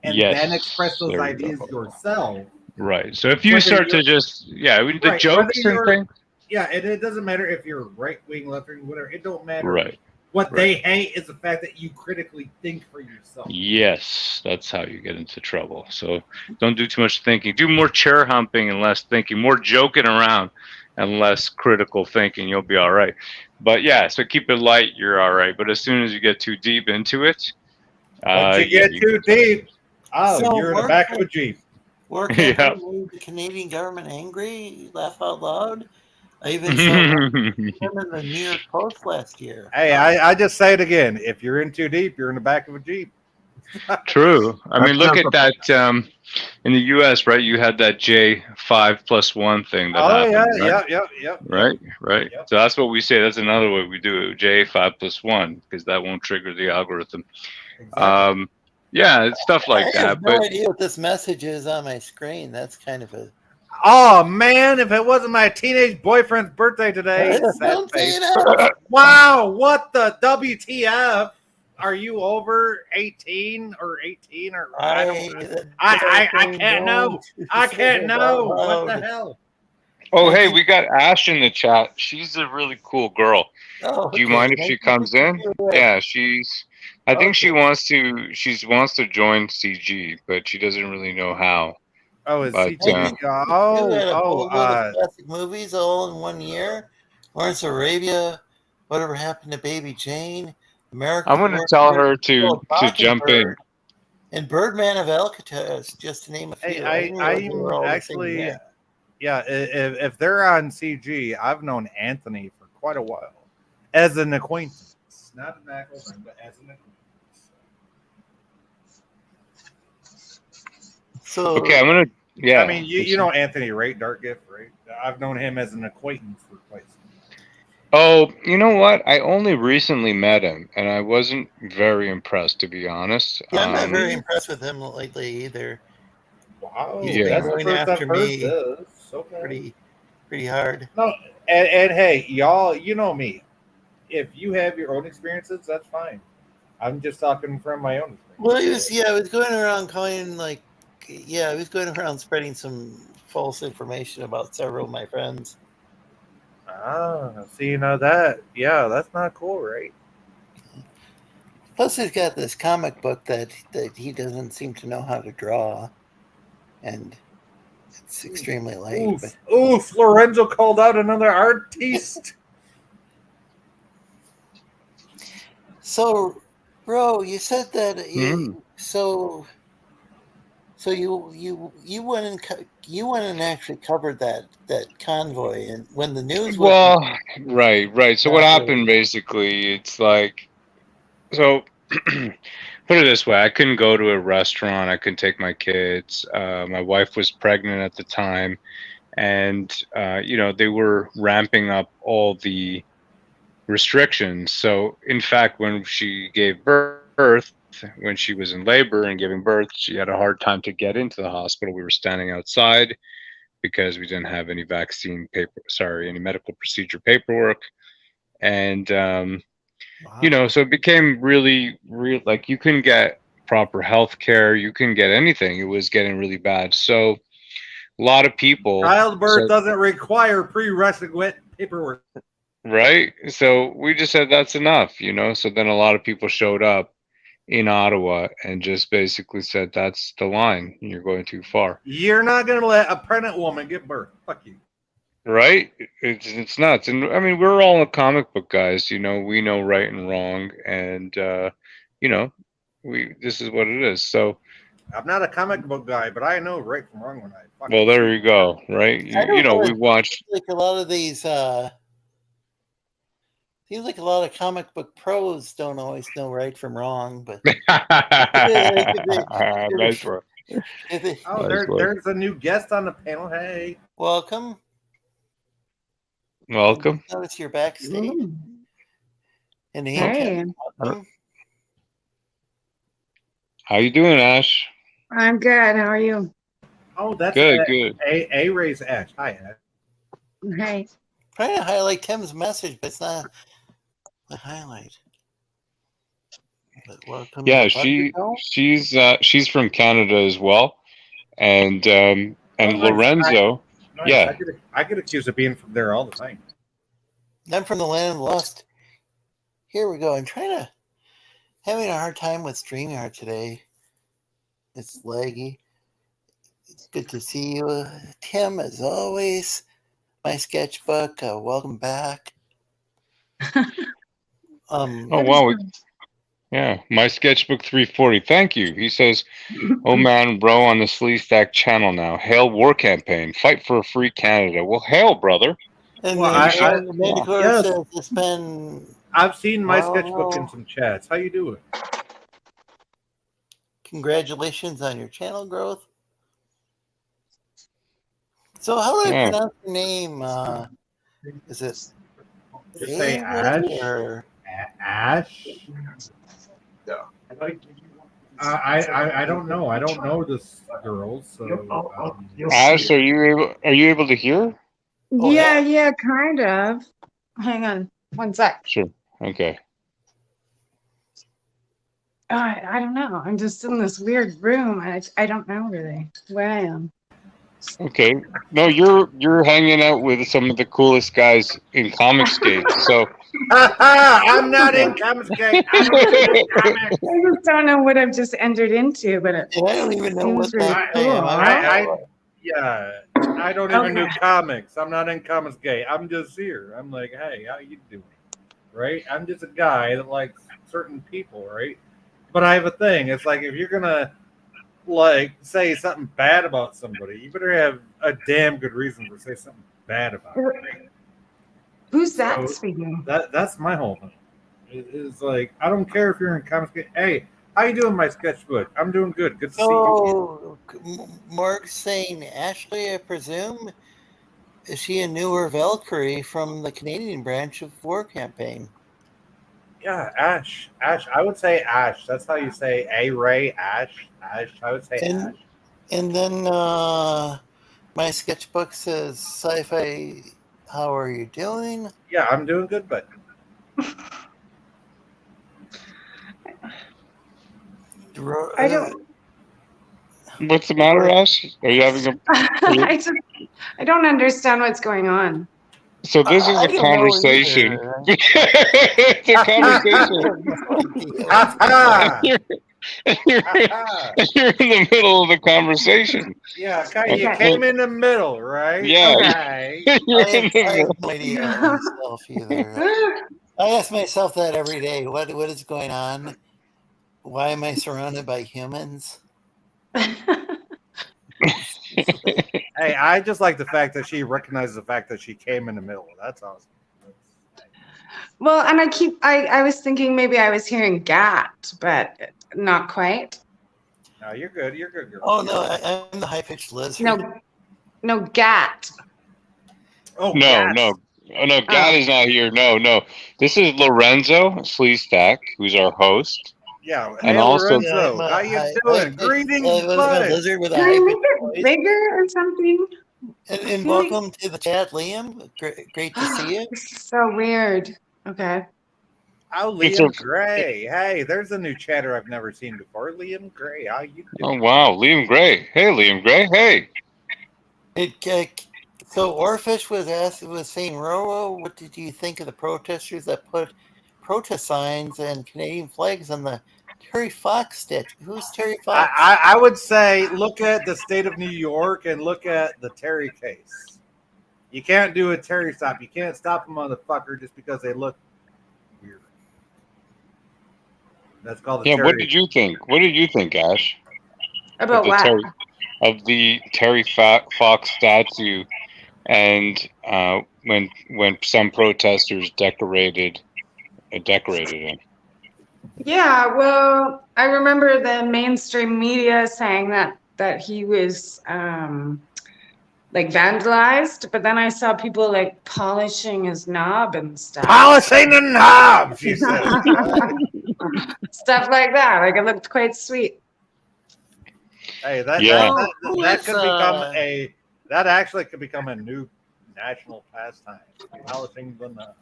And then express those ideas yourself. Right. So if you start to just, the jokes and things. Yeah, and it doesn't matter if you're right wing, left wing, whatever. It don't matter. Right. What they hate is the fact that you critically think for yourself. Yes, that's how you get into trouble. So don't do too much thinking. Do more chair humping and less thinking. More joking around and less critical thinking. You'll be all right. But so keep it light. You're all right. But as soon as you get too deep into it, once you get too deep. Oh, so you're in the back of a Jeep. Made the Canadian government angry, laugh out loud. I even saw him in the New York Post last year. Hey, I just say it again. If you're in too deep, you're in the back of a Jeep. True. I mean, look at that in the U.S., right? You had that J5+1 thing that happened. Right? Right. Yep. So that's what we say. That's another way we do it, J5+1, because that won't trigger the algorithm. Exactly. It's stuff like that. I have no idea what this message is on my screen. That's kind of a. Oh man! If it wasn't my teenage boyfriend's birthday today, wow! What the WTF? Are you over 18 or 18 or? I can't know. I can't know. What the hell? Oh hey, we got Ash in the chat. She's a really cool girl. Do you mind if she comes in? Yeah, she's. I think she wants to join CG, but she doesn't really know how. Oh, is CG? Classic movies all in 1 year. Lawrence Arabia, whatever happened to Baby Jane, America. I'm going to tell her to jump in. And Birdman of Alcatraz, just to name a few. I'm actually, if they're on CG, I've known Anthony for quite a while as an acquaintance. Not an actual friend, but as an acquaintance. So okay, I'm gonna. Yeah, I mean, you know Anthony, right? Dark Gift, right? I've known him as an acquaintance for quite some time. Oh, you know what? I only recently met him, and I wasn't very impressed, to be honest. Yeah, I'm not very impressed with him lately either. Wow, that's going after me. Okay. Pretty hard. No, and hey, y'all, you know me. If you have your own experiences, that's fine. I'm just talking from my own experience. Well, I was going around calling I was going around spreading some false information about several of my friends. Ah, so you know that. Yeah, that's not cool, right? Plus, he's got this comic book that he doesn't seem to know how to draw. And It's extremely late. Oof! Lorenzo called out another artiste. So, Ro, you said that Mm. so you went and actually covered that convoy, and when the news was Well, right. So what happened basically? It's like, so put it this way: I couldn't go to a restaurant. I couldn't take my kids. My wife was pregnant at the time, and they were ramping up all the restrictions. So, in fact, when she gave birth, when she was in labor and giving birth, she had a hard time to get into the hospital. We were standing outside because we didn't have any any medical procedure paperwork. And, so it became really, like you couldn't get proper health care. You couldn't get anything. It was getting really bad. So a lot of people. Childbirth doesn't require prerequisite paperwork. Right. So we just said that's enough, So then a lot of people showed up in Ottawa and just basically said, that's the line. You're going too far. You're not going to let a pregnant woman give birth. Fuck you. Right. It's nuts. And I mean, we're all comic book guys, we know right and wrong. And, this is what it is. So I'm not a comic book guy, but I know right from wrong when I fucking. Well, there you go. Right. We watched like a lot of these, seems like a lot of comic book pros don't always know right from wrong, but nice one. There's a new guest on the panel. Hey, welcome. Notice you're backstage. And hey, how you doing, Ash? I'm good. How are you? Oh, that's good. A raise Ash. Hi, Ash. Hey. Trying to highlight Tim's message, but it's not the highlight. But welcome. Yeah, she's from Canada as well, and Lorenzo. Nice. I get accused of being from there all the time. I'm from the land of the lost. Here we go. I'm having a hard time with StreamYard today. It's laggy. It's good to see you, Tim, as always. My sketchbook. Welcome back. Oh wow! Yeah, my sketchbook 340. Thank you. He says, "Oh man, bro, on the Sleestack channel now. Hail war campaign. Fight for a free Canada." Well, hail, brother. And yes. It's been. I've seen my sketchbook in some chats. How you doing? Congratulations on your channel growth. So, how do I pronounce your name? Is it? Just say Ash or Ash? Yeah. I don't know. I don't know this girl. So Ash, are you able to hear? Yeah, kind of. Hang on, one sec. Sure. Okay. I don't know. I'm just in this weird room. I don't know really where I am. Okay. No, you're hanging out with some of the coolest guys in Comicsgate. So I'm not in Comicsgate. I just don't know what I've just entered into, but I don't even know what that cool. I don't even do comics. I'm not in Comicsgate. I'm just here. I'm like, hey, how you doing? Right? I'm just a guy that likes certain people, right? But I have a thing. It's like if you're gonna say something bad about somebody, you better have a damn good reason to say something bad about it. Right? Who's that speaking? That's my whole thing. It's like I don't care if you're in Comicsgate. Hey, how you doing, my sketchbook? I'm doing good. Good to see you. Mark's saying Ashley, I presume. Is she a newer Valkyrie from the Canadian branch of War Campaign? Yeah, Ash. I would say Ash. That's how you say A-Ray, Ash. Ash. I would say Ash. And then my sketchbook says, Sci-Fi, how are you doing? Yeah, I'm doing good, but... I don't... What's the matter, Ash? Are you having a... I don't understand what's going on. So this is a conversation. It's a conversation. you're in the middle of the conversation. Yeah, okay, you came in the middle, right? Yeah. Okay. I have no idea myself either. I ask myself that every day. What is going on? Why am I surrounded by humans? Hey, I just like the fact that she recognizes the fact that she came in the middle. That's awesome. Well, and I was thinking maybe I was hearing gat, but not quite. No, you're good. You're good, girl. Oh no, I'm the high pitched lizard. No, gat. Oh no, God is not here. No. This is Lorenzo Sleestak, who's our host. Yeah, and hey, also Lorenzo, how you doing? Greetings, buddy. Lizard with a Can high I make pitched it voice. bigger or something? And welcome to the chat, Liam. Great to see you. This is so weird. Okay. Oh, Liam Gray. Hey, there's a new chatter I've never seen before. Liam Gray, how you doing? Oh wow, Liam Gray. Hey, Liam Gray. Hey. So Orfish was saying, Roro, what did you think of the protesters that put protest signs and Canadian flags on the Terry Fox statue? Who's Terry Fox? I would say look at the state of New York and look at the Terry case. You can't do a Terry stop. You can't stop a motherfucker just because they look weird. That's called the Terry. What did you think? What did you think, Ash? About what? Of the Terry Fox statue, and when some protesters decorated him. Yeah, well, I remember the mainstream media saying that he was like vandalized, but then I saw people like polishing his knob and stuff. Polishing the knob, she said. Stuff like that. Like it looked quite sweet. Hey, that actually could become a new national pastime. Polishing the knob.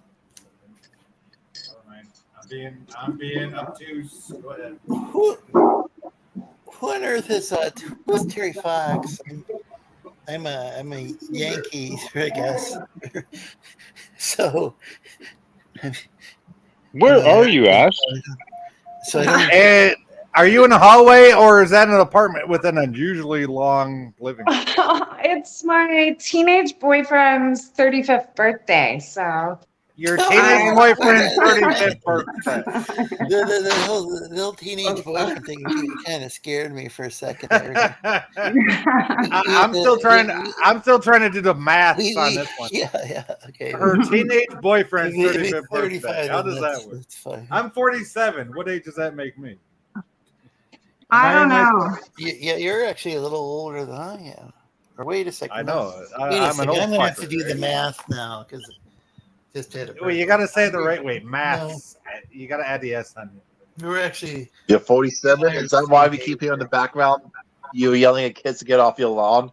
I'm being obtuse. Go ahead. Who on earth is who's Terry Fox? I'm a Yankee, I guess. So where are you, Ash? So are you in a hallway or is that an apartment with an unusually long living room? It's my teenage boyfriend's 35th birthday, so. Your teenage boyfriend's 35th birthday. The little teenage boyfriend thing kind of scared me for a second. I'm still trying to do the math on this one. Yeah, okay. Her teenage boyfriend's 35th birthday. 35, How does that work? That's fine. I'm 47. What age does that make me? I don't know. Yeah, you're actually a little older than I am. Or wait a second. I know. I'm going to have to do the math now because just had well, you got to say it the right way. Maths. No. You got to add the S on it. We're actually. You're 47. Is that why we keep hearing in the background? You yelling at kids to get off your lawn?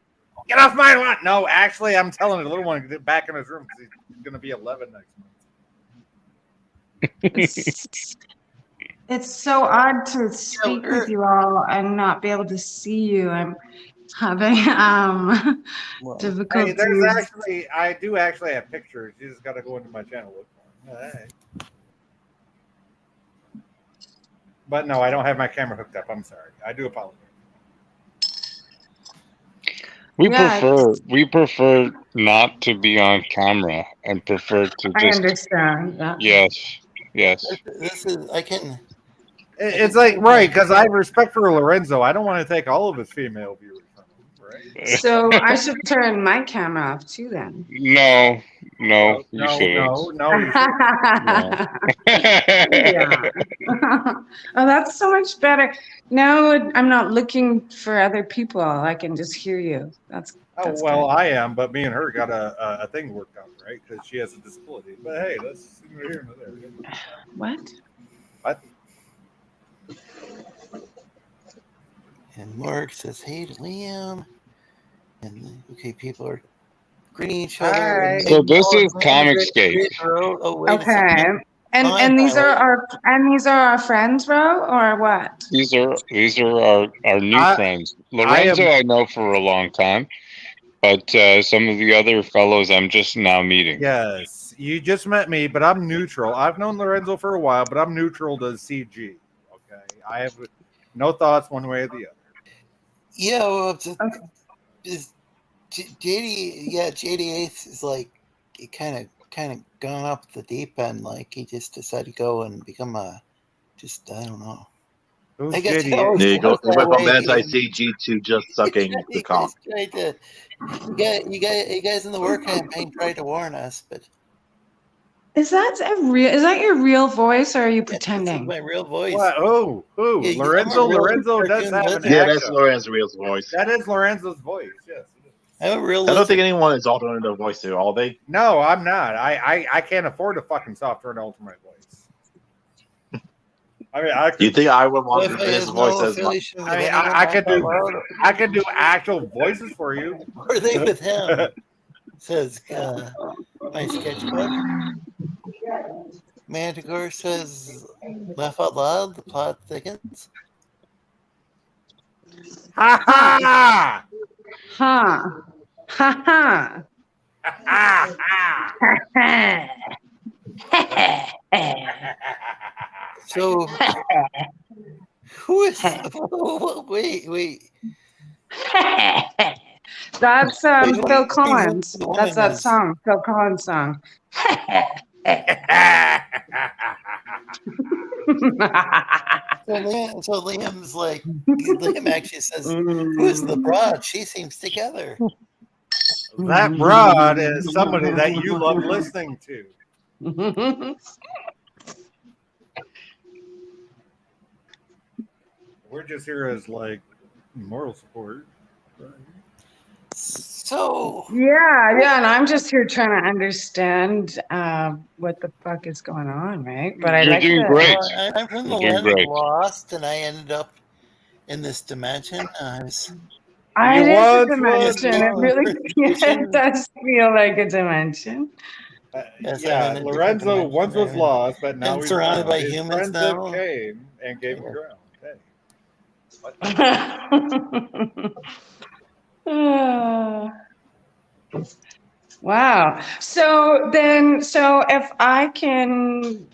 Get off my lawn! No, actually, I'm telling the little one to get back in his room because he's going to be 11 next month. It's so odd to speak with you all and not be able to see you. I'm having difficulties. Hey, I do actually have pictures. You just got to go into my channel look for them. Hey. But no, I don't have my camera hooked up. I'm sorry. I do apologize. We prefer not to be on camera and prefer to just. I understand. Yeah. Yes. It's like right because I have respect for Lorenzo. I don't want to take all of his female viewers from him, right? So I should turn my camera off too then. No, you shouldn't. No. Yeah. Oh, that's so much better. Now I'm not looking for other people. I can just hear you. That's well, good. I am, but me and her got a thing worked out, right? Because she has a disability. But hey, that's here and there. What? And Mark says, "Hey, Liam." And okay, people are greeting each other. So this is Comicscape. Okay. And these are our friends, Ro, or what? These are our new friends. Lorenzo I know for a long time, but some of the other fellows I'm just now meeting. Yes, you just met me, but I'm neutral. I've known Lorenzo for a while, but I'm neutral to CG. Okay, No thoughts one way or the other. Yeah, well, JD8 is like it kind of gone up the deep end. Like he just decided to go and become I don't know. Who's I guess JD? There you go. It went from way. anti-CG to just sucking the cock. You guys in the war campaign tried to warn us, but Is that your real voice, or are you this is pretending? my real voice. What? Who? Yeah, I'm a Lorenzo? real Lorenzo does cartoon have an lizard. Yeah, accent. that's Lorenzo's voice. That is Lorenzo's voice. Yes. I'm a real I don't lizard. think anyone is altering their voice here, are they? No, I'm not. I can't afford a fucking software to alter my voice. I mean, Do you think I would want If his no voice as much? affiliation with anyone I could out do loud, I could do actual voices for you. or are they with him? Says my sketchbook. Manticore says, laugh out loud, the plot thickens. Ha ha! Ha ha ha. So, who is. Wait. That's Wait, Phil Collins. the woman That's that is- song, Phil Collins song. So Liam's like, Liam actually says, who's the broad? She seems together. That broad is somebody that you love listening to. We're just here as like moral support. So Yeah, and I'm just here trying to understand what the fuck is going on, right? But I You're like doing that. great. I'm from the You're doing land of great. Lost, and I ended up in this dimension. It You is a once dimension. It really it does feel like a dimension. Yes, Yeah, I'm in a different Lorenzo dimension once was there. lost, but now And he's surrounded found. by His humans friends now. have came and gave him ground. Wow. So if I can,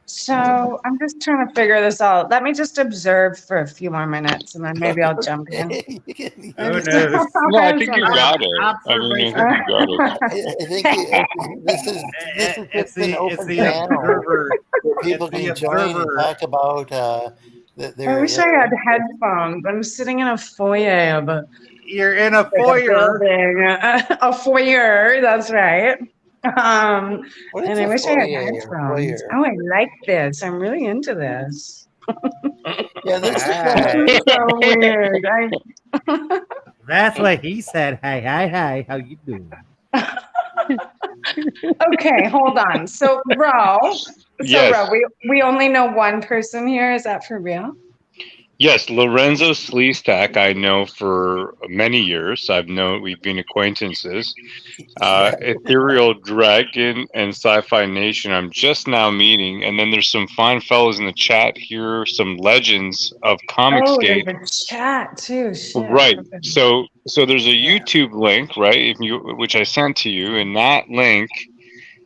so I'm just trying to figure this out. Let me just observe for a few more minutes, and then maybe I'll jump in. Who knows? No, I think you got it. I mean, I think you got it. I think this is It's just an the open the channel observer. where people it's the can join and observer. talk about I their. wish I had headphones. I'm sitting in a foyer of You're in a a foyer. building, a foyer. That's right. What is And I a wish I had foyer? headphones. Foyer. Oh, I like this. I'm really into this. Yeah, this is This is so weird. That's what he said. Hi. How you doing? Okay, hold on. So, Yes. we only know one person here. Is that for real? Yes, Lorenzo Sleestak, I know for many years. We've been acquaintances. Ethereal Dragon and Sci-Fi Nation, I'm just now meeting. And then there's some fine fellows in the chat here, some legends of Comicsgate. There's a chat too. Shit. Right. Okay. So there's a YouTube link, right? Which I sent to you. In that link,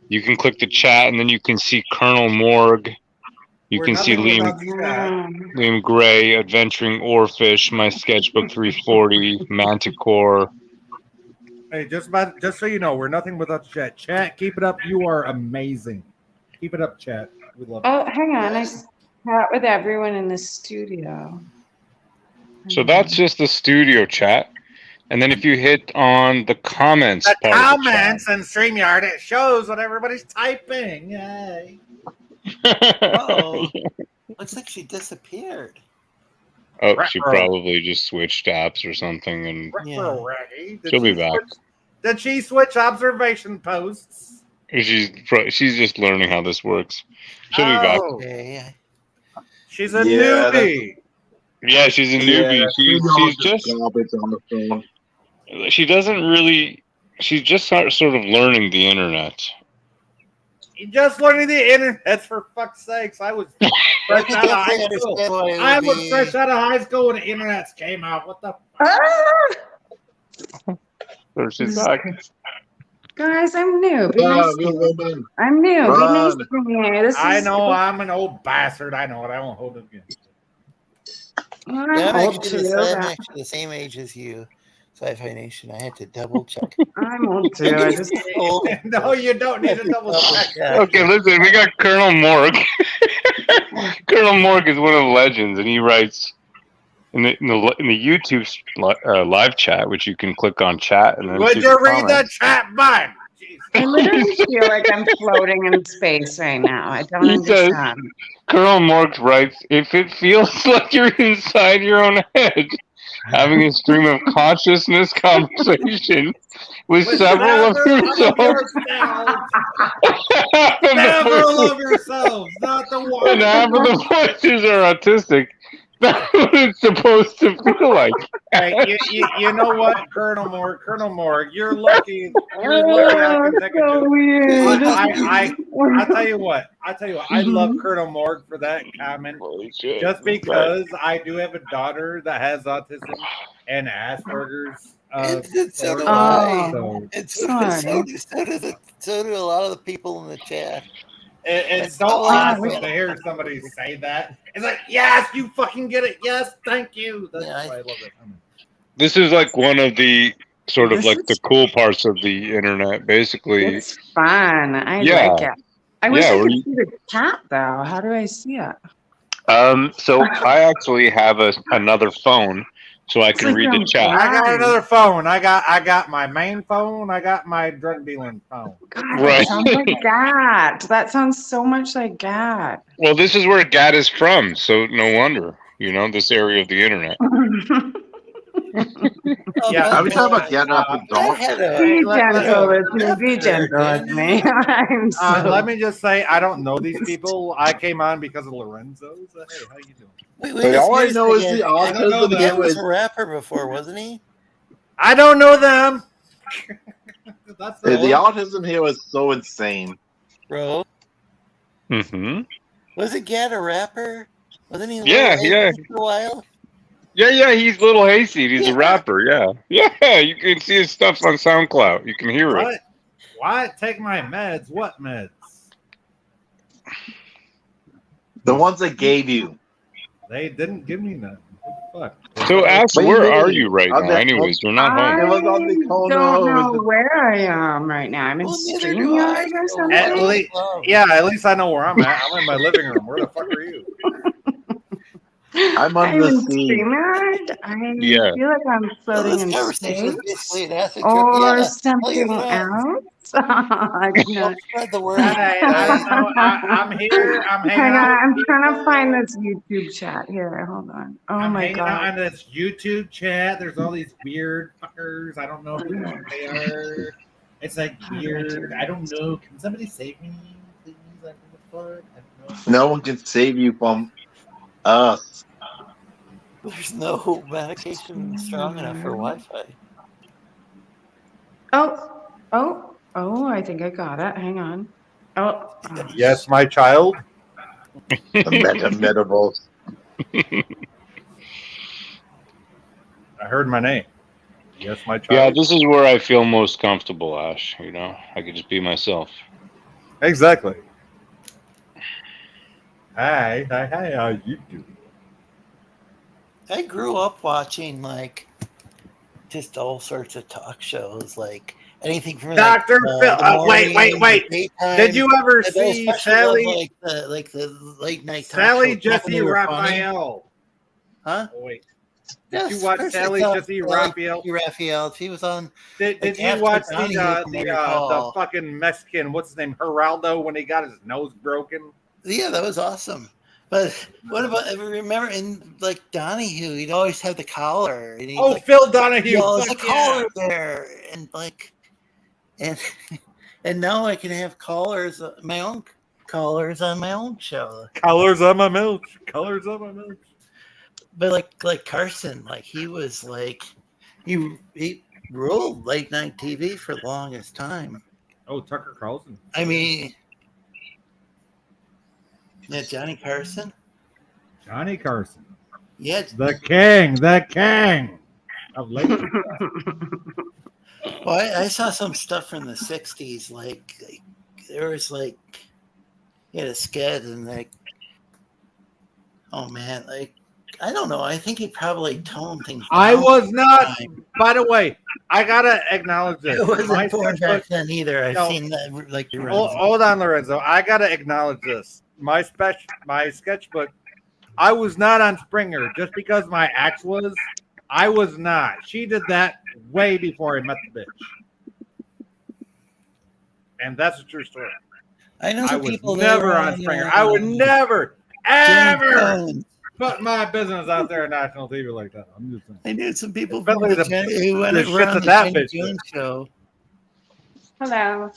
you can click the chat, and then you can see Colonel Morg. You We're can see nothing Liam without the chat. Liam Gray, Adventuring Oarfish, My Sketchbook 340, Manticore. Hey, just so you know, we're nothing without the chat. Chat, keep it up. You are amazing. Keep it up, chat. We love it. Oh, hang on. I chat with everyone in the studio. So that's just the studio chat. And then if you hit on the comments The part comments and StreamYard, it shows what everybody's typing. Yay. of the chat. Oh, looks like she disappeared. Oh, she probably just switched apps or something, and Yeah. she'll be back. Did she switch observation posts? She's just learning how this works. She'll be back. Okay. She's a Yeah, newbie. Yeah, she's a newbie. She's just garbage on the phone. she doesn't really. She's just sort of learning the internet. You just learning the internet, for fuck's sakes. I was fresh out of high Definitely school. understand why it would I was be- fresh out of high school when the internet came out. What the So she's back. Guys, I'm new. Be Ah, nice to good me. woman. I'm new. Be nice Run. to me. I know I'm an old bastard. I know it. I won't hold it against you. I'm old actually, too. I'm actually the same age as you, Sci-Fi Nation. I had to double check. I'm old too. I just Old. No, you don't need to double check. Okay, listen, we got Colonel Morg. Colonel Morg is one of the legends, and he writes in the YouTube live chat, which you can click on chat and then Would see you the read the comments. chat button? I literally feel like I'm floating in space right now. I don't He says, understand. Colonel Morg writes, if it feels like you're inside your own head, having a stream of consciousness conversation with several of yourselves. Several of yourselves, not the one. And half of the voices are autistic. That's what it's supposed to feel like. Hey, you know what, Colonel Morg, you're lucky. You're lucky I can take a joke. Weird. I'll tell you what. I love Colonel Morg for that comment. Just because I do have a daughter that has autism and Asperger's. So do Oh. I. So And Sorry. so do a lot of the people in the chat. it's so Oh, awesome yeah. to hear somebody say that. It's like, yes, you fucking get it. Yes, thank you. That's Yeah, why I love it. This is like one of the sort of This like is- the cool parts of the internet. Basically, It's fun. I Yeah. like it. I wish Yeah, I where could you- see the cat though. How do I see it? so I actually have another phone, so I can like read the you're chat. I got another phone. I got my main phone. I got my drug dealing phone. God, Right. that sounds like Gat. That sounds so much like Gat. Well, this is where Gat is from, so no wonder, this area of the internet. Yeah, Are we talking about Get After I Dark? had Be a. gentle with me. Be gentle with me. I'm so. Let me just say, I don't know these people. I came on because of Lorenzo. So, hey, how you doing? Wait, all I know is the I don't know autism that. He here was is a rapper before, wasn't he? I don't know them. That's the the autism here is so insane. Bro, Mm-hmm. wasn't Gad a rapper? Wasn't he? Yeah, Lil yeah. Hayes for a while. Yeah, he's Little Hayseed. He's Yeah. a rapper, Yeah, you can see his stuff on SoundCloud. You can hear it. What? What? Take my meds. What meds? The ones I gave you. They didn't give me none. What the fuck? So, Ash, What do where you are mean? you right How's now? that- Anyways, you're not I home. It was on the corner. don't It was know the- where I am right now. I'm in Well, neither do I. StreamYard or So something. At least, yeah. At least I know where I'm at. I'm in my living room. Where the fuck are you? I'm I'm on the in scene. StreamYard. I Yeah. feel like I'm So floating this in conversation is space. basically an acid trip. Or Yeah, tell your something friends. else. I don't know. Don't spread the word. Hey, I don't know. I'm here. I'm hanging Hang on, out. I'm with trying to people. find this YouTube chat here. Hold on. Oh I'm my hanging out god. on this YouTube chat. There's all these weird fuckers. I don't know who the fuck they are. It's like weird. I don't know. Can somebody save me, please? Like, what the fuck? I don't know. No one can save you from us. There's no medication strong enough for Wi-Fi. Oh, I think I got it. Hang on. Oh, Yes, my child. The metaverse. I heard my name. Yes, my child. Yeah, this is where I feel most comfortable, Ash. I could just be myself. Exactly. Hi, how you doing? I grew up watching like just all sorts of talk shows, like anything from Dr. Phil. the Wait. morning, the daytime, Did you ever and I see especially Sally? love, like the late night talk Sally shows, not when Jesse they were funny. Raphael. Huh? Oh, wait. Yes, Did you of watch course I Sally saw Jesse Sally Raphael? Raphael. She was on. Did like, you after watch Donnie the Hook, I recall. fucking Mexican, what's his name, Geraldo, when he got his nose broken? Yeah, that was awesome. But what about? I remember in like Donahue, he'd always have the collar. And he'd, Oh, like, Phil Donahue. there's a Fuck collar yeah. there, and like, and and now I can have collars, my own collars on my own show. Colors on my milk. Colors on my milk. But like Carson, like he was like, he ruled late night TV for the longest time. Oh, Tucker Carlson. I mean, yeah, Johnny Carson. Johnny Carson. Yeah, The king of late. well, I saw some stuff from the '60s. Like there was like, he had a sked and like, oh man, like I don't know. I think he probably toned things I down was not. time. By the way, I gotta acknowledge this. It wasn't My porn sketchbook. back then either. I've No. seen that. Like, Hold on, Lorenzo. I gotta acknowledge this. My sketchbook. I was not on Springer just because my ex was. I was not. She did that way before I met the bitch, and that's a true story. I know I some was people never on Springer. I would never, ever put my business out there on national TV like that. I'm just saying. I knew some people Especially who went the shit around that the that Jenny bitch Jones did. show. Hello.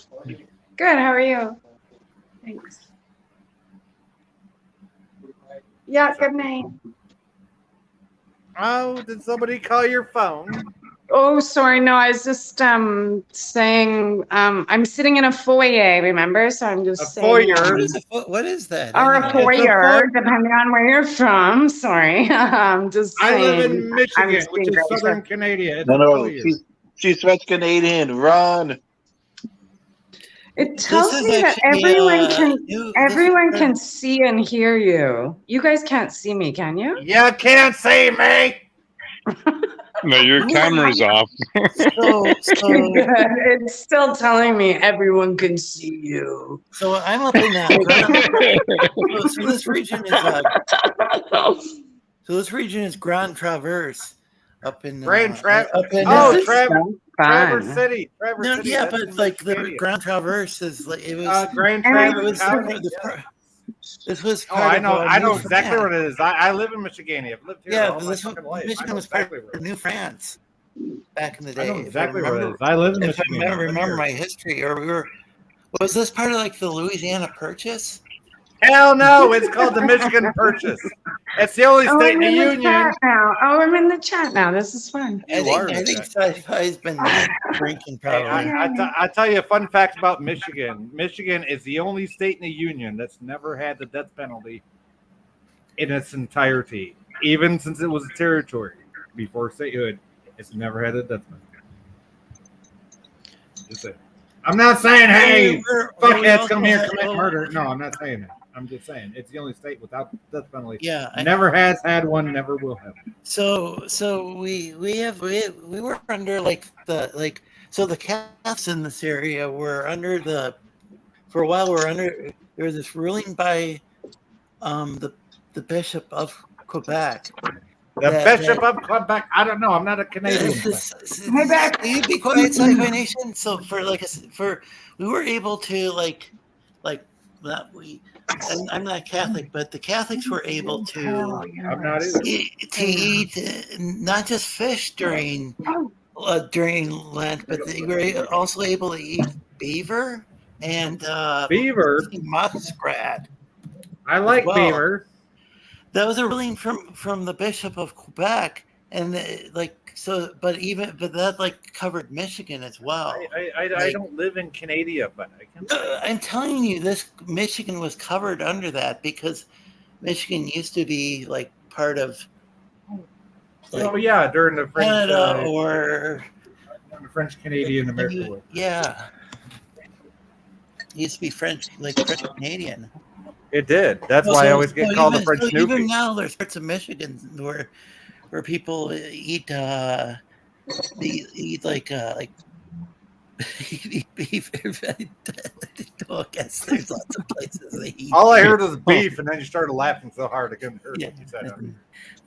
Good. How are you? Thanks. Yeah. Good night. Oh, did somebody call your phone? Oh, sorry. No, I was just saying I'm sitting in a foyer, remember? So I'm just A saying foyer? What is that? or a anyway? foyer, depending on where you're from. Sorry. I'm just I saying. live in Michigan, I'm just which being is very southern quick. Canada. It's No, a no, foyer. she's French Canadian. Run. It tells is me that actually, everyone can see and hear you. You guys can't see me, can you? You can't see me. No, your camera's off. So it's still telling me everyone can see you. So I'm up in that. So this region is this region is Grand Traverse up in Grand Traverse. up in Traverse City. Traverse No, City. yeah, That's but in like the Michigan. Grand Traverse is like it was Grand it Traverse was County. this was Oh, part I of, know. I New know exactly France. what it is. I live in Michigan. I've lived here Yeah, all my this fucking life. I Michigan know was part exactly of New France back in the day. I know exactly if what it is. I live in if Michigan. I remember my history, or was this part of like the Louisiana Purchase? Hell no! It's called the Michigan Purchase. It's the only state in the union. Chat now. Oh, I'm in the chat now. This is fun. I think Sci-Fi's been drinking probably. I tell you a fun fact about Michigan. Michigan is the only state in the union that's never had the death penalty in its entirety, even since it was a territory before statehood. It's never had a death penalty. Just saying. I'm not saying, hey, fuckheads come here commit murder. No, I'm not saying that. I'm just saying it's the only state without the death penalty. Yeah, never has had one, never will have. So we were under so the Catholics in this area were under for a while there was this ruling by the Bishop of Quebec. The Bishop of Quebec. I don't know. I'm not a Canadian. You be quiet, Sci-Fi Nation. So we were able to I'm not Catholic, but the Catholics were able to I'm not either. eat not just fish during Lent, but they were also able to eat beaver and muskrat. I like beaver. That was a ruling from the Bishop of Quebec, and but that covered Michigan as well. I don't live in Canada, but I can. I'm telling you, this Michigan was covered under that because Michigan used to be part of. During the French Canada or the French Canadian American War. Yeah, it used to be French Canadian. It did. That's why I always get called the French Snoopy. Even now, there's parts of Michigan where people eat eat beef. I guess there's lots of places they eat. All I heard was beef, and then you started laughing so hard I couldn't hear what you said.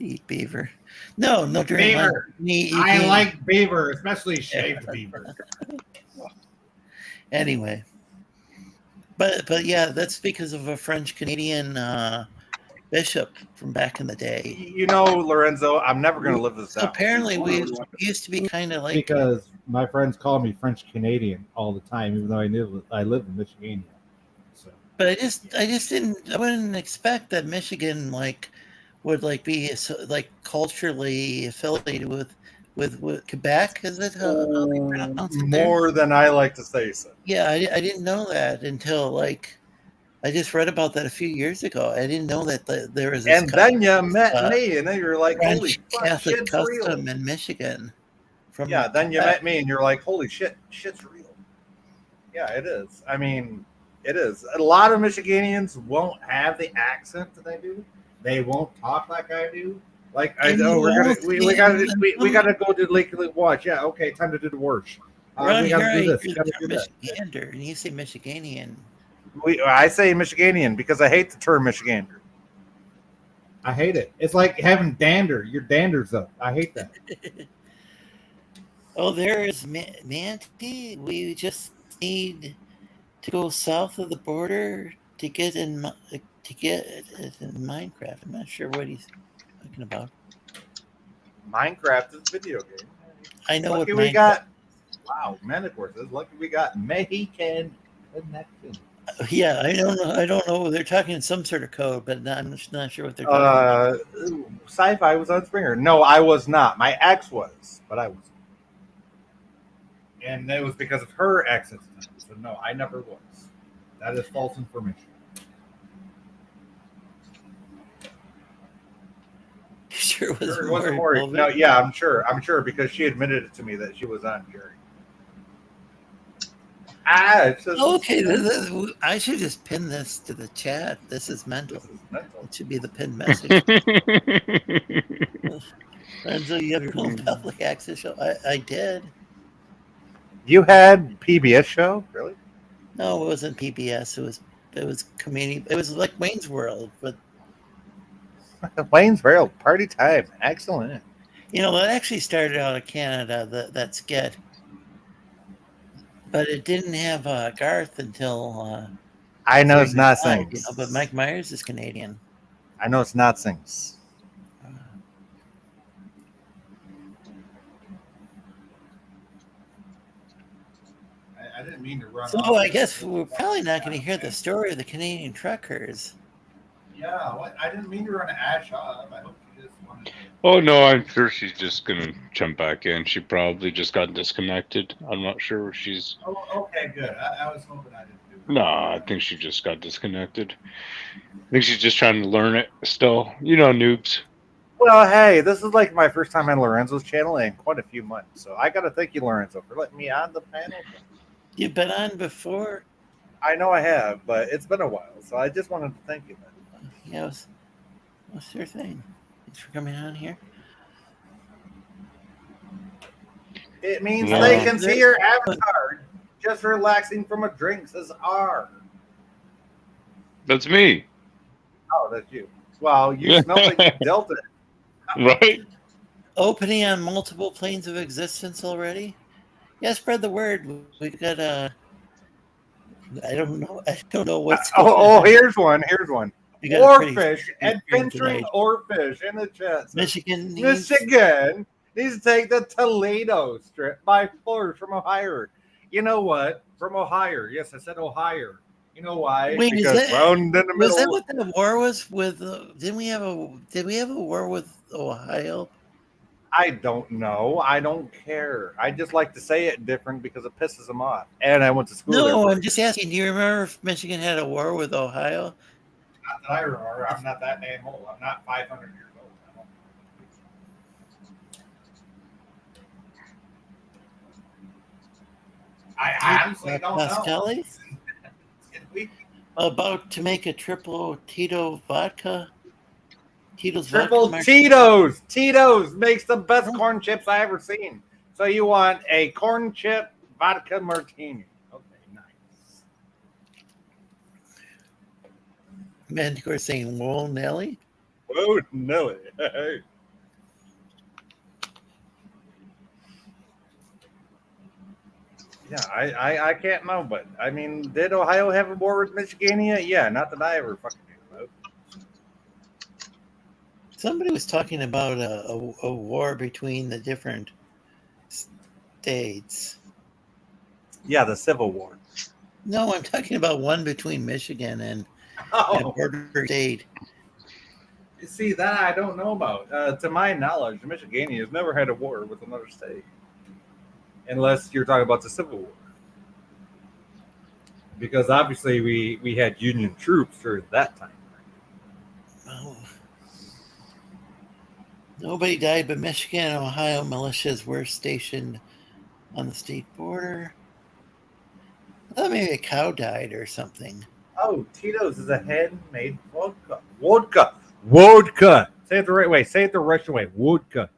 Eat beaver. No, beaver. I like beaver, especially shaved beaver. Anyway, but yeah, that's because of a French Canadian bishop from back in the day. You know, Lorenzo, I'm never going to live this down. Apparently, we used to be kind of because my friends call me French Canadian all the time, even though I live in Michigan. So. But I wouldn't expect that Michigan would be culturally affiliated with Quebec. Is it how they pronounce it? More than I like to say so. Yeah, I didn't know that until I just read about that a few years ago. I didn't know that there was. And then you met me, and then you're like, French "Holy fuck, Catholic shit's custom real." in Michigan. Then you met me, and you're like, "Holy shit, shit's real." Yeah, it is. I mean, it is. A lot of Michiganians won't have the accent that I do. They won't talk like I do. Like I know we gotta go to Lake Watch. Yeah, okay, time to do the worst. Around We here, gotta I do this. hear We gotta the do term that. Michigander, and you say Michiganian. I say Michiganian because I hate the term Michigander. I hate it. It's like having dander. Your dander's up. I hate that. Oh, there is Manti. We just need to go south of the border to get in Minecraft. I'm not sure what he's talking about. Minecraft is a video game. I know Lucky what we Minecraft. got. Wow, Manticore says, lucky we got Mexican connection. Yeah, I don't know. They're talking some sort of code, but I'm just not sure what they're talking about. Sci-Fi was on Springer. No, I was not. My ex was, but I was. And it was because of her access time. So no, I never was. That is false information. Sure was Sure, it wasn't Maury. Maury. No, yeah, I'm sure. I'm sure because she admitted it to me that she was on Jerry. It says, Okay, I should just pin this to the chat. This is mental. It should be the pinned message. Lorenzo, you have your own public access show. I did. You had PBS show, really? No, it wasn't PBS. It was community. It was like Wayne's World, but Wayne's World party time. Excellent. you know that actually started out of Canada. That skit, but it didn't have Garth until. I know it's not you things. know, but Mike Myers is Canadian. I know it's not things. I didn't mean to run. So I guess we're probably not going to hear the story of the Canadian truckers. Yeah, I didn't mean to run Ash off. I hope you just wanted. Oh no, I'm sure she's just gonna jump back in. She probably just got disconnected. I'm not sure if she's. Oh, okay, good. I was hoping I didn't do it. No, I think she just got disconnected. I think she's just trying to learn it still. You know, noobs. Well, hey, this is like my first time on Lorenzo's channel in quite a few months, so I got to thank you, Lorenzo, for letting me on the panel. You've been on before. I know I have, but it's been a while, so I just wanted to thank you. Yeah, what's your thing? Thanks for coming on here. It means they can see your avatar just relaxing from a drink, says R. That's me. Oh, that's you. Well, you smell like you dealt it. Right? Opening on multiple planes of existence already? Yeah, spread the word. We've got I don't know what's going on. Here's one. Oarfish, adventuring Oarfish in the chat. Michigan needs to take the Toledo strip by force from Ohio. You know what? From Ohio. Yes, I said Ohio. You know why? Wait, because round in the middle. Was that what the war was with? Did we have a war with Ohio? I don't know. I don't care. I just like to say it different because it pisses them off. And I went to school. No, I'm just asking. Do you remember if Michigan had a war with Ohio? Not that I remember. I'm not that damn old. I'm not 500 years old. I honestly don't know. About to make a triple Tito vodka. Tito's triple vodka Tito's. Tito's makes the best corn chips I ever seen. So you want a corn chip vodka martini. Okay, nice. Manticore saying, "Whoa, Nelly." Whoa, Nelly. Hey. Yeah, I can't know, but I mean, did Ohio have a war with Michigania? Yeah, not that I ever fucking knew about. Somebody was talking about a war between the different states. Yeah, the Civil War. No, I'm talking about one between Michigan and a border state. See, that I don't know about. To my knowledge, Michigania has never had a war with another state. Unless you're talking about the Civil War. Because obviously we had Union troops during that time. Oh. Nobody died, but Michigan and Ohio militias were stationed on the state border. I thought maybe a cow died or something. Oh, Tito's is a handmade vodka. Vodka. Say it the right way. Say it the Russian way. Vodka.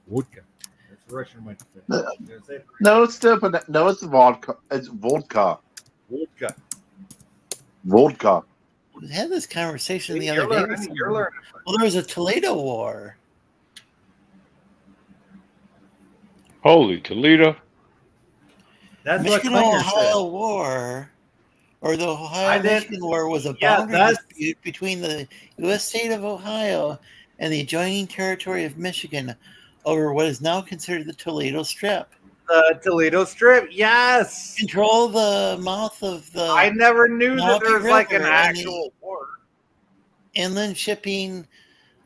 Vodka. That's the Russian way to say it. Say it No, it's different. No, it's vodka. It's vodka. vodka. Vodka. We had this conversation the You're other day. learning. You're learning. Well, there was a Toledo War. Holy Toledo. That's Michigan what Klinger Ohio said. War, or the I Ohio did- Michigan War, was a Yeah, boundary that's- dispute between the U.S. state of Ohio and the adjoining territory of Michigan over what is now considered the Toledo Strip. The Toledo Strip. Yes. Control the mouth of the I never knew that Naupee there was like an River and actual war. inland shipping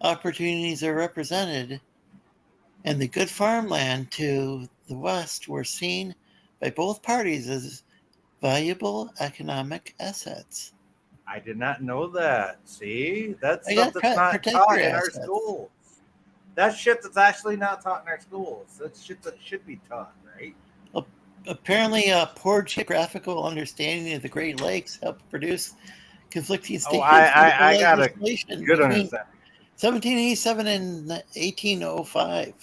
opportunities are represented, and the good farmland to the west were seen by both parties as valuable economic assets. I did not know that. See, that's I stuff gotta that's not protect taught your in our assets. schools. That's shit that's actually not taught in our schools. That's shit that should be taught, right? Apparently, a poor geographical understanding of the Great Lakes helped produce conflicting Oh, statements. I got a legislation good between understanding. 1787 and 1805.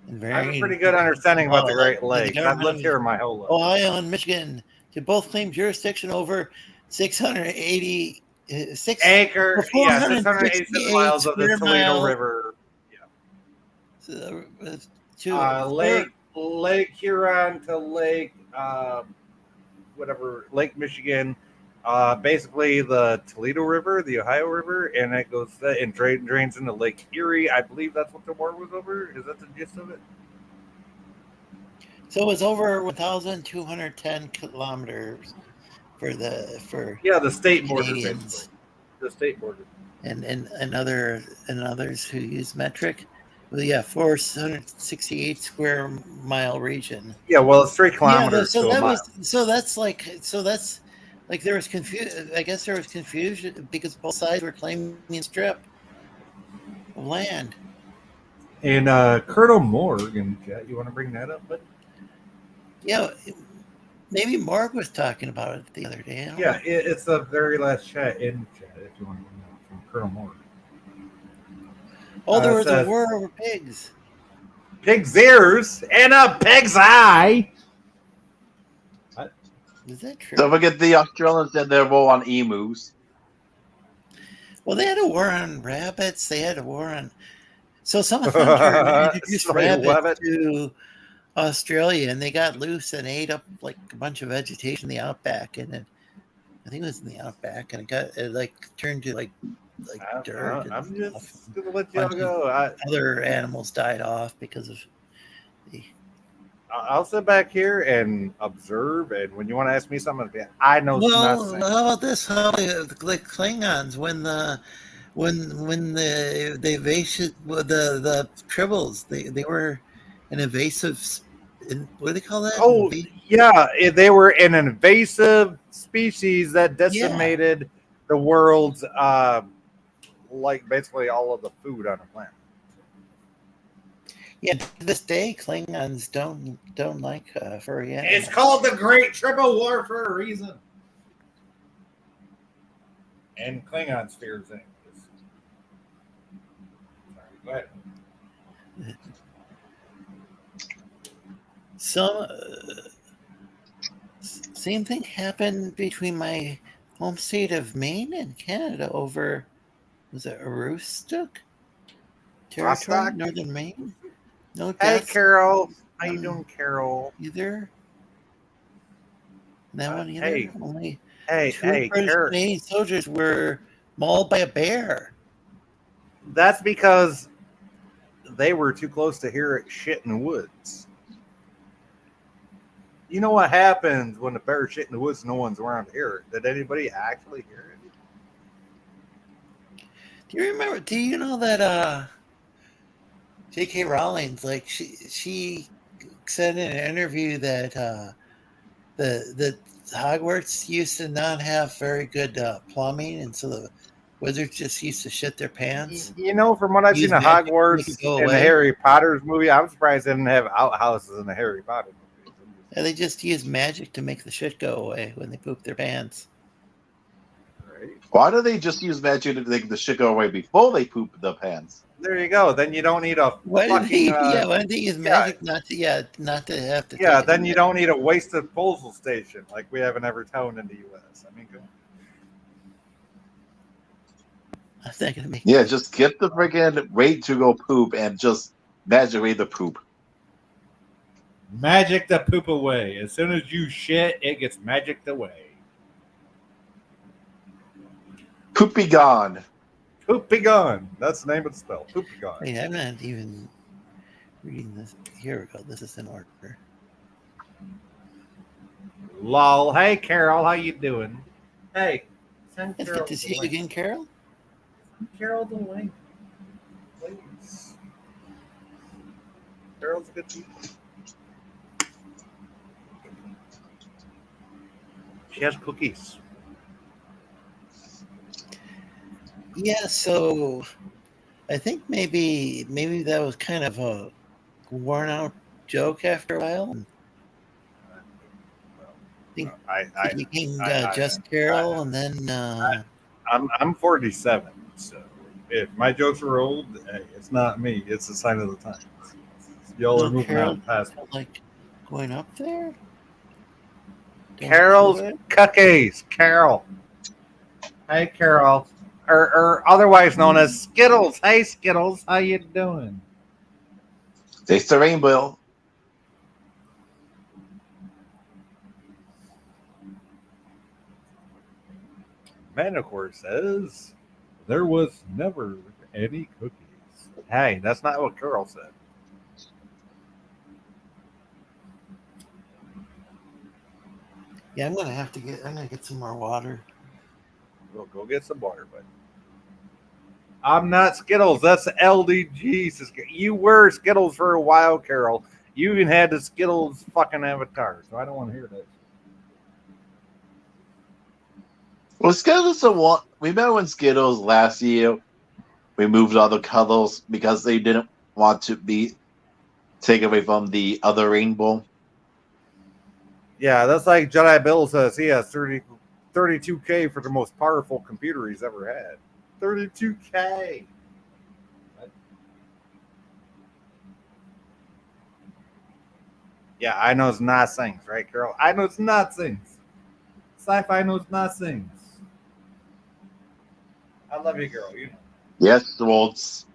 And I have a varying- pretty good understanding about the Great the Lakes. I've government lived of here my whole life. Ohio and Michigan to both claim jurisdiction over 686 Acre, yeah, 468 687 miles of the square Toledo mile. River. To Lake Huron to Lake, Lake Michigan. Basically, the Toledo River, the Ohio River, and it goes and drains into Lake Erie. I believe that's what the war was over. Is that the gist of it? So it was over 1,210 kilometers for the state border, Canadians. basically. The state border. and others who use metric. Well, yeah, 468 square mile region. Yeah, well, it's 3 kilometers so to a that mile. that's like there was confusion. I guess there was confusion because both sides were claiming the strip of land. And Colonel Morgan, you want to bring that up? But Yeah, maybe Mark was talking about it the other day. I don't know. it's the very last chat in chat. If you want to bring that up from Colonel Morgan. Oh, there was says- a war over pigs. Pig's ears and a pig's eye. Is that true? Don't forget the Australians did their war on emus. Well, they had a war on rabbits. They had a war on. So some hunter introduced Sorry, rabbits rabbit. to Australia, and they got loose and ate up like a bunch of vegetation in the outback, and then I think it was in the outback, and it like turned to like dirt. and I'm stuff. just gonna let y'all Bunch go. Other animals died off because of the. I'll sit back here and observe, and when you want to ask me something, I know Well, nothing. how about this? How the Klingons when the invasive the tribbles they were an invasive. What do they call that? Oh, yeah, they were an invasive species that decimated the world's, like basically all of the food on the planet. Yeah, to this day, Klingons don't like furry animals. It's called the Great Triple War for a reason. And Klingons fears it. Sorry, go ahead. Same thing happened between my home state of Maine and Canada over, was it Aroostook territory, Rostock? northern Maine? No Hey, deaths Carol. How you doing, Carol? either. That one either. hey. Only Hey, two hey, British Carol. Canadian soldiers were mauled by a bear. That's because they were too close to hear it shit in the woods. You know what happens when the bear shit in the woods and no one's around to hear it? Did anybody actually hear it? Do you know that J.K. Rowling, like she said in an interview that the Hogwarts used to not have very good plumbing, and so the wizards just used to shit their pants. You know, from what I've Use seen of magic to make Hogwarts it go and the away. Harry Potter's movie, I'm surprised they didn't have outhouses in the Harry Potter movie. And they just use magic to make the shit go away when they poop their pants. Right. Why do they just use magic to make the shit go away before they poop the pants? There you go. Then you don't need a Why did fucking. he? Why did he use magic not to have to? Yeah, take then it you don't need a wasted postal station like we have in every town in the U.S. I mean, go on. I'm not gonna make. Yeah, just get the freaking rate to go poop and just magically the poop. Magic the poop away. As soon as you shit, it gets magicked away. Poop be gone. Poop be gone. That's the name of the spell. Poop be gone. Wait, I'm not even reading this. Here we go. This is in order. Lol. Hey, Carol. How you doing? Hey. Send It's Carol good to see the you link. again, Carol. Send Carol the link. Please. Carol's a good people. She has cookies. Yeah, so I think maybe that was kind of a worn out joke after a while. I think it became just Carol, and then I'm 47, so if my jokes are old, hey, it's not me. It's a sign of the times. Y'all are moving Carol, out past. like going up there. Carol's cookies. Carol. Hey, Carol. Or otherwise known as Skittles. Hey, Skittles. How you doing? Taste the rainbow. Manticore says there was never any cookies. Hey, that's not what Carol said. Yeah, I'm gonna get some more water. We'll go get some water, bud. I'm not Skittles. That's LDG. You were Skittles for a while, Carol. You even had the Skittles fucking avatar, so I don't want to hear that. Well, Skittles are one. Remember when Skittles last year removed all the colors because they didn't want to be taken away from the other rainbow? Yeah, that's like Jedi Bill says he has 32K for the most powerful computer he's ever had. 32K. Yeah, I know it's not things, right, Carol? I know it's not things. Sci-Fi knows not things. I love you, girl. You know. Yes, Waltz.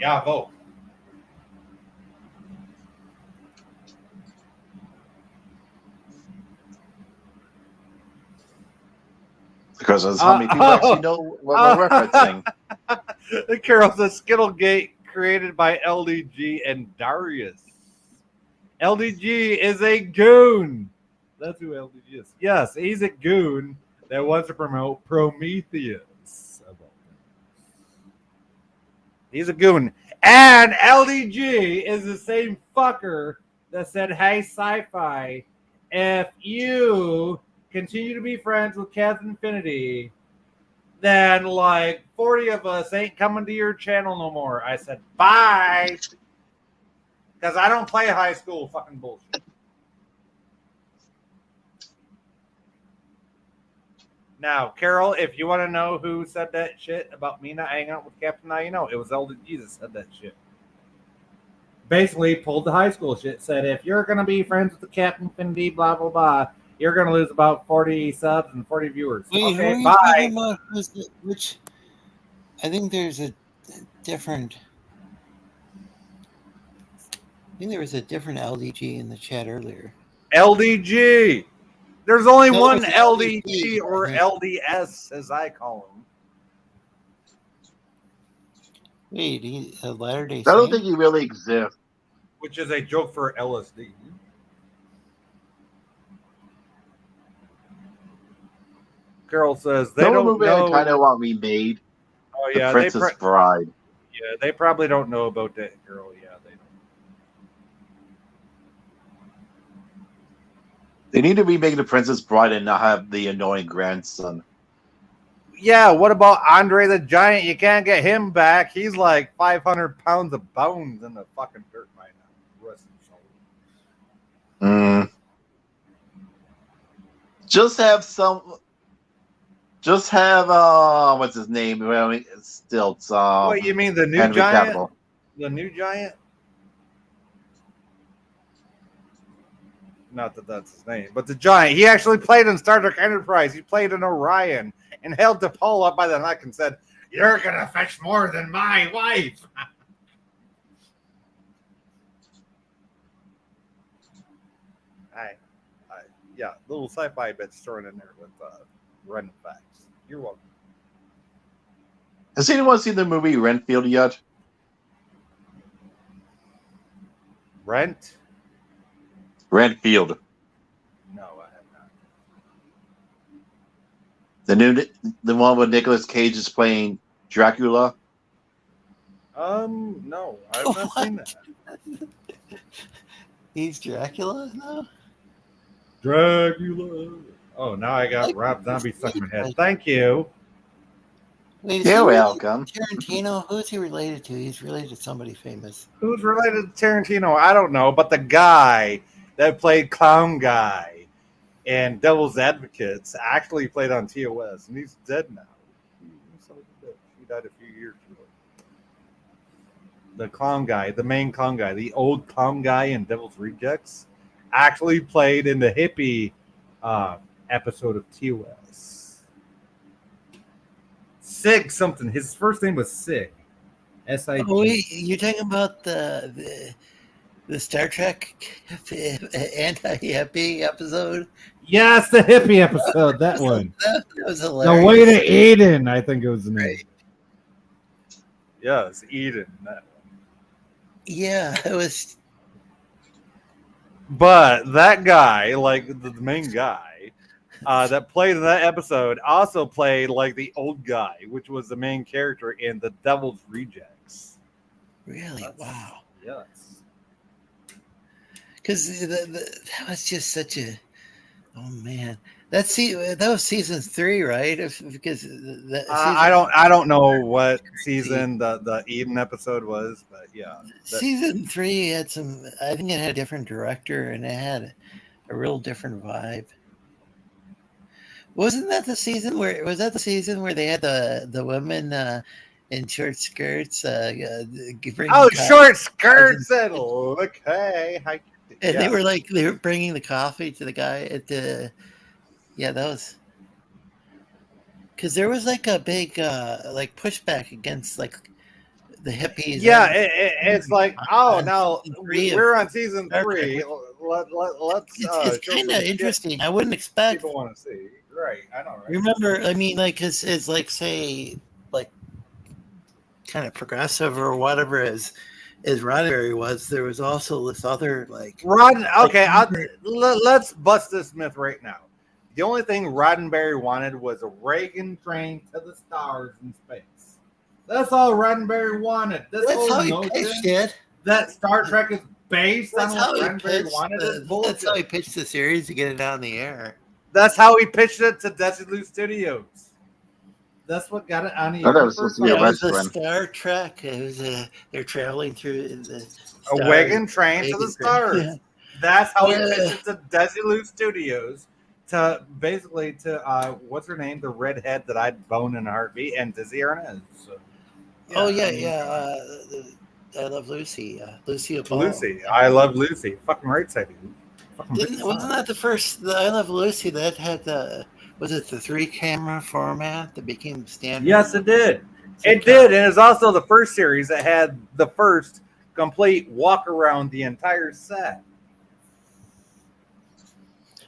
Yeah, vote. Because that's how many people actually know what we're referencing. Carol's a Skittlegate created by LDG and Darius. LDG is a goon. That's who LDG is. Yes, he's a goon that wants to promote Prometheus. He's a goon. And LDG is the same fucker that said, hey, Sci-Fi, if you continue to be friends with Cats Infinity, then like 40 of us ain't coming to your channel no more. I said, bye. Because I don't play high school fucking bullshit. Now, Carol, if you want to know who said that shit about me not hanging out with Captain Now, you know, it was LDG that said that shit. Basically, pulled the high school shit, said, if you're going to be friends with the Captain Infinity, blah, blah, blah, you're going to lose about 40 subs and 40 viewers. Wait, okay, who bye. are you talking about? Which? I think there's a different. I think there was a different LDG in the chat earlier. LDG. There's only No, one it's LDG or LDG. LDS, as I call him. Wait, a Latter-day I don't Saint? think he really exists. Which is a joke for LSD. Carol says they No don't movie know. I kind of want remade. Oh The yeah, Princess Bride. Yeah, they probably don't know about that girl. Yeah, they don't. They need to remake The Princess Bride and not have the annoying grandson. Yeah, what about Andre the Giant? You can't get him back. He's like 500 pounds of bones in the fucking dirt right now. Rest his soul. Just have some. Just have what's his name? Well, it's still What you mean the new Henry giant? Cavill. The new giant? Not that that's his name, but the giant. He actually played in Star Trek Enterprise. He played in Orion and held DePaul up by the neck and said, "You're gonna fetch more than my wife." Yeah, little sci-fi bits thrown in there with random facts. You're welcome. Has anyone seen the movie Renfield yet? Rent? Renfield. No, I have not. The one with Nicolas Cage is playing Dracula. No, I've not seen that. He's Dracula now? Dracula. Oh, now I got Rob Zombie stuck in my head. Thank you. Wait, is You're he related welcome. to Tarantino? Who is he related to? He's related to somebody famous. Who's related to Tarantino? I don't know, but the guy that played Clown Guy and Devil's Advocates actually played on TOS, and he's dead now. He died a few years ago. The clown guy, the main clown guy, the old clown guy in Devil's Rejects, actually played in the hippie episode of TOS. Sig something. His first name was Sig. S-I-G. Oh, wait, you're talking about the Star Trek anti-hippie episode? Yes, the hippie episode. That one. That was hilarious. The Way to Eden, I think it was the name. Right. Yeah, it's Eden. That one. Yeah, it was. But that guy, like the main guy that played in that episode, also played like the old guy, which was the main character in The Devil's Rejects. Really? Wow. Yes. Because that was just such a. Oh man, that was season 3, right? Because I don't know what season the Eden episode was, but yeah, season 3 had some. I think it had a different director and it had a real different vibe. Wasn't that the season where? Was that the season where they had the women in short skirts? Short skirts and look, hey, hi. And they were bringing the coffee to the guy at the. Yeah, that was. Because there was like a big pushback against like the hippies. Yeah, it's like now we're on season 3. Let's. It's kind of interesting. I wouldn't expect people want to see. Right, I know. Right. Remember, I mean, like, it's like say like kind of progressive or whatever as Roddenberry was. There was also this other like Okay, let's bust this myth right now. The only thing Roddenberry wanted was a Reagan train to the stars in space. That's all Roddenberry wanted. That's how he pitched it. That Star Trek is based on what Roddenberry wanted. That's how he pitched the series to get it out in the air. That's how he pitched it to Desilu Studios. That's what got it on the air. It was a Star Trek. It was they're traveling through a wagon train to the stars. Yeah. That's how he pitched it to Desilu Studios. To basically what's her name? The redhead that I'd bone in a heartbeat, and Dizzy Arnaz. So, yeah, I Love Lucy. Lucy. I Love Lucy. Fucking right, I do. Wasn't that the first? The I Love Lucy that had was it the 3-camera format that became standard? Yes, it did. It did, and it's also the first series that had the first complete walk around the entire set.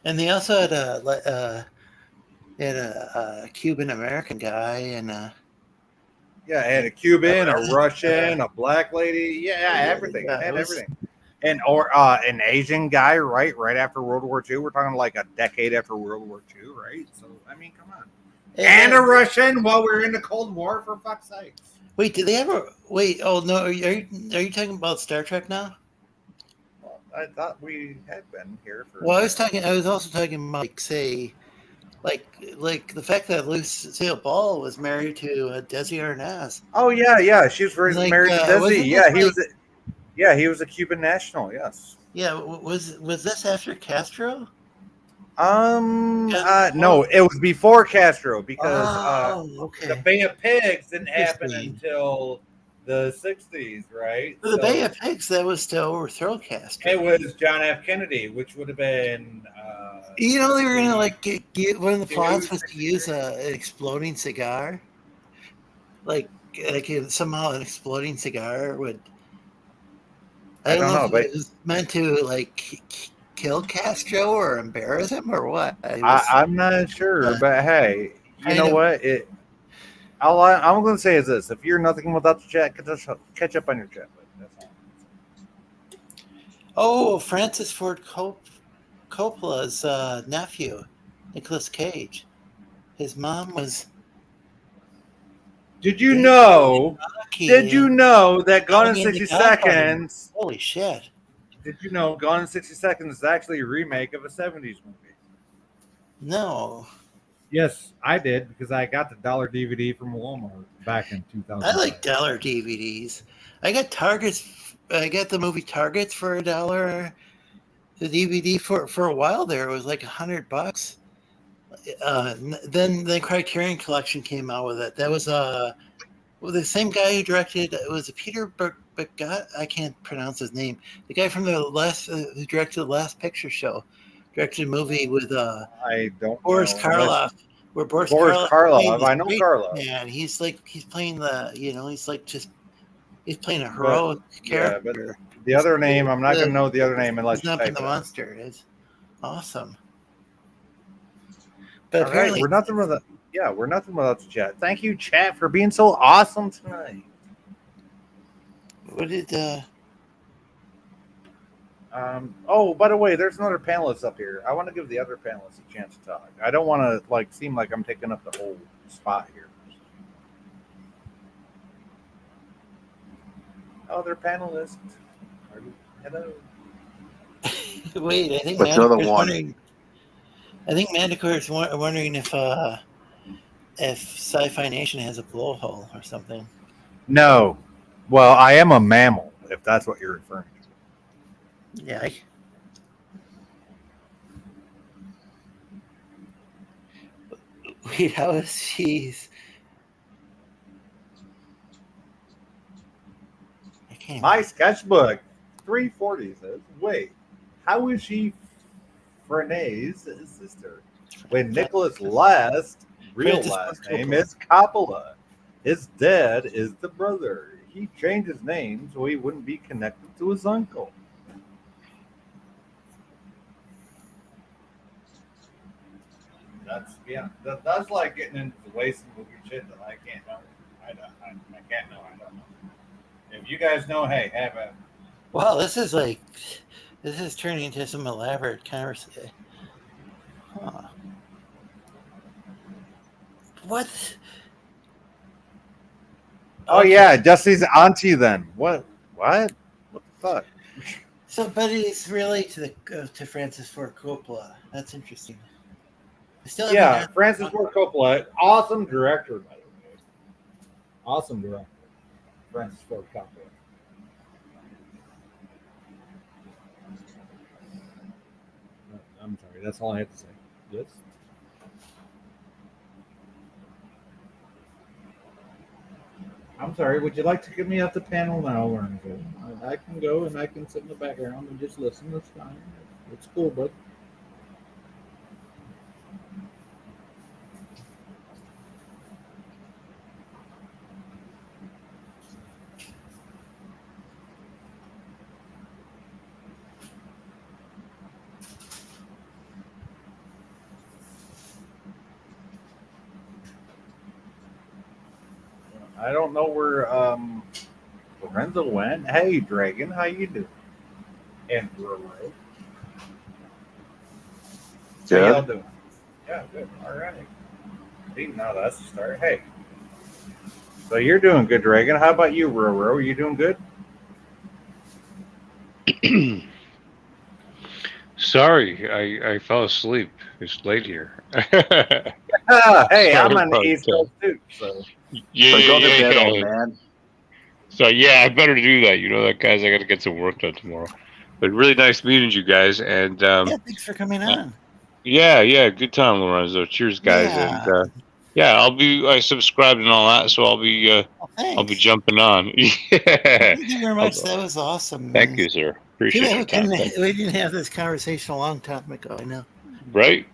And they also had a Cuban American guy and and a Cuban, a Russian, a black lady, everything. It had everything. And an Asian guy, right after World War II. We're talking like a decade after World War II, right? So I mean, come on. And a Russian while we're in the Cold War, for fuck's sake. Wait, did they ever? Wait, oh no, are you talking about Star Trek now? I thought we had been here for. Well, I was also talking about, like, say, like the fact that Lucille Ball was married to Desi Arnaz. Oh yeah, she was married to Desi. He was a Cuban national. Yes. Yeah, was this after Castro? No, it was before Castro because okay. the Bay of Pigs didn't happen Interesting. until the 60s, right? For the Bay of Pigs, that was to overthrow Castro. It was John F. Kennedy, which would have been. You know, they were gonna like get one of the plots was to use an exploding cigar, like somehow an exploding cigar would. I don't know if it was meant to like kill Castro or embarrass him or what. I'm not sure, but hey, you know what? I'm going to say is this: if you're nothing without the chat, catch up on your chat. That's all. Oh, Francis Ford Coppola's nephew, Nicolas Cage. His mom was. Did you know? Did you know that Gone in 60 Seconds? Holy shit! Did you know Gone in 60 Seconds is actually a remake of a 70s movie? No. Yes, I did because I got the $1 DVD from Walmart back in 2000. I like $1 DVDs. I got Targets. I got the movie Targets for $1. The DVD for a while there, it was like $100. Then the Criterion Collection came out with it. That was the same guy who directed. It was Peter Begat. I can't pronounce his name. The guy from the last who directed the Last Picture Show, directed a movie with I don't Boris know. Karloff. Where Boris Karloff. I know Karloff. Man, he's playing he's playing a heroic character. Yeah, but the other name, I'm not going to know the other name unless you type the it monster is awesome. But all apparently, right, we're nothing without the chat. Thank you, chat, for being so awesome tonight. What did oh, by the way, there's another panelist up here. I want to give the other panelists a chance to talk. I don't want to seem like I'm taking up the whole spot here. Other panelists. Hello. Wait, I think Manticore's wondering if Sci-Fi Nation has a blowhole or something. No. Well, I am a mammal, if that's what you're referring to. Yeah. Wait, how is she? My sketchbook 340 says, wait, how is she Frene's sister? When Nicholas' real last name is Coppola. His dad is the brother. He changed his name so he wouldn't be connected to his uncle. That's like getting into the waste of movie shit that I can't know. I can't know. I don't know. If you guys know, hey, have a. Wow, this is turning into some elaborate conversation. Huh. What? Oh yeah, Dusty's auntie then. What? What the fuck? So, but he's related to Francis Ford Coppola. That's interesting. Francis Ford Coppola, awesome director, by the way. Awesome director, Francis Ford Coppola. I'm sorry, that's all I have to say. Yes. I'm sorry, would you like to get me off the panel now, Lorenzo? I can go and I can sit in the background and just listen. That's fine. It's cool, bud. I don't know where Lorenzo went. Hey, Dragon, how you doing? And Roro. How y'all doing? Yeah, good. All right. See, now that's the start. Hey. So you're doing good, Dragon. How about you, Roro? Are you doing good? Sorry, I fell asleep. It's late here. Hey, I'm on the East Coast too, so. Yeah, so go to bed, old man. So yeah, I better do that. You know that, guys. I got to get some work done tomorrow. But really nice meeting you guys, and yeah, thanks for coming on. Yeah. Good time, Lorenzo. Cheers, guys. Yeah. And I subscribed and all that, so I'll be Thanks. jumping on. Yeah. Thank you very much. That was awesome. Thank you, sir. Too Appreciate bad your time. we didn't have this conversation a long time ago. I know. Right?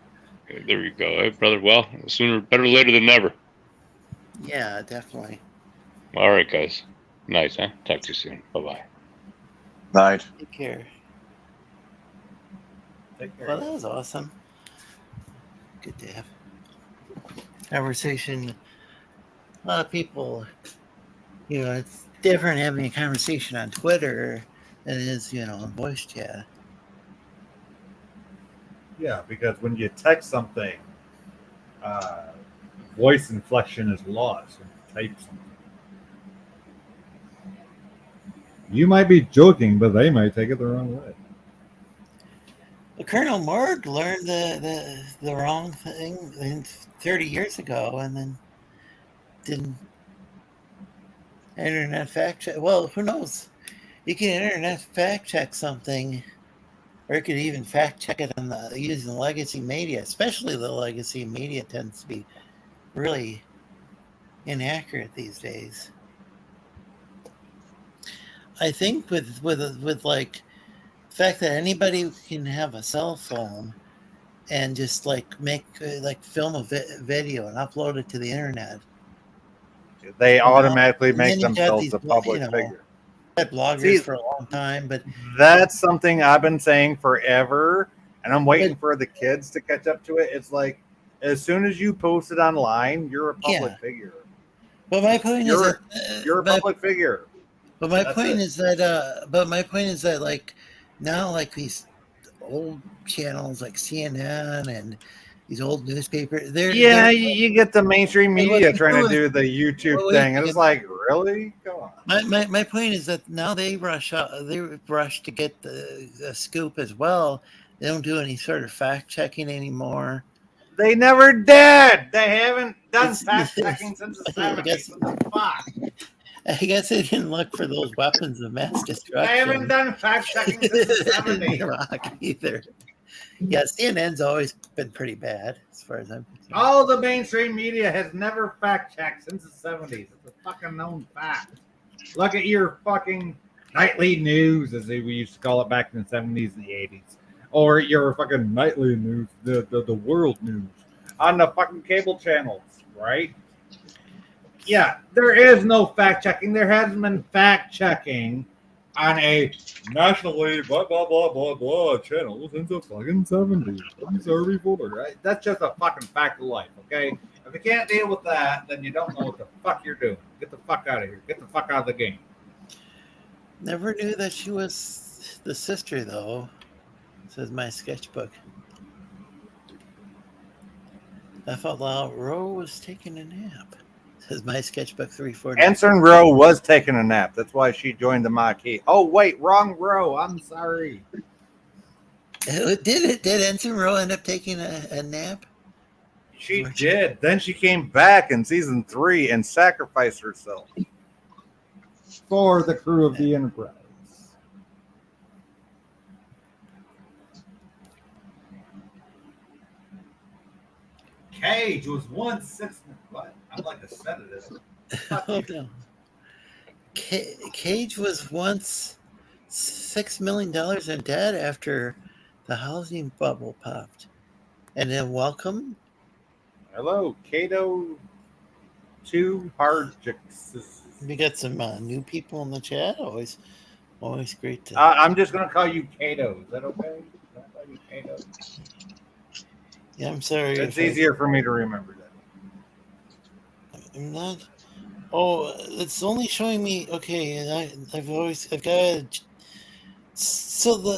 There you go. Hey, brother. Well, sooner, better later than never. Yeah, definitely. All right, guys. Nice, huh? Talk to you soon. Bye-bye. Night. Take care. Take care. Well, that was awesome. Good to have conversation. A lot of people, it's different having a conversation on Twitter than it is, in voice chat. Yeah, because when you text something, voice inflection is lost when you type something. You might be joking, but they might take it the wrong way. Well, Colonel Morg learned the wrong thing 30 years ago and then didn't internet fact check. Well, who knows? You can internet fact check something, or you could even fact check it on using legacy media. Especially the legacy media tends to be really inaccurate these days. I think with like the fact that anybody can have a cell phone and just like make film a video and upload it to the internet. They automatically And make then you've got themselves these a public figure. Had bloggers See, for a long time, but that's something I've been saying forever, and I'm waiting for the kids to catch up to it. It's like as soon as you post it online, you're a public figure. But my point is that you're a public figure. But my point is that like now, like these old channels like CNN and these old newspapers, you get the mainstream media trying to do the YouTube thing, and it's like, really? Go on. My point is that now they rush to get the scoop as well. They don't do any sort of fact checking anymore. They never did. They haven't done fact checking since the 70s. Fuck. I guess they didn't look for those weapons of mass destruction. They haven't done fact checking since the 70s. Iraq either. Yeah, CNN's always been pretty bad as far as I'm concerned. All the mainstream media has never fact checked since the 70s. It's a fucking known fact. Look at your fucking nightly news, as we used to call it back in the 70s and the 80s. Or your fucking nightly news, the world news on the fucking cable channels, right? Yeah, there is no fact checking. There hasn't been fact checking on a nationally blah blah blah blah blah channel since the fucking 70s. I'm sorry for it, right? That's just a fucking fact of life, okay? If you can't deal with that, then you don't know what the fuck you're doing. Get the fuck out of here. Get the fuck out of the game. Never knew that she was the sister, though. Says my sketchbook. I thought Rowe was taking a nap. Says my sketchbook 340. Ensign Rowe was taking a nap. That's why she joined the Maquis. Oh wait, wrong row. I'm sorry. Did Ensign Rowe end up taking a nap? She did. Then she came back in season 3 and sacrificed herself for the crew of the Enterprise. Cage was once 6. What? I'm like a sedative. Hold on. Cage was once $6 million in debt after the housing bubble popped. And then welcome. Hello, Cato 2 Hardjix. We got some new people in the chat. Always great to. I'm just going to call you Cato. Is that okay? Can I call you Cato? Yeah, I'm sorry. It's easier for me to remember that. I'm not. Oh, it's only showing me. Okay, and I've got. So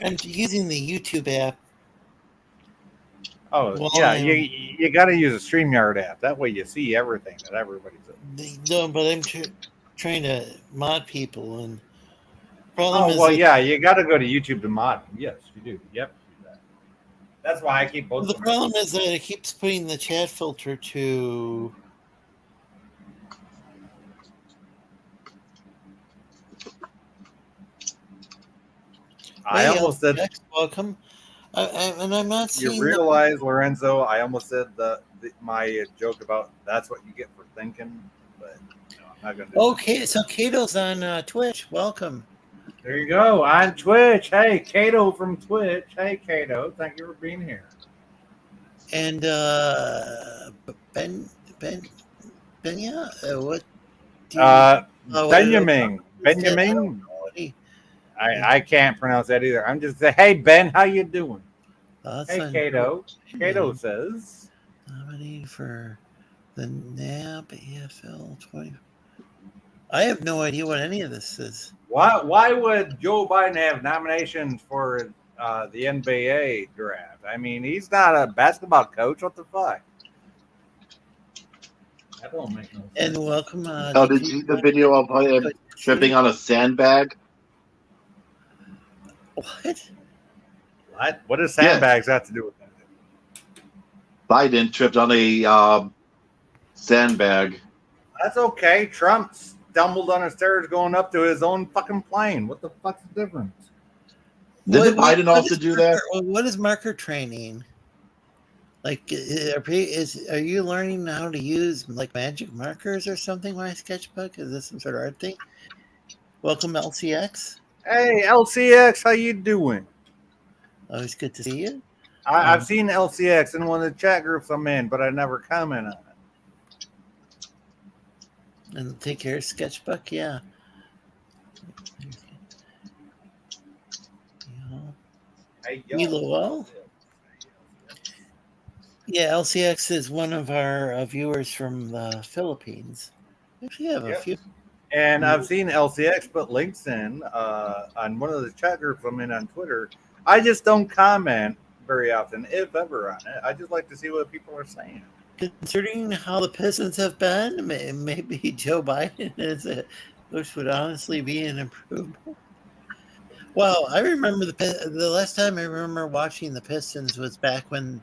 I'm using the YouTube app. Oh, yeah, you got to use a StreamYard app. That way you see everything that everybody's doing. No, but I'm trying to mod people, and yeah, you got to go to YouTube to mod them. Yes, you do. Yep. That's why I keep posting. The problem is that it keeps putting the chat filter to. I almost said. Welcome. And I'm not You seeing realize, Lorenzo, I almost said my joke about that's what you get for thinking, but no, I'm not going to do Okay, so Kato's on Twitch. Welcome. There you go, on Twitch. Hey, Kato from Twitch. Hey, Kato, thank you for being here. And Benya, what? Benjamin. I can't pronounce that either. I'm just saying, hey Ben, how you doing? Hey Kato. Kato says nominee for the NAB AFL 20. I have no idea what any of this is. Why would Joe Biden have nominations for the NBA draft? I mean, he's not a basketball coach. What the fuck? That don't make no sense. And welcome. Did you see the video of him tripping on a sandbag? What? What does sandbags have to do with that? Biden tripped on a sandbag. That's okay. Trump stumbled on the stairs going up to his own fucking plane. What the fuck's the difference? Didn't Biden also do that? What is marker training? Like, are you learning how to use like magic markers or something when I sketchbook? Is this some sort of art thing? Welcome, LCX. Hey, LCX, how you doing? Always good to see you. I've seen LCX in one of the chat groups I'm in, but I never comment on it. And take care of sketchbook, yeah. Hey, Well, yeah, LCX is one of our viewers from the Philippines. We actually have a few. And I've seen LCX put links in on one of the chat groups I'm in on Twitter. I just don't comment very often, if ever, on it. I just like to see what people are saying. Considering how the Pistons have been, maybe Joe Biden which would honestly be an improvement. Well, I remember the last time I remember watching the Pistons was back when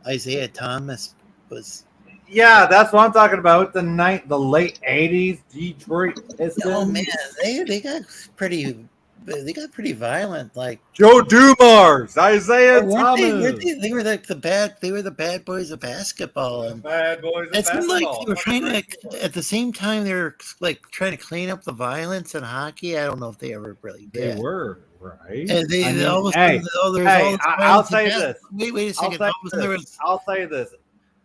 Isaiah Thomas was. Yeah, that's what I'm talking about. The late '80s Detroit Pistons. Oh man, they got pretty violent. Like Joe Dumars, Isaiah Thomas. They were like the bad boys of basketball. And bad boys of it seemed like basketball. they were trying to, at the same time, they were like trying to clean up the violence in hockey. I don't know if they ever really did. They were. Right. And I'll say this. Wait a second. I'll say this.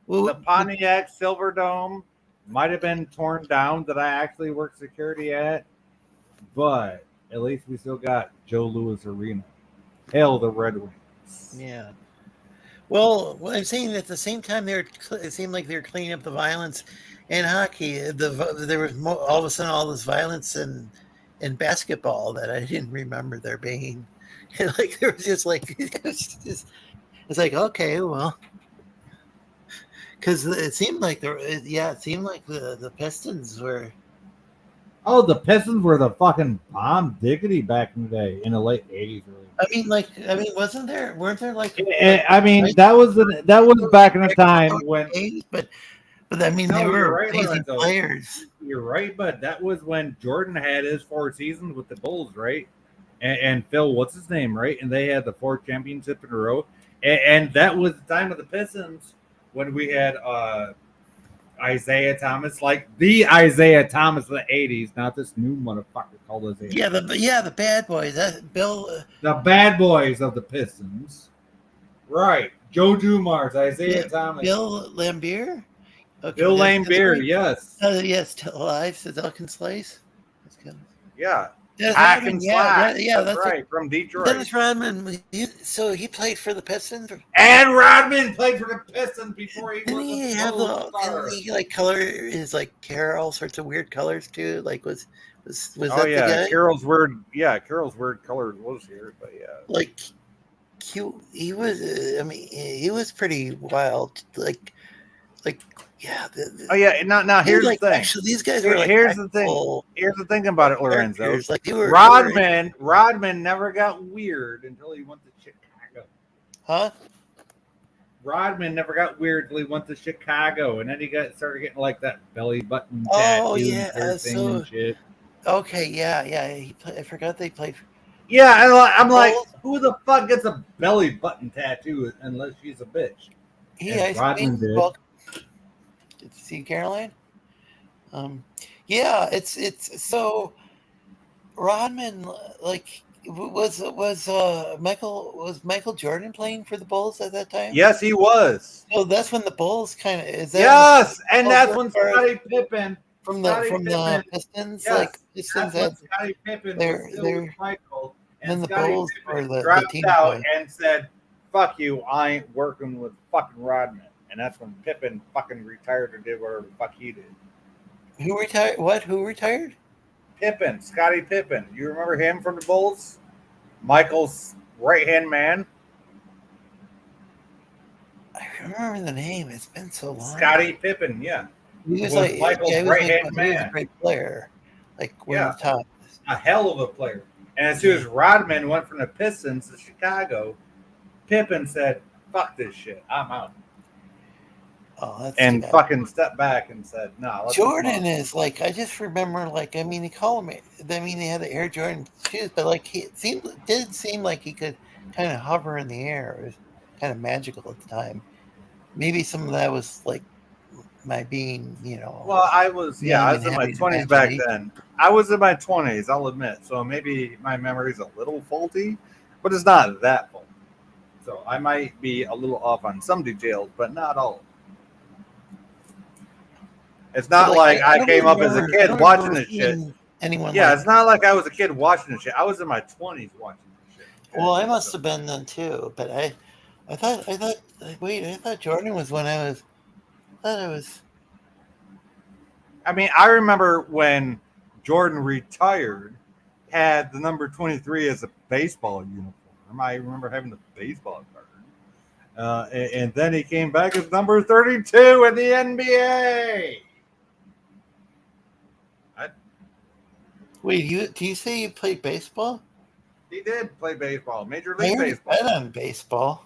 The Pontiac Silverdome might have been torn down that I actually worked security at, but at least we still got Joe Louis Arena. Hail the Red Wings. Yeah. Well, I'm saying at the same time, it seemed like they were cleaning up the violence in hockey. There was all of a sudden all this violence in basketball that I didn't remember there being. And like there was just like it's like, okay, well, because it seemed like the Pistons were. Oh, the Pistons were the fucking bomb diggity back in the day, in the late '80s. Weren't there like? That was back in the time when. But I mean, they were amazing players. You're right, but that was when Jordan had his 4 seasons with the Bulls, right? And Phil, what's his name, right? And they had the 4 championships in a row. And that was the time of the Pistons when we had Isaiah Thomas, like the Isaiah Thomas of the '80s, not this new motherfucker called Isaiah. The bad boys. The bad boys of the Pistons, right? Joe Dumars, Isaiah Thomas, Bill Lambier. Okay, Bill Lambier, yes. Yes, alive, Sedilkin Slays. Yeah. That's right, from Detroit. Dennis Rodman. So he played for the Pistons. And Rodman played for the Pistons before he was he like color his like hair all sorts of weird colors too. Like was oh that yeah, the guy? Carol's weird colors was here, but yeah. Like he was. He was pretty wild. Like. Yeah. Now here's the thing. Actually, these guys were here's the thing. Here's the thing about it, Lorenzo. Like Rodman never got weird until he went to Chicago. Huh? Rodman never got weird until he went to Chicago, and then he started getting like that belly button tattoo and shit. Okay, yeah. I forgot they played. Yeah, and I'm like, Bulls? who the fuck gets a belly button tattoo unless she's a bitch? He And ice Rodman cream. did. Well, did you see Caroline? Yeah, it's so Rodman like was Michael Jordan playing for the Bulls at that time? Yes, he was. So that's when the Bulls kind of is that Yes, and when the that's Bulls when were Scottie Pippen. from the Pistons? Like Yes, Pistons that's when had Scottie Pippen was they're still with they're Michael, then and the Scottie Bulls were Pippen the dropped team out play. and said, "Fuck you, I ain't working with fucking Rodman." And that's when Pippen fucking retired or did whatever the fuck he did. Who retired? What? Who retired? Pippen, Scottie Pippen. You remember him from the Bulls? Michael's right hand man, I remember the name. It's been so long. Scottie Pippen. Yeah, He was was like, Michael's yeah, he was right like, hand he was a man. great player, like one Yeah. of the top. A hell of a player. And as soon as Rodman went from the Pistons to Chicago, Pippen said, "Fuck this shit, I'm out." Oh, that's And too bad. fucking stepped back and said, "No." Jordan is like, I just remember, like, I mean, he called me. I mean, he had the Air Jordan shoes, but like, did seem like he could kind of hover in the air. It was kind of magical at the time. Maybe some of that was like my being, Well, I was young I and was in my having 20s back imagination. then. I was in my 20s, I'll admit. So maybe my memory's a little faulty, but it's not that faulty. So I might be a little off on some details, but not all. It's not But, like I don't came up as a remember- I kid don't watching remember this shit. seeing anyone Yeah, like, it's not like I was a kid watching this shit. I was in my 20s watching this shit. well, I must have been then too. But I thought, wait, I thought Jordan was when I thought I was. I mean, I remember when Jordan retired, had the number 23 as a baseball uniform. I remember having the baseball card. And then he came back as number 32 in the NBA. Wait, do you say you played baseball? He did play baseball, Major I League heard he Baseball. bet on baseball.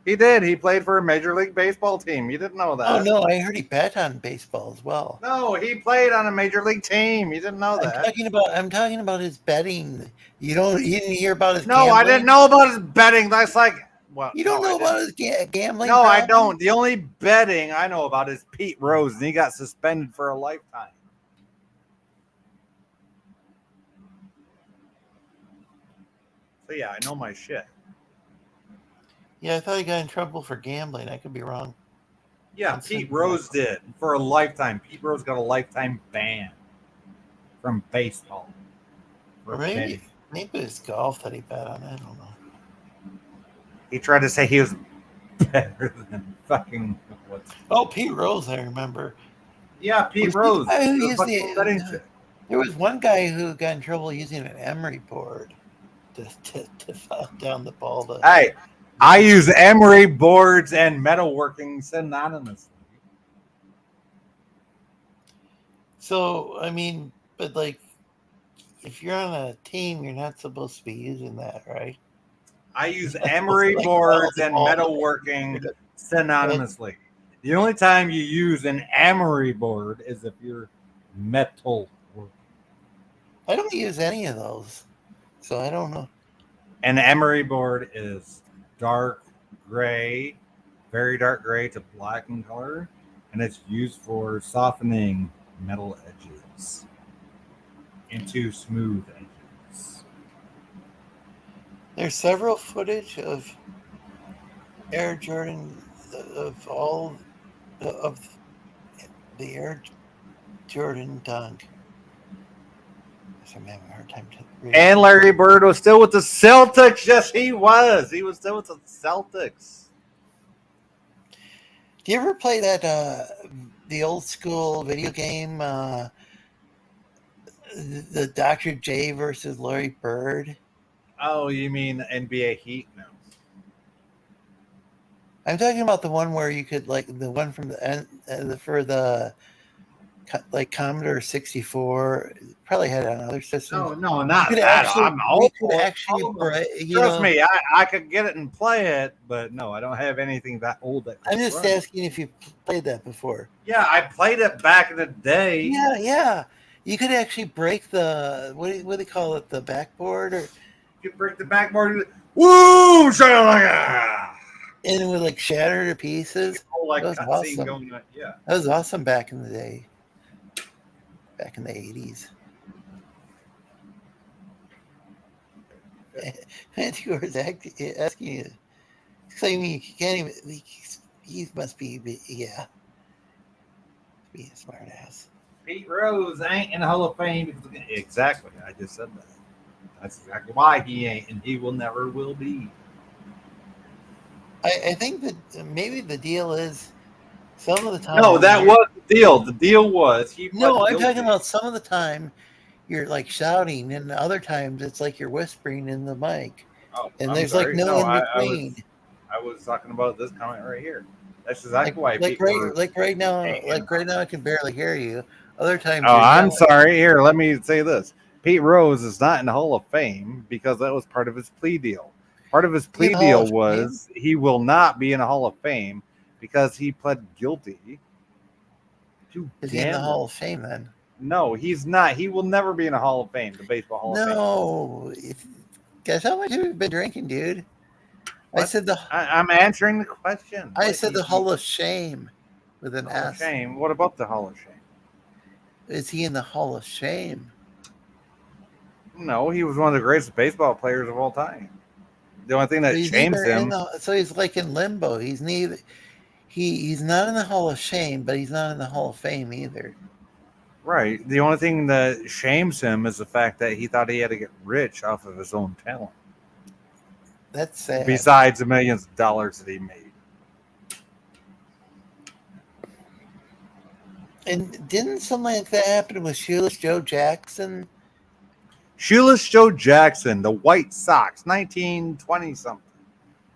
He did. He played for a Major League Baseball team. You didn't know that. Oh no, I heard he bet on baseball as well. No, he played on a Major League team. You didn't know that. I'm talking about his betting. You didn't hear about his No, gambling? I didn't know about his betting. That's like, well, You don't no, know I about his gambling? No, I problem? don't. The only betting I know about is Pete Rose, and he got suspended for a lifetime. So yeah, I know my shit. Yeah, I thought he got in trouble for gambling. I could be wrong. Yeah, Pete Rose did for a lifetime. Pete Rose got a lifetime ban from baseball. Or maybe it was golf that he bet on. I don't know. He tried to say he was better than fucking what's. Oh, Pete Rose, I remember. Yeah, Pete Was Rose. the guy who the used fucking betting shit. There was one guy who got in trouble using an emery board to fall down the ball. Hey, I use emery boards and metalworking synonymously. So, I mean, but like, if you're on a team, you're not supposed to be using that, right? I use emery boards and metalworking synonymously. The only time you use an emery board is if you're metal working. I don't use any of those, so I don't know. An emery board is dark gray, very dark gray to black in color, and it's used for softening metal edges into smooth edges. There's several footage of Air Jordan, of all of the Air Jordan dunk. I'm having a hard time reading. And Larry Bird was still with the Celtics. Yes, he was. He was still with the Celtics. Do you ever play that the old school video game, the Dr. J versus Larry Bird? Oh, you mean NBA Heat? No. I'm talking about the one where you could, like, the one from for the like Commodore 64. Probably had it on other systems. No, not You could that. actually- I'm you old. could actually Trust me, I could get it and play it, but no, I don't have anything that old. That I'm just run. asking if you played that before. Yeah, I played it back in the day. Yeah. You could actually break the what do they call it, the backboard, or You break the backboard. Woo! Shalaka! And it would like shatter to pieces. Oh, like That was cutscene awesome. going on. Yeah. That was awesome back in the day. Back in the 80s. Manticore is asking you, claiming he can't even. He must be, yeah. Be a smart ass. Pete Rose ain't in the Hall of Fame. Exactly. I just said that. That's exactly why he ain't, and he will never will be. I think that maybe the deal is some of the time. No, that was the deal. The deal was he. No, I'm talking about some of the time you're like shouting, and other times it's like you're whispering in the mic. Oh, and I'm there's sorry. like no in between. I was talking about this comment right here. That's exactly why. Like right now, I can barely hear you. Other times. Oh, I'm sorry. Here, let me say this. Pete Rose is not in the Hall of Fame because that was part of his plea deal. Part of his plea deal was he will not be in the Hall of Fame because he pled guilty to Is he in the Hall of Fame then? No, he's not. He will never be in the Hall of Fame, the Baseball Hall of Fame. No. Guess how much have you been drinking, dude? What? I said I'm answering the question. I said the Hall of Shame with an S. Shame. What about the Hall of Shame? Is he in the Hall of Shame? No, he was one of the greatest baseball players of all time. The only thing that shames him. So he's like in limbo. He's neither. He's not in the Hall of Shame, but he's not in the Hall of Fame either. Right. The only thing that shames him is the fact that he thought he had to get rich off of his own talent. That's sad. Besides the millions of dollars that he made. And didn't something like that happen with Shoeless Joe Jackson? Shoeless Joe Jackson, the White Sox, 1920 something.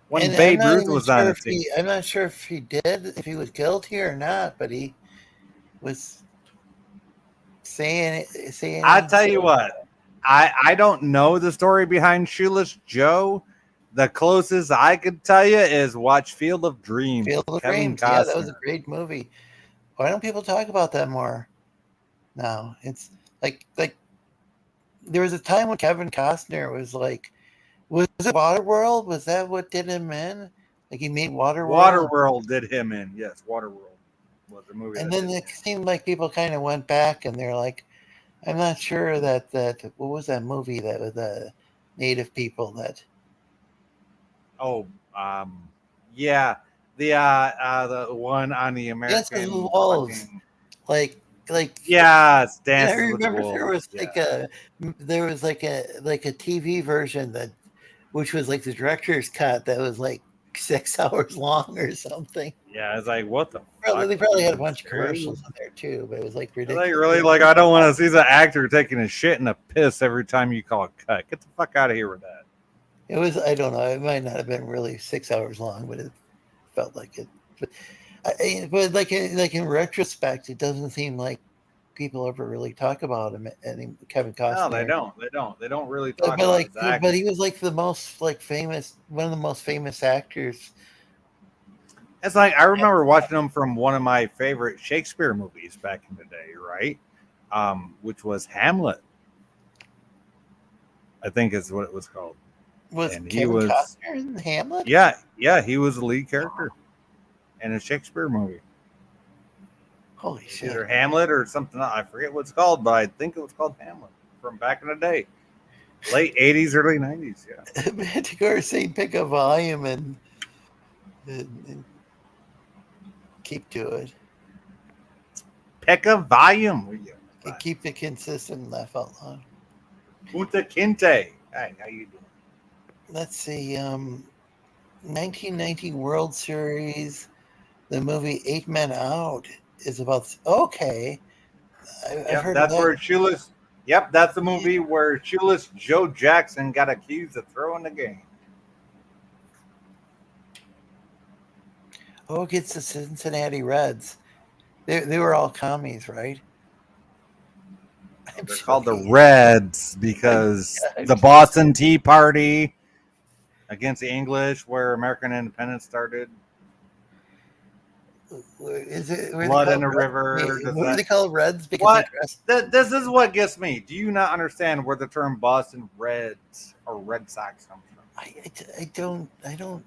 When Babe Ruth was on the team. I'm not sure if he did, if he was guilty or not, but he was saying. I tell you what, I don't know the story behind Shoeless Joe. The closest I could tell you is watch Field of Dreams. Field of Dreams, yeah, that was a great movie. Why don't people talk about that more? No, it's like there was a time when Kevin Costner was like, was it Waterworld? Was that what did him in? Like he made Waterworld? Waterworld did him in. Yes, Waterworld was the movie. And then it seemed like people kind of went back and they're like, I'm not sure that what was that movie that with the native people that. Oh, yeah, the one on the American. Dance with the Wolves, like yes, Dance. I remember there was like a TV version which was like the director's cut that was like 6 hours long or something. Yeah, it's like what the. They probably had a bunch of commercials in there too, but it was like ridiculous. Like really, like I don't want to see the actor taking a shit and a piss every time you call a cut. Get the fuck out of here with that. It was, I don't know, it might not have been really 6 hours long, but it felt like it. But like in retrospect, it doesn't seem like people ever really talk about him and Kevin Costner. No, they don't really talk about like, his acting. but he was like the most like famous, one of the most famous actors. It's like I remember watching him from one of my favorite Shakespeare movies back in the day, right? Which was Hamlet. I think is what it was called. Was Kevin Costner in Hamlet? Yeah, he was the lead character in a Shakespeare movie. Holy shit! Either Hamlet or something. I forget what it's called, but I think it was called Hamlet from back in the day, late '80s, early '90s. Yeah. Manticore saying pick a volume and keep to it. Pick a volume. And keep it consistent and laugh out loud. Punta Kinte. Hey, how you doing? Let's see. 1919 World Series. The movie 8 Men Out is about. Okay. I've heard that's of that. where Shoeless. Yep, that's the movie where Shoeless Joe Jackson got accused of throwing the game. Oh, against the Cincinnati Reds. They were all commies, right? They're called the Reds because the Boston Tea Party against the English, where American independence started. Is it were they Blood called in the Reds? river. Wait, what were they called Reds? Because What? they dressed. This is what gets me. Do you not understand where the term Boston Reds or Red Sox comes from? I don't.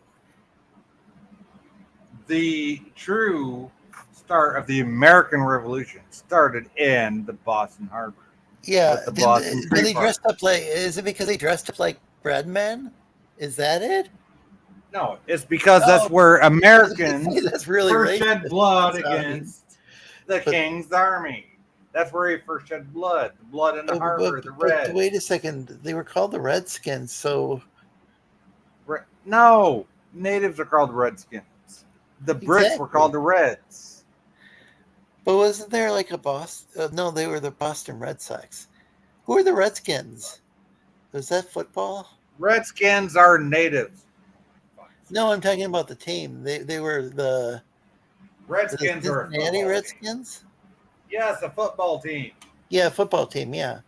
The true start of the American Revolution started in the Boston Harbor. Yeah, With the Boston were they Free dressed up like? Is it because they dressed up like bread men? Is that it? No, it's because that's where Americans That's really first racist. shed blood Sounding. against the King's Army. That's where he first shed blood. The blood in the harbor, the red. But wait a second. They were called the Redskins, so No, natives are called Redskins. The Brits were called the Reds. But wasn't there like a Boston? No, they were the Boston Red Sox. Who are the Redskins? Was that football? Redskins are natives. No, I'm talking about the team. They were the Redskins are a Cincinnati football Redskins. team. Yes, a football team. Yeah, football team. Yeah.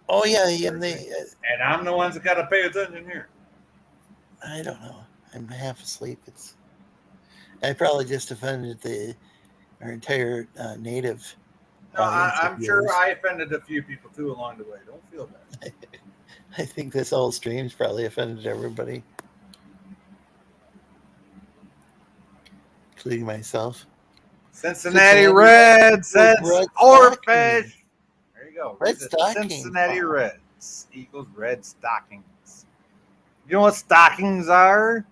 Oh yeah, and And I'm the ones that got to pay attention here. I don't know. I'm half asleep. I probably just offended our entire native. No, I'm sure I offended a few people too along the way. Don't feel bad. I think this whole stream's probably offended everybody, including myself. Cincinnati Reds, that's Oarfish. There you go. Red Stockings. Cincinnati Reds equals Red Stockings. You know what stockings are?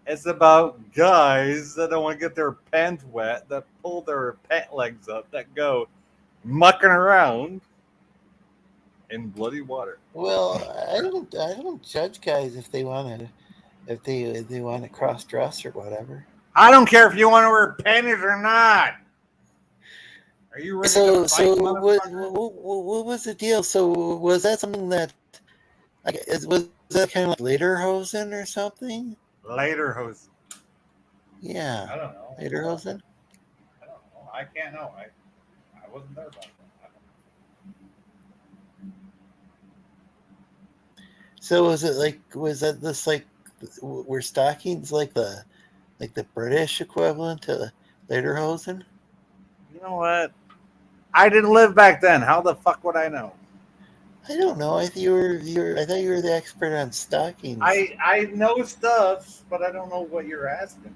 It's about guys that don't want to get their pants wet, that pull their pant legs up, that go mucking around in bloody water. Well, I don't judge guys if they want to cross dress or whatever. I don't care if you want to wear panties or not. Are you ready to fight, what was the deal? So was that something that was that kind of like Lederhosen or something? Lederhosen. Yeah. I don't know. Lederhosen? I don't know. I can't know. I wasn't there about that. So was that this like were stockings like the British equivalent to Lederhosen? You know what? I didn't live back then. How the fuck would I know? I don't know. I thought you were the expert on stockings. I know stuff, but I don't know what you're asking.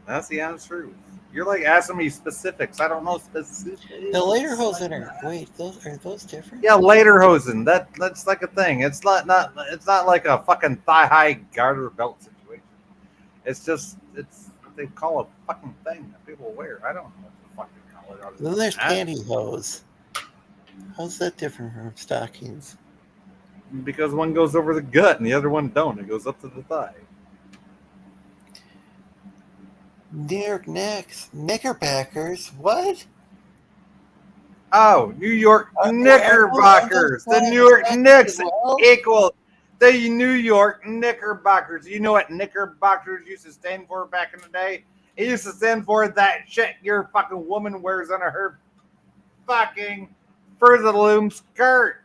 That's the honest truth. You're like asking me specifics. I don't know specifics. The Lederhosen are those different? Yeah, Lederhosen. That's like a thing. It's not like a fucking thigh high garter belt situation. It's what they call a fucking thing that people wear. I don't know what the fuck they call it. Then there's pantyhose. How's that different from stockings? Because one goes over the gut and the other one don't. It goes up to the thigh. New York Knicks, Knickerbackers. What? Oh, New York Knickerbockers. The New York Knicks equal the New York Knickerbockers. You know what Knickerbockers used to stand for back in the day? It used to stand for that shit your fucking woman wears under her fucking Fruit of the Loom skirt.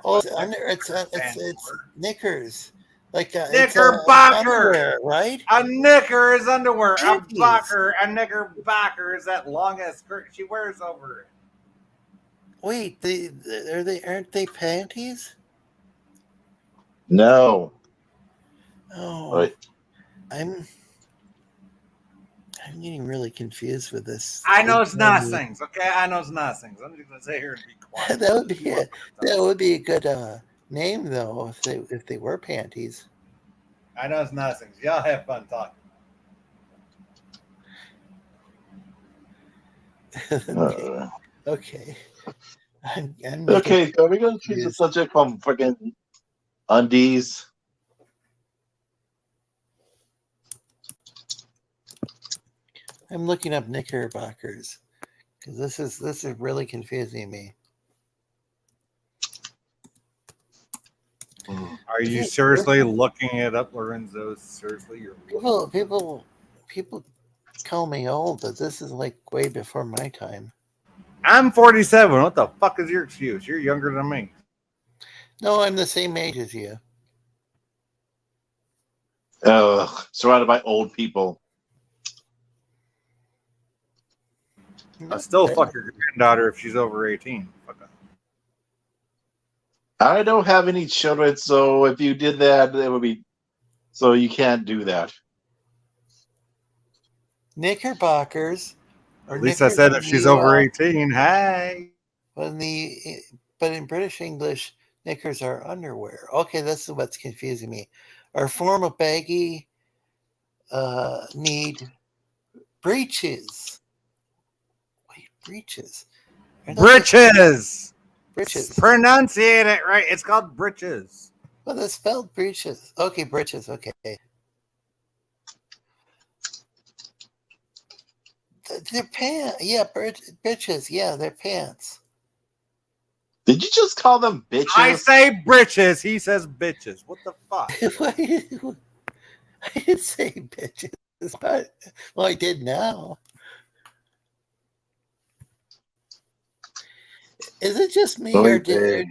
It's knickers. Like Knickerbocker, right? A knicker is underwear. A knickerbocker is that long ass skirt she wears over it. Wait, aren't they panties? No. Oh, Right. I'm getting really confused with this. I know it's nothings, okay? I know it's nothings. I'm just gonna sit here and be quiet. that would be a good name though if they were panties. I know it's nothings. Y'all have fun talking. Okay. Okay, so we're gonna change the subject from freaking undies. I'm looking up Knickerbockers because this is really confusing me. Are you seriously looking it up, Lorenzo? Seriously, you're people call me old, but this is like way before my time. I'm 47. What the fuck is your excuse? You're younger than me. No, I'm the same age as you. Ugh, surrounded by old people. I still fuck your granddaughter if she's over 18. Fuck up. I don't have any children, so if you did that, it would be. So you can't do that. Knickerbockers. At least I said if she's over 18, hey. But in British English, knickers are underwear. Okay, this is what's confusing me. Our form of baggy need breeches. Wait, breeches. Britches. Breeches. Pronunciate it right. It's called britches. Well, that's spelled breeches. Okay, breeches. Okay. They're pants. Yeah, bitches. Yeah, they're pants. Did you just call them bitches? I say britches. He says bitches. What the fuck? I didn't say bitches, but well, I did now. Is it just me, or did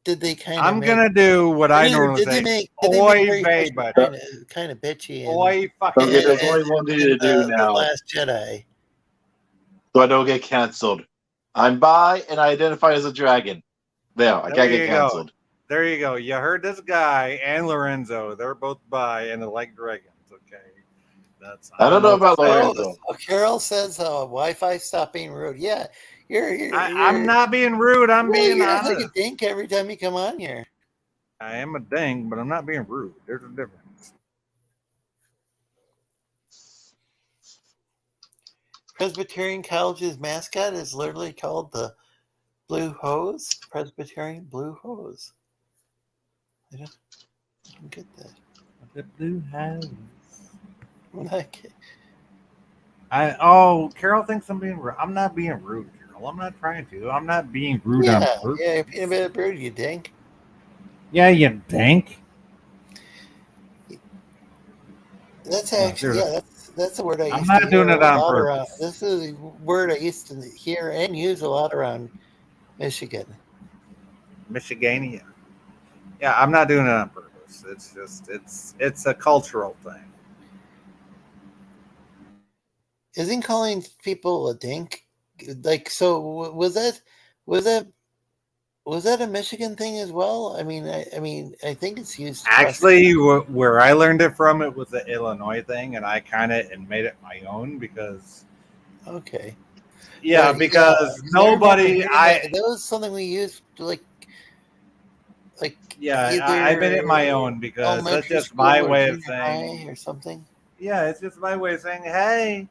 they kind of? I'm gonna do what I normally say. Boy, baby, kind of bitchy. Boy, fucking. That's what I wanted you to do now. The Last Jedi. So I don't get canceled. I'm bi and I identify as a dragon. There, I can't get canceled. There you go. You heard this guy and Lorenzo. They're both bi and they like dragons. Okay, that's. I don't know about Lorenzo. Carol says, "Wi-Fi, stop being rude." Yeah, I'm not being rude. I'm being honest. You're like a dink every time you come on here. I am a dink, but I'm not being rude. There's a difference. Presbyterian College's mascot is literally called the Blue Hose. Presbyterian Blue Hose. I don't get that. The Blue Hose. Okay. Carol thinks I'm being rude. I'm not being rude, Carol. I'm not trying to. I'm not being rude. Yeah, you're being a bit rude, you dink. Yeah, you dink. That's actually, that's a word I used I'm not doing it on purpose. This is a word I used to hear and use a lot around Michigan. Michigania. Yeah, I'm not doing it on purpose. It's just it's a cultural thing. Isn't calling people a dink like so? Was that a Michigan thing as well? I mean, I think it's used. Actually, where I learned it from, it was the Illinois thing, and I kind of made it my own because. Okay. Yeah, because nobody. That was something we used like. Yeah, I made it my own because that's just my way of saying or something. Yeah, it's just my way of saying, hey,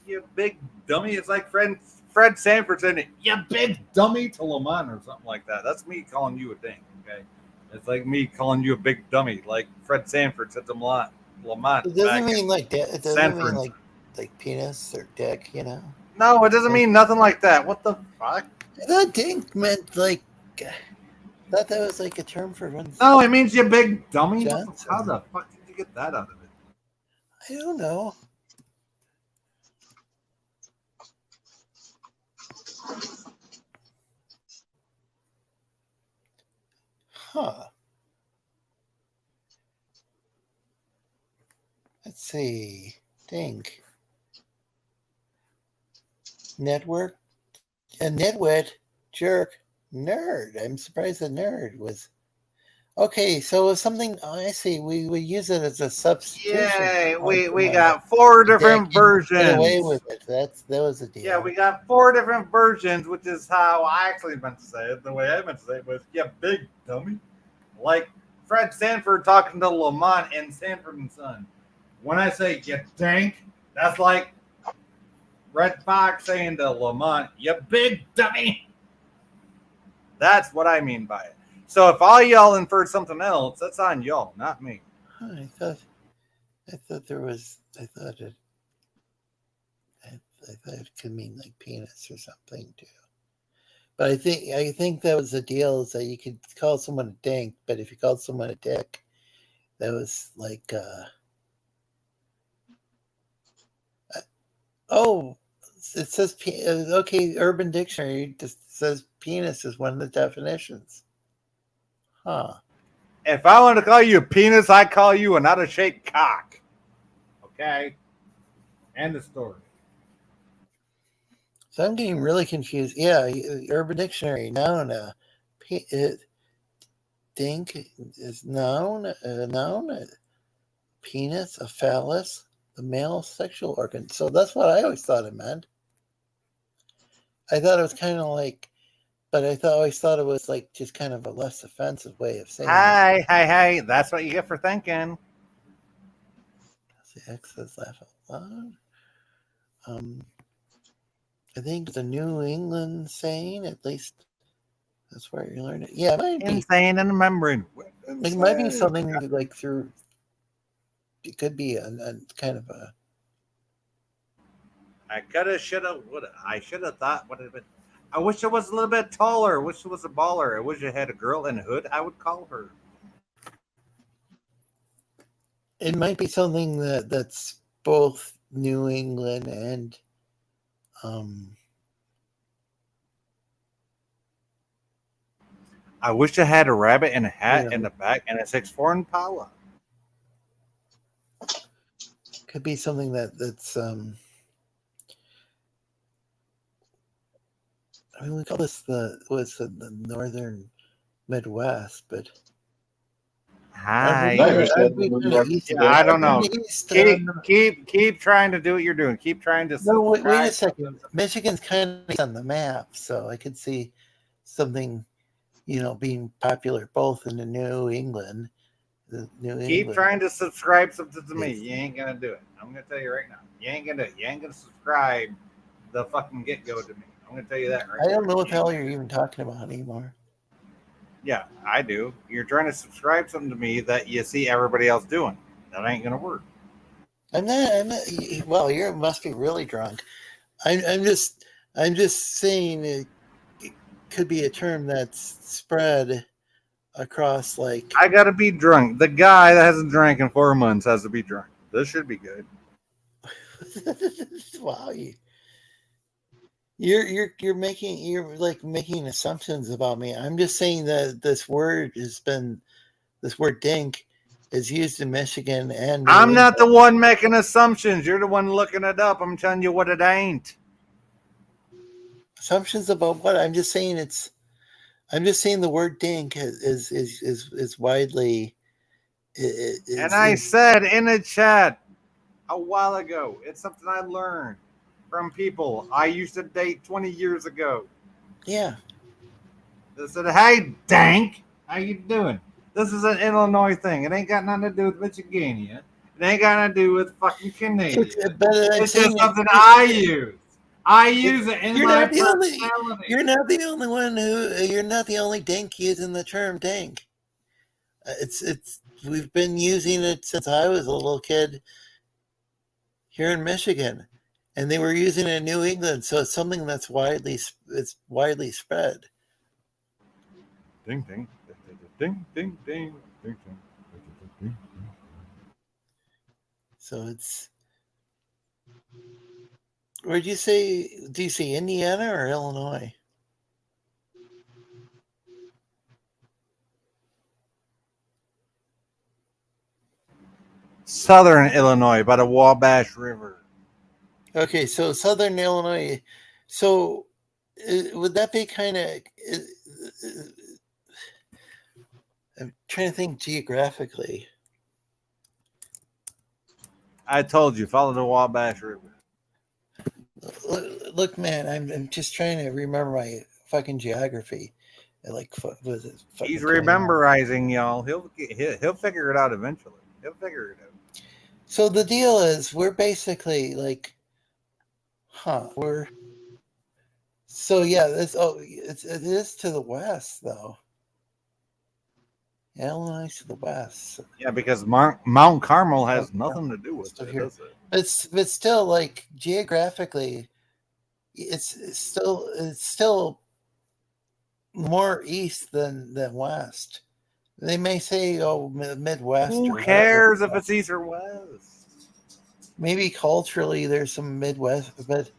you big dummy. It's like Fred Sanford saying, you big dummy to Lamont or something like that. That's me calling you a dink, okay? It's like me calling you a big dummy, like Fred Sanford said to Lamont. It doesn't mean like that. It doesn't mean like penis or dick, you know? No, it doesn't mean nothing like that. What the fuck? I thought dink meant like... I thought that was like a term for... No, it means you big dummy. How the fuck did you get that out of it? I don't know. Huh. Let's see. Dink. Network. A nitwit. Jerk. Nerd. I'm surprised the nerd was. Okay, so it's something. Oh, I see. We use it as a substitution. Yay! We got 4 different versions. Get away with it. That was a deal. Yeah, we got 4 different versions, which is how I actually meant to say it. The way I meant to say it was, "Yeah, big dummy," like Fred Sanford talking to Lamont in Sanford and Son. When I say "you dink," that's like Red Fox saying to Lamont, "You big dummy." That's what I mean by it. So if all y'all inferred something else, that's on y'all, not me. I thought there was. I thought it could mean like penis or something too. But I think that was the deal, is that you could call someone a dink, but if you called someone a dick, that was like. It says okay. Urban Dictionary just says penis is one of the definitions. Huh. If I want to call you a penis, I call you an out-of-shape cock. Okay? End of story. So I'm getting really confused. Yeah, Urban Dictionary, noun, dink is noun, penis, a phallus, the male sexual organ. So that's what I always thought it meant. I thought it was kind of like, but I always thought it was like just kind of a less offensive way of saying it. Hey, that's what you get for thinking. The X says laugh out loud. I think the New England saying, at least that's where you learned it. Yeah, it might be. Insane and remembering. It might be something like through. It could be a kind of a. I coulda, shoulda, woulda. I should have thought what it been. I wish it was a little bit taller. I wish it was a baller. I wish it had a girl in a hood. I would call her. It might be something that's both New England and I wish I had a rabbit and a hat in the back and a 6'4" Impala. Could be something that's I mean, we call this the northern Midwest, but Hi. I don't know. Keep trying to do what you're doing. Keep trying to. No, wait a second. Michigan's kind of on the map, so I could see something, being popular both in the New England. Keep trying to subscribe something to me. You ain't gonna do it. I'm gonna tell you right now. You ain't gonna subscribe the fucking get-go to me. I'm gonna tell you that right now. I don't know what the hell you're even talking about anymore. Yeah, I do. You're trying to subscribe something to me that you see everybody else doing. That ain't gonna work. I'm not. Well, you must be really drunk. I'm just saying it could be a term that's spread across like. I gotta be drunk. The guy that hasn't drank in 4 months has to be drunk. This should be good. Wow, you're making assumptions about me. I'm just saying that this word dink is used in Michigan and I'm not the one making assumptions. You're the one looking it up. I'm telling you what it ain't. Assumptions about what? I'm just saying the word dink is widely. I said in the chat a while ago, it's something I learned from people I used to date 20 years ago. Yeah. They said, "Hey, dank, how you doing? This is an Illinois thing. It ain't got nothing to do with Michigania. It ain't got nothing to do with fucking Canadian. It's just something I use. I use it in my personality." You're not the only one you're not the only dink using the term dink. We've been using it since I was a little kid here in Michigan, and they were using it in New England, so it's something that's widely spread. Ding ding ding ding ding ding ding. So it's. Where'd you say? Do you say Indiana or Illinois? Southern Illinois by the Wabash River. Okay, so Southern Illinois. So would that be kind of? I'm trying to think geographically. I told you, follow the Wabash River. Look, man, I'm just trying to remember my fucking geography. Was it? He's rememberizing, y'all. He'll figure it out eventually. He'll figure it out. So the deal is, we're basically like, So yeah, it is to the west though. Illinois to the west. Yeah, because Mount Carmel has nothing to do with it, does it? It's still like geographically, it's still more east than west. They may say, Midwest. Who cares if it's east or west? Maybe culturally there's some Midwest, but there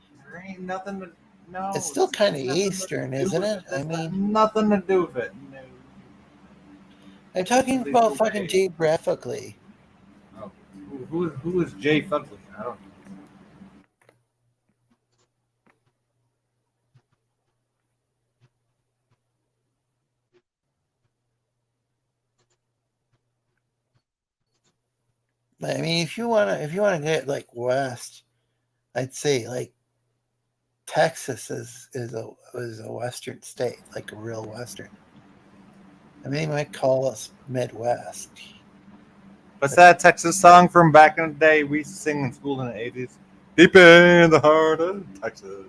ain't nothing to know. It's still kind of eastern, isn't it? I mean, nothing to do with it. No. I'm talking about fucking geographically. Oh, who is Jay Fugly? I don't know. I mean, if you wanna get like west, I'd say like Texas is a western state, like a real western. I mean, they might call us Midwest. What's that Texas song from back in the day we used to sing in school in the 80s? Deep in the heart of Texas.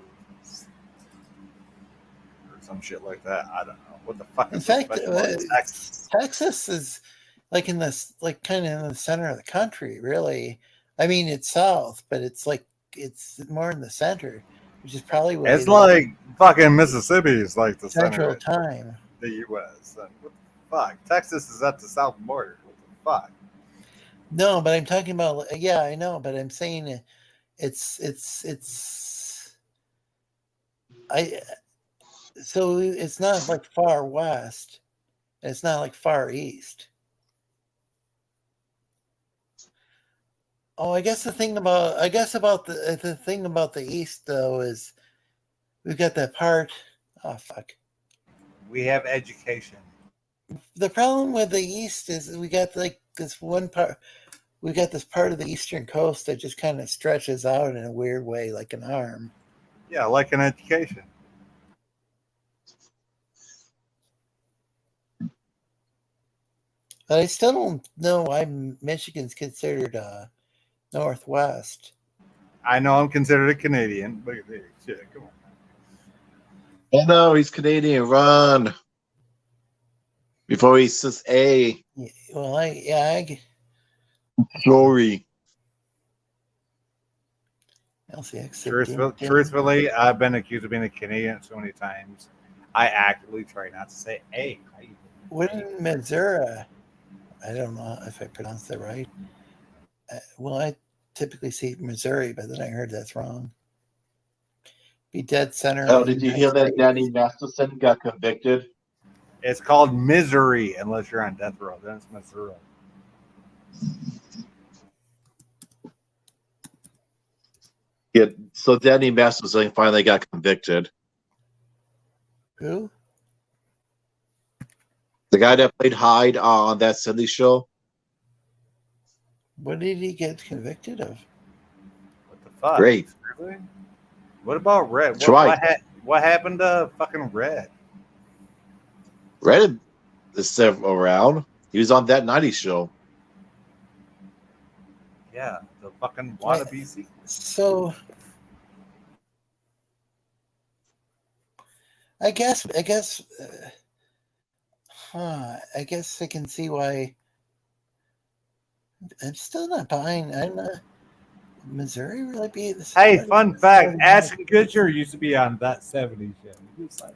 Or some shit like that. I don't know. What the fuck In is so fact, special about Texas? Texas is like in this, like kind of in the center of the country, really. I mean, it's south, but it's like it's more in the center, which is probably why It's like fucking Mississippi is like the Central center Time. of the U.S. And what the fuck? Texas is at the south border. What the fuck? No, but I'm talking about. Yeah, I know, but I'm saying it's. So it's not like far west. It's not like far east. Oh, I guess the thing about the east though is we've got that part. Oh fuck. We have education. The problem with the east is we got like this one part. We got this part of the eastern coast that just kind of stretches out in a weird way, like an arm. Yeah, like an education. But I still don't know why Michigan's considered Northwest. I know I'm considered a Canadian. Look at this shit. Come on. Oh no, he's Canadian. Run before he says A. Yeah, well, Sorry. Truthfully, I've been accused of being a Canadian so many times. I actively try not to say A. What in Missouri? I don't know if I pronounced that right. Well, I typically say Missouri, but then I heard that's wrong. Be dead center. Oh, did you hear that Danny Masterson got convicted? It's called misery unless you're on death row. Then it's Missouri. Yeah, so Danny Masterson finally got convicted. Who? The guy that played Hyde on that Cindy show. What did he get convicted of? What the fuck? Great. Really? What about Red? What happened to fucking Red? Red is still around. He was on that 90s show. Yeah, the fucking wannabe sequel. So I guess I can see why. I'm still not buying. I'm not. Missouri really be the. Hey, fun fact: Ashton Kutcher used to be on that '70s show.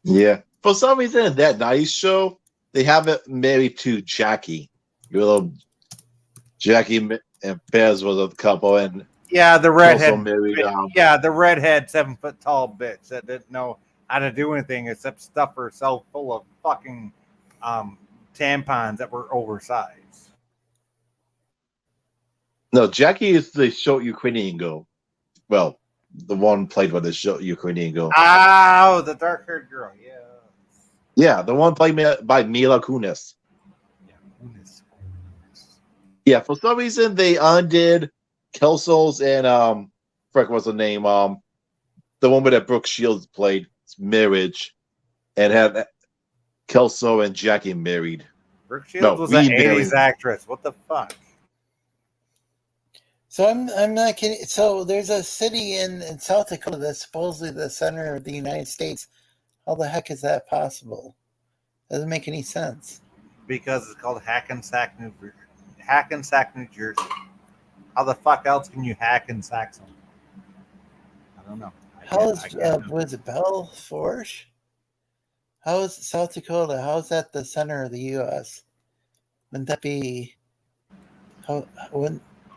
Yeah. For some reason, in that 90s show, they have it married to Jackie. Your little Jackie and Bez was a couple, and yeah, the redhead. Married, the redhead 7-foot tall bitch that didn't know how to do anything except stuff herself full of fucking tampons that were oversized. No, Jackie is the short Ukrainian girl. Well, the one played by the short Ukrainian girl. Oh, the dark-haired girl. Yeah. Yeah, the one played by Mila Kunis. Yeah, Kunis. Yeah, for some reason they undid Kelso's and frick, what's the name? The woman that Brooke Shields played, marriage, and had Kelso and Jackie married. Brooke Shields was an 80s actress. What the fuck? So I'm not kidding. So there's a city in South Dakota that's supposedly the center of the United States. How the heck is that possible? Doesn't make any sense. Because it's called Hackensack, New Jersey. How the fuck else can you hack and sack someone? I don't know. Was it Belfort? How is South Dakota? How is that the center of the U.S.? Wouldn't that be?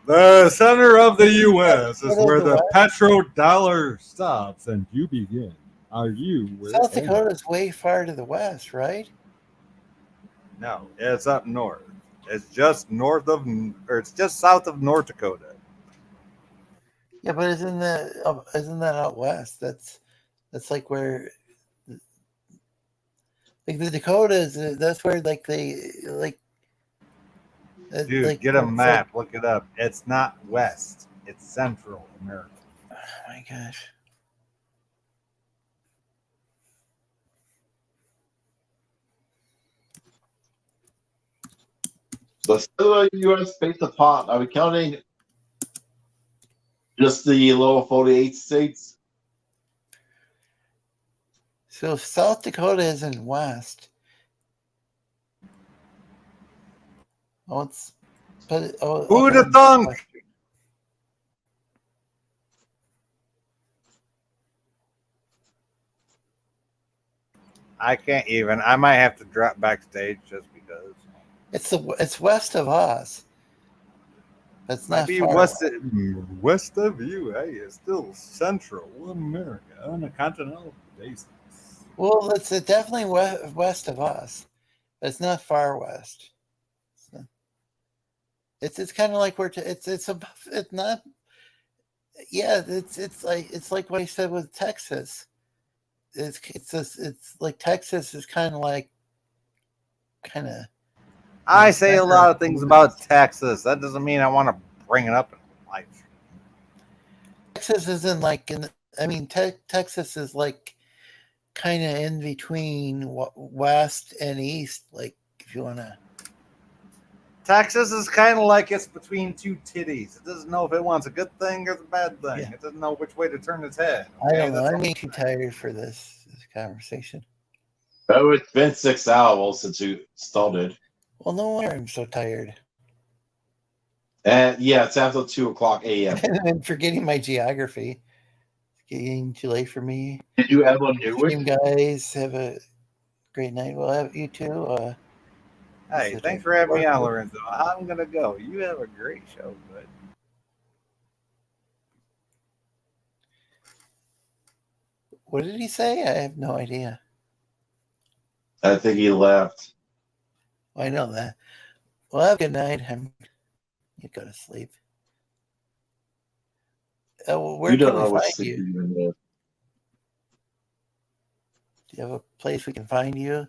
The center of the U.S. is where the petrodollar stops and you begin. Are you? Where South am Dakota is way far to the west, right? No, it's up north. It's just north of, or it's just south of North Dakota. Yeah, but isn't that out west? That's like where, like the Dakotas. That's where like they like. Dude, like, get a it's map. Look it up. It's not west. It's Central America. oh my gosh. The cellular U.S. based upon, are we counting just the lower 48 states? So South Dakota isn't west. Oh, it's but Who'd have thunk? I can't even. I might have to drop backstage just because. It's west of us. It's Might not be far. west of you. Hey, it's still Central America on a continental basis. Well, it's definitely west of us. But it's not far west. It's kind of like it's not. Yeah, it's like what I said with Texas. It's like Texas is kind of. I say a lot of things about Texas. That doesn't mean I want to bring it up in life. Texas isn't like Texas is like kind of in between west and east. Like if you want to. Texas is kind of like it's between two titties. It doesn't know if it wants a good thing or a bad thing. Yeah. It doesn't know which way to turn its head. I don't know. I'm getting too tired for this conversation. Oh, it's been 6 hours since you started. Well, no wonder I'm so tired. And yeah, it's after 2:00 a.m. I'm forgetting my geography. It's getting too late for me. Did you ever do You guys have a great night. We'll have you too. Hey, thanks for having me on, Lorenzo. I'm gonna go. You have a great show, bud. What did he say? I have no idea. I think he left. I know that. Well, have a good night. You go to sleep. Where You don't can we always find sleep you? even there. Do you have a place we can find you?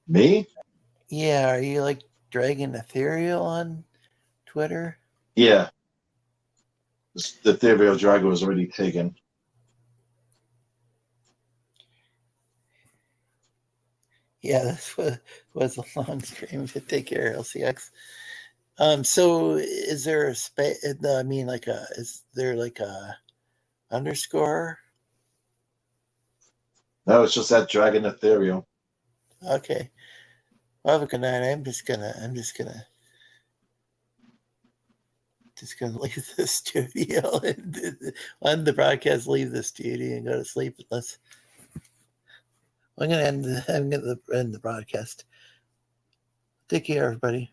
Me? Yeah, are you like Dragon Ethereal on Twitter? Yeah. The theory of Dragon was already taken. Yeah, this was a long stream. Take care, LCX. So is there a space? I mean, is there like a underscore? No, it's just that Dragon Ethereal. Okay. Well, have a good night. I'm just gonna leave the studio and on the broadcast, leave the studio and go to sleep. I'm gonna end the broadcast. Take care, everybody.